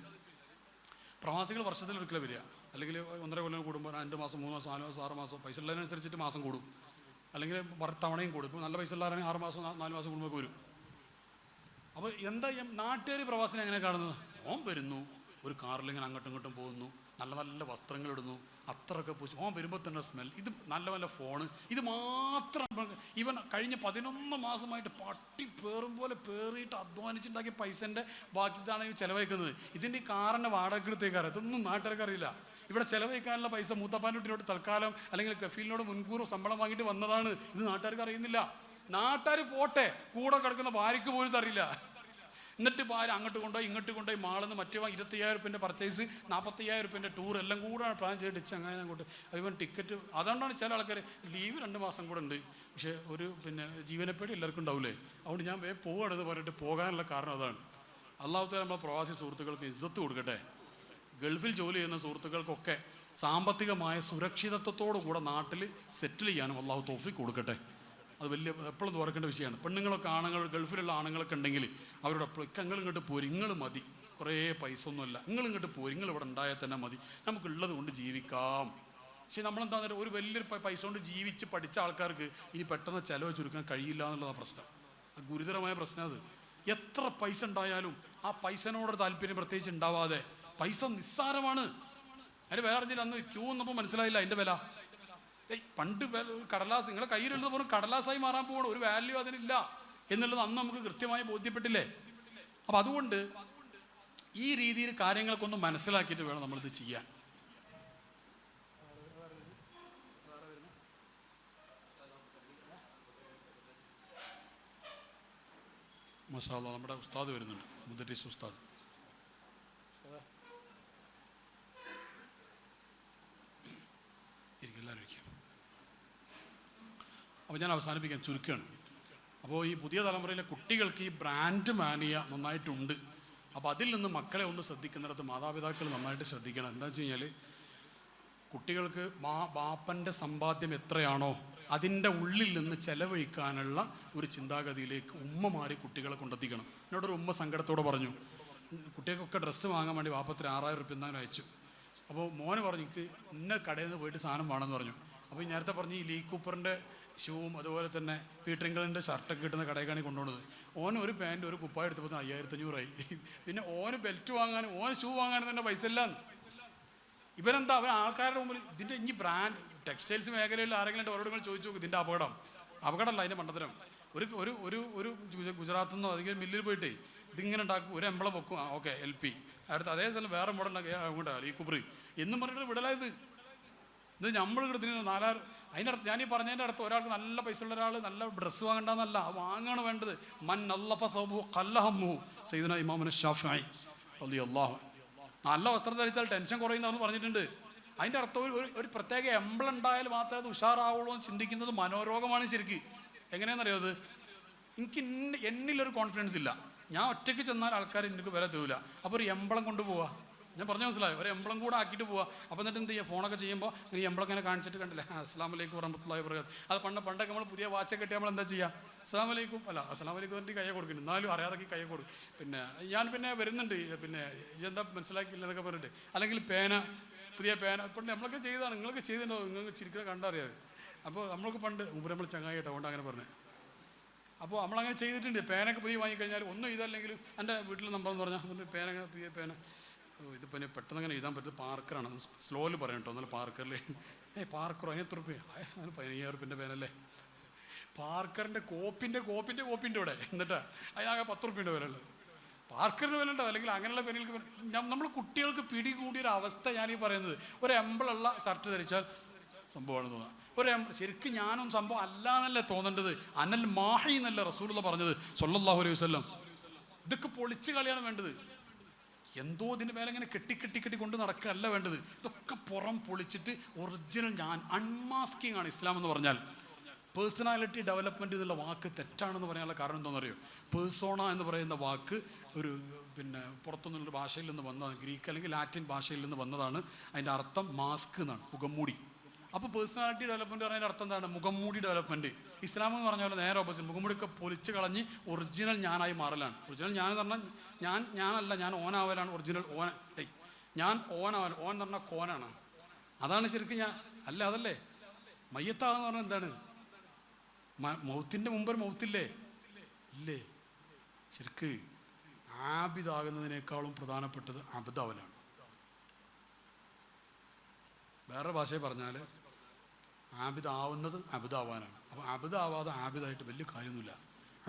Speaker 2: പ്രവാസികൾ വർഷത്തിൽ ഒരിക്കലും വരിക, അല്ലെങ്കിൽ 1.5 കൊല്ലം കൂടുമ്പോൾ 2 മാസം 3 മാസം 4 മാസം 6 മാസം പൈസ ഉള്ളതിനനുസരിച്ചിട്ട് മാസം കൂടും, അല്ലെങ്കിൽ തവണയും കൂടും. ഇപ്പോൾ നല്ല പൈസ ഉള്ളവരാണെങ്കിൽ 6 മാസം 4 മാസം കൂടുമ്പോൾ വരും. അപ്പോൾ എന്താ നാട്ടുകാർ പ്രവാസിനെ എങ്ങനെ കാണുന്നത്? ഓൻ വരുന്നു, ഒരു കാറിൽ ഇങ്ങനെ അങ്ങോട്ടും ഇങ്ങോട്ടും പോകുന്നു, നല്ല നല്ല വസ്ത്രങ്ങൾ ഇടുന്നു, അത്രയൊക്കെ പൂശി. ഓൻ വരുമ്പോൾ തന്നെ സ്മെൽ, ഇത് നല്ല നല്ല ഫോണ്, ഇത് മാത്രം. ഇവൻ കഴിഞ്ഞ 11 മാസമായിട്ട് പട്ടി പേറും പോലെ പേറിയിട്ട് അധ്വാനിച്ചുണ്ടാക്കിയ പൈസൻ്റെ ബാക്കി ഇതാണ് ഈ ചിലവഴിക്കുന്നത്. ഇതിൻ്റെ ഈ കാറിൻ്റെ വാടക എടുത്തേക്കാറ്. ഇതൊന്നും നാട്ടുകാർക്ക് അറിയില്ല. ഇവിടെ ചിലവഴിക്കാനുള്ള പൈസ മൂത്തപ്പാനോട്ടിനോട് തൽക്കാലം അല്ലെങ്കിൽ കഫീലിനോട് മുൻകൂർ ശമ്പളം വാങ്ങിയിട്ട് വന്നതാണ്. ഇത് നാട്ടുകാർക്ക് അറിയുന്നില്ല. നാട്ടുകാർ പോട്ടെ, കൂടെ കിടക്കുന്ന ഭാര്യയ്ക്ക് പോലും അറിയില്ല. എന്നിട്ട് ഭാര്യ അങ്ങോട്ട് കൊണ്ടുപോയി ഇങ്ങോട്ട് കൊണ്ടുപോയി മാളിന്ന് മറ്റേ 25,000 റുപ്യൻ്റെ പർച്ചേസ്, 40,000 റുപ്യൻ്റെ ടൂർ എല്ലാം കൂടെ പ്ലാൻ ചെയ്തിട്ട് ചങ്ങനെ അങ്ങോട്ട് ഇവൻ ടിക്കറ്റ്. അതുകൊണ്ടാണ് ചില ആൾക്കാർ ലീവ് 2 മാസം കൂടെ ഉണ്ട്, പക്ഷേ ഒരു ജീവനെപ്പേടി എല്ലാവർക്കും ഉണ്ടാവില്ലേ. അതുകൊണ്ട് ഞാൻ പോവുകയാണെന്ന് പറഞ്ഞിട്ട് പോകാനുള്ള കാരണം അതാണ്. അള്ളാഹുത്താല നമ്മളെ പ്രവാസി സുഹൃത്തുക്കൾക്ക് ഇസ്സത്ത് കൊടുക്കട്ടെ. ഗൾഫിൽ ജോലി ചെയ്യുന്ന സുഹൃത്തുക്കൾക്കൊക്കെ സാമ്പത്തികമായ സുരക്ഷിതത്വത്തോടു കൂടെ നാട്ടിൽ സെറ്റിൽ ചെയ്യാനും അള്ളാഹു തൗഫീഖ് കൊടുക്കട്ടെ. അത് വലിയ എപ്പോഴും ഓർക്കേണ്ട വിഷയമാണ്. പെണ്ണുങ്ങളൊക്കെ ഗൾഫിലുള്ള ആണുങ്ങളൊക്കെ ഉണ്ടെങ്കിൽ അവരോട് എപ്പോഴും നിങ്ങൾ ഇങ്ങോട്ട് പോരി, നിങ്ങൾ മതി, കുറേ പൈസ ഒന്നുമല്ല, നിങ്ങൾ ഇങ്ങോട്ട് പോരി, നിങ്ങൾ ഇവിടെ ഉണ്ടായാൽ തന്നെ മതി, നമുക്കുള്ളത് കൊണ്ട് ജീവിക്കാം. പക്ഷെ നമ്മളെന്താ ഒരു വലിയൊരു പൈസ കൊണ്ട് ജീവിച്ച് പഠിച്ച ആൾക്കാർക്ക് ഇനി പെട്ടെന്ന് ചിലവ് ചുരുക്കാൻ കഴിയില്ല എന്നുള്ളതാണ് പ്രശ്നം. ഗുരുതരമായ പ്രശ്നം അത്. എത്ര പൈസ ഉണ്ടായാലും ആ പൈസനോട് താല്പര്യം പ്രത്യേകിച്ച് ഉണ്ടാവാതെ, പൈസ നിസ്സാരമാണ്. അതിന് വേറെ അറിഞ്ഞില്ല, അന്ന് ക്യൂ വന്നപ്പോൾ മനസ്സിലായില്ല അതിൻ്റെ വില. പണ്ട് കടലാസ് നിങ്ങളെ കയ്യിലുള്ളത് വെറും കടലാസായി മാറാൻ പോകണം, ഒരു വാല്യൂ അതിനില്ല എന്നുള്ളത് അന്ന് നമുക്ക് കൃത്യമായി ബോധ്യപ്പെട്ടില്ലേ. അപ്പം അതുകൊണ്ട് ഈ രീതിയിൽ കാര്യങ്ങൾക്കൊന്ന് മനസ്സിലാക്കിയിട്ട് വേണം നമ്മളിത് ചെയ്യാൻ. മാഷാ അല്ലാഹ്, നമ്മുടെ ഉസ്താദ് വരുന്നുണ്ട്, മുദരിസ് ഉസ്താദ്. എല്ലാവരും ഇരിക്കും. അപ്പോൾ ഞാൻ അവസാനിപ്പിക്കാൻ ചുരുക്കുകയാണ്. അപ്പോൾ ഈ പുതിയ തലമുറയിലെ കുട്ടികൾക്ക് ഈ ബ്രാൻഡ് മാനിയ നന്നായിട്ടുണ്ട്. അപ്പോൾ അതിൽ നിന്ന് മക്കളെ ഒന്ന് ശ്രദ്ധിക്കുന്നിടത്ത് മാതാപിതാക്കൾ നന്നായിട്ട് ശ്രദ്ധിക്കണം. എന്താ വെച്ച് കഴിഞ്ഞാൽ, കുട്ടികൾക്ക് ബാപ്പൻ്റെ സമ്പാദ്യം എത്രയാണോ അതിൻ്റെ ഉള്ളിൽ നിന്ന് ചെലവഴിക്കാനുള്ള ഒരു ചിന്താഗതിയിലേക്ക് ഉമ്മമാരി കുട്ടികളെ കൊണ്ടെത്തിക്കണം. എന്നോടൊരു ഉമ്മ സങ്കടത്തോടെ പറഞ്ഞു, കുട്ടികൾക്കൊക്കെ ഡ്രസ്സ് വാങ്ങാൻ വേണ്ടി വാപ്പത്തിന് 6,000 റുപ്യ എന്നാലും അയച്ചു. അപ്പോൾ മോന് പറഞ്ഞു എനിക്ക് ഇന്ന കടയിൽ നിന്ന് പോയിട്ട് സാധനം വേണമെന്ന് പറഞ്ഞു. അപ്പോൾ നേരത്തെ പറഞ്ഞ് ഈ ലീ കൂപ്പറിൻ്റെ ഷൂവും അതുപോലെ തന്നെ പീറ്ററിംഗിളിൻ്റെ ഷർട്ടൊക്കെ കിട്ടുന്ന കടയിലാണ് കൊണ്ടുപോകുന്നത്. ഓന് ഒരു പാൻറ്റ് ഒരു കുപ്പായ എടുത്തപ്പോൾ 5,500 പിന്നെ ഓന് ബെൽറ്റ് വാങ്ങാനും ഓന് ഷൂ വാങ്ങാനും തന്നെ പൈസ ഇല്ലാന്ന്. ഇവരെന്താ, അവർ ആൾക്കാരുടെ മുമ്പിൽ ഇതിൻ്റെ ഇനി ബ്രാൻഡ് ടെക്സ്റ്റൈൽസ് മേഖലയിൽ ആരെങ്കിലും അവരോട് ചോദിച്ചു നോക്കും ഇതിൻ്റെ അപകടമല്ല അതിൻ്റെ മണ്ടത്തരം. ഒരു ഗുജറാത്തിൽ നിന്നോ അല്ലെങ്കിൽ മില്ലിൽ പോയിട്ടേ ഇതിങ്ങനെ ഉണ്ടാക്കും, ഒരു എംബ്ലം വെക്കും, ഓക്കെ LP, അടുത്ത് അതേ സ്ഥലം വേറെ മോഡൽ അങ്ങോട്ടാണ് ഈ കുബ്രി എന്നും പറഞ്ഞിട്ട് വിടലായത്. ഇത് നമ്മൾ ഇതിന് 4,000. അതിൻ്റെ അടുത്ത് ഞാനീ പറഞ്ഞതിൻ്റെ അടുത്ത് ഒരാൾക്ക് നല്ല പൈസ ഉള്ള ഒരാൾ നല്ല ഡ്രസ്സ് വാങ്ങണ്ടെന്നല്ല, വാങ്ങാണ് വേണ്ടത്. മൻ അല്ലഫ സൗബഹു ഖല്ലഹമ്മുഹു സയ്യിദുനാ ഇമാമുന ശാഫിഈ റളിയല്ലാഹു അൻഹു. നല്ല വസ്ത്രം ധരിച്ചാൽ ടെൻഷൻ കുറയുന്നതെന്ന് പറഞ്ഞിട്ടുണ്ട്. അതിൻ്റെ അർത്ഥം ഒരു പ്രത്യേക എംബ്ലം ഉണ്ടായാൽ മാത്രമേ അത് ഉഷാറാവുള്ളൂ എന്ന് ചിന്തിക്കുന്നത് മനോരോഗമാണ് ശരിക്ക്. എങ്ങനെയാണെന്നറിയാത്, എനിക്ക് എന്നിലൊരു കോൺഫിഡൻസ് ഇല്ല. ഞാൻ ഒറ്റയ്ക്ക് ചെന്നാൽ ആൾക്കാർ എനിക്ക് വില തരൂല. അപ്പോൾ ഒരു എംബ്ലം കൊണ്ടുപോവുക, ഞാൻ പറഞ്ഞു മനസ്സിലായോ, ഒരു എംബ്ലം കൂടെ ആക്കിയിട്ട് പോവുക. അപ്പോൾ എന്നിട്ട് എന്ത് ചെയ്യുക, ഫോണൊക്കെ ചെയ്യുമ്പോൾ ഈ എംബ്ലം ഇങ്ങനെ കാണിച്ചിട്ട് കണ്ടില്ലേ അസ്സലാമു അലൈക്കും വറഹ്മത്തുള്ളാഹി വബറകാതുഹു. അത് പണ്ടൊക്കെ നമ്മൾ പുതിയ വാച്ചൊക്കെ കിട്ടിയാൽ നമ്മൾ എന്താ ചെയ്യുക, അസ്സലാമു അലൈക്കും അല്ല അസ്സലാമു അലൈക്കും എന്നിട്ട് കയ്യെ കൊടുക്കുന്നുണ്ട്, എന്നാലും അറിയാതെ കയ്യെ കൊടുക്കും. ഞാൻ വരുന്നുണ്ട്, ഇതെന്താ മനസ്സിലാക്കിയില്ല എന്നൊക്കെ പറഞ്ഞിട്ട്. അല്ലെങ്കിൽ പുതിയ പേന പണ്ട് നമ്മളൊക്കെ ചെയ്തതാണ്, നിങ്ങളൊക്കെ ചെയ്തിട്ടുണ്ടോ, നിങ്ങൾക്ക് ചിരിക്കുന്ന കണ്ടറിയാതെ. അപ്പോൾ നമ്മളൊക്കെ പണ്ട് നമ്മൾ ചങ്ങായിട്ട് അതുകൊണ്ട് അങ്ങനെ പറഞ്ഞു. അപ്പോൾ നമ്മളങ്ങനെ ചെയ്തിട്ടുണ്ട്. പേനൊക്കെ പുതിയ വാങ്ങിക്കഴിഞ്ഞാൽ ഒന്നും ഇതല്ലെങ്കിലും എൻ്റെ വീട്ടിൽ നമ്പർ എന്ന് പറഞ്ഞാൽ പേന പുതിയ പേന, ഇതിപ്പോൾ എന്നെ പെട്ടെന്ന് അങ്ങനെ എഴുതാൻ പറ്റുന്നത് പാർക്കറാണ്. സ്ലോയിൽ പറയണം കേട്ടോ. എന്നാലും പാർക്കറിൽ പാർക്കറോ അതിന് എത്ര രൂപ? 15,000 പേനല്ലേ. പാർക്കറിൻ്റെ കോപ്പിൻ്റെ ഇവിടെ എന്നിട്ട് അതിനാകെ 10 റുപ്യൻ്റെ വില ഉള്ളത്. പാർക്കറിന് വില ഉണ്ടോ? അല്ലെങ്കിൽ അങ്ങനെയുള്ള പെനുകൾക്ക് നമ്മൾ കുട്ടികൾക്ക് പിടികൂടിയൊരു അവസ്ഥ ഞാനീ പറയുന്നത്. ഒരു എംബിളുള്ള ഷർട്ട് ധരിച്ചാൽ സംഭവമാണെന്ന് തോന്നുക. ശരിക്കും ഞാനും സംഭവം അല്ല എന്നല്ലേ തോന്നേണ്ടത്. അനൽ മാഹി എന്നല്ല റസൂലുള്ള പറഞ്ഞത് സ്വല്ലല്ലാഹു അലൈഹി വസല്ലം. ഇതൊക്കെ പൊളിച്ച് കളിയാണ് വേണ്ടത്. എന്തോ ഇതിൻ്റെ മേലെ ഇങ്ങനെ കെട്ടി കൊണ്ട് നടക്കുകയല്ല വേണ്ടത്. ഇതൊക്കെ പുറം പൊളിച്ചിട്ട് ഒറിജിനൽ ഞാൻ അൺമാസ്കിങ് ആണ് ഇസ്ലാം എന്ന് പറഞ്ഞാൽ. പേഴ്സണാലിറ്റി ഡെവലപ്മെൻറ്റ് എന്നുള്ള വാക്ക് തെറ്റാണെന്ന് പറയാനുള്ള കാരണം എന്താണെന്നറിയോ? പേഴ്സോണ എന്ന് പറയുന്ന വാക്ക് ഒരു പുറത്തുനിന്നുള്ള ഭാഷയിൽ നിന്ന് വന്നതാണ്. ഗ്രീക്ക് അല്ലെങ്കിൽ ലാറ്റിൻ ഭാഷയിൽ നിന്ന് വന്നതാണ്. അതിൻ്റെ അർത്ഥം മാസ്ക് എന്നാണ്, മുഖംമൂടി. അപ്പോൾ പേഴ്സണാലിറ്റി ഡെവലപ്മെൻറ്റ് പറയുന്നതിൻ്റെ അർത്ഥം എന്താണ്? മുഖംമൂടി ഡെവലപ്മെൻറ്റ്. ഇസ്ലാം എന്ന് പറഞ്ഞ പോലെ നേരെ ഓപ്പോസിറ്റ്, മുഖംമൂടിയൊക്കെ പൊലിച്ച് കളഞ്ഞ് ഒറിജിനൽ ഞാനായി മാറലാണ്. ഒറിജിനൽ ഞാൻ എന്ന് പറഞ്ഞാൽ ഞാനല്ല, ഞാൻ ഓനാവലാണ്. ഒറിജിനൽ ഞാൻ ഓനാവൽ. ഓൻ എന്ന് പറഞ്ഞാൽ കോനാണ്. അതാണ് ശരിക്കും ഞാൻ അല്ല. അതല്ലേ മയ്യത്താവെന്ന് പറഞ്ഞാൽ എന്താണ്? മൗത്തിൻ്റെ മുമ്പ് മൗത്തില്ലേ? ഇല്ലേ? ശരിക്ക് ആബിദാകുന്നതിനേക്കാളും പ്രധാനപ്പെട്ടത് അബ്ദാവലാണ്. വേറെ ഭാഷയിൽ പറഞ്ഞാൽ ആബിദാവുന്നത് അബ്ദാവാനാണ്. അപ്പോൾ അബ്ദാവാതെ ആബിദായിട്ട് വലിയ കാര്യമൊന്നുമില്ല.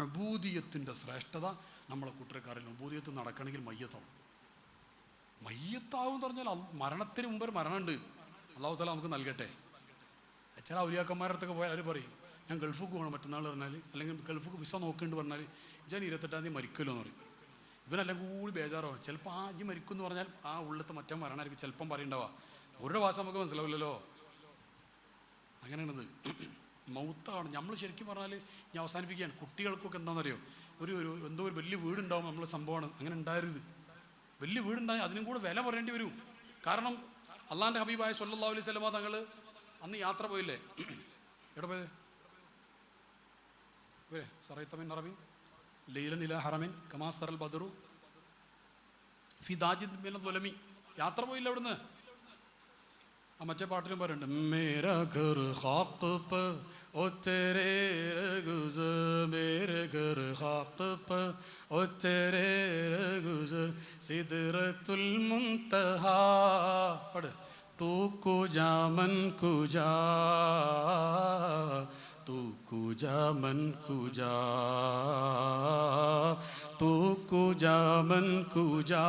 Speaker 2: അബൂദിയത്തിൻ്റെ ശ്രേഷ്ഠത നമ്മളെ കൂട്ടരക്കാരിൽ. അബൂദിയത്ത് നടക്കണമെങ്കിൽ മയ്യത്താവും. മയ്യത്താവും എന്ന് പറഞ്ഞാൽ മരണത്തിന് മുമ്പ് ഒരു മരണമുണ്ട്. അല്ലാഹു തആല നമുക്ക് നൽകട്ടെ. ചില ഔലിയാക്കന്മാരുടെ അടുത്തൊക്കെ പോയാൽ അവർ പറയും, ഞാൻ ഗൾഫിക്ക് പോകണം മറ്റന്നാൾ പറഞ്ഞാൽ, അല്ലെങ്കിൽ ഗൾഫിക്ക് വിസ നോക്കേണ്ടി പറഞ്ഞാൽ ഞാൻ 28-ാം തീയതി മരിക്കുമല്ലോ എന്ന് പറയും. ഇവനെല്ലാം കൂടി ബേജാറാവും. ചിലപ്പോൾ ആദ്യം മരിക്കും എന്ന് പറഞ്ഞാൽ ആ ഉള്ളത്തെ മറ്റേ മരണമായിരിക്കും ചിലപ്പം പറയണ്ടാവുക. ഒരു ഭാഷ നമുക്ക് മനസ്സിലാവില്ലല്ലോ. അങ്ങനെയാണത്. മൗത്താണ്. നമ്മൾ ശരിക്കും പറഞ്ഞാൽ ഞാൻ അവസാനിപ്പിക്കുകയാണ്. കുട്ടികൾക്കൊക്കെ എന്താണെന്നറിയോ? ഒരു എന്തോ ഒരു വലിയ വീടുണ്ടാവും നമ്മളെ സംഭവമാണ്. അങ്ങനെ ഉണ്ടായിരുന്നത്. വലിയ വീടുണ്ടായി അതിനും കൂടെ വില പറയേണ്ടി വരും. കാരണം അള്ളാൻ്റെ ഹബീബായ സ്വല്ലല്ലാഹു അലൈഹി വസല്ലമ തങ്ങൾ അന്ന് യാത്ര പോയില്ലേ? എവിടെ പോയത്? സറൈത്തമിൻ അറബിൻ ലൈലൻ ഇലാ ഹറമിൻ കമാസ്തറൽ ബദറു ഫി ദാജിദ് മിനൽ ദുലമി. യാത്ര പോയില്ല അവിടുന്ന്. ആ മറ്റേ പാട്ടിലും പറയുന്നുണ്ട്, മേരാ ഘർ ഖാഖ് പ ഓ തേരേ രഗുസർ, മേരെ ഘർ ഖാഖ് പ ഓ തേരേ രഗുസർ, സിദ്റത്തുൽ മുൻതഹാ. പട് തൂ കുജാ മൻ കുജാ, तू कुजा मन कुजा, तू कुजा मन कुजा,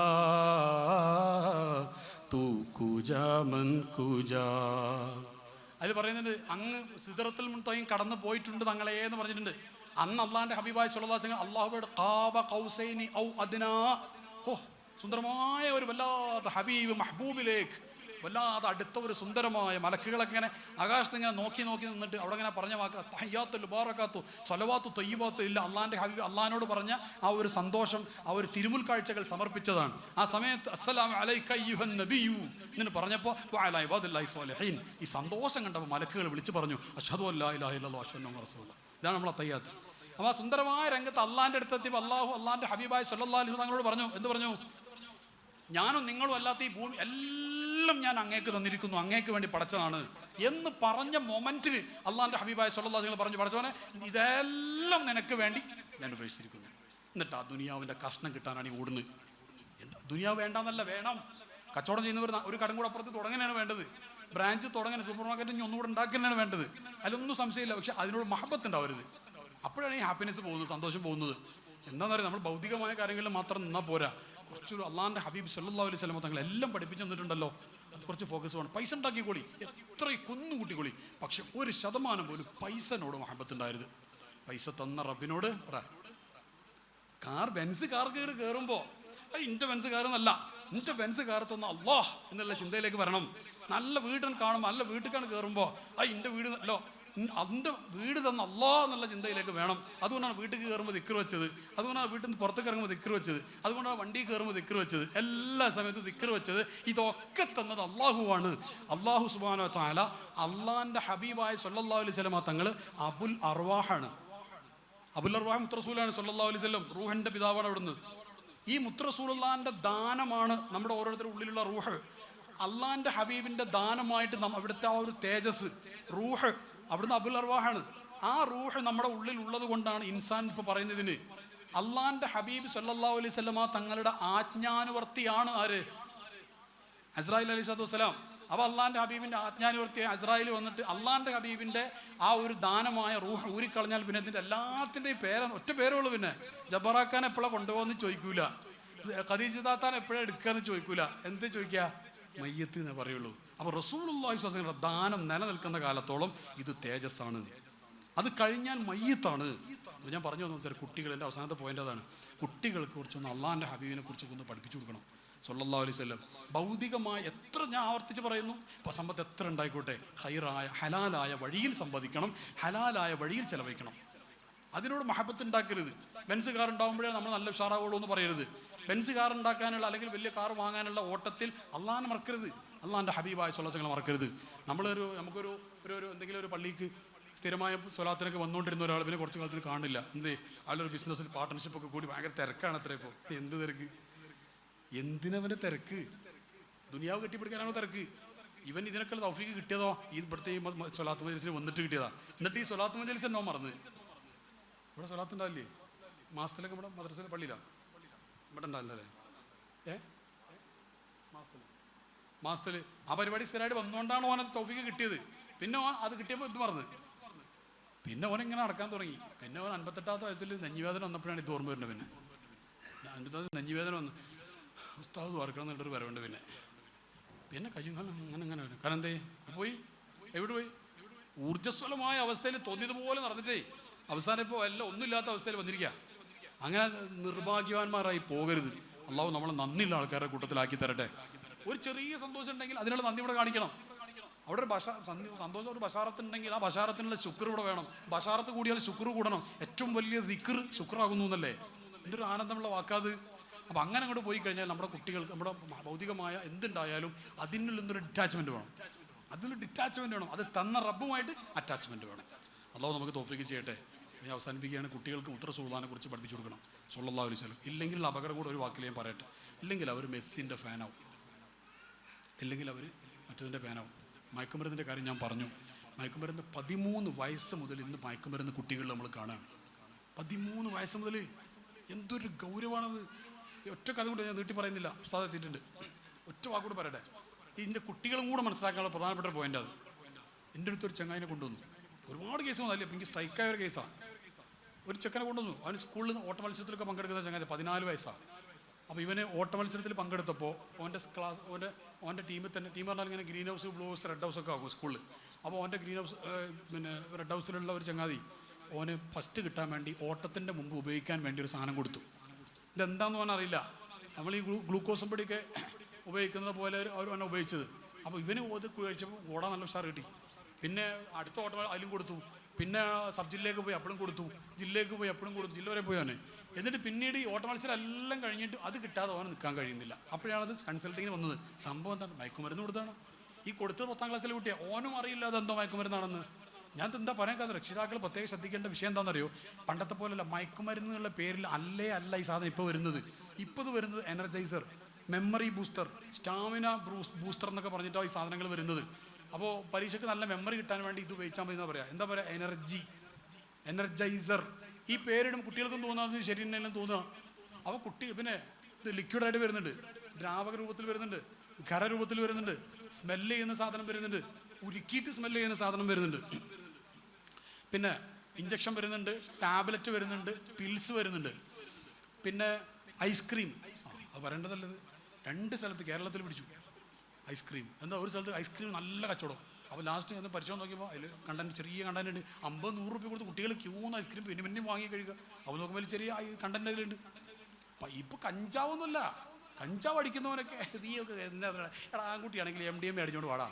Speaker 2: तू कुजा मन कुजा. അതിൽ പറയുന്നുണ്ട്, അങ്ങ് സിദ്റത്തുൽ മുൻതഹയും കടന്നു പോയിട്ടുണ്ട് തങ്ങളെ എന്ന് പറഞ്ഞിട്ടുണ്ട്. അന്ന് അള്ളാന്റെ ഹബീബായ സ്വല്ലല്ലാഹു അലൈഹി വസല്ലം അല്ലാഹുവോട് ഖാബ ഖൗസൈനി ഔ അദ്നാ, സുന്ദരമായ ഒരു വല്ലാത്ത ഹബീബ് മഹബൂബിലേക്ക് വല്ലാതെ അടുത്ത ഒരു സുന്ദരമായ മലക്കുകളൊക്കെ ഇങ്ങനെ ആകാശത്ത് ഇങ്ങനെ നോക്കി നിന്നിട്ട് അവിടെ ഇങ്ങനെ പറഞ്ഞ വാക്ക് തഹയ്യാത്തുൽ മുബാറകാത്തു സ്വലവാത്തു തയ്യിബാത്തു ഇല്ല. അള്ളാൻ്റെ ഹബീബ് അള്ളാഹിനോട് പറഞ്ഞ ആ ഒരു സന്തോഷം, ആ ഒരു തിരുമുൽ കാഴ്ചകൾ സമർപ്പിച്ചതാണ്. ആ സമയത്ത് അസ്സലാമു അലൈക അയ്യുഹൻ നബിയ്യു എന്ന് പറഞ്ഞപ്പോൾ വഅലാ ഇബാദില്ലാഹി സ്വാലിഹീൻ, ഈ സന്തോഷം കണ്ടപ്പോൾ മലക്കുകൾ വിളിച്ചു പറഞ്ഞു അശ്ഹദു അല്ലാ ഇലാഹ ഇല്ലല്ലാഹു അഷ്ഹദു അന്ന റസൂലുള്ളാഹ്. ഇതാണ് നമ്മളെ തയ്യാത്ത്. അപ്പോൾ ആ സുന്ദരമായ രംഗത്ത് അള്ളാൻ്റെ അടുത്തെത്തിയപ്പോൾ അള്ളാൻ്റെ ഹബീബായ സ്വല്ലല്ലാഹു അലൈഹി വസല്ലം തങ്ങളോട് പറഞ്ഞു, എന്ത് പറഞ്ഞു? ഞാനും നിങ്ങളും അല്ലാത്ത ഈ ഭൂമി എല്ലാം ഞാൻ അങ്ങേക്ക് തന്നിരിക്കുന്നു, അങ്ങേക്ക് വേണ്ടി പടച്ചതാണ് എന്ന് പറഞ്ഞ മൊമെന്റിൽ അള്ളാന്റെ ഹബീബായ സ്വല്ലല്ലാഹു അലൈഹി വസല്ലം പറഞ്ഞു, പടച്ചവനെ ഇതെല്ലാം നിനക്ക് വേണ്ടി ഞാൻ ഉപേക്ഷിച്ചിരിക്കുന്നു. എന്നിട്ട് ആ ദുനിയാവിന്റെ കഷ്ണം കിട്ടാനാണ് ഈ ഓടുന്നത്. എന്താ ദുനിയാവ് വേണ്ടെന്നല്ല, വേണം. കച്ചവടം ചെയ്യുന്നവർ ഒരു കടം കൂടെ അപ്പുറത്ത് തുടങ്ങാനാണ് വേണ്ടത്. ബ്രാഞ്ച് തുടങ്ങാൻ, സൂപ്പർ മാർക്കറ്റ് ഇനി ഒന്നുകൂടെ ഉണ്ടാക്കാനാണ് വേണ്ടത്. അതിലൊന്നും സംശയമില്ല. പക്ഷെ അതിനോട് മഹബത്ത് ഉണ്ടാവരുത്. അപ്പോഴാണ് ഈ ഹാപ്പിനെസ് പോകുന്നത്, സന്തോഷം പോകുന്നത്. എന്താണെന്ന് പറയുക, നമ്മൾ ഭൗതികമായ കാര്യങ്ങളിൽ മാത്രം നിന്നാൽ പോരാ. കുറച്ചൊരു അള്ളാന്റെ ഹബീബ് സല്ലല്ലാഹു അലൈഹി വസല്ലം തങ്ങൾ എല്ലാം പഠിപ്പിച്ചു തന്നിട്ടുണ്ടല്ലോ, അത് കുറച്ച് ഫോക്കസ് വേണം. പൈസ ഉണ്ടാക്കിക്കോളി, എത്ര കുന്നുകൂട്ടിക്കോളി, പക്ഷെ 1% പോലും പൈസനോട് മഹബത്ത് ഉണ്ടായിരുന്നു. പൈസ തന്ന റബ്ബിനോട് ബെൻസ് കാർ കയറുമ്പോൾ ഇന്റെ ബെൻസ് കാറെന്നല്ല, ഇന്റെ ബെൻസ് കാർ തന്ന അള്ളാഹ് എന്നുള്ള ചിന്തയിലേക്ക് വരണം. നല്ല വീടിന് കാണുമ്പോൾ, നല്ല വീട്ടിലാണ് കയറുമ്പോൾ ഇന്റെ വീട് അല്ലോ, അതിൻ്റെ വീട് തന്ന അള്ളാഹ് എന്നുള്ള ചിന്തയിലേക്ക് വേണം. അതുകൊണ്ടാണ് വീട്ടിൽ കയറുമ്പോൾ ദിക്ർ വെച്ചത്, അതുകൊണ്ടാണ് വീട്ടിൽ നിന്ന് പുറത്തേക്ക് ഇറങ്ങുമ്പോൾ ദിക്ർ വെച്ചത്, അതുകൊണ്ടാണ് വണ്ടി കയറുമ്പോൾ ദിക്ർ വെച്ചത്, എല്ലാ സമയത്തും ദിക്ർ വെച്ചത്. ഇതൊക്കെ തന്നത് അള്ളാഹുവാണ്. അള്ളാഹു സുബ്ഹാനഹു വ തആല അള്ളാഹിൻ്റെ ഹബീബായ സ്വല്ലല്ലാഹു അലൈഹി വസല്ലം തങ്ങൾ അബുൽ അർവാഹാണ്. അബുൽ അർവാഹ് മുത്തറസൂലാണ് സ്വല്ലല്ലാഹു അലൈഹി വസല്ലം, റൂഹിൻ്റെ പിതാവാണ്. അവിടുന്ന് ഈ മുത്തറസൂലുള്ളാഹിൻ്റെ ദാനമാണ് നമ്മുടെ ഓരോരുത്തരുടെ ഉള്ളിലുള്ള റൂഹ്. അള്ളാഹിൻ്റെ ഹബീബിൻ്റെ ദാനമായിട്ട് അവിടുത്തെ ആ ഒരു തേജസ്, റൂഹ് അവിടുന്ന് അബുൽ അർവാഹാണ്. ആ റൂഹ് നമ്മുടെ ഉള്ളിൽ ഉള്ളത് കൊണ്ടാണ് ഇൻസാൻ ഇപ്പോൾ പറയുന്നതിന് അള്ളാന്റെ ഹബീബ് സല്ലല്ലാഹു അലൈഹി വസല്ലമ തങ്ങളുടെ ആജ്ഞാനുവർത്തിയാണ് ആര്? അസ്രായിൽ അലൈഹി സ്വലാത്തു വസ്സലാം. അപ്പോൾ അള്ളാന്റെ ഹബീബിന്റെ ആജ്ഞാനുവർത്തിയായ അസ്രായിൽ വന്നിട്ട് അള്ളാന്റെ ഹബീബിന്റെ ആ ഒരു ദാനമായ റൂഹ് ഊരിക്കളഞ്ഞാൽ പിന്നെ ഇതിന്റെ എല്ലാത്തിൻ്റെയും ഒറ്റ പേരേ ഉള്ളൂ. പിന്നെ ജബറാക്കാൻ എപ്പോഴാണ് കൊണ്ടുപോകുന്ന ചോദിക്കൂല, ഖദീജ താത്താൻ എപ്പോഴാണ് എടുക്കാന്ന് ചോദിക്കൂല, എന്ത് ചോദിക്കുക? മയ്യത്ത് എന്നേ പറയുള്ളൂ. അപ്പോൾ റസൂലുള്ളാഹി സ്വല്ലല്ലാഹു അലൈഹി വസല്ലം ദാനം നിലനിൽക്കുന്ന കാലത്തോളം ഇത് തേജസ്സാണ്, അത് കഴിഞ്ഞാൽ മയ്യത്താണ്. ഞാൻ പറഞ്ഞു തന്നു സാർ, കുട്ടികൾ, എൻ്റെ അവസാനത്തെ പോയിന്റ് അതാണ്, കുട്ടികൾക്ക് കുറിച്ചൊന്ന് അള്ളാഹിൻ്റെ ഹബീബിനെ കുറിച്ചൊക്കെ ഒന്ന് പഠിപ്പിച്ചു കൊടുക്കണം സല്ലല്ലാഹു അലൈഹി വസല്ലം. ഭൗതികമായ എത്ര, ഞാൻ ആവർത്തിച്ച് പറയുന്നു, സമ്പത്ത് എത്ര ഉണ്ടായിക്കോട്ടെ, ഹൈറായ ഹലാലായ വഴിയിൽ സമ്പാദിക്കണം, ഹലാലായ വഴിയിൽ ചെലവഴിക്കണം. അതിനോട് മഹബത്ത് ഉണ്ടാക്കരുത്. ബെൻസ് കാർ ഉണ്ടാകുമ്പോഴേ നമ്മൾ നല്ല ഉഷാറാവുള്ളൂ എന്ന് പറയരുത്. ബെൻസ് കാർ ഉണ്ടാക്കാനുള്ള അല്ലെങ്കിൽ വലിയ കാർ വാങ്ങാനുള്ള ഓട്ടത്തിൽ അള്ളാഹിനെ മറക്കരുത്, അള്ളാഹിൻ്റെ ഹബീബായ സ്വല്ലല്ലാഹു അലൈഹി വസല്ലം മറക്കരുത്. നമുക്കൊരു എന്തെങ്കിലും ഒരു പള്ളിക്ക് സ്ഥിരമായ സ്വലാത്തിനൊക്കെ വന്നുകൊണ്ടിരുന്ന ഒരാൾ പിന്നെ കുറച്ച് കാലത്തിന് കാണില്ല. ആളൊരു ബിസിനസ്സിൽ പാർട്ട്ണർഷിപ്പൊക്കെ കൂടി ഭയങ്കര തിരക്കാണ് അത്ര. ഇപ്പോൾ എന്ത് തിരക്ക്, എന്തിനവൻ്റെ തിരക്ക്? ദുനിയാവ് കെട്ടിപ്പിടിക്കാനാണോ തിരക്ക്? ഇവൻ ഇതിനൊക്കെ തൗഫീക്ക് കിട്ടിയതോ ഈ ഇവിടുത്തെ ഈ സ്വലാത്ത് മജ്ലിസിൽ വന്നിട്ട് കിട്ടിയതാ. എന്നിട്ട് ഈ സ്വലാത്ത് മജ്ലിസ് എന്നോ മറന്ന്. ഇവിടെ സ്വലാത്ത് ഉണ്ടാവില്ലേ മാസത്തിലൊക്കെ? ഇവിടെ മദ്രസയിലെ പള്ളിയിലാണ്, ഇവിടെ ഉണ്ടാവില്ലല്ലേ? മാസത്തിൽ ആ പരിപാടി സ്ഥിരമായിട്ട് വന്നുകൊണ്ടാണ് ഓനെ തൗഫീക്ക് കിട്ടിയത്. പിന്നെ ഓൻ അത് കിട്ടിയപ്പോൾ ഇത് മറന്ന്, പിന്നെ ഓൻ ഇങ്ങനെ നടക്കാൻ തുടങ്ങി. പിന്നെ ഓൻ 58-ാമത്തെ വയസ്സിൽ നെഞ്ഞുവേദന വന്നപ്പോഴാണ് ഇത് ഓർമ്മ വരുന്നത്. പിന്നെ 58 നെഞ്ഞുവേദന വന്ന് ഉസ്താദ് വാർക്കണം എന്നിട്ടൊരു വരവുണ്ട്. പിന്നെ കയ്യും കാലം അങ്ങനെ വരും. കാരണം എന്തേ പോയി, എവിടെ പോയി? ഊർജ്ജസ്വലമായ അവസ്ഥയിൽ തോന്നിയതുപോലെ നടന്നിട്ടേ അവസാനം ഇപ്പോൾ എല്ലാം ഒന്നുമില്ലാത്ത അവസ്ഥയിൽ വന്നിരിക്കുക. അങ്ങനെ നിർഭാഗ്യവാന്മാരായി പോകരുത്. അള്ളാഹു നമ്മളെ നന്ദിയുള്ള ആൾക്കാരുടെ കൂട്ടത്തിലാക്കി തരട്ടെ. ഒരു ചെറിയ സന്തോഷം ഉണ്ടെങ്കിൽ അതിനുള്ള നന്ദി ഇവിടെ കാണിക്കണം. അവിടെ ഒരു സന്തോഷം, ഒരു ബഷാറത്തുണ്ടെങ്കിൽ ആ ബഷാറത്തിനുള്ള ശുക്ർ ഇവിടെ വേണം. ബഷാറത്ത് കൂടിയാൽ ശുക്ർ കൂടണം. ഏറ്റവും വലിയ ദിക്ർ ശുക്രാകുന്നു എന്നല്ലേ? എന്തൊരു ആനന്ദമുള്ള വാക്കാത്. അപ്പം അങ്ങനെ അങ്ങോട്ട് പോയി കഴിഞ്ഞാൽ നമ്മുടെ കുട്ടികൾക്ക്, നമ്മുടെ ഭൗതികമായ എന്തുണ്ടായാലും അതിൽ നിന്നൊരു ഡിറ്റാച്ച്മെന്റ് വേണം. അതിലൊരു ഡിറ്റാച്ച്മെന്റ് വേണം. അത് തന്ന റബ്ബുമായിട്ട് അറ്റാച്ച്മെന്റ് വേണം. അല്ലാഹു നമുക്ക് തൗഫീഖ് ചെയ്യട്ടെ. ഞാൻ അവസാനിപ്പിക്കുകയാണ്. കുട്ടികൾക്ക് മുത്ത റസൂലുള്ളാഹിനെ കുറിച്ച് പഠിപ്പിച്ചു കൊടുക്കണം സല്ലല്ലാഹു അലൈഹി വസല്ലം. ഇല്ലെങ്കിൽ അപകടം കൂടെ ഒരു വാക്കിൽ ഞാൻ പറയട്ടെ, ഇല്ലെങ്കിൽ അവർ മെസ്സിൻ്റെ ഫാനാവും, ഇല്ലെങ്കിൽ അവർ മറ്റതിൻ്റെ ഫാനാവും. മയക്കുമരുന്നിൻ്റെ കാര്യം ഞാൻ പറഞ്ഞു. മയക്കുമരുന്ന് 13 വയസ്സ് മുതൽ ഇന്ന് മയക്കുമരുന്ന് കുട്ടികളിൽ നമ്മൾ കാണുകയാണ്. 13 വയസ്സ് മുതൽ. എന്തൊരു ഗൗരവമാണത്. ഒറ്റ കഥ കൊണ്ട് ഞാൻ നീട്ടി പറയുന്നില്ല, ഉസ്താദ് എത്തിയിട്ടുണ്ട്. ഒറ്റ വാക്കുകൂടെ പറയട്ടെ. ഇതിൻ്റെ കുട്ടികളും കൂടെ മനസ്സിലാക്കാനുള്ള പ്രധാനപ്പെട്ട ഒരു പോയിന്റ് അത്. എൻ്റെ അടുത്തൊരു ചങ്ങായിനെ കൊണ്ടുവന്നു. ഒരുപാട് കേസ് വന്നല്ലേ, അപ്പം എനിക്ക് സ്ട്രൈക്കായ ഒരു കേസാണ്. ഒരു ചെക്കനെ കൊണ്ടുവന്നു. അവന് സ്കൂളിൽ നിന്ന് ഓട്ട മത്സരത്തിലൊക്കെ പങ്കെടുക്കുന്ന ചങ്ങായി 14 വയസ്സാണ്. അപ്പോൾ ഇവന് ഓട്ട മത്സരത്തിൽ പങ്കെടുത്തപ്പോൾ ഓൻ്റെ ടീമിൽ തന്നെ, ടീം പറഞ്ഞാൽ ഇങ്ങനെ green house, blue house, red house ഒക്കെ ആകും സ്കൂളിൽ. അപ്പോൾ ഓൻ്റെ ഗ്രീൻ ഹൗസ് റെഡ് ഹൗസിലുള്ള ഒരു ചങ്ങാതി ഓന് ഫസ്റ്റ് കിട്ടാൻ വേണ്ടി ഓട്ടത്തിൻ്റെ മുമ്പ് ഉപയോഗിക്കാൻ വേണ്ടി ഒരു സാധനം കൊടുത്തു. ഇതെന്താണെന്ന് പറഞ്ഞാൽ അറിയില്ല. നമ്മൾ ഈ ഗ്ലൂക്കോസും പൊടിയൊക്കെ ഉപയോഗിക്കുന്നത് പോലെ അവനെ ഉപയോഗിച്ചത്. അപ്പോൾ ഇവന് കഴിച്ചപ്പോൾ ഓടാൻ നല്ല ഉഷാർ കിട്ടി. പിന്നെ അടുത്ത ഓട്ടം അതിലും കൊടുത്തു. പിന്നെ സബ് ജില്ലയിലേക്ക് പോയി അപ്പോഴും കൊടുത്തു, ജില്ലയിലേക്ക് പോയി അപ്പോഴും കൊടുത്തു, ജില്ല വരെ പോയി അവനെ. എന്നിട്ട് പിന്നീട് ഈ ഓട്ട മത്സരം എല്ലാം കഴിഞ്ഞിട്ട് അത് കിട്ടാതെ അവന് നിൽക്കാൻ കഴിയുന്നില്ല. അപ്പോഴാണത് കൺസൾട്ടിങ്ങിന് വന്നത്. സംഭവം എന്താണ്? മയക്കുമരുന്ന് കൊടുത്താണ്. ഈ കൊടുത്തത് 10ാം ക്ലാസ്സിലെ കുട്ടിയാണ്. ഓനും അറിയില്ല അതെന്തോ മയക്കുമരുന്നാണെന്ന്. ഞാൻ എന്താ പറയാൻ കാരണം, രക്ഷിതാക്കൾ പ്രത്യേകം ശ്രദ്ധിക്കേണ്ട വിഷയം എന്താണെന്നറിയോ? പണ്ടത്തെ പോലെയല്ല, മയക്കുമരുന്ന് എന്നുള്ള പേരിൽ അല്ല ഈ സാധനം ഇപ്പോൾ വരുന്നത്. ഇപ്പോൾ വരുന്നത് energiser, memory booster, stamina booster എന്നൊക്കെ പറഞ്ഞിട്ടാണ് ഈ സാധനങ്ങൾ വരുന്നത്. അപ്പോൾ പരീക്ഷയ്ക്ക് നല്ല മെമ്മറി കിട്ടാൻ വേണ്ടി ഇത് ഉപയോഗിച്ചാൽ മതി എന്താ പറയുക, എനർജൈസർ. ഈ പേരിടും കുട്ടികൾക്കും തോന്നാതെ ശരി തന്നെയെല്ലാം തോന്നുക. അപ്പോൾ പിന്നെ ഇത് ലിക്വിഡായിട്ട് വരുന്നുണ്ട്, ദ്രാവക രൂപത്തിൽ വരുന്നുണ്ട്, ഖരരൂപത്തിൽ വരുന്നുണ്ട്, സ്മെല്ല് ചെയ്യുന്ന സാധനം വരുന്നുണ്ട്, ഉരുക്കിയിട്ട് സ്മെല്ല് ചെയ്യുന്ന സാധനം വരുന്നുണ്ട്, പിന്നെ ഇഞ്ചക്ഷൻ വരുന്നുണ്ട്, ടാബ്ലറ്റ് വരുന്നുണ്ട്, പിൽസ് വരുന്നുണ്ട്, പിന്നെ ഐസ്ക്രീം. അത് പറയേണ്ടതല്ലത്. 2 സ്ഥലത്ത് കേരളത്തിൽ പിടിച്ചു ഐസ്ക്രീം. എന്താ, ഒരു സ്ഥലത്ത് ഐസ്ക്രീം നല്ല കച്ചവടം. അപ്പോൾ ലാസ്റ്റ് ഒന്ന് പരിശോധന നോക്കിയപ്പോൾ അതിൽ ചെറിയ കണ്ടന്റ് ഉണ്ട്. 50-100 രൂപ കൊടുത്ത് കുട്ടികൾ ക്യൂന്ന് ഐസ്ക്രീം പിന്നെയും വാങ്ങി കഴിയുക. അപ്പോൾ നോക്കുമ്പോൾ ചെറിയ കണ്ടന്റ് അതിലുണ്ട്. ഇപ്പോൾ കഞ്ചാവൊന്നുമല്ല, കഞ്ചാവ് അടിക്കുന്നവനൊക്കെ നീയൊക്കെ എന്താ എടാ, ആൺകുട്ടിയാണെങ്കിൽ MDMA അടിച്ചോണ്ട് വാടാ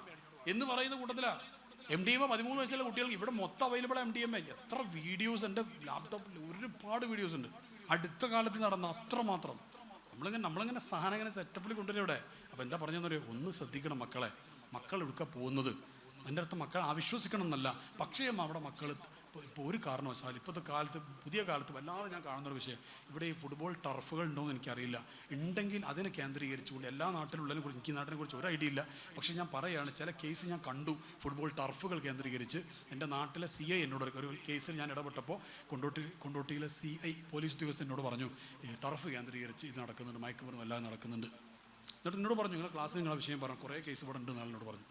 Speaker 2: എന്ന് പറയുന്ന കൂട്ടത്തിലാണ്. MDMA 13 വയസ്സുള്ള കുട്ടികൾക്ക് ഇവിടെ മൊത്തം അവൈലബിൾ MDMA. എത്ര വീഡിയോസ് എൻ്റെ ലാപ്ടോപ്പിൽ, ഒരുപാട് വീഡിയോസ് ഉണ്ട് അടുത്ത കാലത്ത് നടന്ന അത്രമാത്രം. നമ്മളിങ്ങനെ സാധനം ഇങ്ങനെ സെറ്റപ്പിൽ കൊണ്ടുവരും ഇവിടെ. അപ്പോൾ എന്താ പറഞ്ഞെന്നറിയോ? ഒന്ന് ശ്രദ്ധിക്കണം മക്കൾ എടുക്കാൻ പോകുന്നത്. എൻ്റെ അടുത്ത് മക്കൾ അവിശ്വസിക്കണം എന്നല്ല, പക്ഷേ അവിടെ മക്കൾ ഇപ്പോൾ ഒരു കാരണവശാലും ഇപ്പോഴത്തെ കാലത്ത് പുതിയ കാലത്ത് വല്ലാതെ ഞാൻ കാണുന്നൊരു വിഷയം, ഇവിടെ ഈ ഫുട്ബോൾ ടർഫുകൾ ഉണ്ടോയെന്ന് എനിക്കറിയില്ല. ഉണ്ടെങ്കിൽ അതിനെ കേന്ദ്രീകരിച്ചുകൊണ്ട് എല്ലാ നാട്ടിലുള്ളതിനെ കുറിച്ച് എനിക്ക് നാട്ടിനെ കുറിച്ച് ഒരു ഐഡിയ ഇല്ല. പക്ഷേ ഞാൻ പറയുകയാണ്, ചില കേസ് ഞാൻ കണ്ടു ഫുട്ബോൾ ടർഫുകൾ കേന്ദ്രീകരിച്ച്. എൻ്റെ നാട്ടിലെ CI എന്നോട് ഒരു കേസിൽ ഞാൻ ഇടപെട്ടപ്പോൾ കൊണ്ടോട്ടിയിലെ CI പോലീസ് ഉദ്യോഗസ്ഥൻ എന്നോട് പറഞ്ഞു, ഈ ടർഫ് കേന്ദ്രീകരിച്ച് ഇത് നടക്കുന്നുണ്ട്, മയക്കുമരുന്ന് വല്ലാതെ നടക്കുന്നുണ്ട്. എന്നിട്ട് എന്നോട് പറഞ്ഞു, നിങ്ങളുടെ ക്ലാസ്സിൽ നിങ്ങളെ വിഷയം പറഞ്ഞു, കുറേ കേസ് ഇവിടെ ഉണ്ട് എന്നോട് പറഞ്ഞു.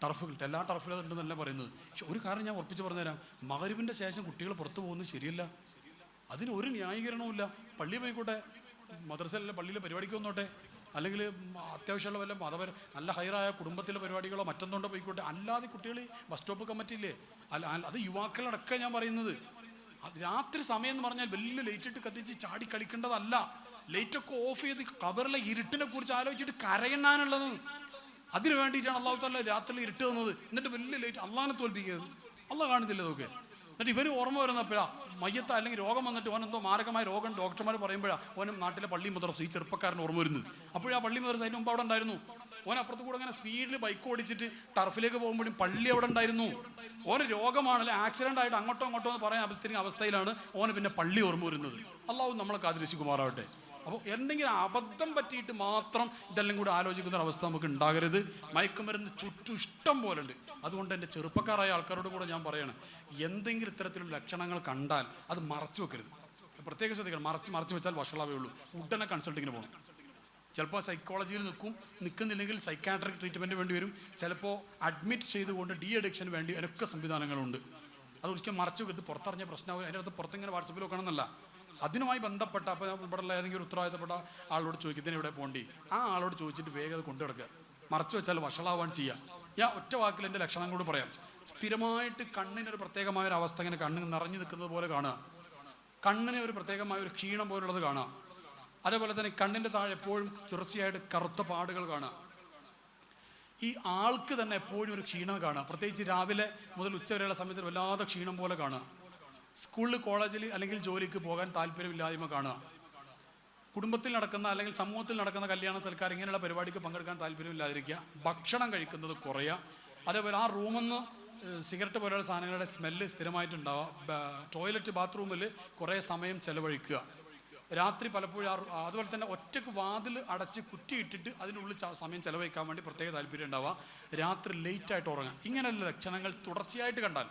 Speaker 2: ടർഫുകൾ എല്ലാ ടർഫിലും ഉണ്ടെന്നല്ല പറയുന്നത്. പക്ഷെ ഒരു കാര്യം ഞാൻ ഉറപ്പിച്ച് പറഞ്ഞുതരാം, മഗ്‌രിബിൻ്റെ ശേഷം കുട്ടികൾ പുറത്തു പോകുന്നത് ശരിയല്ല. അതിന് ഒരു ന്യായീകരണവുമില്ല. പള്ളിയിൽ പോയിക്കോട്ടെ, മദ്രസയിലെ പള്ളിയിലെ പരിപാടിക്ക് വന്നോട്ടെ, അല്ലെങ്കിൽ അത്യാവശ്യമുള്ള വല്ല നല്ല ഹൈറായ കുടുംബത്തിലെ പരിപാടികളോ മറ്റൊന്നുകൊണ്ടോ പോയിക്കോട്ടെ. അല്ലാതെ കുട്ടികൾ ബസ് സ്റ്റോപ്പ് കമ്മിറ്റി ഇല്ലേ, അത് യുവാക്കളടക്കം ഞാൻ പറയുന്നത്. രാത്രി സമയം എന്ന് പറഞ്ഞാൽ വലിയ ലൈറ്റ് ഇട്ട് കത്തിച്ച് ചാടി കളിക്കേണ്ടതല്ല. ലൈറ്റൊക്കെ ഓഫ് ചെയ്ത് കബറിലെ ഇരുട്ടിനെ കുറിച്ച് ആലോചിച്ചിട്ട് കരയണ്ണാനുള്ളത്. അതിന് വേണ്ടിയിട്ടാണ് അള്ളാഹു തആല രാത്രി ഇരുട്ട് തന്നത്. എന്നിട്ട് വലിയ ലൈറ്റ് അള്ളാഹിനെ തോൽപ്പിക്കുന്നത്. അള്ളാഹ് കാണുന്നില്ല അതൊക്കെ. എന്നിട്ട് ഇവർ ഓർമ്മ വരുന്നപ്പോഴാണ് മയ്യത്ത അല്ലെങ്കിൽ രോഗം വന്നിട്ട് ഓൻ എന്തോ മാരകമായ രോഗം ഡോക്ടർമാർ പറയുമ്പോഴാണ് ഓനും നാട്ടിലെ പള്ളി മദ്രസ ഈ ചെറുപ്പക്കാരൻ ഓർമ്മ വരുന്നത്. അപ്പോഴാ പള്ളി മദ്രസ അതിന് മുമ്പ് അവിടെ ഉണ്ടായിരുന്നു. ഓൻ അപ്പുറത്ത് കൂടെ അങ്ങനെ സ്പീഡിൽ ബൈക്ക് ഓടിച്ചിട്ട് ടർഫിലേക്ക് പോകുമ്പോഴും പള്ളി അവിടെ ഉണ്ടായിരുന്നു. ഓന് രോഗമാണല്ലേ, ആക്സിഡന്റ് ആയിട്ട് അങ്ങോട്ടോ എന്ന് പറയാൻ അവസ്ഥയിലാണ് ഓന് പിന്നെ പള്ളി ഓർമ്മ വരുന്നത്. അള്ളാഹു നമ്മളെ കാത്തിരക്ഷിക്കുമാറാവട്ടെ. അപ്പോൾ എന്തെങ്കിലും അബദ്ധം പറ്റിയിട്ട് മാത്രം ഇതെല്ലാം കൂടി ആലോചിക്കുന്ന ഒരു അവസ്ഥ നമുക്ക് ഉണ്ടാകരുത്. മയക്കുമരുന്ന് ചുറ്റും ഇഷ്ടം പോലെ ഉണ്ട്. അതുകൊണ്ട് എൻ്റെ ചെറുപ്പക്കാരായ ആൾക്കാരോട് കൂടെ ഞാൻ പറയണം, എന്തെങ്കിലും ഇത്തരത്തിലുള്ള ലക്ഷണങ്ങൾ കണ്ടാൽ അത് മറച്ചു വെക്കരുത്. പ്രത്യേകം ശ്രദ്ധിക്കണം. മറച്ചു വെച്ചാൽ വഷളാവേ ഉള്ളൂ. ഉടനെ കൺസൾട്ടിങ്ങിന് പോകണം. ചിലപ്പോൾ സൈക്കോളജിയിൽ നിൽക്കുന്നില്ലെങ്കിൽ സൈക്കാട്രിക് ട്രീറ്റ്മെൻറ്റ് വേണ്ടി വരും. ചിലപ്പോൾ അഡ്മിറ്റ് ചെയ്തുകൊണ്ട് അഡിക്ഷൻ വേണ്ടി അതിനൊക്കെ സംവിധാനങ്ങളുണ്ട്. അത് ഒരിക്കലും മറച്ചു വെക്കരുത്. പുറത്തറിഞ്ഞ പ്രശ്നമാകും. അതിൻ്റെ അകത്ത് പുറത്തിങ്ങനെ വാട്സപ്പിൽ വെക്കണമെന്നല്ല. അതിനുമായി ബന്ധപ്പെട്ട അപ്പോൾ ഇവിടെയുള്ള ഏതെങ്കിലും ഒരു ഉത്തരവാദിത്തപ്പെട്ട ആളോട് ചോദിക്കും, ഇതിന് ഇവിടെ പോകേണ്ടി, ആ ആളോട് ചോദിച്ചിട്ട് വേഗം കൊണ്ടു കിടക്കുക. മറച്ചു വെച്ചാൽ വഷളാവാൻ ചെയ്യുക. ഞാൻ ഒറ്റ വാക്കിൽ എൻ്റെ ലക്ഷണം കൂടി പറയാം. സ്ഥിരമായിട്ട് കണ്ണിനൊരു പ്രത്യേകമായ ഒരു അവസ്ഥ, ഇങ്ങനെ കണ്ണ് നിറഞ്ഞു നിൽക്കുന്നത് പോലെ കാണുക, കണ്ണിന് ഒരു പ്രത്യേകമായ ഒരു ക്ഷീണം പോലുള്ളത് കാണുക. അതേപോലെ തന്നെ കണ്ണിൻ്റെ താഴെ എപ്പോഴും തുടർച്ചയായിട്ട് കറുത്ത പാടുകൾ കാണുക. ഈ ആൾക്ക് തന്നെ എപ്പോഴും ഒരു ക്ഷീണം കാണുക. പ്രത്യേകിച്ച് രാവിലെ മുതൽ ഉച്ച വരെയുള്ള സമയത്ത് വല്ലാതെ ക്ഷീണം പോലെ കാണുക. സ്കൂളിൽ കോളേജിൽ അല്ലെങ്കിൽ ജോലിക്ക് പോകാൻ താല്പര്യമില്ലായ്മ കാണുക. കുടുംബത്തിൽ നടക്കുന്ന അല്ലെങ്കിൽ സമൂഹത്തിൽ നടക്കുന്ന കല്യാണ സൽക്കാരം ഇങ്ങനെയുള്ള പരിപാടിക്ക് പങ്കെടുക്കാൻ താല്പര്യമില്ലാതിരിക്കുക. ഭക്ഷണം കഴിക്കുന്നത് കുറയുക. അതേപോലെ ആ റൂമിൽ നിന്ന് സിഗരറ്റ് പോലെയുള്ള സാധനങ്ങളുടെ സ്മെല്ല് സ്ഥിരമായിട്ടുണ്ടാവുക. ടോയ്ലറ്റ് ബാത്റൂമിൽ കുറേ സമയം ചെലവഴിക്കുക. രാത്രി പലപ്പോഴും അതുപോലെ തന്നെ ഒറ്റക്ക് വാതിൽ അടച്ച് കുറ്റിയിട്ടിട്ട് അതിനുള്ളിൽ സമയം ചെലവഴിക്കാൻ വേണ്ടി പ്രത്യേക താല്പര്യം ഉണ്ടാവുക. രാത്രി ലേറ്റായിട്ട് ഉറങ്ങുക. ഇങ്ങനെയുള്ള ലക്ഷണങ്ങൾ തുടർച്ചയായിട്ട് കണ്ടാൽ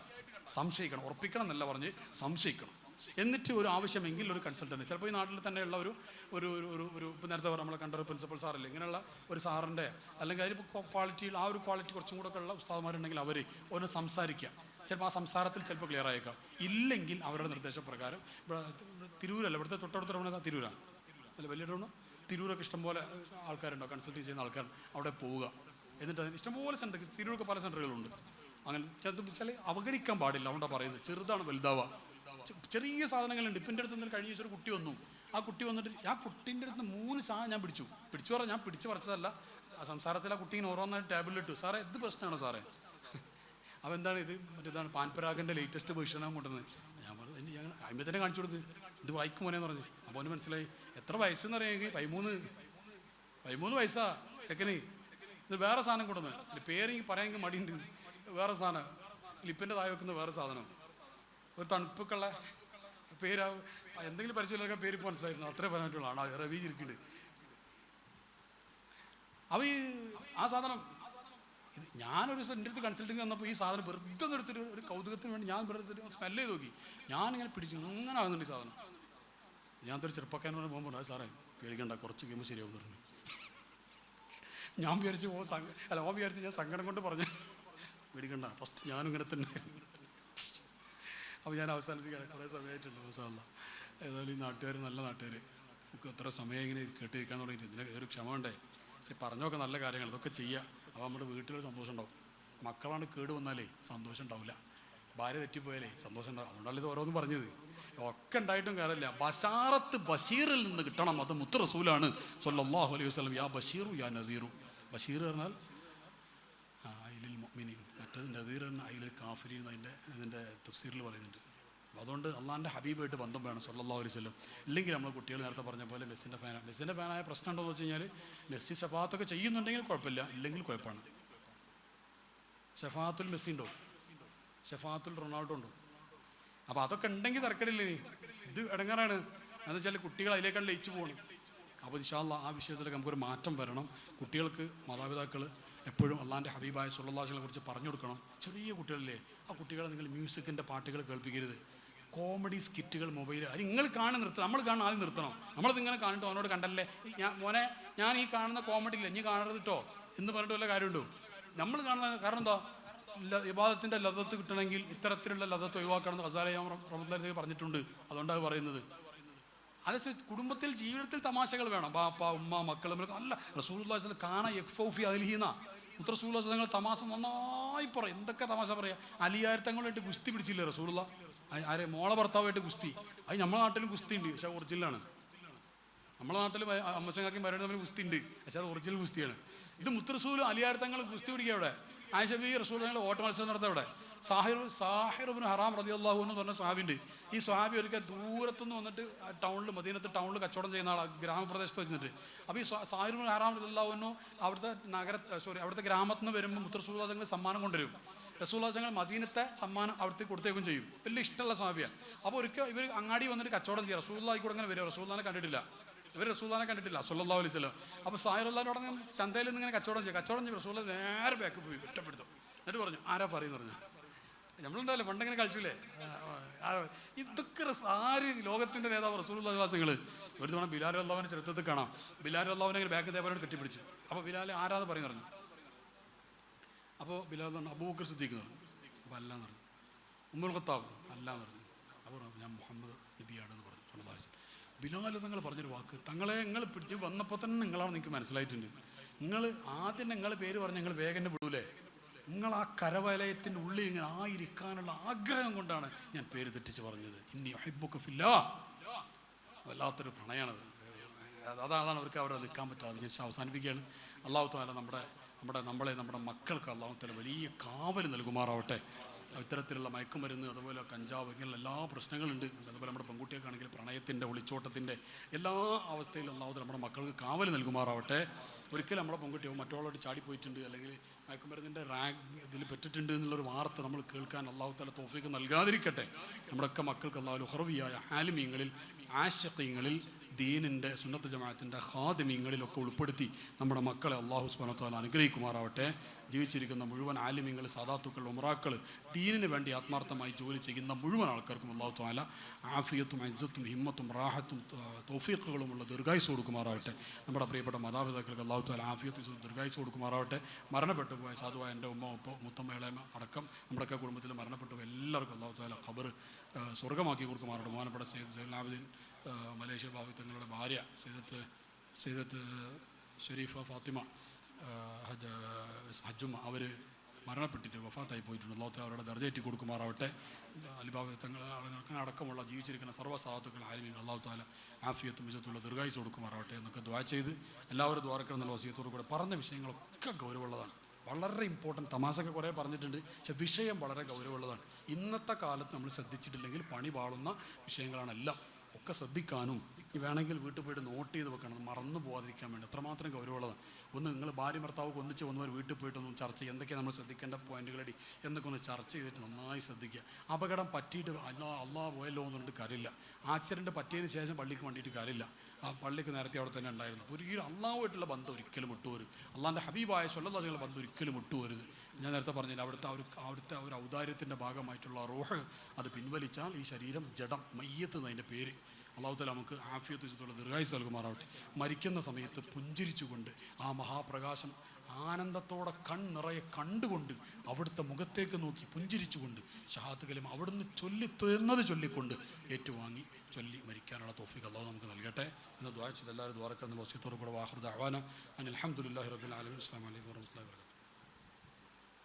Speaker 2: സംശയിക്കണം. ഉറപ്പിക്കണം എന്നല്ല പറഞ്ഞ് സംശയിക്കണം. എന്നിട്ട് ഒരു ആവശ്യമെങ്കിൽ ഒരു കൺസൾട്ടൻറ്റ്, ചിലപ്പോൾ ഈ നാട്ടിൽ തന്നെയുള്ള ഒരു ഇപ്പോൾ നേരത്തെ നമ്മളെ കണ്ട ഒരു പ്രിൻസിപ്പൽ സാറല്ലേ, ഇങ്ങനെയുള്ള ഒരു സാറിൻ്റെ അല്ലെങ്കിൽ അതിൽ ക്വാളിറ്റിയിൽ ആ ഒരു ക്വാളിറ്റി കുറച്ചും കൂടെ ഒക്കെ ഉള്ള ഉസ്താദന്മാരുണ്ടെങ്കിൽ അവർ ഒന്ന് സംസാരിക്കുക. ചിലപ്പോൾ ആ സംസാരത്തിൽ ചിലപ്പോൾ ക്ലിയർ ആയേക്കാം. ഇല്ലെങ്കിൽ അവരുടെ നിർദ്ദേശപ്രകാരം തിരൂരല്ല, ഇവിടുത്തെ തൊട്ടടുത്ത തിരൂരാണ് അല്ല, വലിയ ടൗണ് തിരൂരൊക്കെ ഇഷ്ടംപോലെ ആൾക്കാരുണ്ടോ കൺസൾട്ട് ചെയ്യുന്ന ആൾക്കാർ, അവിടെ പോവുക. എന്നിട്ട് അതിന് ഇഷ്ടംപോലെ സെൻറ്റർ, തിരൂരൊക്കെ പല സെൻറ്ററുകളുണ്ട്. അങ്ങനെ ചില അവഗണിക്കാൻ പാടില്ല. അതുകൊണ്ടാണ് പറയുന്നത്, ചെറുതാണ് വലുതാവുക. ചെറിയ സാധനങ്ങളുണ്ട്. ഇപ്പം എൻ്റെ അടുത്ത് നിന്ന് കഴിഞ്ഞ ദിവസം ഒരു കുട്ടി വന്നു. ആ കുട്ടി വന്നിട്ട് ആ കുട്ടീൻ്റെ അടുത്ത് 3 സാധനം ഞാൻ പിടിച്ചു പറഞ്ഞാൽ ഞാൻ പിടിച്ചു പറിച്ചതല്ല. ആ സംസാരത്തിൽ ആ കുട്ടീനെ ഓരോന്നായിട്ട് ടേബിളിലിട്ടു. സാറേ ഇത് പ്രശ്നമാണോ സാറേ? അപ്പോൾ എന്താണ് ഇത്? മറ്റേതാണ് പാൻപരാഗിൻ്റെ ലേറ്റസ്റ്റ് വേർഷനാണ് കൊണ്ടുവന്നത്. ഞാൻ പറഞ്ഞു, ഞാൻ അമ്മ തന്നെ കാണിച്ചു കൊടുത്ത്, ഇത് വായിക്കും മോനെന്ന് പറഞ്ഞു. അപ്പോൾ അവന് മനസ്സിലായി. എത്ര വയസ്സെന്ന് അറിയാമെങ്കിൽ 13 വയസ്സാ ചെക്കന്. ഇത് വേറെ സാധനം കൊണ്ടുവന്ന്, എൻ്റെ പേരെങ്കിൽ പറയാമെങ്കിൽ മടിയുണ്ട്. വേറെ സാധനം ലിപ്പിൻ്റെ താഴെ വെക്കുന്ന വേറെ സാധനം, ഒരു തണുപ്പൊക്കെയുള്ള പേര്. എന്തെങ്കിലും പരിചയമില്ലൊക്കെ പേര് ഇപ്പോൾ മനസ്സിലായിരുന്നു. അത്രേ പറയാനായിട്ടുള്ള ആണോ റവി ഇരിക്കുന്നുണ്ട്. അപ്പോൾ ആ സാധനം ഇത് ഞാനൊരു എൻ്റെ അടുത്ത് കൺസൾട്ടിങ് വന്നപ്പോൾ ഈ സാധനം വെറുതെ എടുത്തിട്ട് ഒരു കൗതുകത്തിന് വേണ്ടി ഞാൻ വെറുതെ സ്മെല്ല് ചെയ്ത് നോക്കി. ഞാനിങ്ങനെ പിടിച്ചു, അങ്ങനെ ആകുന്നുണ്ട് ഈ സാധനം. ഞാൻ ഒരു ചെറുപ്പക്കാരനോട് പോകുമ്പോൾ അത് സാറേ പേടിക്കണ്ട, കുറച്ച് കഴിയുമ്പോൾ ശരിയാവും പറഞ്ഞു. ഞാൻ വിചാരിച്ചു ഓൻ വിചാരിച്ചു ഞാൻ സങ്കടം കൊണ്ട് പറഞ്ഞു പേടിക്കണ്ട, ഫസ്റ്റ് ഞാനും ഇങ്ങനെ തന്നെ. അപ്പോൾ ഞാൻ അവസാനിപ്പിക്കാൻ കുറേ സമയമായിട്ടുണ്ട്. അവസാനല്ല ഏതായാലും ഈ നാട്ടുകാർ നല്ല നാട്ടുകാർ, നമുക്ക് എത്ര സമയം ഇങ്ങനെ കേട്ടിരിക്കാൻ തുടങ്ങിയിട്ട് ഇതിന് ഒരു ക്ഷമ ഉണ്ടേ. പറഞ്ഞൊക്കെ നല്ല കാര്യങ്ങൾ ഇതൊക്കെ ചെയ്യുക. അപ്പോൾ നമ്മുടെ വീട്ടിലൊരു സന്തോഷം ഉണ്ടാവും. മക്കളാണ് കേട് വന്നാലേ സന്തോഷം ഉണ്ടാവില്ല. ഭാര്യ തെറ്റിപ്പോയാലേ സന്തോഷം ഉണ്ടാവും. അതുകൊണ്ടല്ല ഇത് ഓരോന്നും പറഞ്ഞത്. ഒക്കെ ഉണ്ടായിട്ടും കാര്യമില്ല. ബശാറത്ത് ബഷീറിൽ നിന്ന് കിട്ടണം. അത് മുത്ത് റസൂലാണ് സ്വല്ലല്ലാഹു അലൈഹി വസല്ലം. യാ ബഷീറു യാ നദീറു. ബഷീർ പറഞ്ഞാൽ അയിലിൽ മുഅ്മിനീൻ, മറ്റത് നദീർ പറഞ്ഞാൽ അയിലിൽ കാഫിരീൻ. അതിൻ്റെ തഫ്സീറിൽ പറയുന്നുണ്ട്. അതുകൊണ്ട് അള്ളാഹിൻ്റെ ഹബീബായിട്ട് ബന്ധം വേണം സ്വല്ലല്ലാഹു അലൈഹി വസല്ലം. ഇല്ലെങ്കിൽ നമ്മൾ കുട്ടികൾ നേരത്തെ പറഞ്ഞ പോലെ മെസ്സിൻ്റെ ഫാനായ പ്രശ്നം ഉണ്ടോ എന്ന് വെച്ച് കഴിഞ്ഞാൽ മെസ്സി ഷഫാത്തൊക്കെ ചെയ്യുന്നുണ്ടെങ്കിൽ കുഴപ്പമില്ല, ഇല്ലെങ്കിൽ കുഴപ്പമാണ്. ഷഫാത്തുൽ മെസ്സി ഉണ്ടോ? ഷഫാത്തുൽ റൊണാൾഡോ ഉണ്ടോ? അപ്പോൾ അതൊക്കെ ഉണ്ടെങ്കിൽ തരക്കേടില്ലേ. ഇത് ഇടങ്ങാറാണ് എന്ന് വെച്ചാൽ കുട്ടികൾ അതിലേക്കാണ് ലയിച്ചു പോകണം. അപ്പോൾ ഇൻഷാ അല്ലാഹ് ആ വിഷയത്തിലൊക്കെ നമുക്കൊരു മാറ്റം വരണം. കുട്ടികൾക്ക് മാതാപിതാക്കൾ എപ്പോഴും അള്ളാഹിൻ്റെ ഹബീബായ സ്വല്ലല്ലാഹു അലൈഹി വസല്ലമയെ കുറിച്ച് പറഞ്ഞു കൊടുക്കണം. ചെറിയ കുട്ടികളില്ലേ, ആ കുട്ടികളെ നിങ്ങൾ മ്യൂസിക്കിൻ്റെ പാട്ടുകൾ കേൾപ്പിക്കരുത്. കോമഡി സ്കിറ്റുകൾ മൊബൈൽ അത് നിങ്ങൾ കാണുന്ന നിർത്തണം. നമ്മൾ കാണുന്ന ആദ്യം നിർത്തണം. നമ്മളത് ഇങ്ങനെ കാണിട്ട് അവനോട് കണ്ടല്ലേ മോനെ ഞാൻ ഈ കാണുന്ന കോമഡി ഇല്ല ഇനി കാണരുത് കേട്ടോ എന്ന് പറഞ്ഞിട്ട് വല്ല കാര്യമുണ്ടോ? നമ്മൾ കാണുന്ന കാരണം എന്താ, ഇബാദത്തിൻ്റെ ലദത്ത് കിട്ടണമെങ്കിൽ ഇത്തരത്തിലുള്ള ലദത്ത് ഒഴിവാക്കണമെന്ന് ഖസാലി റഹ്മത്തുള്ളാഹി പറഞ്ഞിട്ടുണ്ട്. അതുകൊണ്ടാണ് പറയുന്നത്. അത് കുടുംബത്തിൽ ജീവിതത്തിൽ തമാശകൾ വേണം. ബാപ്പ ഉമ്മ മക്കൾ അല്ല. റസൂലുള്ളാഹി സ്വല്ലല്ലാഹു അലൈഹി വസല്ലം കാണ യക്ഫൗഫി അൽഹീന റസൂലുള്ളാഹി സ്വല്ലല്ലാഹു അലൈഹി വസല്ലം തമാശ നന്നായി പറയും. എന്തൊക്കെ തമാശ പറയാ. അലിയാരത്തങ്ങളായിട്ട് ഗുസ്തി പിടിച്ചില്ലേ റസൂലുള്ളാഹി? ആരെ മോളെ ഭർത്താവായിട്ട് ഗുസ്തി. അത് നമ്മുടെ നാട്ടിലും ഗുസ്തി ഉണ്ട്, പക്ഷെ ഒറിജിനലാണ്. നമ്മുടെ നാട്ടിൽ അമ്മച്ചങ്ങാക്കും വരേണ്ട തമ്മിൽ ഗുസ്തി ഉണ്ട്, പക്ഷെ അത് ഒറിജിനൽ ഗുസ്തിയാണ്. ഇത് മുത്തറസൂലും അലിയാരത്തങ്ങൾ ഗുസ്തി പിടിക്കുക. അവിടെ ആയിഷ ബീവി റസൂലുള്ളാഹിയുടെ ഓട്ട മത്സരം നടത്തുക. അവിടെ സാഹിർ ഇബ്നു ഹറാം റളിയല്ലാഹു അൻഹു എന്ന് പറഞ്ഞ സ്വഹാബിയുണ്ട്. ഈ സ്വഹാബി ഒരിക്കൽ ദൂരത്തുനിന്ന് വന്നിട്ട് ടൗണിൽ മദീനത്ത് ടൗണിൽ കച്ചവടം ചെയ്യുന്ന ആളാണ്, ഗ്രാമപ്രദേശത്ത് വെച്ചിട്ട്. അപ്പോൾ ഈ സാഹിർ ഇബ്നു ഹറാം റളിയല്ലാഹു അൻഹു അവിടുത്തെ ഗ്രാമത്തിൽ നിന്ന് വരുമ്പോൾ മുത്തറസൂലുള്ളാഹി തങ്ങൾ സമ്മാനം കൊണ്ടുവരും. റസൂലുള്ളാഹി തങ്ങൾ മദീനത്തെ സമ്മാനം അവിടുത്തെ കൊടുത്തേക്കും ചെയ്യും. വലിയ ഇഷ്ടമുള്ള സ്വഹാബിയാണ്. അപ്പോൾ ഒരിക്കൽ ഇവർ അങ്ങാടി വന്നിട്ട് കച്ചവടം ചെയ്യും. റസൂലുള്ളാഹി കൂടെ അങ്ങനെ വരും. റസൂലുള്ളാഹിനെ കണ്ടിട്ടില്ല, ഇവർ റസൂലുള്ളാഹിനെ കണ്ടിട്ടില്ല സ്വല്ലല്ലാഹു അലൈഹി വസല്ലം. അപ്പോൾ സാഹിറുള്ളാഹിനോട് ചന്തയിൽ നിന്ന് ഇങ്ങനെ കച്ചവടം ചെയ്യും. റസൂലുള്ളാഹി നേരെ ബാക്ക് പോയി ഒറ്റപ്പെടുത്തും. എന്നിട്ട് പറഞ്ഞു ആരാ പറയുന്നു പറഞ്ഞു. നമ്മളുണ്ടാവില്ലേ പണ്ടെങ്ങനെ കളിച്ചില്ലേ. ഇതൊക്കെ ആര് ലോകത്തിൻ്റെ നേതാവ് റസൂലുള്ളാഹി വാസികൾ. ഒരു തവണ ബിലാൽ റളിയല്ലാഹുവിനെ ചരിത്രത്തിൽ കാണാം. ബിലാൽ റളിയല്ലാഹുവിനെ ബാക്ക് ദേവനോട് കെട്ടിപ്പിടിച്ചു. അപ്പോൾ ബിലാൽ ആരാന്ന് പറഞ്ഞു. അപ്പോൾ ബിലാൽ പറഞ്ഞു അബൂബക്കർ സിദ്ദീഖ് എന്ന് പറഞ്ഞു. അപ്പോൾ അല്ലാന്ന് പറഞ്ഞു. ഉമ്മുൽ ഖത്താബ് അല്ലാന്ന് പറഞ്ഞു. അപ്പോൾ ഞാൻ മുഹമ്മദ് നബിയാണെന്ന് പറഞ്ഞു. സ്വല്ലല്ലാഹു അലൈഹി വസല്ലം. ബിലാൽ തങ്ങൾ പറഞ്ഞൊരു വാക്ക്, തങ്ങളെ നിങ്ങൾ പിടിച്ച് വന്നപ്പോൾ തന്നെ നിങ്ങളാണ് നിങ്ങൾക്ക് മനസ്സിലായിട്ടുണ്ട്. നിങ്ങൾ ആദ്യം നിങ്ങളെ പേര് പറഞ്ഞ് നിങ്ങൾ വേഗം വിടൂലേ. നിങ്ങൾ ആ കരവലയത്തിൻ്റെ ഉള്ളിൽ ഇങ്ങനെ ആയിരിക്കാനുള്ള ആഗ്രഹം കൊണ്ടാണ് ഞാൻ പേര് തെറ്റിച്ച് പറഞ്ഞത്. ഇന്നി ഉഹിബ്ബുക ഫില്ലാഹ്. വല്ലാത്തൊരു പ്രണയമാണത്. അതാണ് അവർക്ക് അവിടെ നിൽക്കാൻ പറ്റാതെ. ഞാൻ അവസാനിപ്പിക്കുകയാണ്. അല്ലാഹു തആല നമ്മുടെ മക്കൾക്ക് അല്ലാഹു തആല വലിയ കാവൽ നൽകുമാറാവട്ടെ. ഇത്തരത്തിലുള്ള മയക്കുമരുന്ന്, അതുപോലെ കഞ്ചാവ്, ഇങ്ങനെയുള്ള എല്ലാ പ്രശ്നങ്ങളുണ്ട്. അതുപോലെ നമ്മുടെ പെൺകുട്ടികൾക്കാണെങ്കിൽ പ്രണയത്തിൻ്റെ ഒളിച്ചോട്ടത്തിൻ്റെ എല്ലാ അവസ്ഥയിലും അല്ലാഹു തആല നമ്മുടെ മക്കൾക്ക് കാവൽ നൽകുമാറാവട്ടെ. ഒരിക്കലും നമ്മുടെ പെൺകുട്ടിയോ മറ്റുള്ളവരോട് ചാടിപ്പോയിട്ടുണ്ട്, അല്ലെങ്കിൽ മയക്കുമരുന്നിൻ്റെ ഇതിൽ പെട്ടിട്ടുണ്ട് എന്നുള്ളൊരു വാർത്ത നമ്മൾ കേൾക്കാൻ അല്ലാഹു തആല തൗഫീഖ് നൽകാതിരിക്കട്ടെ. നമ്മുടെയൊക്കെ മക്കൾക്ക് അല്ലാഹു ഹുറവിയായ ആലിമീങ്ങളിൽ, ആശിഖീങ്ങളിൽ, ദീനിൻ്റെ സുന്നത്ത് ജമാഅത്തിൻ്റെ ഖാദിമീങ്ങളിലൊക്കെ ഉൾപ്പെടുത്തി നമ്മുടെ മക്കളെ അല്ലാഹു സുബ്ഹാനഹു വ തആല അനുഗ്രഹിക്കുമാറാവട്ടെ. ജീവിച്ചിരിക്കുന്ന മുഴുവൻ ആലിമീങ്ങൾ, സാദാത്തുക്കൾ, ഉമറാക്കൾ, ദീനിന് വേണ്ടി ആത്മാർത്ഥമായി ജോലി ചെയ്യുന്ന മുഴുവൻ ആൾക്കാർക്കും അല്ലാഹു തആല ആഫിയത്തും ഇസ്സത്തും ഹിമ്മത്തും റാഹത്തും തൗഫീഖുകളുമുള്ള ദീർഘായുസ്സ് കൊടുക്കുമാറാവട്ടെ. നമ്മുടെ പ്രിയപ്പെട്ട മാതാപിതാക്കൾക്ക് അല്ലാഹു തആല ആഫിയത്തും ഇസ്സത്തും ദീർഘായുസ്സ് കൊടുക്കുമാറാവട്ടെ. മരണപ്പെട്ടു പോയ സാധുവായ എൻ്റെ ഉമ്മ ഉപ്പ മുത്തമ്മ ഇളയമ അടക്കം നമ്മുടെയൊക്കെ കുടുംബത്തിൽ മരണപ്പെട്ടു പോയ എല്ലാവർക്കും അല്ലാഹു തആല ഖബർ സ്വർഗ്ഗമാക്കി കൊടുക്കുമാറാവട്ടെ. ബഹുമാനപ്പെട്ട സയ്യിദ് സൈനുൽ ആബിദീൻ മലേഷ്യ ബാബു തങ്ങളുടെ ഭാര്യ സയ്യിദത്ത് ഷരീഫ ഫാത്തിമ ഹജ്ജുമ്മ അവർ മരണപ്പെട്ടിട്ട് വഫാത്തായി പോയിട്ടുണ്ട്. അല്ലാഹു തആല അവരുടെ ദർജ ഏറ്റി കൊടുക്കുമാറാവട്ടെ. അലിബാബ തങ്ങൾ അടക്കമുള്ള ജീവിച്ചിരിക്കുന്ന സർവ്വസാധുക്കൾ ആലിമീങ്ങൾ അല്ലാഹു തആല ആഫിയത്തും ഇസ്സത്തുള്ള ദീർഘായുസ്സ് കൊടുക്കുമാറാവട്ടെ എന്നൊക്കെ ദുആ ചെയ്ത് എല്ലാവരും ദ്വാരക്കണമെന്നുള്ള വസിയത്തോടു കൂടെ പറഞ്ഞ വിഷയങ്ങളൊക്കെ ഗൗരവമുള്ളതാണ്. വളരെ ഇമ്പോർട്ടൻറ്റ്. തമാശയൊക്കെ കുറേ പറഞ്ഞിട്ടുണ്ട്, പക്ഷെ വിഷയം വളരെ ഗൗരവമുള്ളതാണ്. ഇന്നത്തെ കാലത്ത് നമ്മൾ ശ്രദ്ധിച്ചിട്ടില്ലെങ്കിൽ പണി പാളുന്ന വിഷയങ്ങളാണെല്ലാം. ഒക്കെ ശ്രദ്ധിക്കാനും വേണമെങ്കിൽ വീട്ടിൽ പോയിട്ട് നോട്ട് ചെയ്ത് വെക്കണം, മറന്നു പോകാതിരിക്കാൻ വേണ്ടി. അത്രമാത്രം ഗൗരവമുള്ളതാണ്. ഒന്ന് നിങ്ങൾ ഭാര്യ ഭർത്താവ് ഒന്നിച്ച് വന്നവർ വീട്ടിൽ പോയിട്ടൊന്നും ചർച്ച ചെയ്യുക, എന്തൊക്കെയാണ് നമ്മൾ ശ്രദ്ധിക്കേണ്ട പോയിന്റുകളടി എന്നൊക്കെ ഒന്ന് ചർച്ച ചെയ്തിട്ട് നന്നായി ശ്രദ്ധിക്കുക. അപകടം പറ്റിയിട്ട് അല്ലാ പോയല്ലോ എന്ന് പറഞ്ഞിട്ട് കാര്യമില്ല. ആക്സിഡൻറ്റ് പറ്റിയതിന് ശേഷം പള്ളിക്ക് വേണ്ടിയിട്ട് കാര്യമില്ല. ആ പള്ളിക്ക് നേരത്തെ അവിടെ തന്നെ ഉണ്ടായിരുന്നു. ഒരിക്കലും അള്ളാഹുമായിട്ടുള്ള ബന്ധം ഒരിക്കലും വിട്ടുപോരുത്. അള്ളാഹിൻ്റെ ഹബീബായ സ്വല്ലല്ലാഹു അലൈഹി വസല്ലം ബന്ധം ഒരിക്കലും വിട്ടുപോരുത്. ഞാൻ നേരത്തെ പറഞ്ഞില്ല, അവിടുത്തെ ഒരു ഔദാര്യത്തിൻ്റെ ഭാഗമായിട്ടുള്ള റൂഹ് അത് പിൻവലിച്ചാൽ ഈ ശരീരം ജഡം മയ്യത്ത് എന്നതിൻ്റെ പേര്. അല്ലാഹു തആല നമുക്ക് ആഫിയത്ത് ഇസ്സത്തുള്ള ദീർഘായുസ്സ് നൽകുമാറാവട്ടെ. മരിക്കുന്ന സമയത്ത് പുഞ്ചിരിച്ചുകൊണ്ട് ആ മഹാപ്രകാശം ആനന്ദത്തോടെ കണ്ണിറയെ കണ്ടുകൊണ്ട് അവിടുത്തെ മുഖത്തേക്ക് നോക്കി പുഞ്ചിരിച്ചുകൊണ്ട് ഷഹാദത്ത് കലിമ അവിടുന്ന് ചൊല്ലിക്കൊണ്ട് ഏറ്റുവാങ്ങി ചൊല്ലി മരിക്കാനുള്ള തൗഫീഖ് അല്ലാഹു നമുക്ക് നൽകട്ടെ എന്ന് ദുആ ചെയ്ത് എല്ലാവരും ദ്വാരക്കൽ വസിയത്തോടു കൂടെ വാഖിറു ദഅവാന അനിൽ ഹംദുലില്ലാഹി റബ്ബിൽ ആലമീൻ. അസ്സലാമു അലൈക്കും വറഹ്മത്തുള്ളാഹി വബറകാതുഹു.